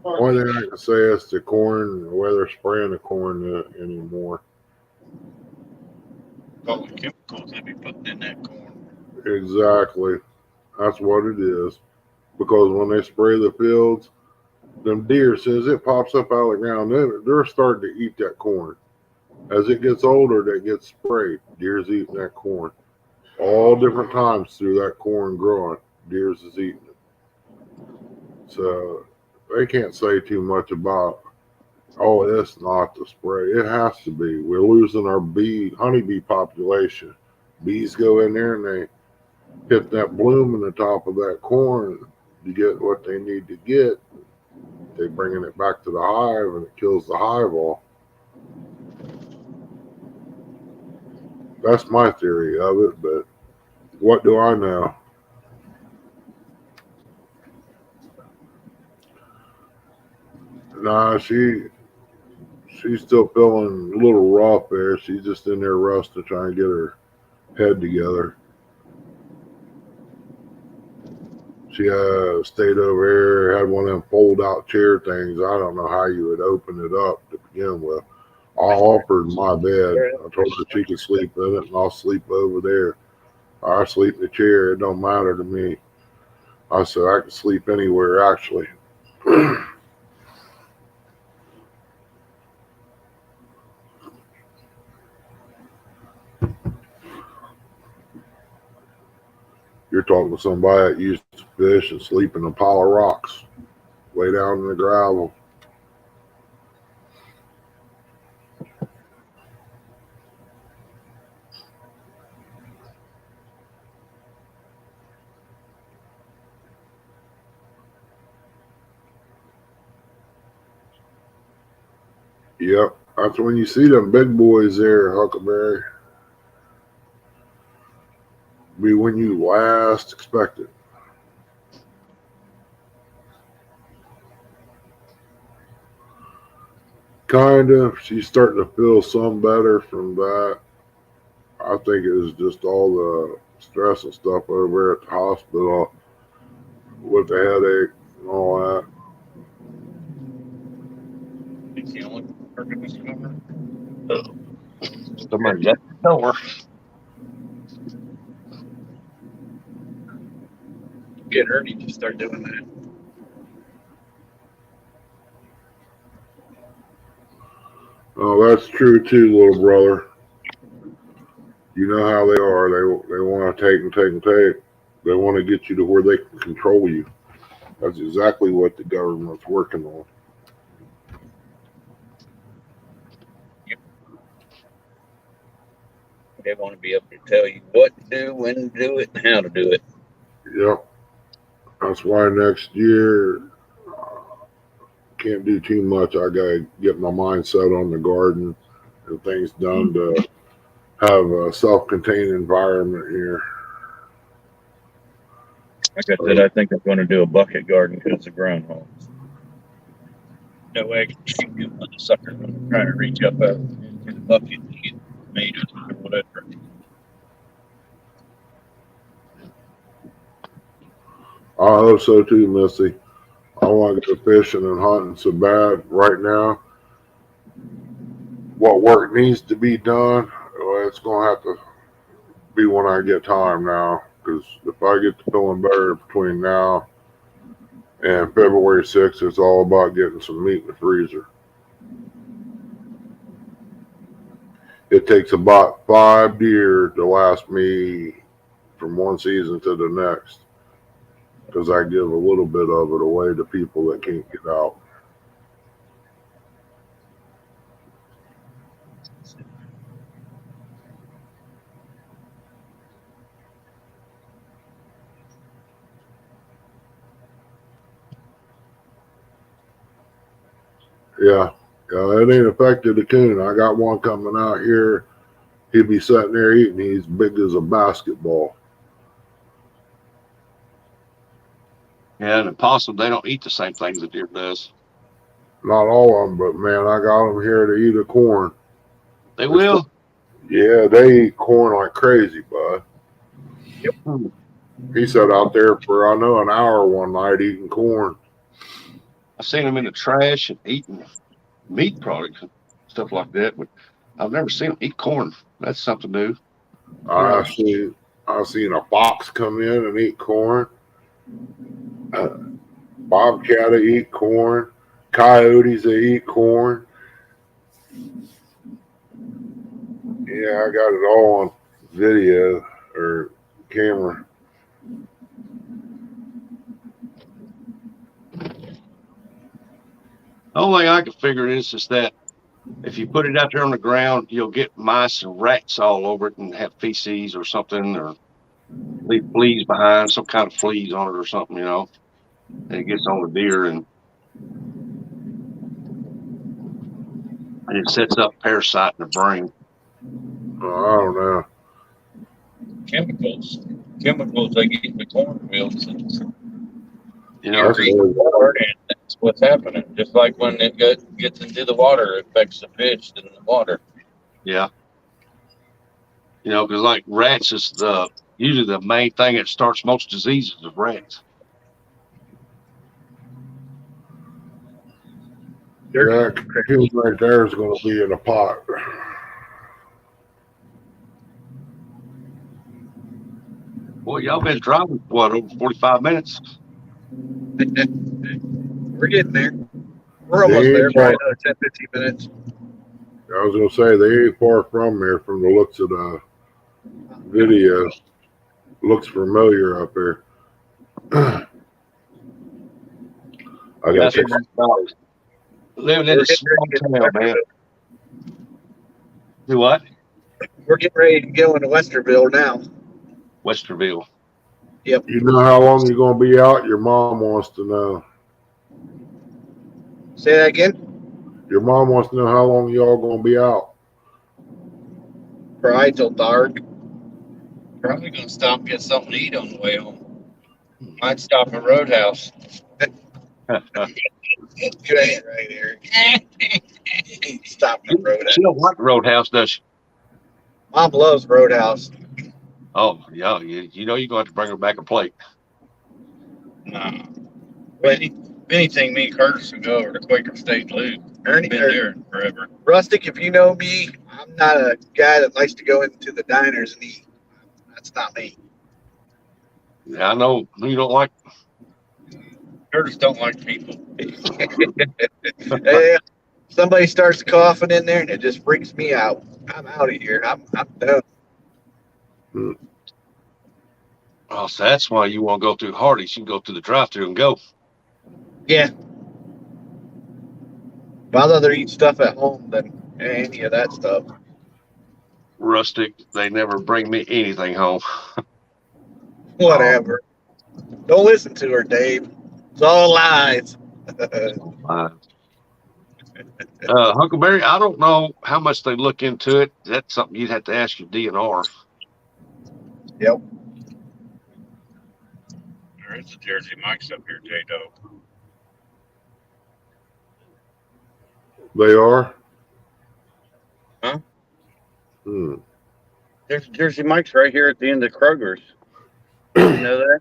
Only thing I can say is the corn, whether they're spraying the corn anymore. All the chemicals they be putting in that corn. Exactly. That's what it is. Because when they spray the fields, them deer, as soon as it pops up out of the ground, they're starting to eat that corn. As it gets older, that gets sprayed. Deer's eating that corn. All different times through that corn growing, deer's is eating it. So they can't say too much about, oh, it's not the spray. It has to be. We're losing our honeybee population. Bees go in there and they hit that bloom in the top of that corn to get what they need to get. They bringing it back to the hive and it kills the hive off. That's my theory of it, but what do I know? Nah, she's still feeling a little rough there. She's just in there rusting, trying to get her head together. She stayed over here, had one of them fold-out chair things. I don't know how you would open it up to begin with. I offered my bed. I told her she could sleep in it, and I'll sleep over there. I sleep in the chair. It don't matter to me. I said I can sleep anywhere, actually. You're talking to somebody that used to fish and sleep in a pile of rocks, way down in the gravel. Yep, that's when you see them big boys there, Huckleberry. Be when you last expect it. Kind of. She's starting to feel some better from that. I think it was just all the stress and stuff over at the hospital with the headache and all that. It's the only person that's covered. Somebody's at the door. Get Ernie to start doing that. Oh, that's true too, little brother. You know how they are. They want to take and take and take. They want to get you to where they can control you. That's exactly what the government's working on. Yep. They want to be able to tell you what to do, when to do it, and how to do it. Yep. That's why next year can't do too much. I gotta get my mind set on the garden and things done to have a self-contained environment here. Like I said, I think I'm going to do a bucket garden because of groundhogs. That way I can shoot them with the suckers when I'm trying to reach up out into the bucket and get made or whatever. I hope so too, Missy. I want to go fishing and hunting so bad right now. What work needs to be done, well, it's going to have to be when I get time now. Because if I get to feeling better between now and February 6th, it's all about getting some meat in the freezer. It takes about 5 deer to last me from one season to the next. Because I give a little bit of it away to people that can't get out. Yeah, it ain't affected the coon. I got one coming out here. He'd be sitting there eating. He's big as a basketball. Yeah, and the possum, they don't eat the same things the deer does. Not all of them, but man, I got them here to eat a corn. They will. Yeah, they eat corn like crazy, bud. Hmm. He sat out there for, I know, an hour one night eating corn. I've seen them in the trash and eating meat products and stuff like that, but I've never seen them eat corn. That's something new. I've seen a fox come in and eat corn. Bobcat that eat corn. Coyotes that eat corn. Yeah, I got it all on video or camera. The only thing I can figure is that if you put it out there on the ground, you'll get mice and rats all over it and have feces or something, or leave fleas behind, some kind of fleas on it or something, and it gets on the deer and it sets up parasite in the brain. Oh, I don't know. Chemicals they get in the cornfields. That's Water, and that's what's happening. Just like when it gets into the water, it affects the fish in the water. Yeah. Because like rats is usually the main thing that starts most diseases of rats. that coon right there is going to be in a pot. Boy, y'all been driving, over 45 minutes? We're getting there. We're almost there. Probably another 10, 15 minutes. I was going to say, they ain't far from here from the looks of the video. Looks familiar up there. I got That's living in a small town, man. Do what? We're getting ready to go into Westerville now. Westerville. Yep. You know how long you're going to be out? Your mom wants to know. Say that again? Your mom wants to know how long y'all going to be out. Probably till dark. Probably gonna stop and get something to eat on the way home. Might stop at Roadhouse. Good right here. Stop at Roadhouse. She don't like Roadhouse, does she? Mom loves Roadhouse. Oh, yeah. You're going to have to bring her back a plate. No. If anything, me and Curtis would go over to Quaker State Loop. Ernie, Been there forever. Rustic, if you know me, I'm not a guy that likes to go into the diners and eat. That's not me. Yeah, I know you don't like. Curtis don't like people. Yeah, somebody starts coughing in there and it just freaks me out. I'm out of here. I'm done. Oh, so that's why you want to go through Hardee's. You can go through the drive-thru and go. Yeah. But I'd rather eat stuff at home than any of that stuff. Rustic, they never bring me anything home. Whatever. Don't listen to her, Dave. It's all lies. Huckleberry, I don't know how much they look into it. That's something you'd have to ask your DNR. Yep. There is a Jersey Mike's up here, J-Dog. They are? Huh? Hmm. There's a Jersey Mike's right here at the end of Kroger's. You know that?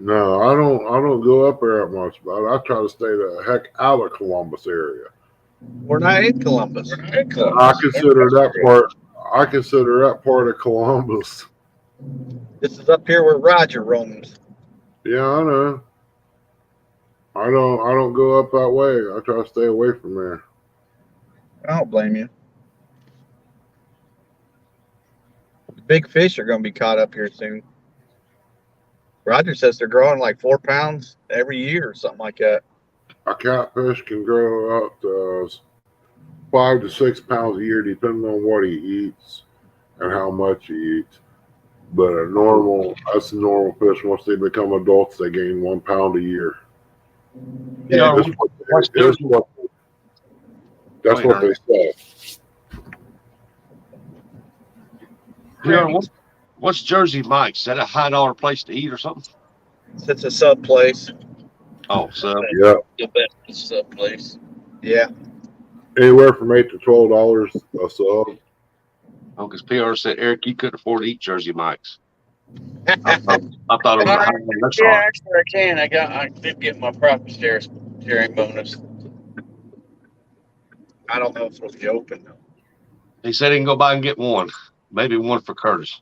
No, I don't. I don't go up there that much, but I try to stay the heck out of Columbus area. We're not in Columbus. I consider that part. I consider that part of Columbus. This is up here where Roger roams. Yeah, I know. I don't go up that way. I try to stay away from there. I don't blame you. The big fish are going to be caught up here soon. Roger says they're growing like 4 pounds every year or something like that. A catfish can grow up to 5 to 6 pounds a year, depending on what he eats and how much he eats. But that's a normal fish. Once they become adults, they gain 1 pound a year. Yeah, That's what they say. What's Jersey Mike's? Is that a high dollar place to eat or something? It's a sub place. Oh, so Yeah, The best sub place. Yeah. anywhere from $8 to $12 a sub. oh, because PR said Eric, you couldn't afford to eat Jersey Mike's. I thought it was a high end Yeah, restaurant. actually I can. I did get my profit sharing bonus. I don't know if it'll be open though. He said he can go by and get one, maybe one for Curtis.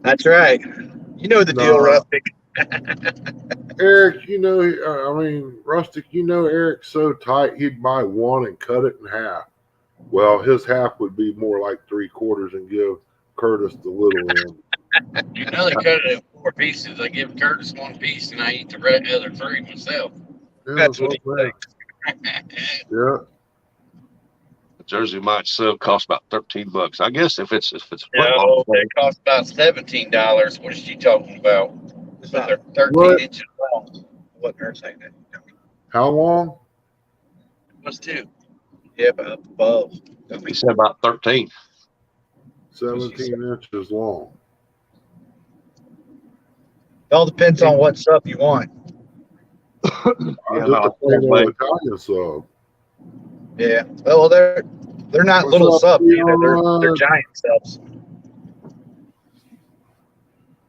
That's right. You know the deal, No. Rustic. Eric, Rustic, Eric's so tight he'd buy one and cut it in half. Well, his half would be more like 3/4 and give Curtis the little end. You know they cut it in 4 pieces. I give Curtis 1 piece and I eat the other 3 myself. Yeah, That's what he thinks. Yeah. Jersey Mike's sub costs about $13. I guess if it's No, football, they cost about $17. What is she talking about? It's So not, they're 13 What? inches long. wasn't her saying that. How long? What's 2? Yeah, but up above. he said about 13. 17 inches long. It all depends on what sub you want. I Yeah, just about a plain that way. old Italian sub. Yeah. Well, they're not What's little up, subs either. Leon? They're giant subs.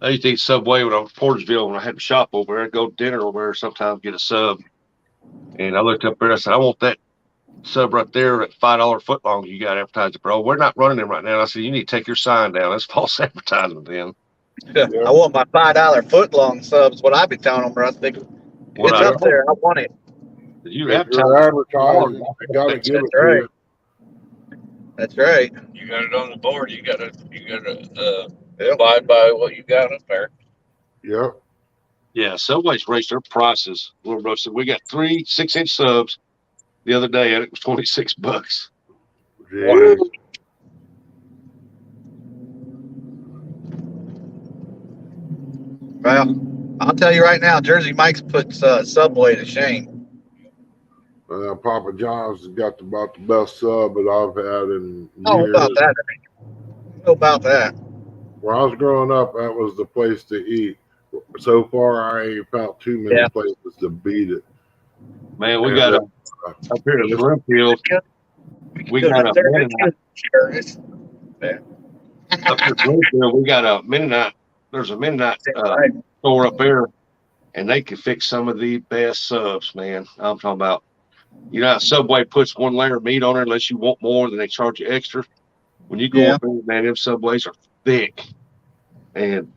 I used to eat Subway when I was in Portersville when I had to shop over there. I'd go to dinner over there, sometimes get a sub. And I looked up there, I said, I want that sub right there at $5 foot long you got advertised, bro. We're not running them right now. I said, you need to take your sign down. That's false advertisement then. I want my $5 foot long subs. What I be telling them, Rustic. What It's I up there. I want it. You If you're advertising, you got to give it That's right. to you. That's right. You got it on the board. You gotta abide by what you got up there. Yep. Yeah, Subway's raised their prices. Little bro said we got 3 6-inch subs the other day, and it was $26. Jeez. Well, I'll tell you right now, Jersey Mike's puts Subway to shame. Papa John's has got about the best sub that I've had in Oh, years. about that. I know about that. When I was growing up, that was the place to eat. So far, I ain't found too many places to beat it. Man, we got up here in Bloomfield. We got a Mennonite. Up here in Bloomfield, we got a Mennonite. There's a Mennonite store up there, and they can fix some of the best subs, man. I'm talking about. You know how Subway puts one layer of meat on there unless you want more, then they charge you extra. When you go up there, man, them Subways are thick. And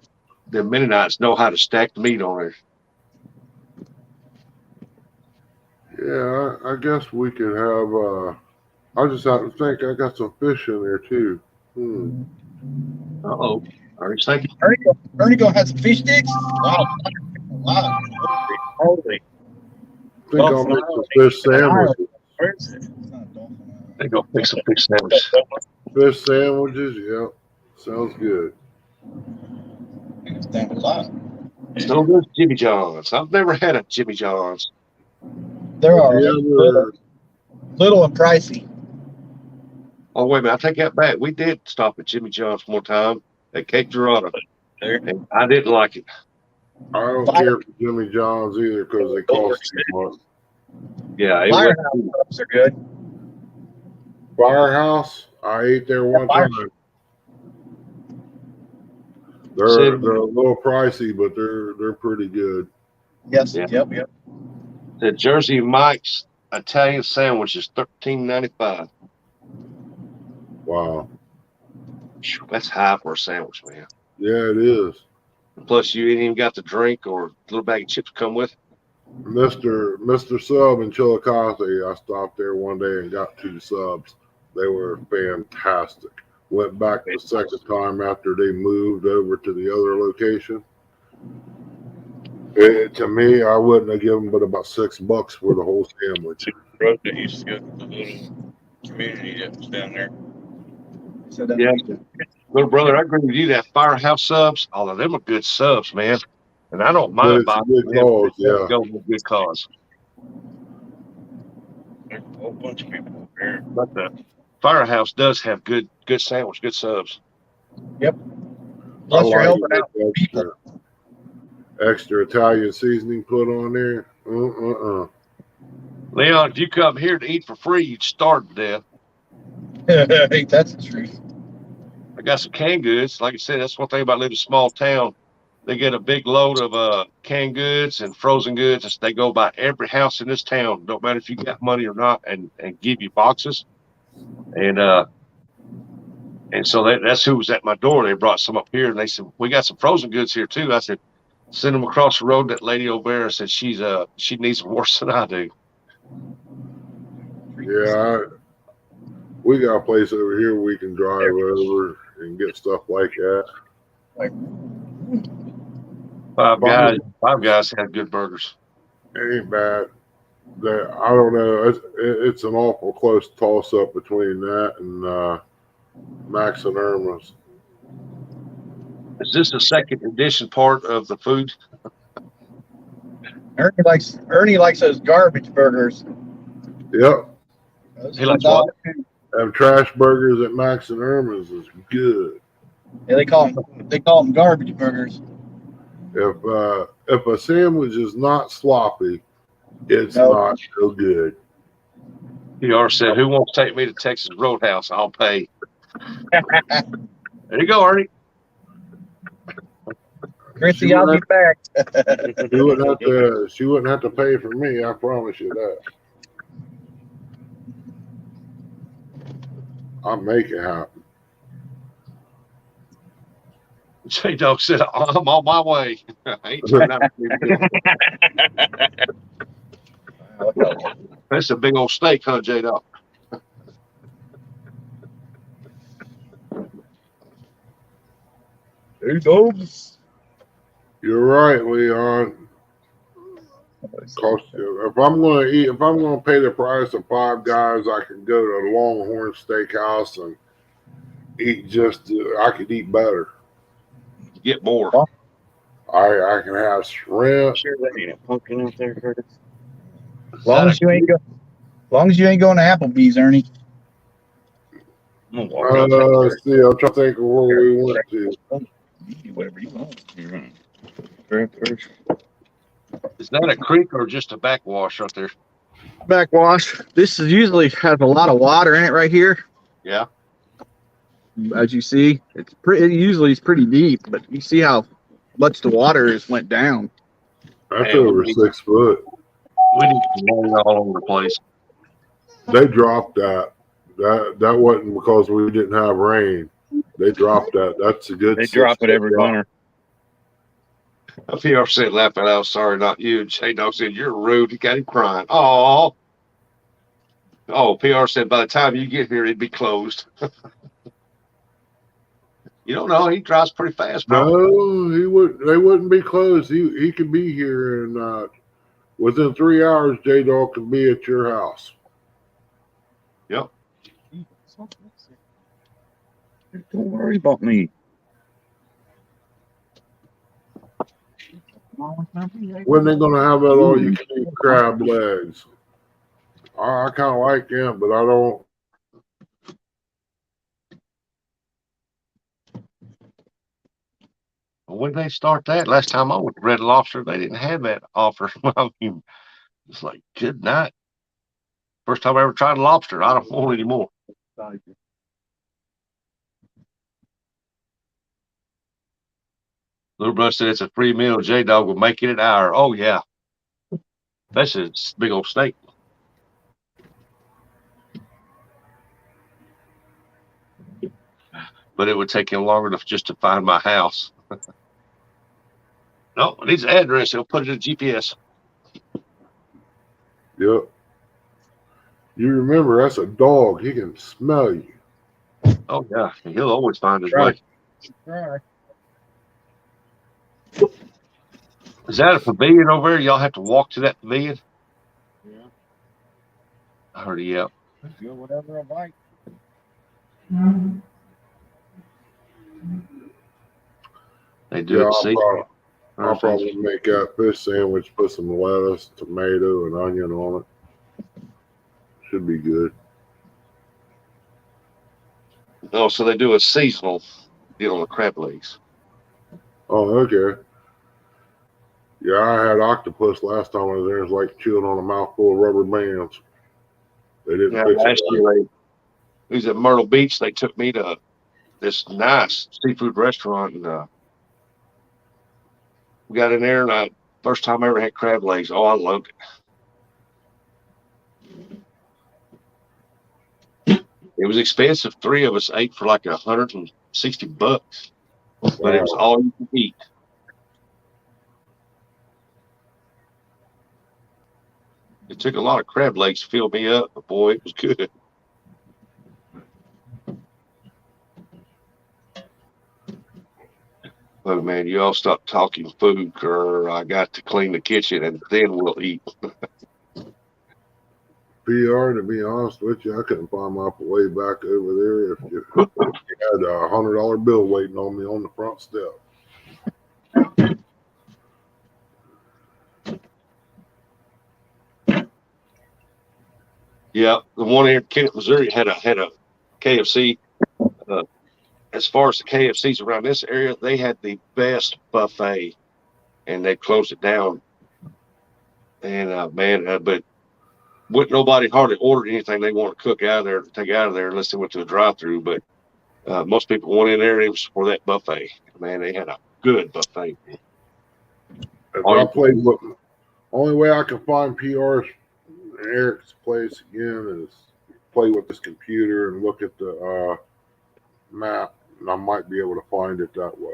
the Mennonites know how to stack the meat on there. Yeah, I guess we could have. I just have to think I got some fish in there too. Uh-oh. Ernie's thinking. Ernie gonna have some fish sticks? Wow. Holy. I think I'll make some fish sandwiches. Where is it? They go fix some fish sandwiches. Fish sandwiches, yeah. Sounds good. So there's Jimmy John's. I've never had a Jimmy John's. There are Yeah, little and pricey. Oh, wait a minute. I take that back. We did stop at Jimmy John's one time at Cape Girardeau, and I didn't like it. I don't care for Jimmy John's either because they cost too much. Yeah, it Firehouse was. subs are good. Firehouse, I ate there one time. They're a little pricey, but they're pretty good. Yes. Yeah. Yep. The Jersey Mike's Italian sandwich is $13.95. Wow. That's high for a sandwich, man. Yeah, it is. Plus, you ain't even got the drink or a little bag of chips come with it. Mr. Sub in Chillicothe, I stopped there one day and got 2 subs. They were fantastic. Went back the second time after they moved over to the other location. To me, I wouldn't have given but about $6 for the whole sandwich. Road that used to go to the little community that was down there. So that Yeah. Little brother, I agree with you. That Firehouse subs, all of them are good subs, man. And I don't But mind it's a buying good them. cause, They yeah. go with a good cause. There's a whole bunch of people up there. But the Firehouse does have good sandwich, good subs. Yep. I Plus, you're like helping it out with people. extra Italian seasoning put on there. Leon, if you come here to eat for free, you'd starve to death. Hey, that's the truth. I got some canned goods. Like I said, that's one thing about living in a small town. They get a big load of canned goods and frozen goods. They go by every house in this town, don't matter if you got money or not, and give you boxes. And so that's who was at my door. They brought some up here, and they said, "We got some frozen goods here too." I said, "Send them across the road." That lady over there said she needs them worse than I do. Yeah, we got a place over here we can drive over and get stuff like that. Five Guys had good burgers. It ain't bad. I don't know. It's an awful close toss up between that and Max and Irma's. Is this the second edition part of the food? Ernie likes those garbage burgers. Yep. He likes what? Them trash burgers at Max and Irma's is good. Yeah, they call them garbage burgers. If a sandwich is not sloppy, it's No. not so good. PR said, "Who wants to take me to Texas Roadhouse? I'll pay." There you go, Ernie. Chrissy, I'll be back. She wouldn't have to pay for me. I promise you that. I'll make it happen. J-Dog said, "I'm on my way." I ain't trying out to That's a big old steak, huh, J-Dog? There you go. You're right, Leon. If I'm gonna pay the price of Five Guys, I can go to the Longhorn Steakhouse and eat I could eat better. Get more. I can have shrimp. Sure, that ain't a pumpkin out there, Curtis. As long as you ain't going to Applebee's, Ernie. I'm gonna walk out there. I'm trying to think of where we went to. You do whatever you want. You're right. Grab first. Is that a creek or just a backwash right there? Backwash. This usually has a lot of water in it right here. Yeah. As you see, it's pretty deep, but you see how much the water has went down. That's Man, over 6 foot. We need to rain all over the place. They dropped that. That wasn't because we didn't have rain. They dropped that. That's a good. They drop it every winter. PR said, laughing out, "Sorry, not you." J-Dog said, "You're rude." He got him crying. Oh, PR said, "By the time you get here, it'd be closed." You don't know. He drives pretty fast, bro. No, he would. They wouldn't be closed. He could be here, and within 3 hours, J-Dog could be at your house. Yep. Don't worry about me. When they gonna have that all you can eat crab legs? I kind of like them, but I don't. When did they start that? Last time I went to Red Lobster, they didn't have that offer. I mean, it's like, good night. First time I ever tried lobster. I don't want any more. Little brother said it's a free meal. J-Dog will make it an hour. Oh, yeah. That's a big old snake. But it would take him longer just to find my house. No, it needs an address. He'll put it in GPS. Yep. You remember, that's a dog. He can smell you. Oh, yeah. He'll always find his way. Right. Is that a pavilion over there? Y'all have to walk to that pavilion? Yeah. I heard a yell. Feel whatever I like. They do Yeah, it. I'll probably make a fish sandwich, put some lettuce, tomato, and onion on it. Should be good. Oh, so they do a seasonal deal on the crab legs. Oh, okay. Yeah, I had octopus last time I was there. It was like chewing on a mouthful of rubber bands. They didn't Yeah, fix last it. year we was at Myrtle Beach. They took me to this nice seafood restaurant, and we got in there, and first time I ever had crab legs. Oh, I loved it. It was expensive. 3 of us ate for like $160, but it was all you could eat. It took a lot of crab legs to fill me up, but boy, it was good. Oh man, you all stop talking food, or I got to clean the kitchen and then we'll eat. PR, to be honest with you, I couldn't find my way back over there if you had a $100 bill waiting on me on the front step. Yeah, the one here in Kennett, Missouri had a KFC. As far as the KFCs around this area, they had the best buffet, and they closed it down. And but wouldn't nobody hardly order anything they want to cook out of there, take out of there, unless they went to a drive-through. But most people went in there, it was for that buffet. Man, they had a good buffet. If I played with, only way I can find PR's Eric's place again is play with this computer and look at the map, and I might be able to find it that way.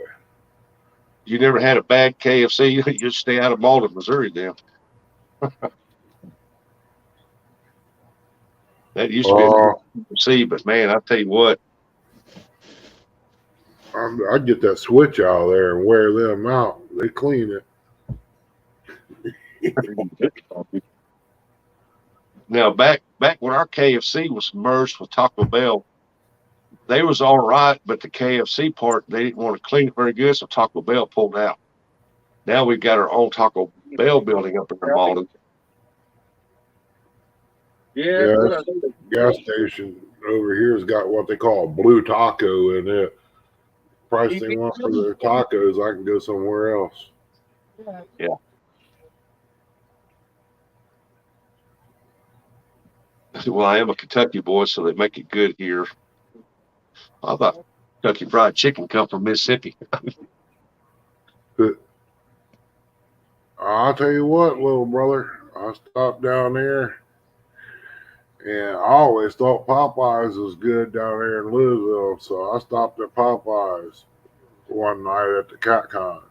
You never had a bad KFC? You just stay out of Malden, Missouri, then. That used to be a KFC, but man, I tell you what. I'd get that switch out of there and wear them out. They clean it. Now, back when our KFC was merged with Taco Bell, they was all right, but the KFC part, they didn't want to clean it very good, so Taco Bell pulled out. Now we've got our own Taco Bell building up in Malden. Yeah, the gas station over here has got what they call a blue taco in it. Price they want for their tacos, I can go somewhere else. Yeah. Well, I am a Kentucky boy, so they make it good here. I thought Kentucky Fried Chicken come from Mississippi. But I'll tell you what, little brother, I stopped down there, and I always thought Popeyes was good down there in Louisville, so I stopped at Popeyes one night at the CatCon.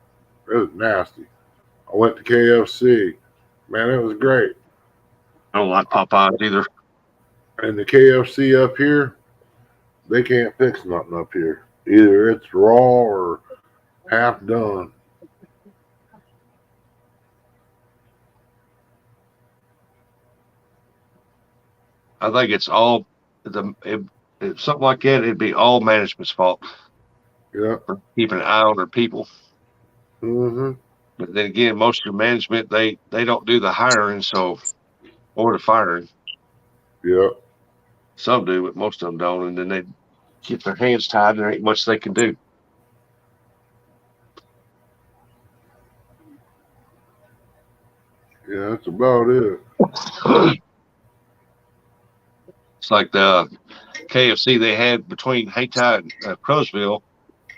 It was nasty. I went to KFC. Man, it was great. I don't like Popeyes either. And the KFC up here, they can't fix nothing up here. Either it's raw or half done. I think it's all if something like that, it'd be all management's fault. Yeah. For keeping an eye on their people. Mm-hmm. But then again, most of your management, they don't do the hiring, or the firing. Yeah. Some do, but most of them don't, and then they get their hands tied, and there ain't much they can do. Yeah, that's about it. It's like the KFC they had between Hayti and Crowsville.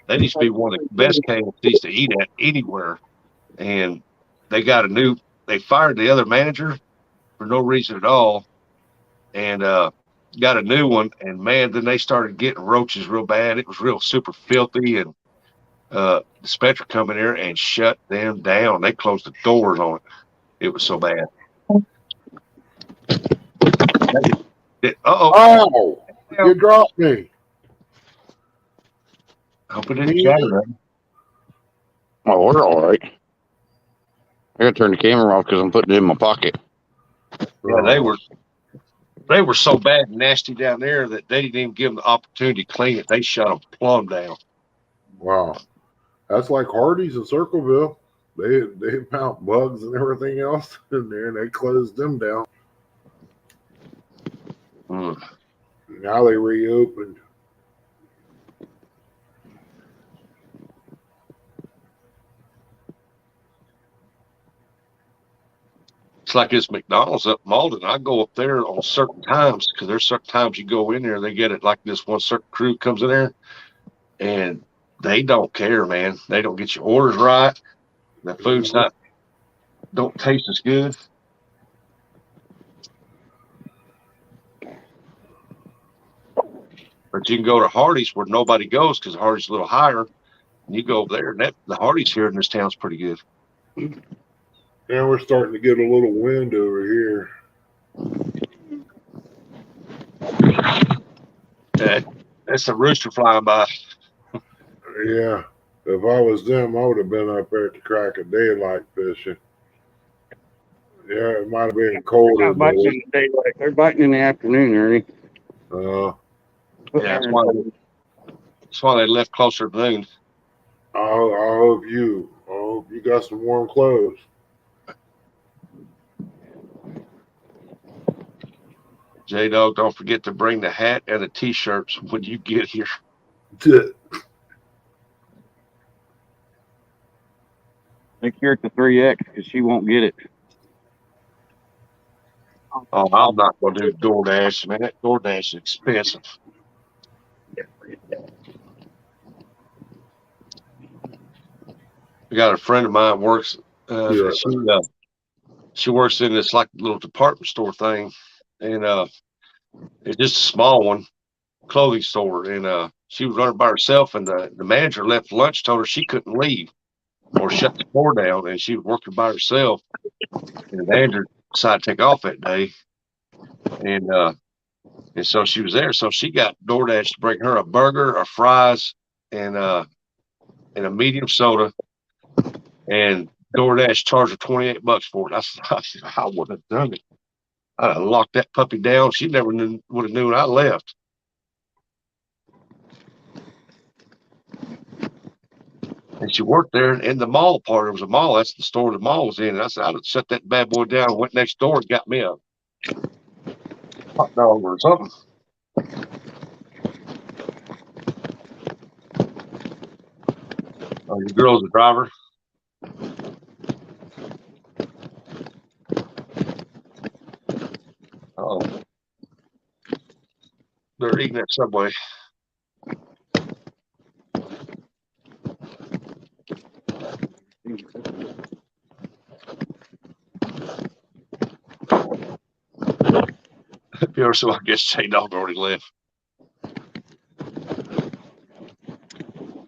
That used to be one of the best KFCs to eat at anywhere. And they got a new they fired the other manager for no reason at all, and got a new one. And man, then they started getting roaches real bad. It was real super filthy, and the inspector come in there and shut them down. They closed the doors on it. It was so bad. Oh, you dropped me. I hope it didn't shatter. Oh, we're all right. I gotta turn the camera off because I'm putting it in my pocket. Yeah, they were so bad and nasty down there that they didn't even give them the opportunity to clean it. They shut them plumb down. Wow. That's like Hardee's in Circleville. They found bugs and everything else in there, and they closed them down. Now they reopened. It's like this McDonald's up Malden. I go up there on certain times because there's certain times you go in there, they get it like this one certain crew comes in there, and they don't care, man. They don't get your orders right. The food's don't taste as good. But you can go to Hardee's where nobody goes because Hardee's is a little higher. And you go over there, and the Hardee's here in this town's pretty good. Yeah, we're starting to get a little wind over here. That's a rooster flying by. Yeah. If I was them, I would have been up there at the crack of daylight fishing. Yeah, it might have been colder. They're not biting in the daylight. They're biting in the afternoon, Ernie. Yeah, that's why they left closer to noon. I hope you got some warm clothes. J-Dog, don't forget to bring the hat and the T-shirts when you get here. Make sure it's a 3X because she won't get it. Oh, I'm not going to do DoorDash, man. That DoorDash is expensive. I got a friend of mine works. She works in this like little department store thing, and it's just a small one, clothing store. And she was running by herself, and the manager left lunch, told her she couldn't leave or shut the store down, and she was working by herself. And the manager decided to take off that day, and so she was there. So she got DoorDash to bring her a burger, a fries, and a medium soda. And DoorDash charged her $28 for it. I would have done it. I'd have locked that puppy down. She never would have knew when I left. And she worked there in the mall part. It was a mall. That's the store the mall was in. And I said, I'd have shut that bad boy down, went next door and got me a hot dog or something. Oh, your girl's a driver? Oh. They're eating at Subway. So I guess J-Dog already left.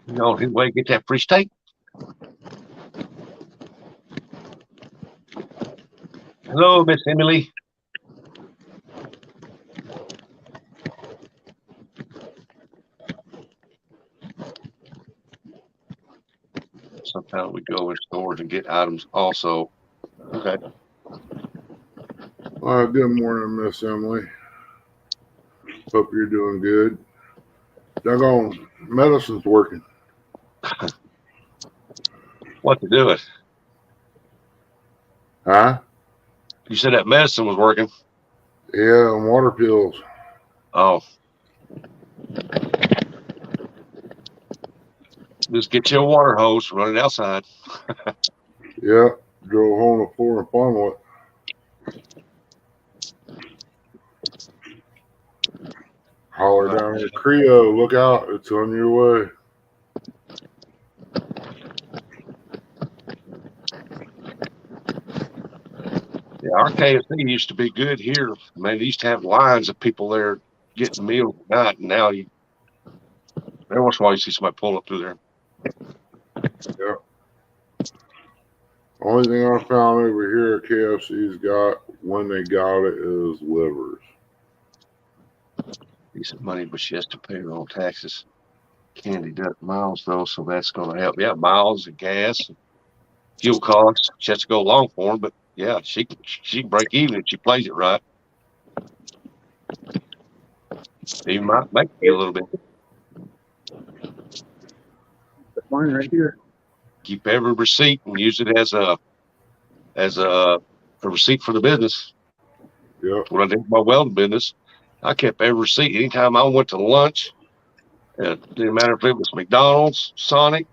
You on his way to get that free steak? Hello, Miss Emily. Sometimes we go in stores and get items also. Okay. Good morning, Miss Emily. Hope you're doing good. Doggone, medicine's working. What to do it? Huh? You said that medicine was working. Yeah, and water pills. Oh. Just get you a water hose, run it outside. Yeah, drove home to 4 and Fondlet. Holler down here, Creo, look out, it's on your way. Our KFC used to be good here. Man, they used to have lines of people there getting meals at night, and now every once in a while you see somebody pull up through there. Yeah. Only thing I found over here at KFC's got when they got it is livers. Decent money, but she has to pay her own taxes. Candy does miles though, so that's going to help. Yeah, miles and gas, and fuel costs. She has to go along for them, but yeah, she can break even if she plays it right. Even might make you a little bit. Mine right here. Keep every receipt and use it as a receipt for the business. Yep. When I did my welding business, I kept every receipt. Anytime I went to lunch, it didn't matter if it was McDonald's, Sonic,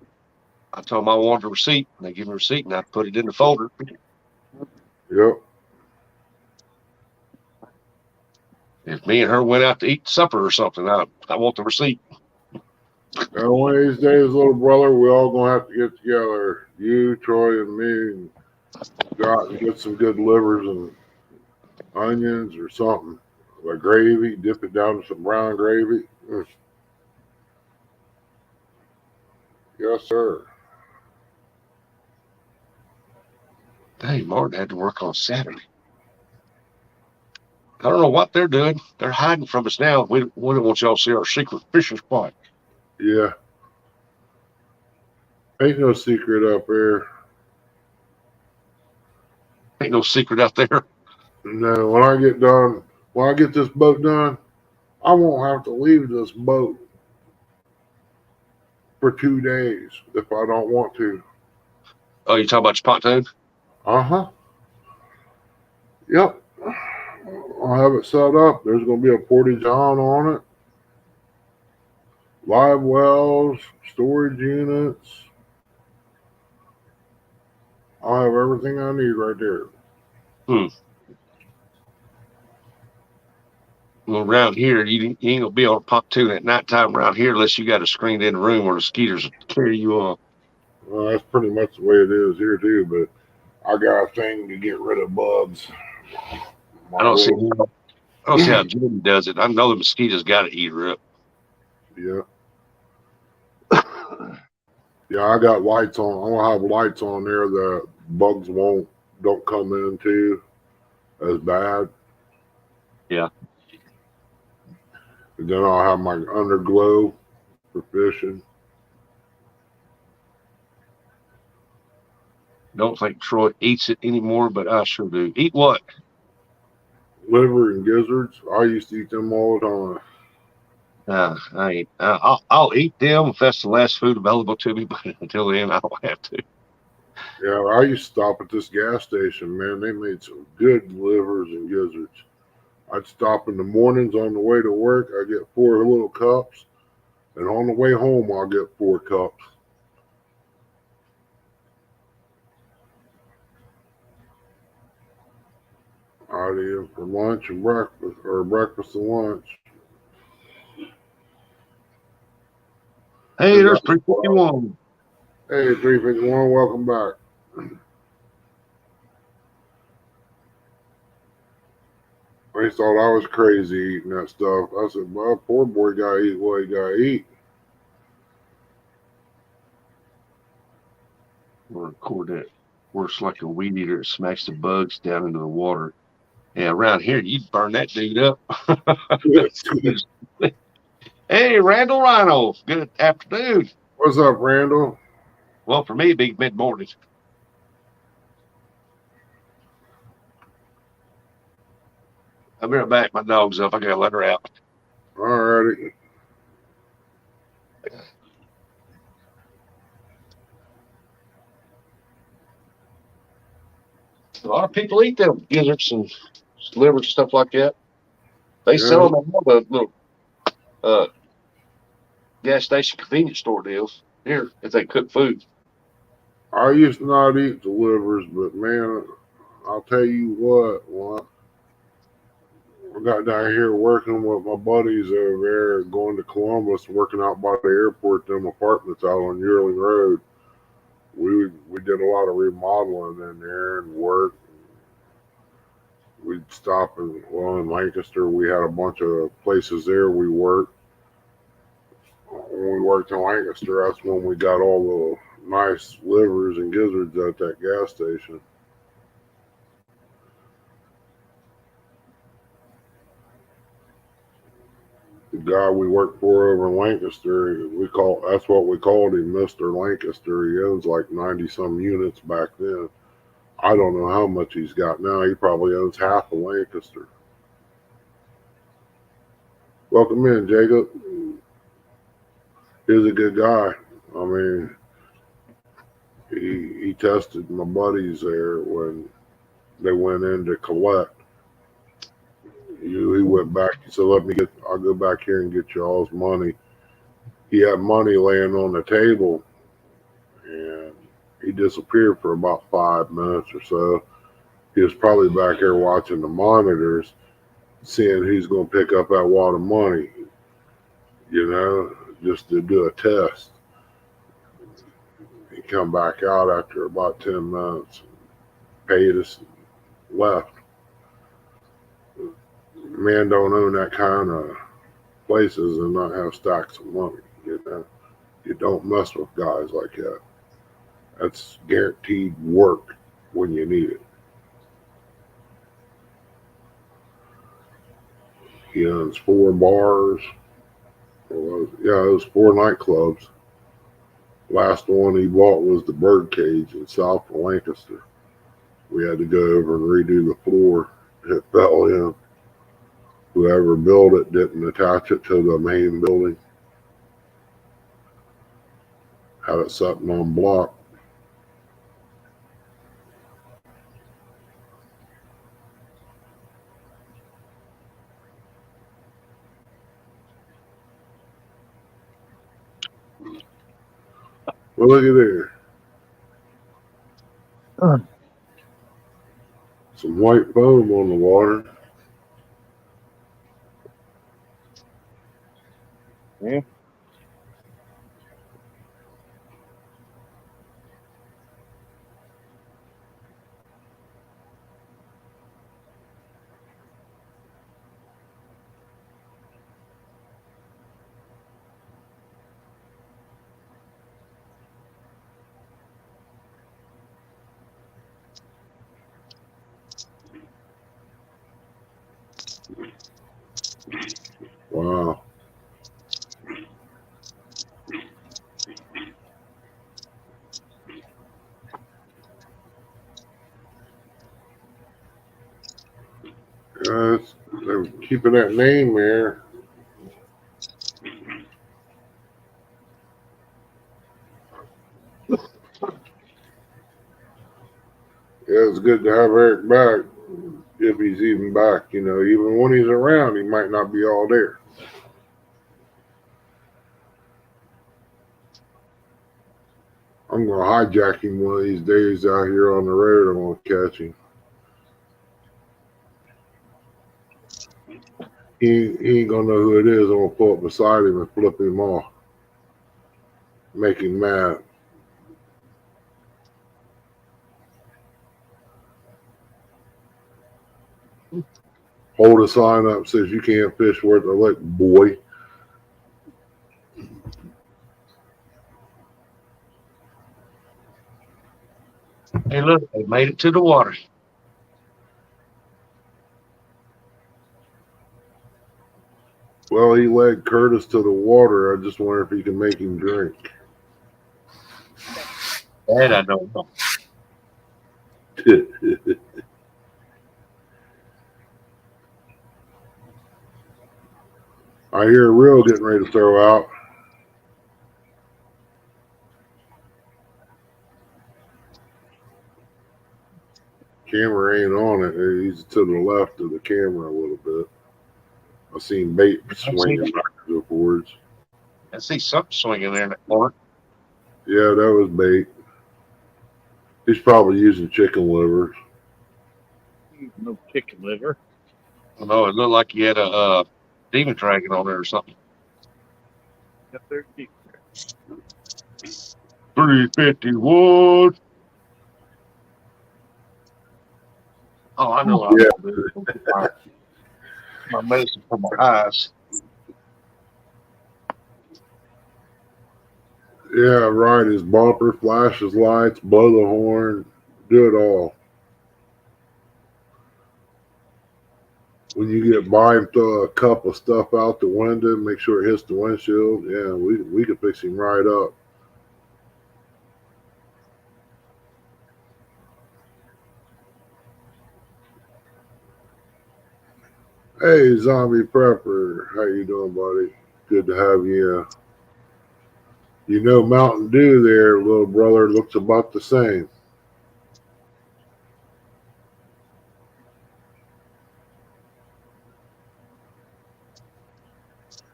I told them I wanted a receipt, and they give me a receipt, and I put it in the folder. Yep. If me and her went out to eat supper or something, I want the receipt. And one of these days, little brother, we all gonna have to get together. You, Troy, and me, and go out and get some good livers and onions or something. Like gravy, dip it down in some brown gravy. Yes, sir. Hey, Martin had to work on Saturday. I don't know what they're doing. They're hiding from us now. We don't want y'all to see our secret fishing spot. Yeah. Ain't no secret up there. Ain't no secret out there. No, when I get this boat done, I won't have to leave this boat for 2 days if I don't want to. Oh, you talking about your pontoon? Uh-huh. Yep. I'll have it set up. There's going to be a portage on it. Live wells, storage units. I'll have everything I need right there. Well, around here, you ain't gonna be on a pontoon at nighttime around here unless you got a screened-in room where the mosquitoes will carry you on. Well, that's pretty much the way it is here too, but I got a thing to get rid of bugs. I don't see how Jimmy does it. I know the mosquitoes got to eat her up. Yeah. Yeah, I got lights on. I'm gonna have lights on there that bugs don't come into as bad. Yeah. And then I'll have my underglow for fishing. Don't think Troy eats it anymore, but I sure do. Eat what? Liver and gizzards. I used to eat them all the time. I ain't. I'll eat them if that's the last food available to me, but until then, I don't have to. Yeah, I used to stop at this gas station, man. They made some good livers and gizzards. I'd stop in the mornings on the way to work. I get 4 little cups, and on the way home, I'll get 4 cups. I'd eat them for lunch and breakfast, or breakfast and lunch. Hey, there's 351. Hey, 351, welcome back. They thought I was crazy eating that stuff. I said, well, poor boy gotta eat what he gotta eat. We'll record that. Works like a weed eater. It smacks the bugs down into the water. Yeah, around here, you'd burn that dude up. Hey, Randall Rhino. Good afternoon. What's up, Randall? Well, for me, it'd be mid-morning. I'll be right back. My dog's up. I gotta let her out. All righty. A lot of people eat them gizzards and livers and stuff like that. They sell them at all the little gas station convenience store deals here if they cook food. I used to not eat the livers, but man, I'll tell you what, I got down here working with my buddies over there, going to Columbus, working out by the airport, them apartments out on Yearling Road. We did a lot of remodeling in there and work. we'd stop in Lancaster. We had a bunch of places there we worked. When we worked in Lancaster, that's when we got all the nice livers and gizzards at that gas station. The guy we worked for over in Lancaster, that's what we called him, Mr. Lancaster. He owns like 90 some units back then. I don't know how much he's got now. He probably owns half of Lancaster. Welcome in, Jacob. He's a good guy. I mean, he tested my buddies there when they went in to collect. He went back. He said, I'll go back here and get y'all's money. He had money laying on the table, and he disappeared for about 5 minutes or so. He was probably back there watching the monitors, seeing who's going to pick up that wad of money, just to do a test. He come back out after about 10 minutes, paid us, and left. Man don't own that kind of places and not have stacks of money. You don't mess with guys like that. That's guaranteed work when you need it. He owns 4 bars. It was 4 nightclubs. Last one he bought was the Birdcage in South of Lancaster. We had to go over and redo the floor. It fell in. Whoever built it didn't attach it to the main building. Had it sitting on block. Well, look at there. Some white foam on the water. Yeah. Wow. They're keeping that name there. Yeah, it's good to have Eric back, if he's even back. Even when he's around, he might not be all there. I'm going to hijack him one of these days out here on the road. I'm going to catch him. He ain't going to know who it is. I'm going to pull up beside him and flip him off. Make him mad. Hold a sign up, says you can't fish worth a lick, boy. Hey, look, they made it to the water. Well, he led Curtis to the water. I just wonder if he can make him drink. That I don't know. I hear a reel getting ready to throw out. Camera ain't on it. He's to the left of the camera a little bit. I've seen bait swinging backwards and forwards. I see something swinging there in the corner. Yeah, that was bait. He's probably using chicken livers. No chicken liver. I know it looked like he had a demon dragon on there or something. Got their teeth. 351. Oh, I know. Yeah. My medicine for my eyes. Yeah, right. His bumper, flash his lights, blow the horn, do it all. When you get by him, throw a cup of stuff out the window, make sure it hits the windshield. Yeah, we could fix him right up. Hey, Zombie Prepper, how you doing, buddy? Good to have you. You know, Mountain Dew there, little brother, looks about the same.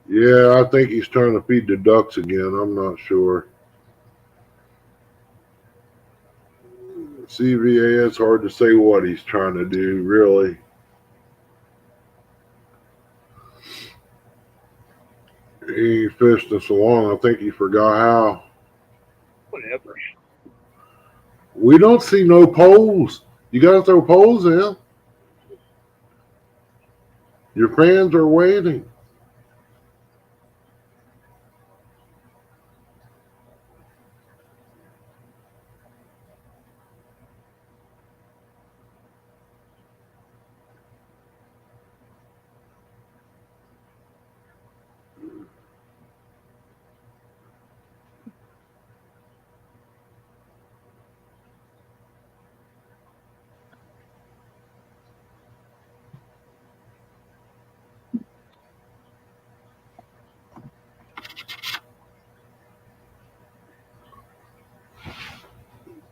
Yeah, I think he's trying to feed the ducks again. I'm not sure. CVA, it's hard to say what he's trying to do, really. He ain't fished in so long, I think he forgot how. Whatever. We don't see no poles. You got to throw poles in. Your fans are waiting.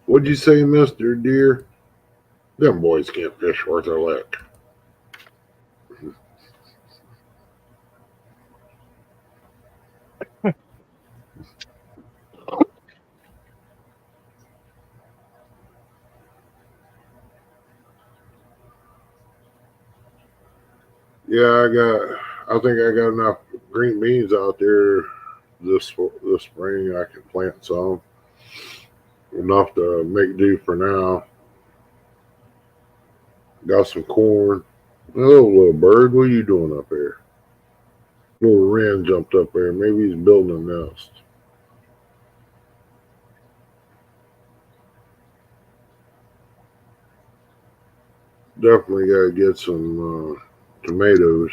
What'd you say, Mr. Deer? Them boys can't fish worth a lick. Yeah, I think I got enough green beans out there this spring. I can plant some. Enough to make do for now. Got some corn. Oh, little bird, what are you doing up there? Little wren jumped up there. Maybe he's building a nest. Definitely got to get some tomatoes.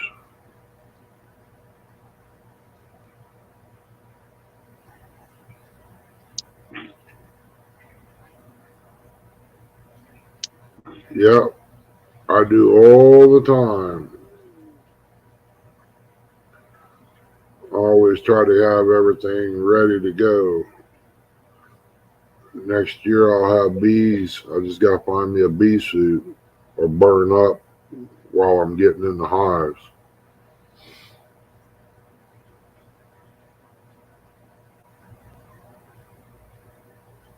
Yep, I do all the time. Always try to have everything ready to go. Next year I'll have bees. I just got to find me a bee suit or burn up while I'm getting in the hives.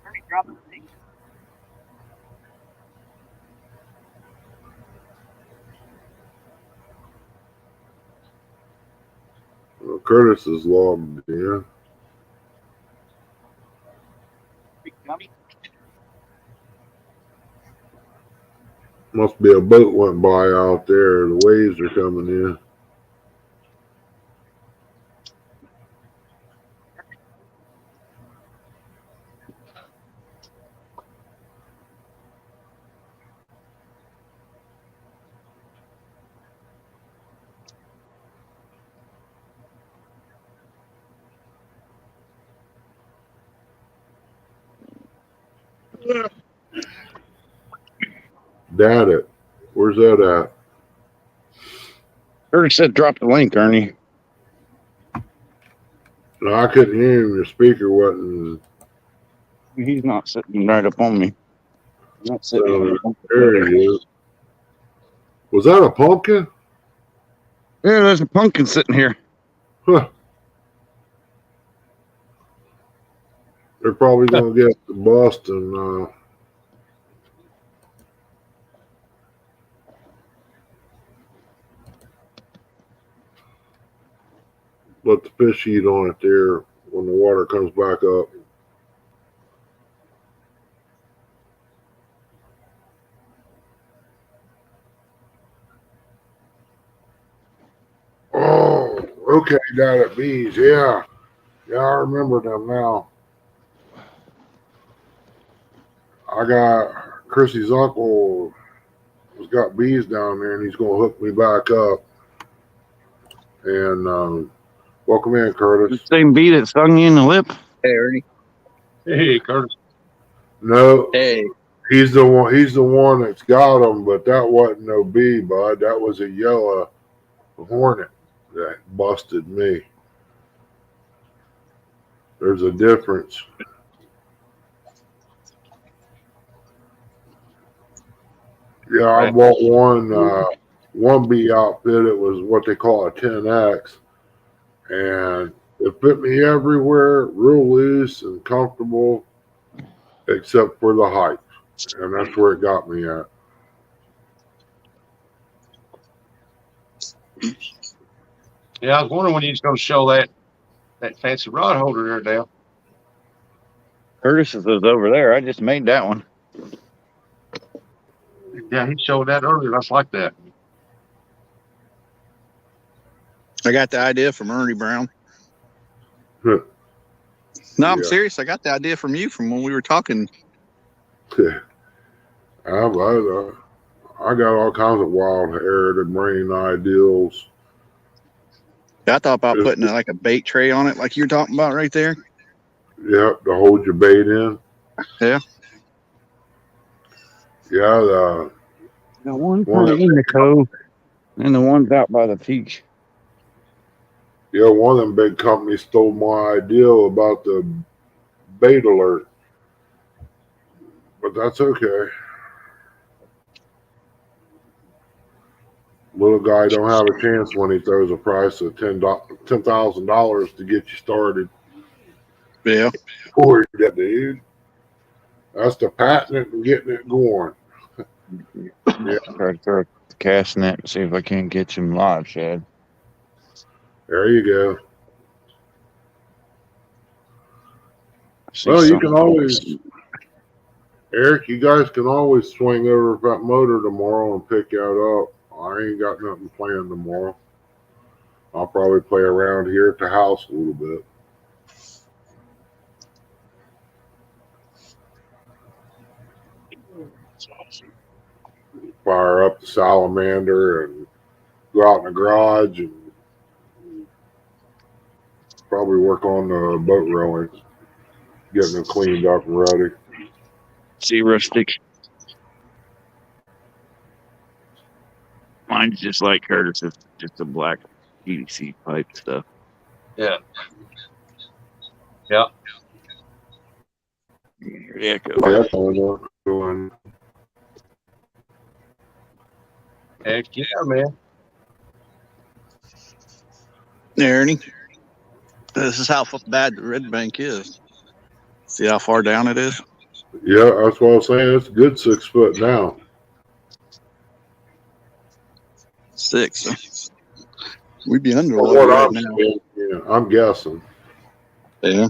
Ernie dropped the thing. Well, Curtis is logged in. Big gummy. Must be a boat went by out there. The waves are coming in. Dad, where's that at? Ernie said drop the link, Ernie. No, I couldn't hear him. The speaker wasn't. He's not sitting right up on me. I'm not sitting on him. There he is. Was that a pumpkin? Yeah, there's a pumpkin sitting here. Huh. They're probably gonna get the bust and let the fish eat on it there when the water comes back up. Okay, down at Bees, yeah. Yeah, I remember them now. I got Chrissy's uncle has got bees down there, and he's gonna hook me back up. And welcome in, The Curtis. same bee that stung you in the lip. Hey, Ernie. Hey, Curtis. No, Hey. he's the one. He's the one that's got them, but that wasn't no bee, bud. That was a yellow hornet that busted me. There's a difference. Yeah, I Right. bought one bee outfit. It was what they call a 10X, and it fit me everywhere, real loose and comfortable, except for the height, and that's where it got me at. Yeah, I was wondering when you was going to show that fancy rod holder there, Dale. Curtis is over there. I just made that one. Yeah, he showed that earlier. That's like that. I got the idea from Ernie Brown. Yeah. No, I'm serious. I got the idea from you from when we were talking. I got all kinds of wild haired brain ideals. I thought about putting like a bait tray on it, like you're talking about right there. Yep, to hold your bait in. Yeah. Yeah, The one in the cove, and the one's out by the beach. one of them big companies stole my idea about the bait alert, but that's okay. Little guy don't have a chance when he throws a price of $10,000 to get you started. Yeah. Poor that dude. That's the patent and getting it going. Yeah. Try to throw a cast net and see if I can get some live shad. There you go. See Well, you something. can always, Eric, you guys can always swing over with that motor tomorrow and pick that up. I ain't got nothing planned tomorrow. I'll probably play around here at the house a little bit. That's awesome. Fire up the salamander and go out in the garage and probably work on the boat rowing, getting them cleaned up and ready. See, rustic. Mine's just like Curtis. It's just a black PVC pipe stuff. Yeah. Yeah. Hear the echo. Yeah, going. Heck yeah, man. Ernie, this is how bad the Red Bank is. See how far down it is? Yeah, that's what I was saying. It's a good 6 foot now. 6. We'd be under From water what right I'm now. saying, I'm guessing. Yeah.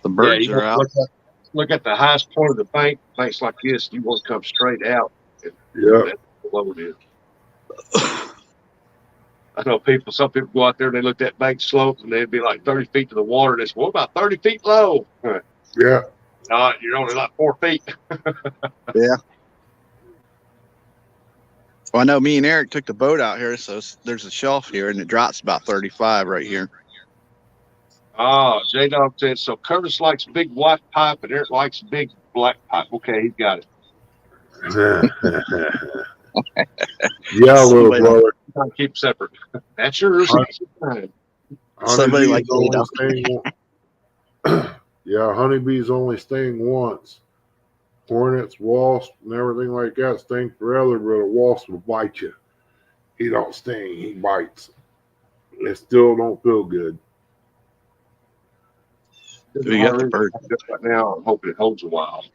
The birds you are out. Look at the highest point of the bank. Banks like this, you want to come straight out. Yeah. That's below it is. I know some people go out there and they look at that bank slope and they'd be like 30 feet to the water. They say, what about 30 feet low? Yeah. You're only like 4 feet. Yeah. Well, I know me and Eric took the boat out here, so there's a shelf here, and it drops about 35 right here. J-Dog said, so Curtis likes big white pipe and Eric likes big black pipe. Okay, he's got it. Yeah, little brother. Trying to keep separate. That's yours. Somebody like Yeah, honeybees only sting once. Hornets, wasps, and everything like that sting forever, but a wasp will bite you. He don't sting, he bites. It still don't feel good. We got the bird. Right now, I'm hoping it holds a while.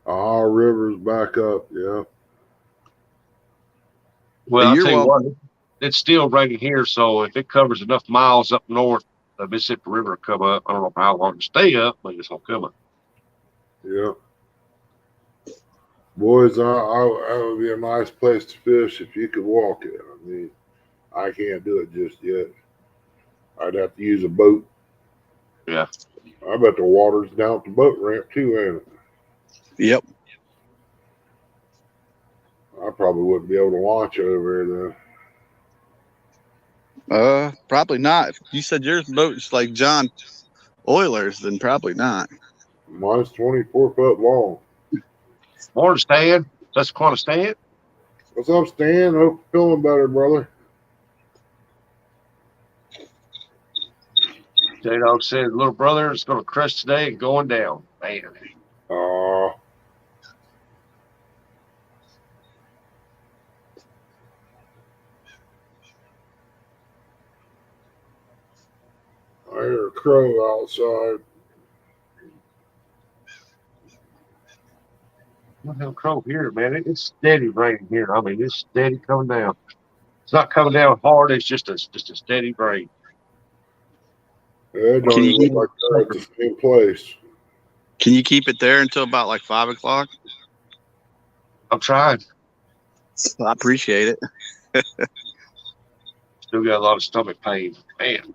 River's back up, yeah. Well, I'll tell you what, it's still raining here, so if it covers enough miles up north, the Mississippi River will come up. I don't know how long to stay up, but it's going to come up. Yeah. Boys, that would be a nice place to fish if you could walk it. I mean, I can't do it just yet. I'd have to use a boat. Yeah. I bet the water's down at the boat ramp too, ain't it? Yep. I probably wouldn't be able to launch over Probably not. If you said your boat's like John Oilers, then probably not. there. Mine's 24 foot long. Morning, Stan. That's quite a Stan. What's up, Stan? Hope you're feeling better, brother. J-Dog said, little brother is going to crush today and going down. Man. I hear a crow outside. I don't have a crow here, man. It's steady raining here. I mean, it's steady coming down. It's not coming down hard. It's just a steady rain. It don't Can you even look like they're at the same place. Can you keep it there until about like 5 o'clock? I'm trying. I appreciate it. Still got a lot of stomach pain. Man,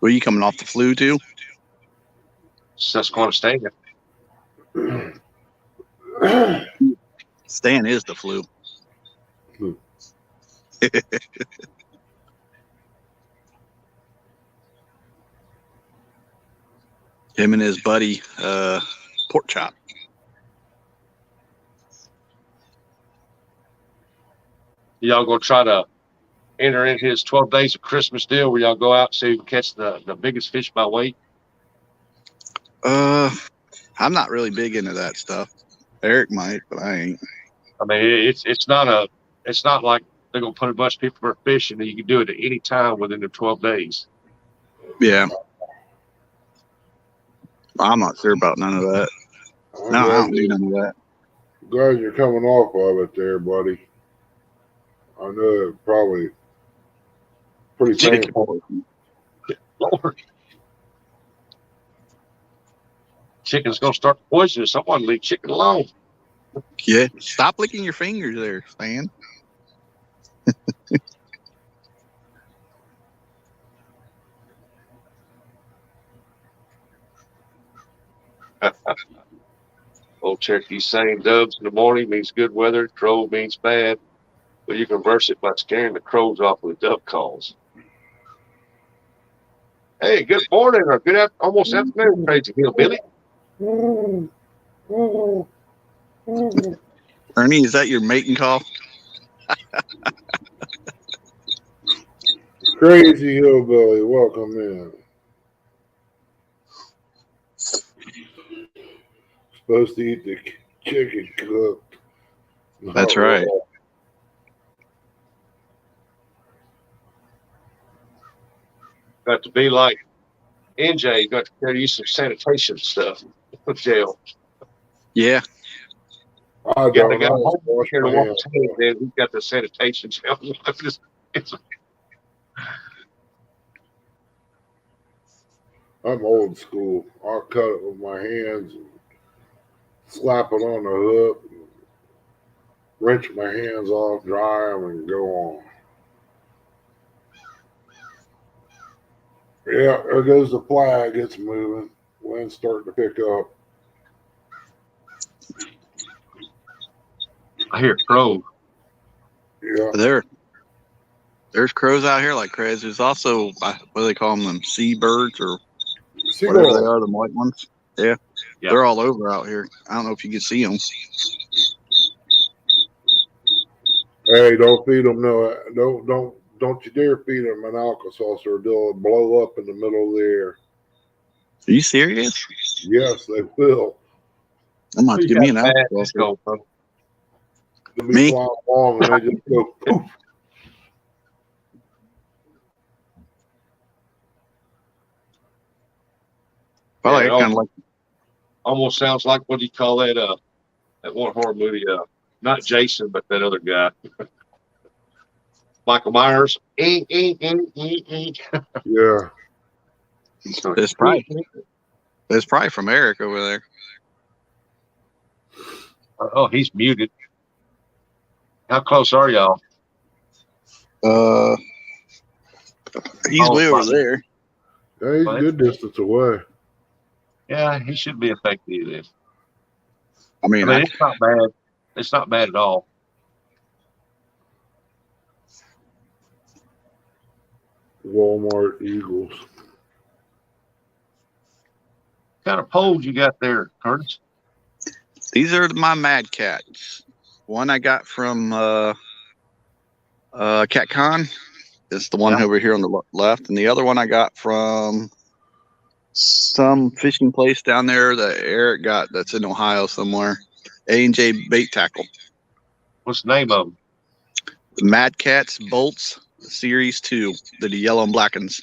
Were you coming off the flu too? that's going to stay. Stan is the flu. Him and his buddy, Pork Chop. Y'all going to try to enter in his 12 days of Christmas deal where y'all go out and see who can catch the biggest fish by weight? I'm not really big into that stuff. Eric might, but I ain't. I mean, it's not like they're going to put a bunch of people for fishing, and you can do it at any time within the 12 days. Yeah. I'm not sure about none of that. I'm No, I glad don't do none of that. glad you're coming off of it there, buddy. I know it probably pretty painful. Lord. Chicken's going to start poisoning. Someone leave chicken alone. Yeah. Stop licking your fingers there, Stan. Old Cherokee saying doves in the morning means good weather, crow means bad. But you can reverse it by scaring the crows off with dove calls. Hey, good morning or almost afternoon, crazy hillbilly. Ernie, is that your mating call? Crazy hillbilly, welcome in. Supposed to eat the chicken cooked. That's not right. raw. Got to be like NJ, got to carry you some sanitation stuff for jail. Yeah. I You got to don't get know. home Wash here to my wash hands. his hands, man. We've got the sanitation gel. I'm old school. I'll cut it with my hands and slap it on the hook, and wrench my hands off, dry them, and go on. Yeah, there goes the flag. It's moving. Wind's starting to pick up. I hear crow. Yeah. There's crows out here like crazy. There's also, what do they call them seabirds or Seagull. whatever they are, the white ones. Yeah. Yeah. They're all over out here. I don't know if you can see them. Hey, don't feed them. No, don't you dare feed them an Alka-Seltzer or they'll blow up in the middle of the air. Are you serious? Yes, they will. I'm going to give me an Let's Alka-Seltzer. go, bro. They'll be Me? flying along and they just go poof. Probably Yeah, kind of like, almost sounds like, what do you call that? That one horror movie. Not Jason, but that other guy. Michael Myers. Yeah. it's probably from Eric over there. Oh, he's muted. How close are y'all? He's Oh, way over fine. there. Yeah, he's a Well, good distance away. Yeah, he should be effective then. I mean, I mean, it's not bad. It's not bad at all. Walmart Eagles. What kind of poles you got there, Curtis? these are my Mad Cats. One I got from CatCon. It's the one Yeah. over here on the left, and the other one I got from some fishing place down there that Eric got. That's in Ohio somewhere. A&J Bait Tackle. What's the name of them? The Mad Cats Bolts Series 2. They're the yellow and blackens.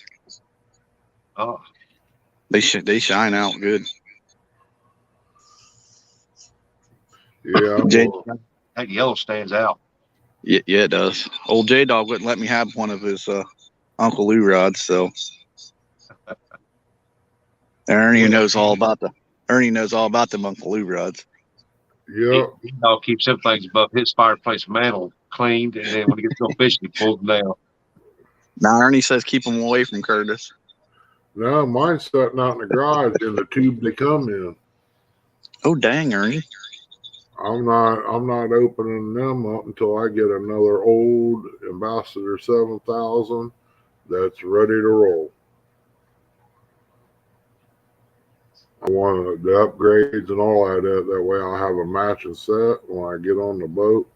Oh, They shine out good. Yeah, Jay- well, that yellow stands out. Yeah, it does. Old J Dog wouldn't let me have one of his Uncle Lou rods, so Ernie knows all about them Uncle Lou rods. yeah. He all keeps them things above his fireplace mantle cleaned, and then when he gets to go fishing, he pulls them down. Now Ernie says keep them away from Curtis. No, mine's sitting out in the garage in the tube they come in. Oh dang, Ernie! I'm not opening them up until I get another old Ambassador 7000 that's ready to roll. I want the upgrades and all that way I'll have a matching set when I get on the boat.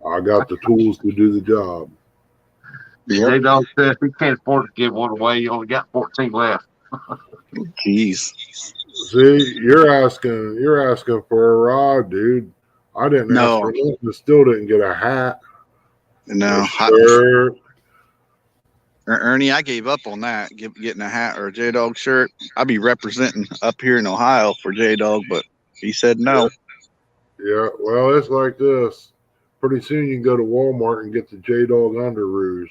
I got the tools to do the job. Yep. They don't say if he can't afford to give one away, you only got 14 left. Jeez. See, you're asking for a rod, dude. I didn't ask No. for nothing. Still didn't get a hat. No, A shirt. Ernie, I gave up on that, getting a hat or a J Dog shirt. I'd be representing up here in Ohio for J Dog, but he said no. Yeah, well, it's like this. Pretty soon you can go to Walmart and get the J Dog underoos.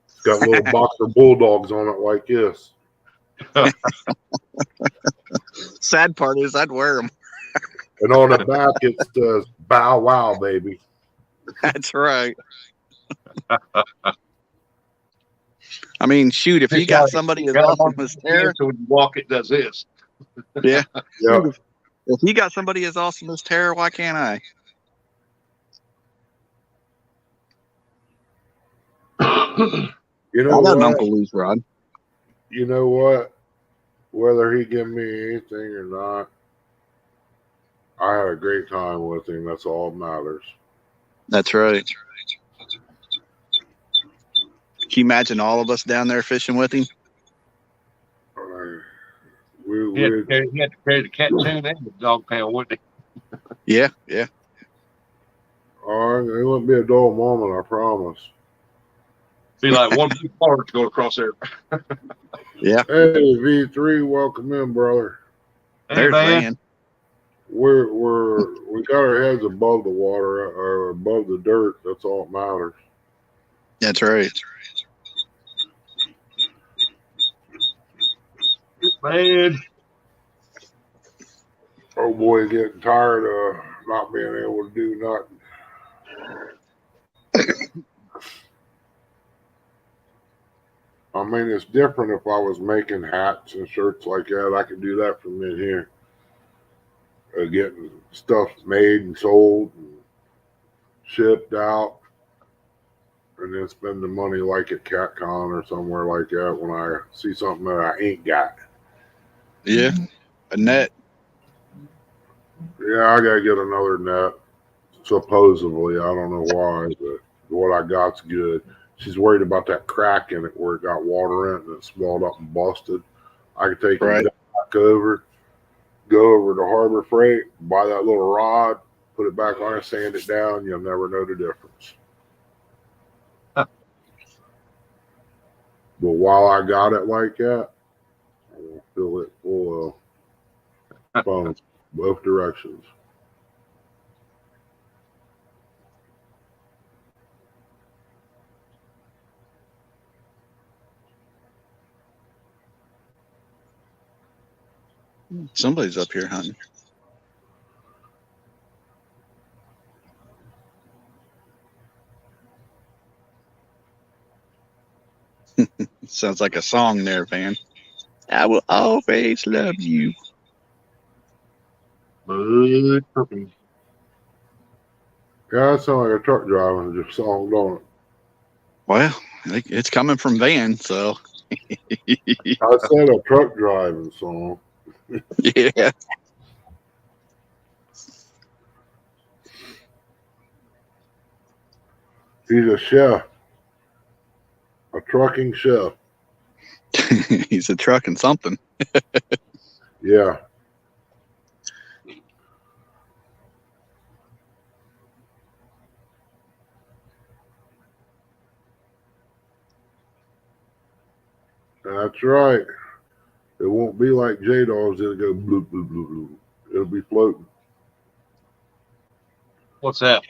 It's got little boxer bulldogs on it like this. Sad part is I'd wear them. And on the back it says "Bow Wow, baby." That's right. I mean, shoot, if he got somebody as awesome as Tara, So when you walk, it does this. yeah. Yeah. If he got somebody as awesome as Tara, why can't I? You I know got an what? Uncle Lou's rod. You know what? Whether he give me anything or not, I had a great time with him. That's all that matters. That's right. Can you imagine all of us down there fishing with him? He had to carry the cat tune and the dog pail, wouldn't Yeah, yeah. It wouldn't be a dull moment, I promise. he? Be like one big part to go across there. Yeah. Hey, V3, welcome in, brother. Hey, There's man. Van. We got our heads above the water or above the dirt. That's all that matters. That's right. Man. Oh boy, getting tired of not being able to do nothing. I mean, it's different if I was making hats and shirts like that. I could do that from in here. Getting stuff made and sold and shipped out, and then spend the money like at CatCon or somewhere like that when I see something that I ain't got. Yeah. A net. Yeah, I gotta get another net. Supposedly, I don't know why, but what I got's good. She's worried about that crack in it where it got water in it and it swelled up and busted. I could take it back over, go over to Harbor Freight, buy that little rod, put it back on it, sand it down. You'll never know the difference. But while I got it like that, I will fill it full of foam, both directions. Somebody's up here hunting. Sounds like a song there, Van. I will always love you. Good cooking. Yeah, that sounds like a truck driving just song, don't it? Well, it's coming from Van, so I said a truck driving song. yeah. He's a chef, a trucking chef. He's a truck and something. Yeah. That's right. It won't be like J-Dogs. It'll go bloop, bloop, bloop, bloop. It'll be floating. What's that?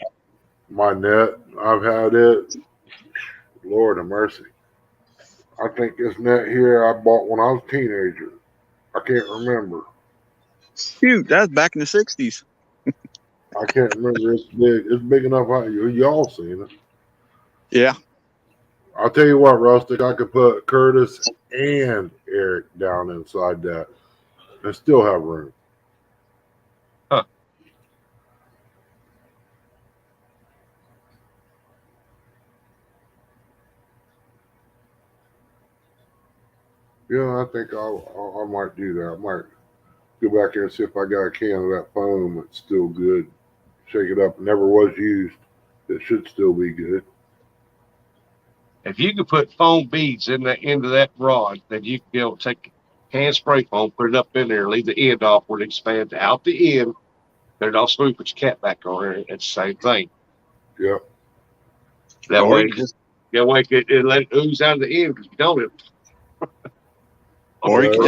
My net, I've had it. Lord have mercy. I think this net here I bought when I was a teenager. I can't remember. Shoot, that's back in the 60s. I can't remember. It's big. It's big enough. Y'all seen it. Yeah. I'll tell you what, Rustic. I could put Curtis and Eric down inside that and still have room. Huh. Yeah, I think I might do that. I might go back there and see if I got a can of that foam that's still good. Shake it up. Never was used. It should still be good. If you could put foam beads in the end of that rod, then you could be able to take hand spray foam, put it up in there, leave the end off where it expands out the end. Put it all smooth, put your cap back on there. It's the same thing. Yep. That Or way, you just it let it ooze out of the end because you don't. or you could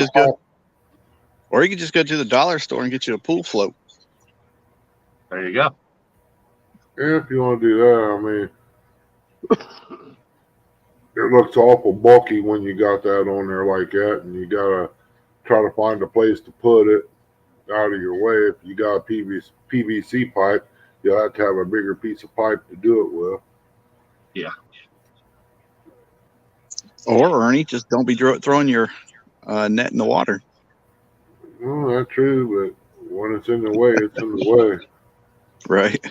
just go to the dollar store and get you a pool float. There you go. If you want to do that, I mean, it looks awful bulky when you got that on there like that, and you gotta try to find a place to put it out of your way. If you got a PVC pipe, you'll have to have a bigger piece of pipe to do it with. Yeah. Or Ernie, just don't be throwing your net in the water. Well, that's true, but when it's in the way, it's in the way. Right.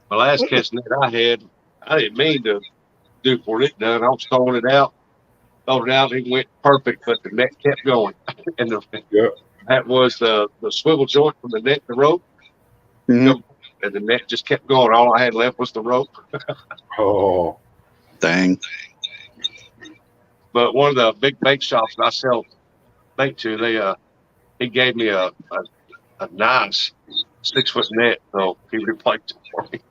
The last catch net I had, I didn't mean to do for it done. I was throwing it out, it went perfect, but the net kept going. And that was the swivel joint from the net to the rope. Mhm. And the net just kept going. All I had left was the rope. Oh, Dang. But one of the big bait shops that I sell bait to, he gave me a nice 6-foot net, so he replaced it for me.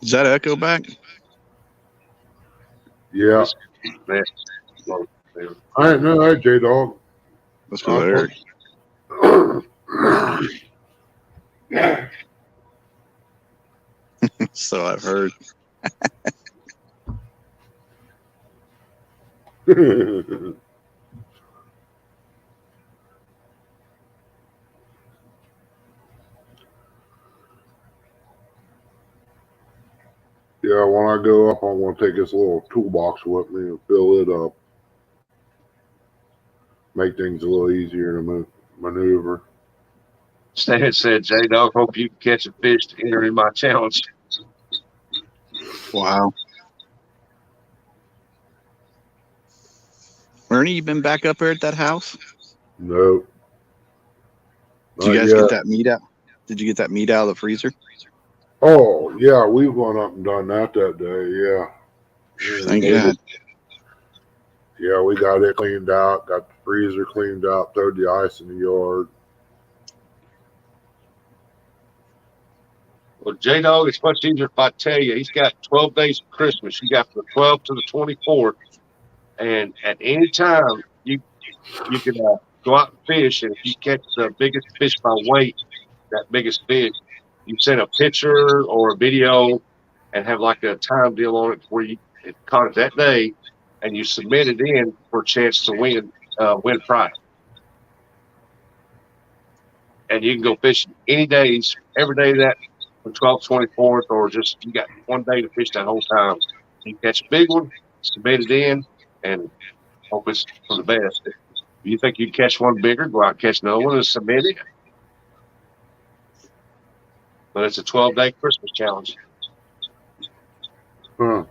Is that echo back? yeah. Net. I didn't know that, J-Dog. That's because I heard. So I've heard. Yeah, when I go up, I'm going to take this little toolbox with me and fill it up. Make things a little easier to maneuver. Stan said, J-Dog, hope you can catch a fish to enter in my challenge. Wow. Ernie, you been back up here at that house? Nope. Did you guys get that meat out? Did you get that meat out of the freezer? Oh, yeah, we went up and done that day, yeah. Thank God. Yeah, we got it cleaned out, got the freezer cleaned out, throwed the ice in the yard. Well, J-Dog, it's much easier if I tell you. He's got 12 days of Christmas. You got from the 12th to the 24th. And at any time, you can go out and fish. And if you catch the biggest fish by weight, that biggest fish, you send a picture or a video and have like a time deal on it where you caught it that day, and you submit it in for a chance to win prize. And you can go fishing any days, every day that from 12th, 24th, or just you got one day to fish that whole time. You catch a big one, submit it in, and hope it's for the best. If you think you can catch one bigger, go out and catch another one and submit it. But it's a 12-day Christmas challenge. Huh.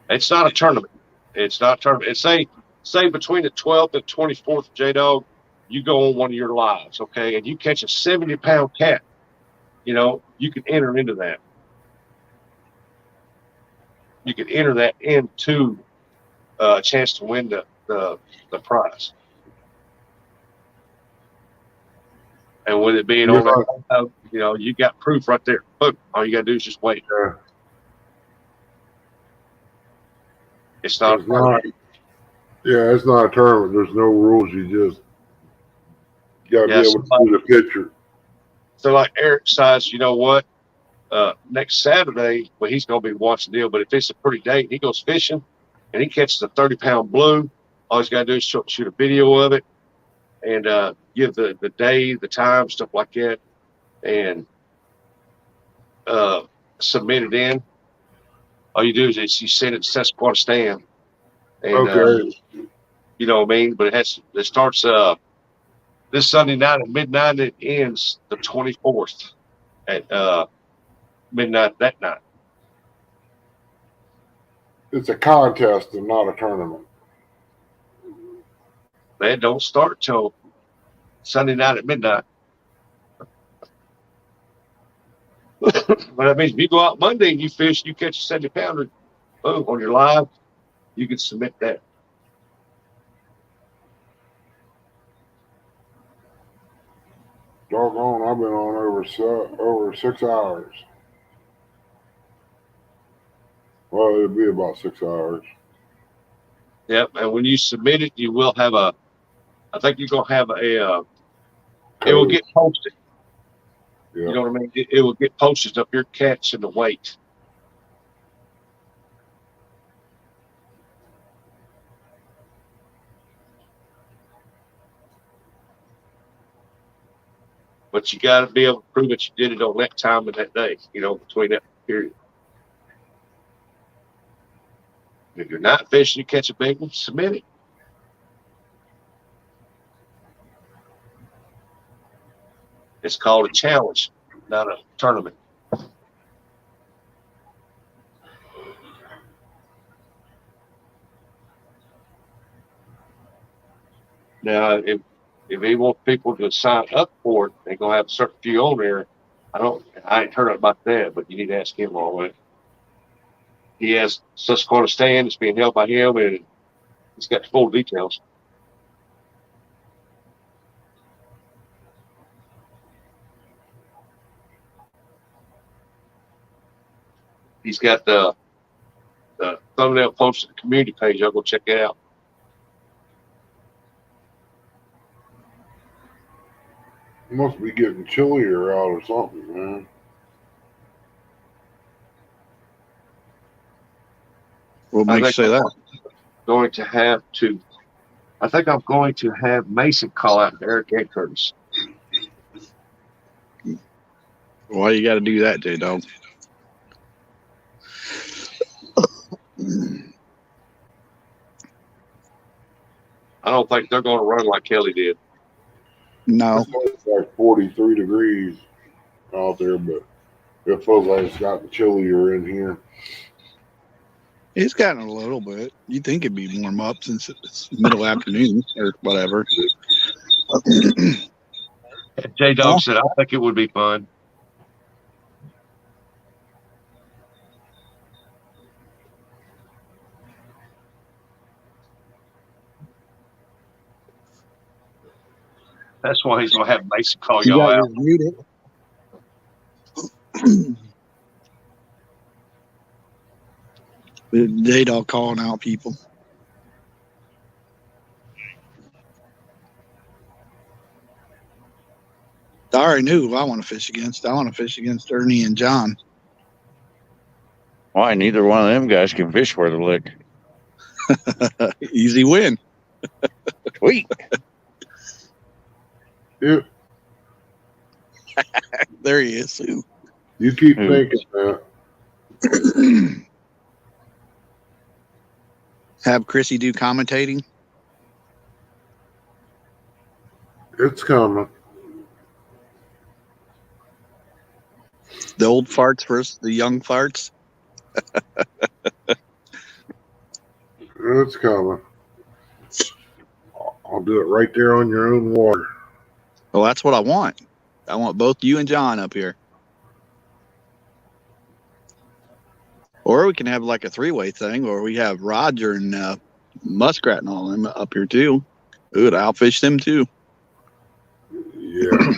It's not a tournament. It's not a tournament. It's say between the 12th and 24th, J-Dog, you go on one of your lives, okay, and you catch a 70-pound cat, you can enter into that. You can enter that into a chance to win the prize. And with it being on there, you got proof right there. Look, all you got to do is just wait. Yeah. It's not. It's not a tournament. There's no rules. You just got to be able to see the picture. So like Eric decides, you know what? Next Saturday, well, he's going to be watching the deal. But if it's a pretty day, he goes fishing and he catches a 30-pound blue. All he's got to do is shoot a video of it and give the day, the time, stuff like that, and submit it in. All you do is you send it to Susquehanna Stam. And, Okay. you know what I mean? But it starts this Sunday night at midnight. It ends the 24th at midnight that night. It's a contest and not a tournament. They don't start till Sunday night at midnight. But that means if you go out Monday and you fish, you catch a 70-pounder, boom, on your live, you can submit that. Doggone, I've been on over 6 hours. Well, it'll be about 6 hours. Yep, and when you submit it, you will have I think you're going to have it will get posted. Yeah. You know what I mean? It will get posted up your catch and the weight. But you got to be able to prove that you did it on that time and that day, between that period. If you're not fishing, you catch a big one, submit it. It's called a challenge, not a tournament. Now, if he wants people to sign up for it, they're gonna have a certain few on there. I ain't heard about that, but you need to ask him all that. He has Susquehanna stand. It's being held by him, and he's got the full details. He's got the thumbnail posted to the community page. I'll go check it out. It must be getting chillier out or something, man. What makes you say that? I think I'm going to have Mason call out Eric and Curtis. Why you got to do that, J-Dog? I don't think they're going to run like Kelly did. No. It's like 43 degrees out there, but it feels like it's gotten chillier in here. It's gotten a little bit. You'd think it'd be warm up since it's middle afternoon or whatever. J-Dog said, I think it would be fun. That's why he's going to have Mason call y'all out. J-Dog calling out people. I already knew who I want to fish against. I want to fish against Ernie and John. Why? Neither one of them guys can fish worth a lick. Easy win. Sweet. Yeah. There he is. You keep thinking that. Have Chrissy do commentating. It's coming. The old farts versus the young farts. It's coming. I'll do it right there on your own water. Well, that's what I want. I want both you and John up here. Or we can have like a three-way thing, or we have Roger and Muskrat and all them up here too. Ooh, I'll fish them too. Yeah.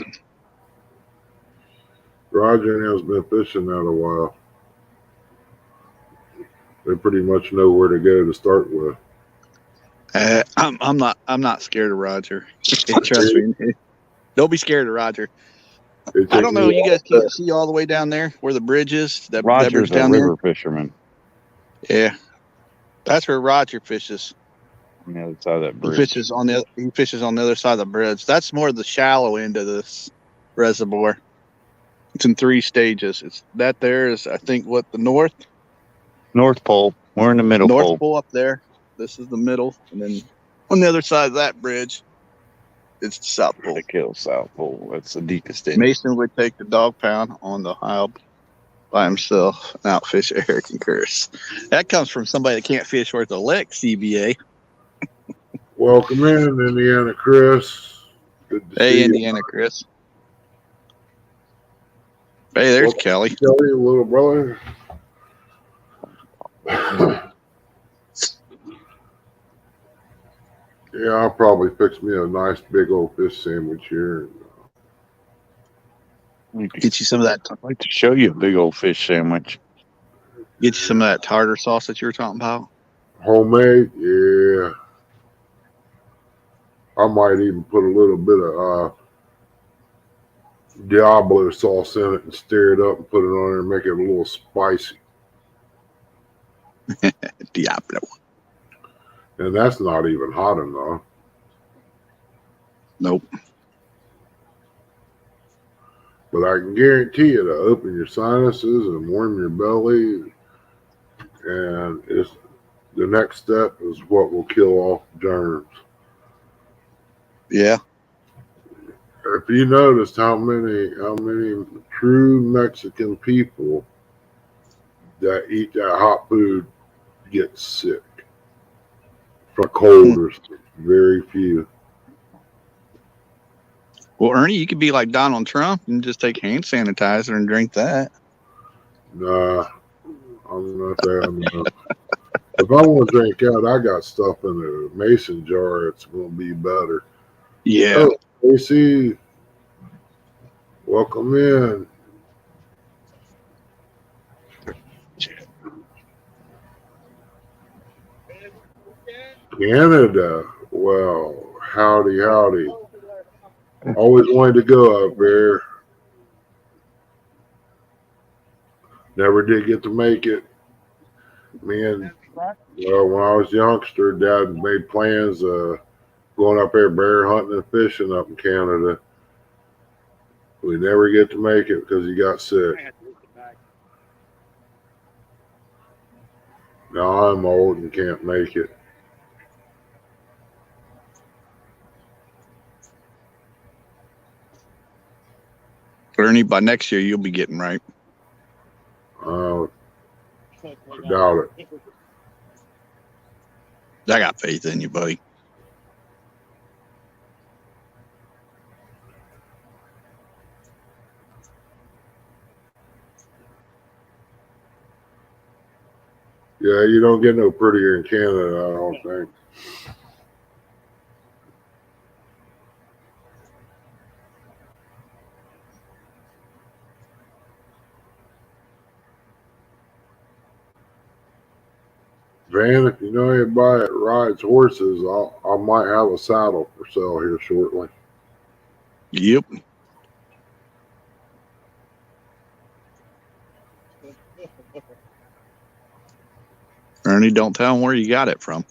Roger and has been fishing that a while. They pretty much know where to go to start with. I'm not scared of Roger. Trust me. Don't be scared of Roger. I don't know. You guys can't see all the way down there where the bridge is. That bridge Roger's a down there. river fisherman Yeah, that's where Roger fishes. on the other side of that He bridge. fishes on the other side of the bridge. That's more the shallow end of this reservoir. It's in 3 stages. It's that there is, I think, what the North Pole. We're in the middle pole. Pole up there. This is the middle, and then on the other side of that bridge, it's the South Pole. The kill South Pole. That's the deepest end. Mason would take the dog pound on the Ohio by himself and outfish Eric and Curtis. That comes from somebody that can't fish worth a lick, CBA. Welcome in, Indiana Chris. Good to Hey, see Indiana Chris. Hey, there's Kelly. Kelly, little brother. Yeah, I'll probably fix me a nice big old fish sandwich here. Get you some of that. I'd like to show you a big old fish sandwich. Get you some of that tartar sauce that you were talking about. Homemade, yeah. I might even put a little bit of Diablo sauce in it and stir it up and put it on there and make it a little spicy. Diablo. And that's not even hot enough. Nope. But I can guarantee you to open your sinuses and warm your belly. And it's the next step is what will kill off germs. Yeah. If you noticed how many true Mexican people that eat that hot food get sick from cold or very few. Well, Ernie, you could be like Donald Trump and just take hand sanitizer and drink that. Nah, I'm not that enough. If I want to drink out, I got stuff in a mason jar. It's going to be better. Yeah. Oh, AC, welcome in. Canada. Well, howdy, howdy. Always wanted to go up there. Never did get to make it. Man, well, when I was a youngster, Dad made plans going up there bear hunting and fishing up in Canada. We never get to make it because he got sick. Now I'm old and can't make it. Ernie, by next year, you'll be getting right. I doubt it. I got faith in you, buddy. Yeah, you don't get no prettier in Canada, I don't think. Van, if you know anybody that rides horses, I might have a saddle for sale here shortly. Yep. Ernie, don't tell him where you got it from.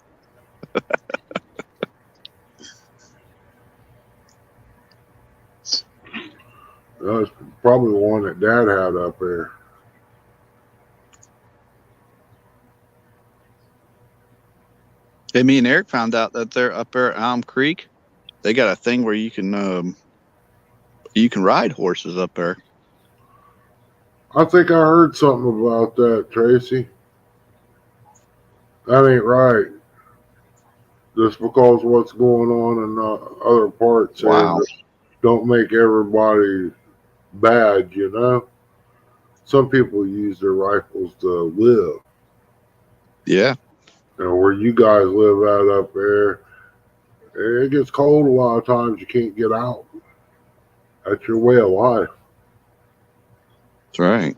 That's probably the one that Dad had up there. Hey, me and Eric found out that they're up there at Elm Creek. They got a thing where you can ride horses up there. I think I heard something about that, Tracy. That ain't right. Just because what's going on in other parts Wow. don't make everybody bad, you know? Some people use their rifles to live. Yeah. And where you guys live at up there, it gets cold a lot of times. You can't get out. That's your way of life. That's right.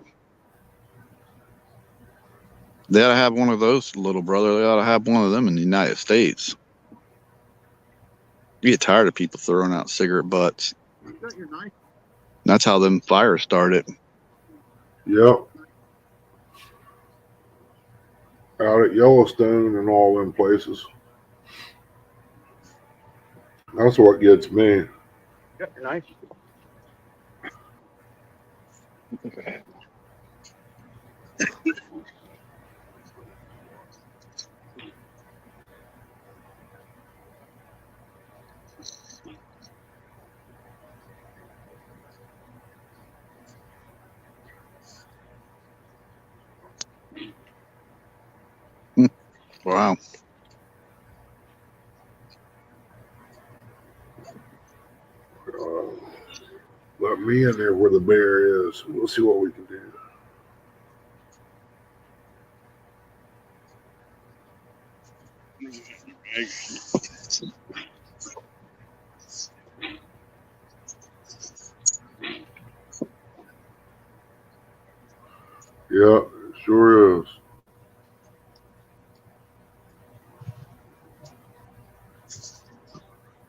They ought to have one of those, little brother. They ought to have one of them in the United States. You get tired of people throwing out cigarette butts. That's how them fires started. Yep. Out at Yellowstone and all them places. That's what gets me. Nice. Wow. Let me in there where the bear is. We'll see what we can do. Yeah, it sure is.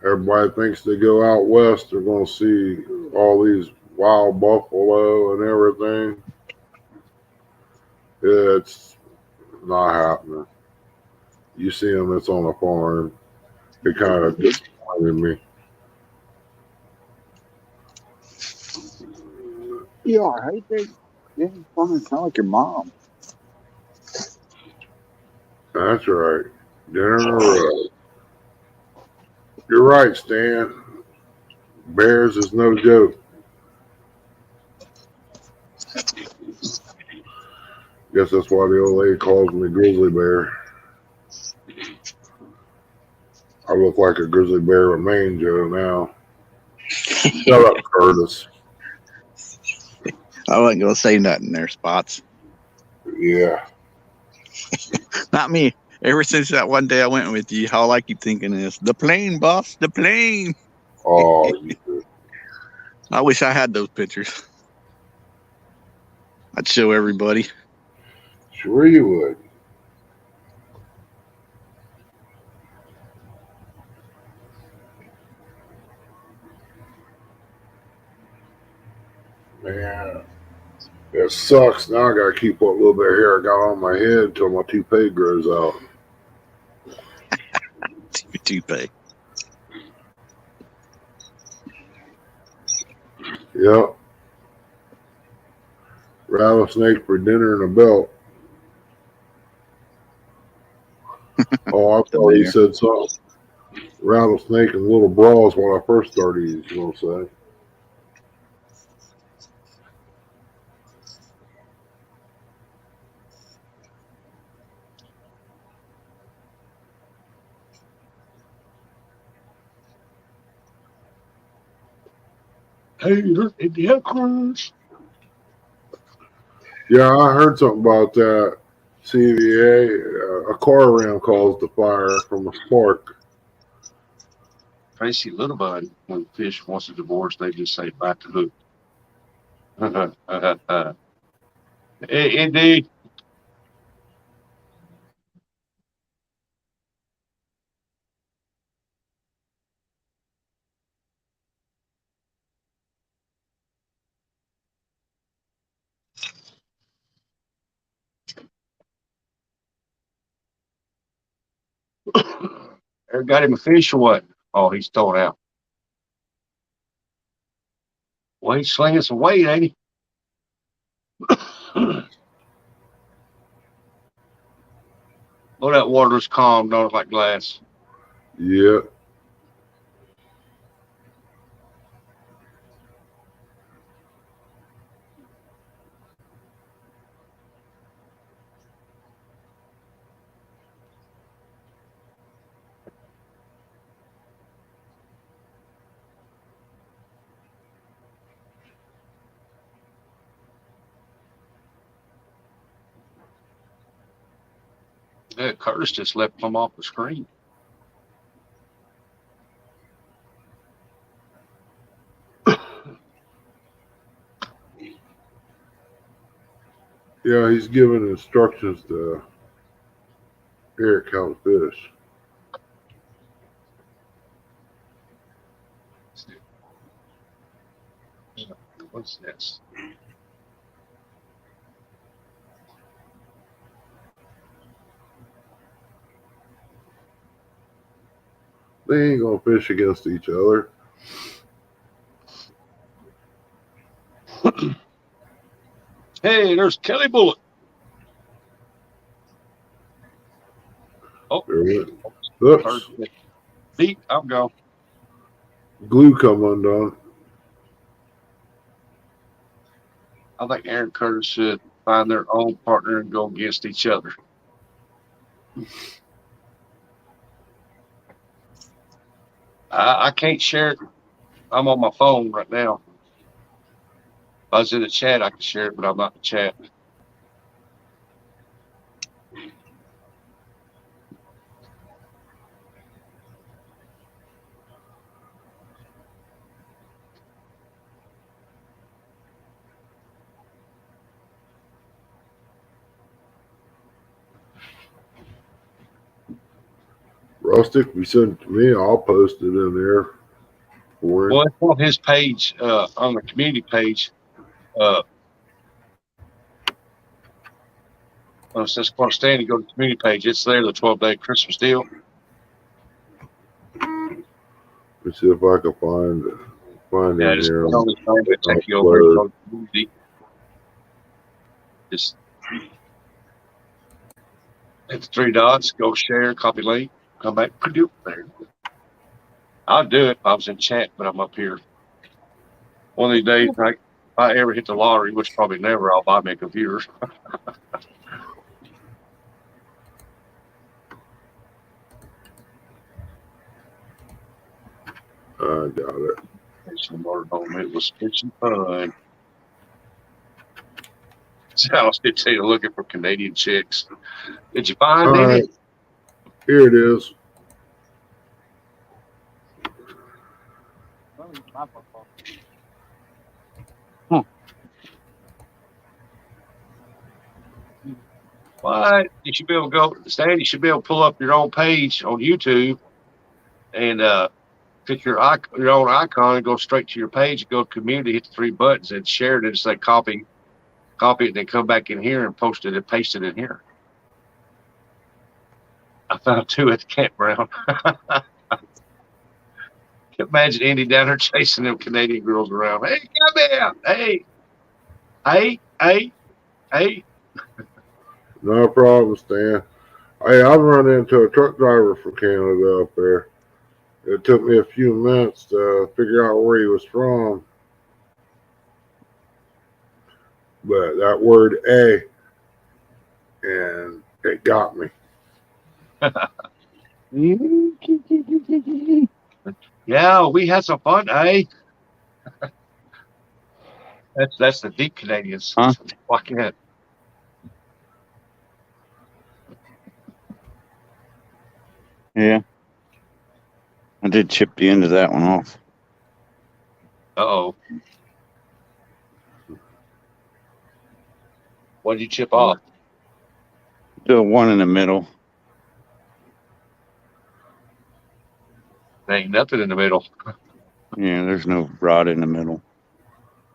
Everybody thinks they go out west, they're going to see all these wild buffalo and everything. It's not happening. You see them, it's on a farm. It kind of disappointed me. You all right, baby? Yeah, fine. Sound like your mom. That's right. Dinner in a row. You're right, Stan. Bears is no joke. Guess that's why the old lady calls me grizzly bear. I look like a grizzly bear with mango now. Shut up, Curtis. I wasn't going to say nothing there, Spots. Yeah. Not me. Ever since that one day I went with you, all I keep thinking is, the plane, boss, the plane. Oh, I wish I had those pictures. I'd show everybody. sure you would. Man, it sucks. Now I got to keep what little bit of hair I got on my head until my toupee grows out. Toupee. Yep. Rattlesnake for dinner and a belt. Oh, I thought he said something. Rattlesnake and little bras when I first started, you know what I'm saying? Hey, there's Indiana Cruise. Yeah, I heard something about that. CVA, a car ram caused the fire from a spark. Tracy Littlebud, when fish wants a divorce, they just say bite the hook. Indeed. Ever got him a fish or what? Oh, he's thrown out. Well, he's slinging some weight, ain't he? Oh, that water's calm, don't it, like glass. Yeah. Yeah, Curtis just left them off the screen. Yeah, he's giving instructions to Eric how to fish. What's this? They ain't gonna fish against each other. Hey, there's Kelly Bullock. Oh, There went. Curtis Oops. said, Pete, I'm gone. Glue come undone. I think Aaron Curtis should find their own partner and go against each other. I can't share it. I'm on my phone right now. If I was in the chat, I could share it, but I'm not in the chat. Rustic, we sent it to me. I'll post it in there for him. Well, it's on his page, on the community page. Since Clark Stanley, go to the community page. It's there, the 12-day Christmas deal. Let's see if I can find Yeah, in just here. click on his name, it'll take you over Upload. and go to the community. Just hit the three dots, go share, copy link, come back, produce there. I'll do it if I was in chat, but I'm up here. One of these days, if I ever hit the lottery, which probably never, I'll buy me a computer. I got it. It was fishing fun. So I was looking for Canadian chicks. Did you find All any? right. Here it is. What? You should be able to go, Stan, you should be able to pull up your own page on YouTube and pick your own icon and go straight to your page, go to community, hit the three buttons and share it and say copy it, and then come back in here and post it and paste it in here. I found two at the campground. Imagine Andy down there chasing them Canadian girls around. Hey, come out. Hey. No problem, Stan. Hey, I've run into a truck driver from Canada up there. It took me a few minutes to figure out where he was from. But that word A, and it got me. Yeah, we had some fun, eh? That's the deep Canadians. Huh? Walking in. Yeah. I did chip the end of that one off. Uh-oh. What did you chip off? The one in the middle. There ain't nothing in the middle. Yeah, there's no rod in the middle.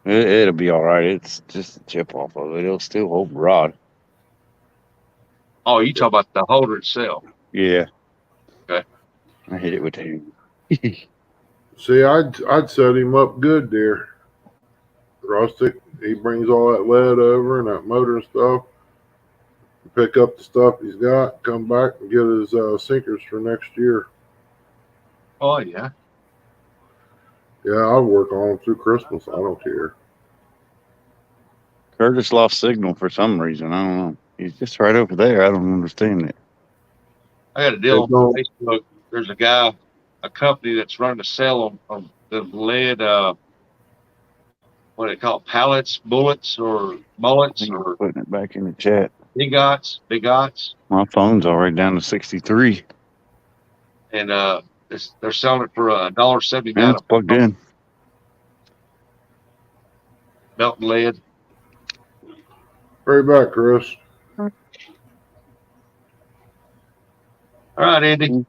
It'll be all right. It's just a chip off of it. It'll still hold the rod. Oh, you talking about the holder itself. Yeah. Okay. I hit it with the hand. See, I'd set him up good there. Rustic, he brings all that lead over and that motor and stuff. Pick up the stuff he's got, come back and get his sinkers for next year. Oh yeah. Yeah, I'll work on them through Christmas. I don't care. Curtis lost signal for some reason. I don't know. He's just right over there. I don't understand it. I got a deal on Facebook. There's a company that's running a sale on the lead, what do they call it, pallets, bullets, or mullets, or Putting it back in the chat. big odds. My phone's already down to 63. And they're selling it for $1.79. It's plugged in. Melting lead. Right back, Chris. All right, Andy.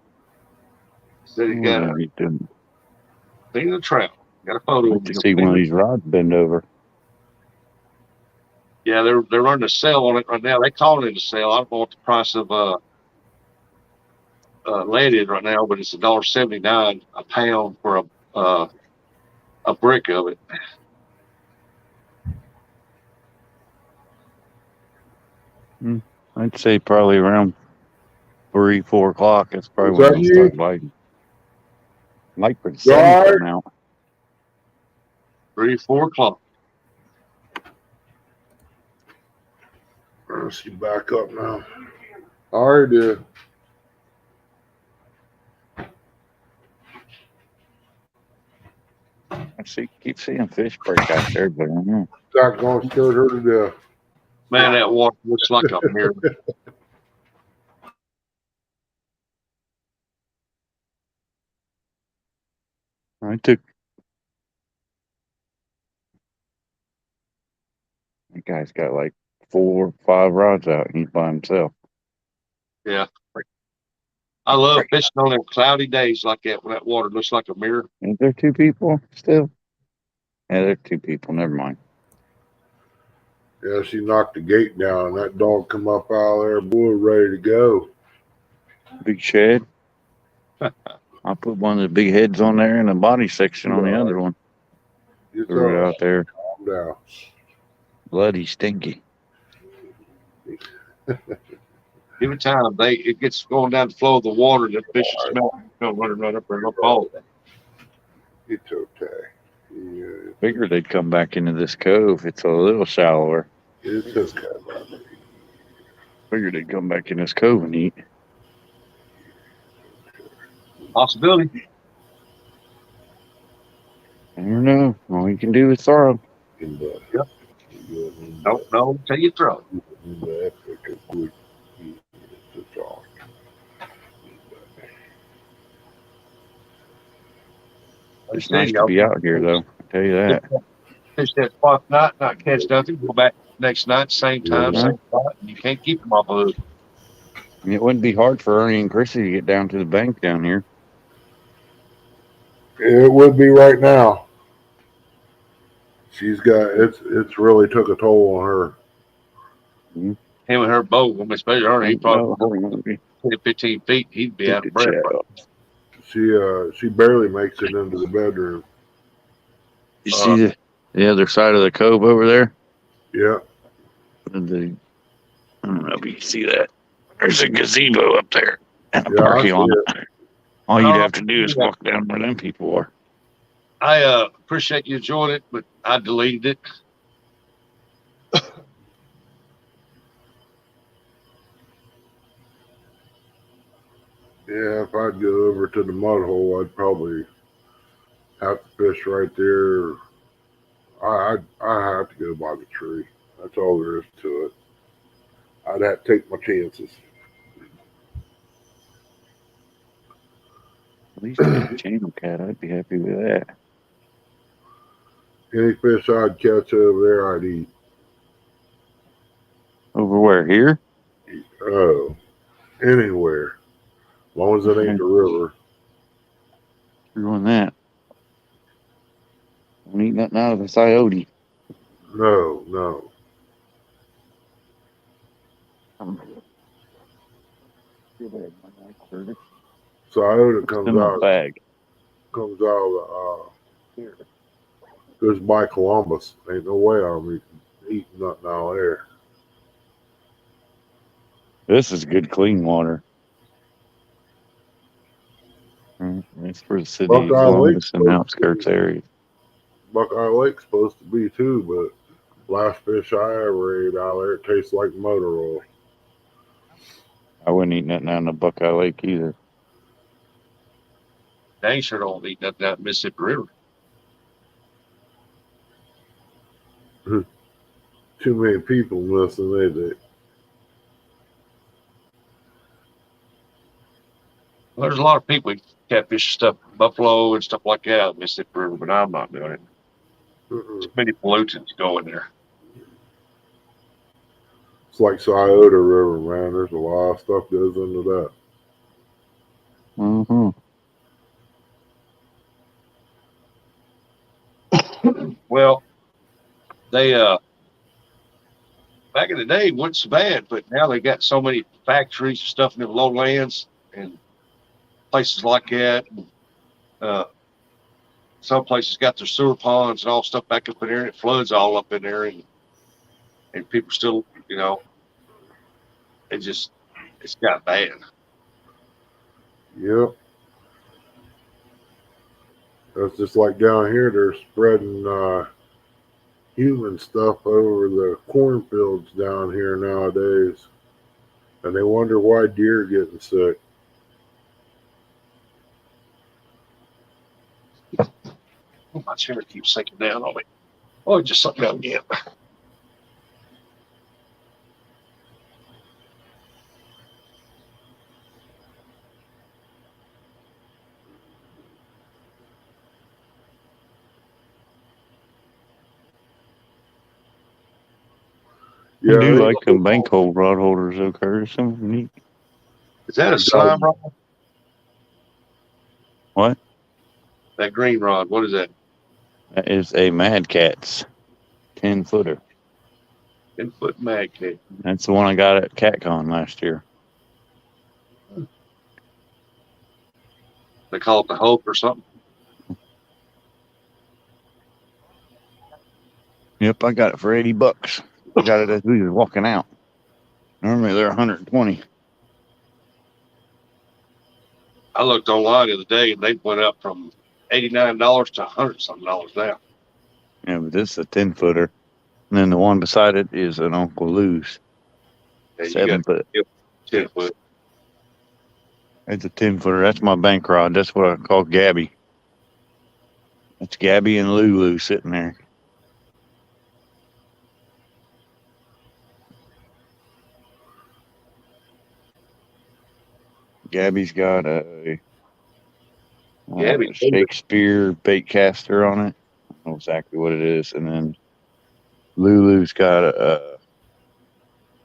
Said he got a thing in the trap. Got a photo. Like to see one of these rods bend over. Yeah, they're running a sale on it right now. They call it a sale. I don't know what the price of lead is right now, but it's $1.79 a pound for a brick of it. I'd say probably around 3, 4 o'clock. That's probably Is when that they you? start biting. Like for the sun coming out. 3, 4 o'clock. Let's get back up now. I already did. Keep seeing fish break out there, but I don't know. That gonna scare her to death. Man, that water looks like a mirror. That guy's got like 4 or 5 rods out, and he's by himself. Yeah. I love fishing on them cloudy days like that when that water looks like a mirror. Is there 2 people still? Yeah, there's 2 people. Never mind. Yeah, she knocked the gate down, and that dog come up out of there, boy, ready to go. Big shed. I put one of the big heads on there and the body section on the other one. Threw it out there. Calm down. Bloody stinky. Give it time. It gets going down the flow of the water. The fish will smell it. They'll run right up there and they'll fall. It's okay. Yeah, Figured they'd come back into this cove. It's a little shallower. it's okay. Figured they'd come back in this cove and eat. Possibility. I don't know. All you can do is throw. Yep. Don't know until you throw. It's nice to be out here, though. I tell you that. Fish that spot night, not catch nothing. Go back next night, same time, same spot. And you can't keep them off of it. It wouldn't be hard for Ernie and Chrissy to get down to the bank down here. It would be right now. She's got it's really took a toll on her. Him and her both, especially Ernie, he probably 10, 15 feet. He'd be out of breath. She barely makes it into the bedroom. You see the other side of the cove over there? Yeah. I don't know if you can see that. There's a gazebo up there and a parking lot. All you'd have to do is walk down where them people are. I appreciate you enjoying it, but I deleted it. Yeah, if I'd go over to the mud hole, I'd probably have to fish right there. I have to go by the tree. That's all there is to it. I'd have to take my chances. At least a channel cat. I'd be happy with that. Any fish I'd catch over there, I'd eat. Over where? Here? Oh, anywhere. As long as it ain't the river. You're doing that. Don't eat nothing out of a coyote. No. Coyote comes out. Bag. Comes out of goes by Columbus. Ain't no way I'm eating nothing out there. This is good, clean water. It's for the city, Buckeye Lake's Columbus, and supposed to outskirts be, area. Buckeye Lake's supposed to be too, but last fish I ever ate out there, it tastes like motor oil. I wouldn't eat nothing down the Buckeye Lake either. They sure don't eat nothing out of Mississippi River. Too many people missing, they? Well, there's a lot of people who catfish stuff, buffalo and stuff like that out of Mississippi River, but I'm not doing it. Too many pollutants go in there. It's like Scioto River, man. There's a lot of stuff goes into that. Mm-hmm. Well, they back in the day it wasn't so bad, but now they got so many factories and stuff in the lowlands and places like that. And, some places got their sewer ponds and all stuff back up in there, and it floods all up in there, and people still, it's got bad. Yep. That's just like down here, they're spreading human stuff over the cornfields down here nowadays. And they wonder why deer are getting sick. My chair keeps sinking down on me. Oh, just something out again. I do they- like them bank hole rod holders, though, Curtis. Some neat. Is that a slime rod? What? That green rod, what is that? That is a Mad Cat's 10-footer. 10-foot magnet. That's the one I got at CatCon last year. They call it the Hope or something. Yep, I got it for $80. I got it as we was walking out. Normally they're 120. I looked online the other day and they went up from $89 to $100-something now. Yeah, but this is a 10-footer. And then the one beside it is an Uncle Lou's. Yeah, 7-foot. 10 foot. It's a 10-footer. That's my bank rod. That's what I call Gabby. That's Gabby and Lulu sitting there. Gabby's got a Shakespeare bait caster on it. I don't know exactly what it is. And then Lulu's got a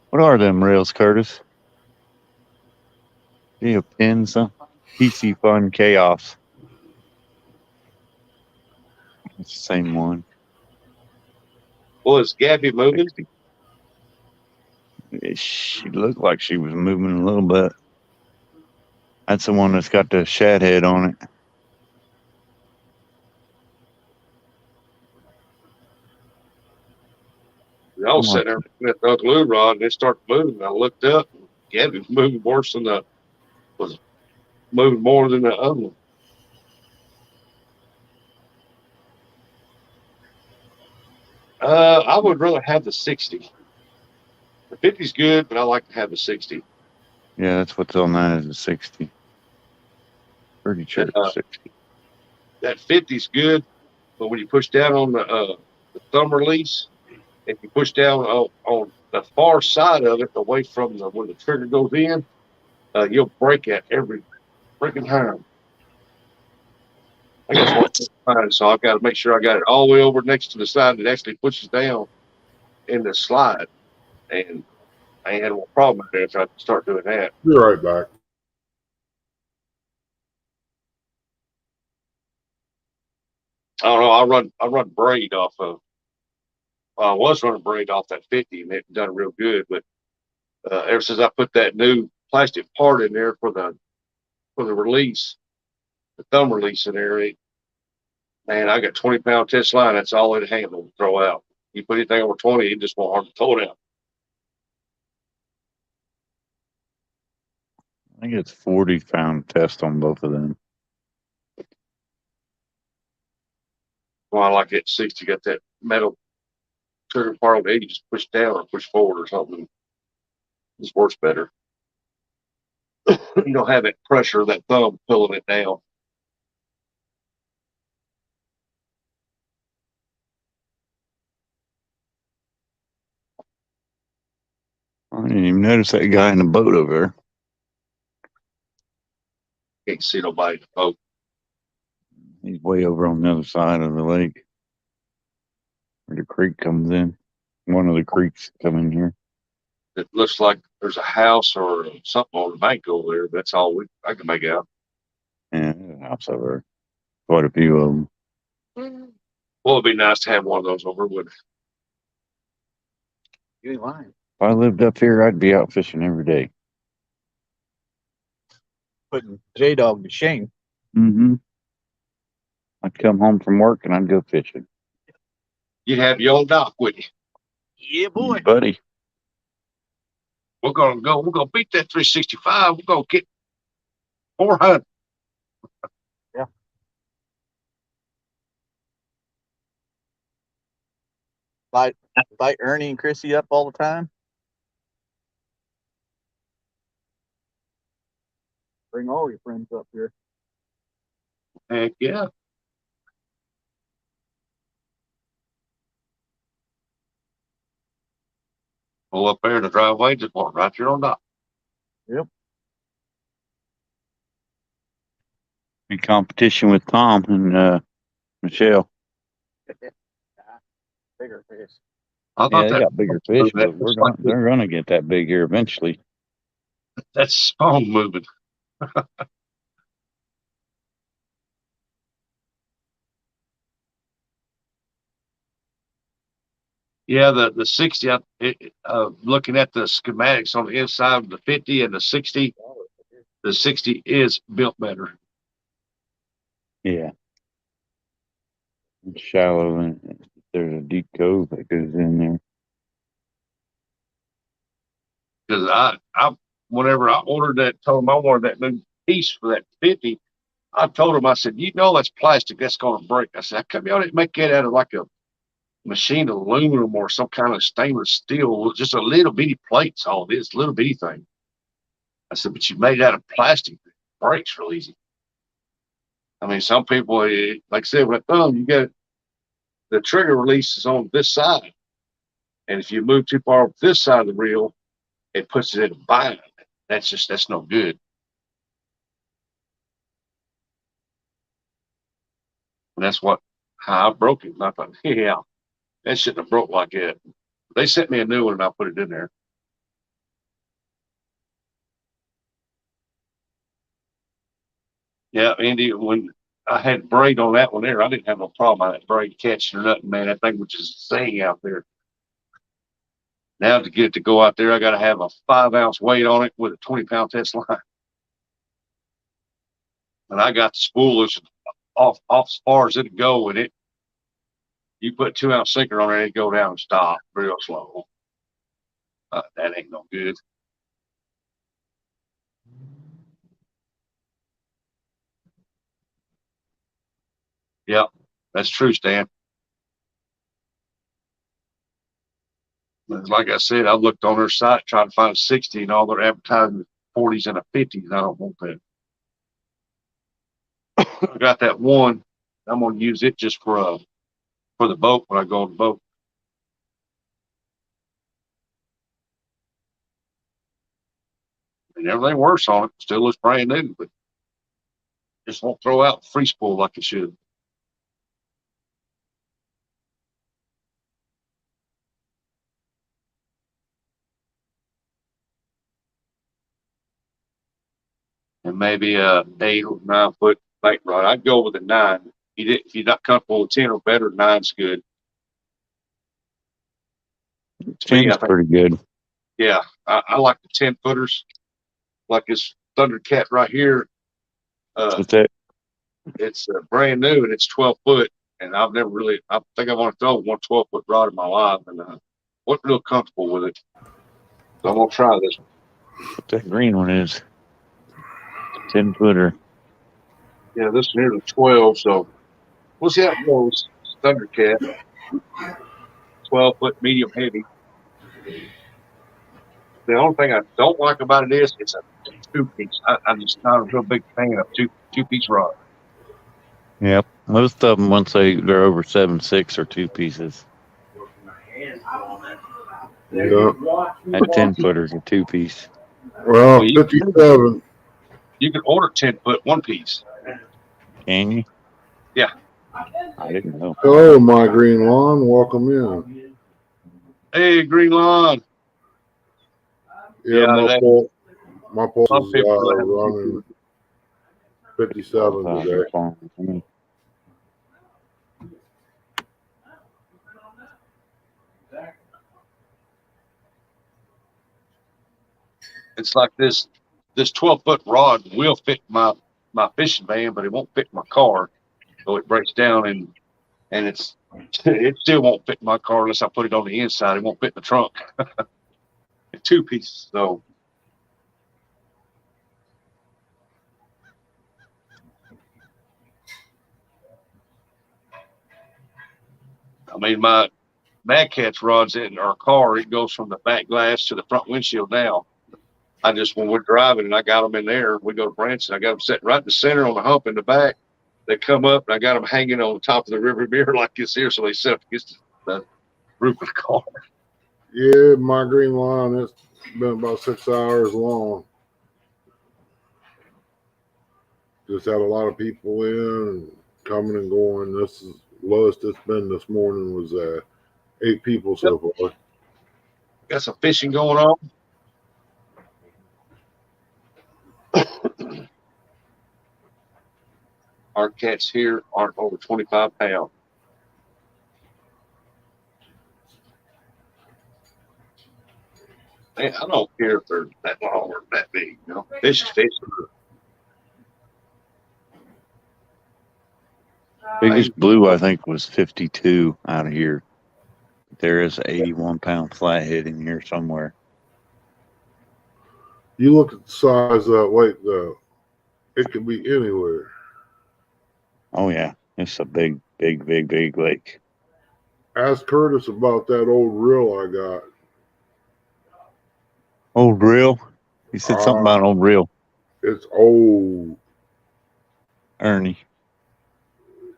what are them rails, Curtis? You pin some PC Fun Chaos. It's the same one. Well, is Gabby moving? She looked like she was moving a little bit. That's the one that's got the shad head on it. I was sitting there looking at the other glue rod and it started moving. I looked up and Gabby was moving worse than was moving more than the other one. I would rather have the 60. The 50's good, but I like to have the 60. Yeah, that's what's on that is a 60. Pretty sure it's 60. That 50's good, but when you push down on the thumb release, if you push down on the far side of it, away from where the trigger goes in, you'll break it every freaking time. I guess what's fine, so I've got to make sure I got it all the way over next to the side that actually pushes down in the slide. And I ain't had a problem with that, so I can start doing that. Be right back. I don't know. I run braid off of. I was running braid off that 50, and it done real good. But ever since I put that new plastic part in there for the release, the thumb release in there, man, I got 20-pound test line. That's all it handle to throw out. You put anything over 20, it just won't hardly throw it out. I think it's 40-pound test on both of them. Well, I like it 60, got that metal trigger part on the edge, you just push down or push forward or something. This works better. You don't have that pressure of that thumb pulling it down. I didn't even notice that guy in the boat over there. Can't see nobody in the boat. He's way over on the other side of the lake where the creek comes in. One of the creeks come in here. It looks like there's a house or something on the bank over there. That's all I can make out. Yeah, there's a house over there. Quite a few of them. Well, it'd be nice to have one of those over, wouldn't it? You ain't lying. If I lived up here, I'd be out fishing every day. Putting J-Dog to shame. Mm-hmm. I'd come home from work and I'd go fishing. You'd have your own dock, wouldn't you? Yeah, boy. Buddy. We're gonna beat that 365. We're gonna get 400. Light Ernie and Chrissy up all the time. Bring all your friends up here. Heck yeah. Pull up there in the driveway, just walk right there on dock. In competition with Tom and Michelle. Bigger fish. I Yeah, thought they that got bigger fish, but they're gonna get that big here eventually. that's spawn moving. Yeah, the 60. Looking at the schematics on the inside of the 50 and the 60, the 60 is built better. Yeah. It's shallow and there's a deep cove that goes in there. Because I whenever I ordered that, told them I wanted that new piece for that 50. I told them, I said, you know that's plastic, that's going to break. I said, how come y'all didn't make that out of like a machined aluminum or some kind of stainless steel, just a little bitty plates, all it is, little bitty thing. I said, but you made it out of plastic, it breaks real easy. I mean, some people, like I said, with a thumb, you got the trigger release is on this side. And if you move too far up this side of the reel, it puts it in a bind. That's no good. And that's how I broke it. And I thought, yeah, that shouldn't have broke like that. They sent me a new one and I put it in there. Yeah, Andy, when I had braid on that one there, I didn't have no problem on that braid catching or nothing, man. That thing was just singing out there. Now to get it to go out there, I got to have a 5-ounce weight on it with a 20-pound test line. And I got the spoolers off as far as it'd go, and you put 2-ounce sinker on it, it'd go down and stop real slow. That ain't no good. Yep, that's true, Stan. Like I said, I looked on their site trying to find a 60, and all their advertising 40s and a 50s. I don't want that. I got that one. I'm gonna use it just for the boat when I go on the boat. And everything works on it. Still looks brand new, but just won't throw out free spool like it should. And maybe a 8 or 9 foot bank rod. I'd go with a 9. If you're not comfortable with 10 or better, 9's good. 10's pretty good. Yeah, I like the 10 footers, like this Thundercat right here. What's that? It's brand new and it's 12 foot. And I've never really, I think I've only thrown one 12-foot rod in my life, and wasn't real comfortable with it. So I'm gonna try this one. What that green one is? 10-footer. Yeah, this one here's a 12. So we'll see how it goes. Thundercat, 12-foot medium heavy. The only thing I don't like about it is it's a two-piece. I'm just not a real big fan of two-piece rod. Yep. Most of them, once they're over 7.6, are 2 pieces. Yeah. That 10-footer's a 2-piece. Well, you 57. can order 10-foot one piece. Can you? Yeah. I didn't know. Hello, my green lawn. Welcome in. Hey, Green Lawn. Yeah, Yeah, my pulse some is people have running 57 today. It's like this 12-foot rod will fit my fishing van, but it won't fit my car. So it breaks down and it still won't fit my car unless I put it on the inside. It won't fit the trunk. It's 2 pieces. So I mean, my Mad Cat's rods in our car, it goes from the back glass to the front windshield now. When we're driving and I got them in there, we go to Branson. I got them sitting right in the center on the hump in the back. They come up and I got them hanging on the top of the river mirror like this here, so they sit up against the roof of the car. Yeah, my green lawn, it's been about 6 hours long. Just had a lot of people in, coming and going. This is lowest it's been this morning was 8 people so far. Got some fishing going on. Our cats here aren't over 25 pounds. Man, I don't care if they're that long or that big. You know, fish is fish. Biggest blue, I think, was 52 out of here. There is an 81-pound flathead in here somewhere. You look at the size of that weight, though, it could be anywhere. Oh, yeah. It's a big lake. Ask Curtis about that old reel I got. Old reel? He said something about an old reel. It's old. Ernie.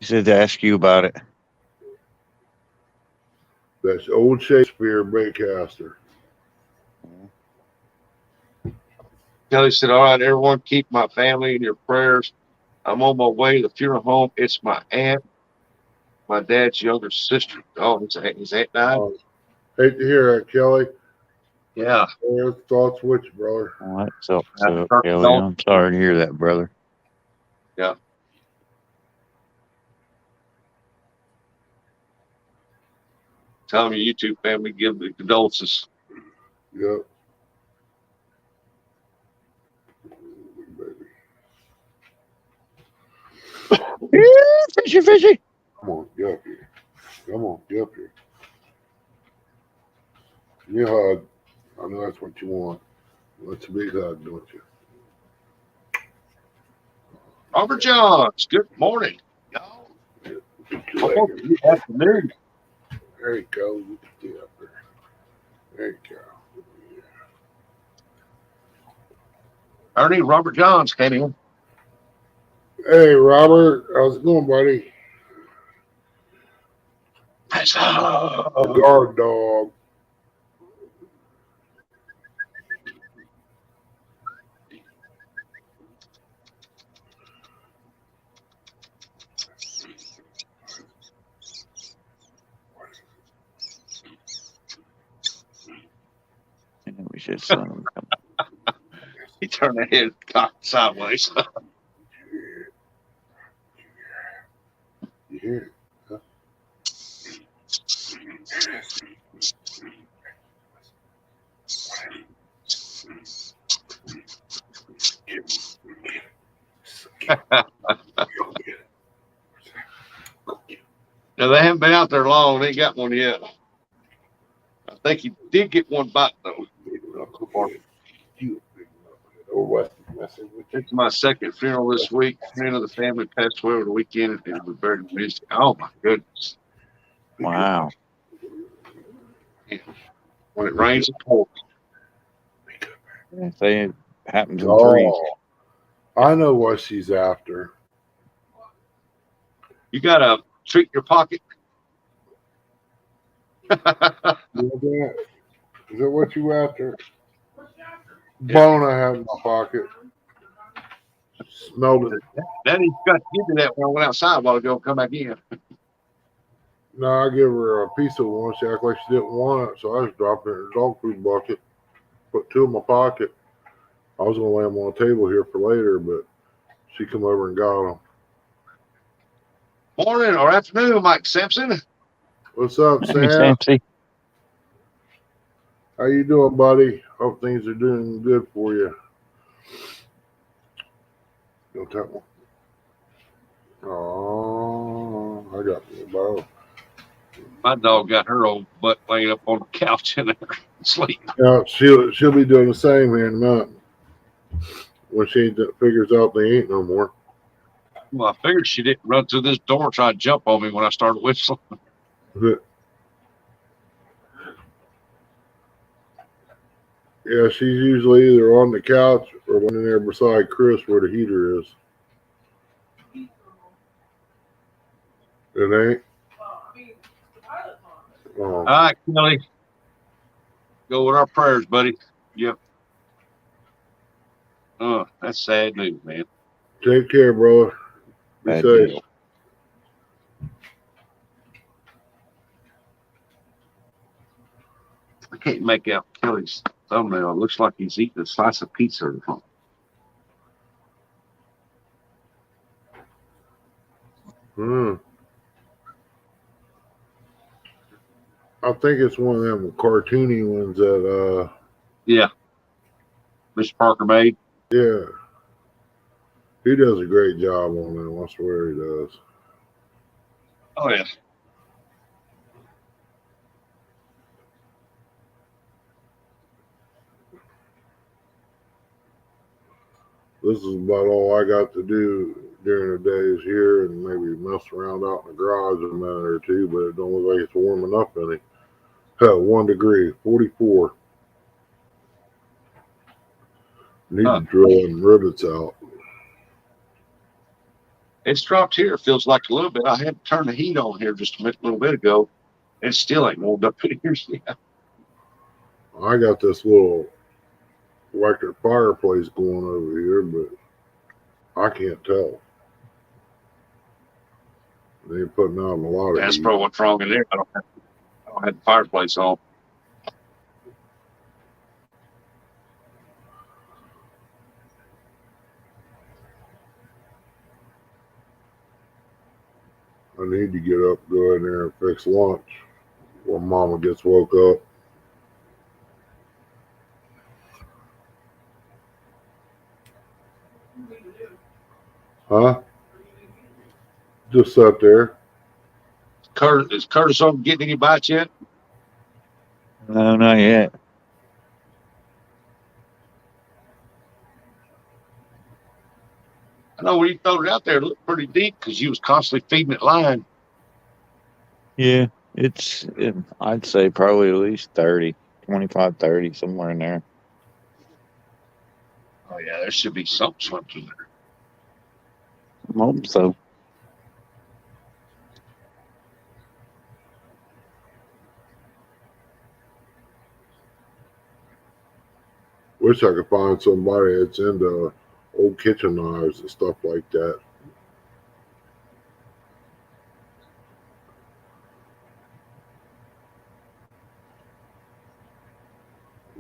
He said to ask you about it. That's old Shakespeare baitcaster. Kelly said, all right, everyone, keep my family in your prayers. I'm on my way to the funeral home. It's my aunt, my dad's younger sister. Oh, his aunt died? Hate to hear that, Kelly. Yeah. Thoughts with you, brother. Well, that's up to Kelly. I'm sorry to hear that, brother. Yeah. Tell me, YouTube family, give the condolences. Yep. Fishy. Come on, get up here. Come on, get up here. Give me a hug. I know that's what you want. Let's be hug, don't you? Robert Johns, good morning. Y'all. Good afternoon. There you go. You can get up there. There you go. Ernie, Robert Johns came in. Hey, Robert. How's it going, buddy? Guard dog. We should send him. He turned the head cocked sideways. You hear it? Huh? Now, they haven't been out there long. They ain't got one yet. I think he did get one bite, though. Or what? Messing with you. It's my second funeral this week. Friend of the family passed away over the weekend, and it was buried Wednesday. Oh my goodness! Wow. When it rains, it pours. If they happens in threes. Oh, I know what she's after. You gotta treat your pocket. Is that what you after? Bone I have in my pocket. Smelled it. Daddy got to give me that when I went outside a while ago and come back in. No, I give her a piece of one. She acted like she didn't want it, so I just dropped it in her dog food bucket. Put two in my pocket. I was gonna lay them on the table here for later, but she come over and got them. Morning or afternoon, Mike Simpson. What's up, Hey, Sam? Samsy. How you doing, buddy? Hope things are doing good for you. Don't tell me. Oh, I got the bow. My dog got her old butt laying up on the couch in there sleeping. Yeah, she'll be doing the same here in a minute when she figures out they ain't no more. Well, I figured she didn't run through this door and try to jump on me when I started whistling. Yeah, she's usually either on the couch or one in there beside Chris where the heater is. It ain't. Oh, All right, Kelly. Go with our prayers, buddy. Yep. Oh, that's sad news, man. take care, brother. Be Bad safe. deal. I can't make out Kelly's thumbnail. It looks like he's eating a slice of pizza or something. I think it's one of them cartoony ones that, Yeah. Mr. Parker made. yeah. He does a great job on them. I swear he does. Oh, yeah. This is about all I got to do during the days here, and maybe mess around out in the garage a minute or two, but it don't look like it's warm enough any. 1 degree, 44. Need to drill them rivets out. It's dropped here. It feels like a little bit. I had to turn the heat on here just a little bit ago. It still ain't warmed up in here yet. I got this little electric fireplace going over here, but I can't tell. They ain't putting out a lot of That's heat. probably what's wrong in there. I don't have the fireplace on. I need to get up, go in there and fix lunch when Mama gets woke up. Huh? Just sat there. Is Curtis on getting any bites yet? No, not yet. I know when you throw it out there, it looked pretty deep because you was constantly feeding it line. Yeah, I'd say probably at least 30, 25, 30, somewhere in there. Oh, yeah, there should be something swimming through there. I hope so. Wish I could find somebody that's into old kitchen knives and stuff like that.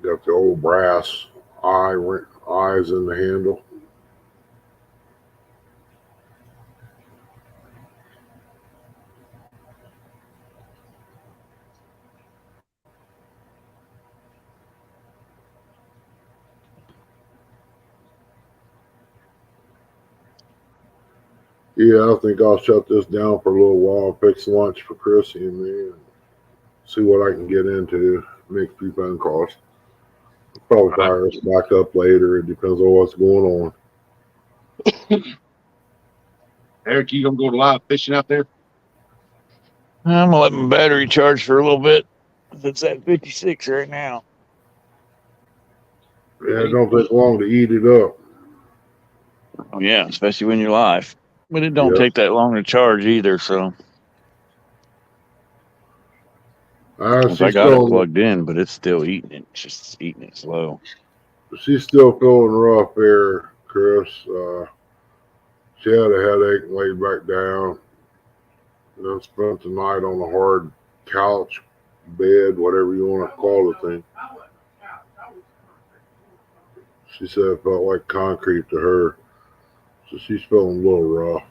Got the old brass eyes in the handle. Yeah, I think I'll shut this down for a little while, fix lunch for Chrissy and me, and see what I can get into. Make a few phone calls. probably fire us back up later. It depends on what's going on. Eric, you gonna go live fishing out there? I'm gonna let my battery charge for a little bit. It's at 56 right now. Yeah, it don't take long to eat it up. Oh yeah, especially when you're live. But it don't Yep. take that long to charge either. So I She's got it still, plugged in, but it's still eating it. It's just eating it slow. she's still feeling rough there, Chris. She had a headache and laid back down. And then spent the night on a hard couch, bed, whatever you want to call the thing. She said it felt like concrete to her. So she's feeling a little rough.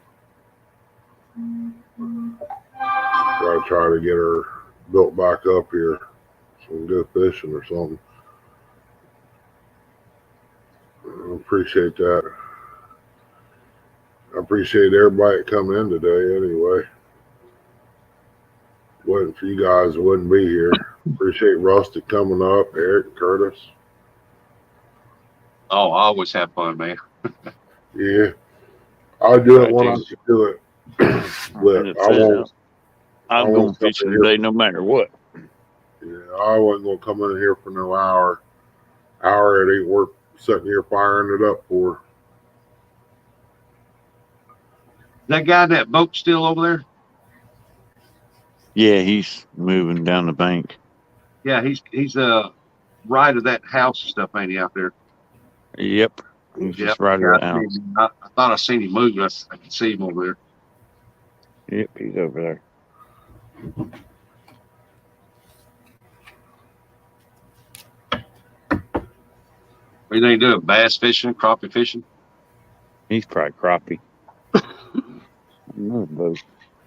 Gotta try to get her built back up here. Some good fishing or something. I appreciate that. I appreciate everybody coming in today anyway. Wasn't for you guys, I wouldn't be here. Appreciate Rusty coming up, Eric, Curtis. Oh, I always have fun, man. Yeah. I'll do it Right, when I dude. can do it. But I won't. I'm going fishing today no matter what. Yeah, I wasn't gonna come in here for no hour. It ain't worth sitting here firing it up for. That guy in that boat still over there? Yeah, he's moving down the bank. Yeah, he's right of that house and stuff, ain't he, out there? Yep. He's Yep. just right Yeah, around the I house. seen him. I thought I seen him moving. I could see him over there. Yep, he's over there. What do you think doing? Bass fishing, crappie fishing? He's probably crappie. Another boat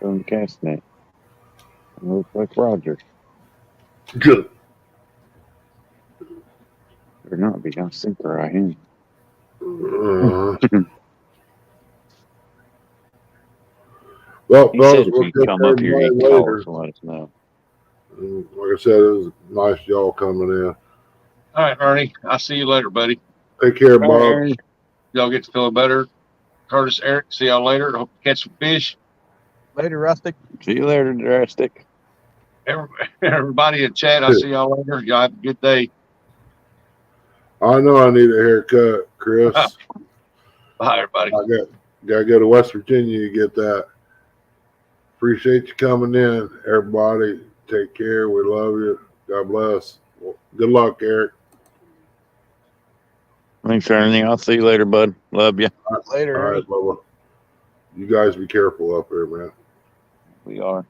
on the cast net. It looks like Roger. Good. Or not, be got a sinker right in. Well, He fellas, said if we'll you catch come up here, everybody you can call later. us and let us know. And like I said, it was nice y'all coming in. All right, Ernie. I'll see you later, buddy. Take care, All Bob. right, Ernie. Y'all get to feeling better. Curtis, Eric, see y'all later. Hope you catch some fish. Later, Rustic. See you later, Drastic. Everybody in chat, I'll see y'all later. Y'all have a good day. I know I need a haircut, Chris. Bye, everybody. Gotta go to West Virginia to get that. Appreciate you coming in, everybody. Take care. We love you. God bless. Well, good luck, Eric. Thanks, Ernie. I'll see you later, bud. Love you. Later. All right, Bubba. You guys be careful up there, man. We are.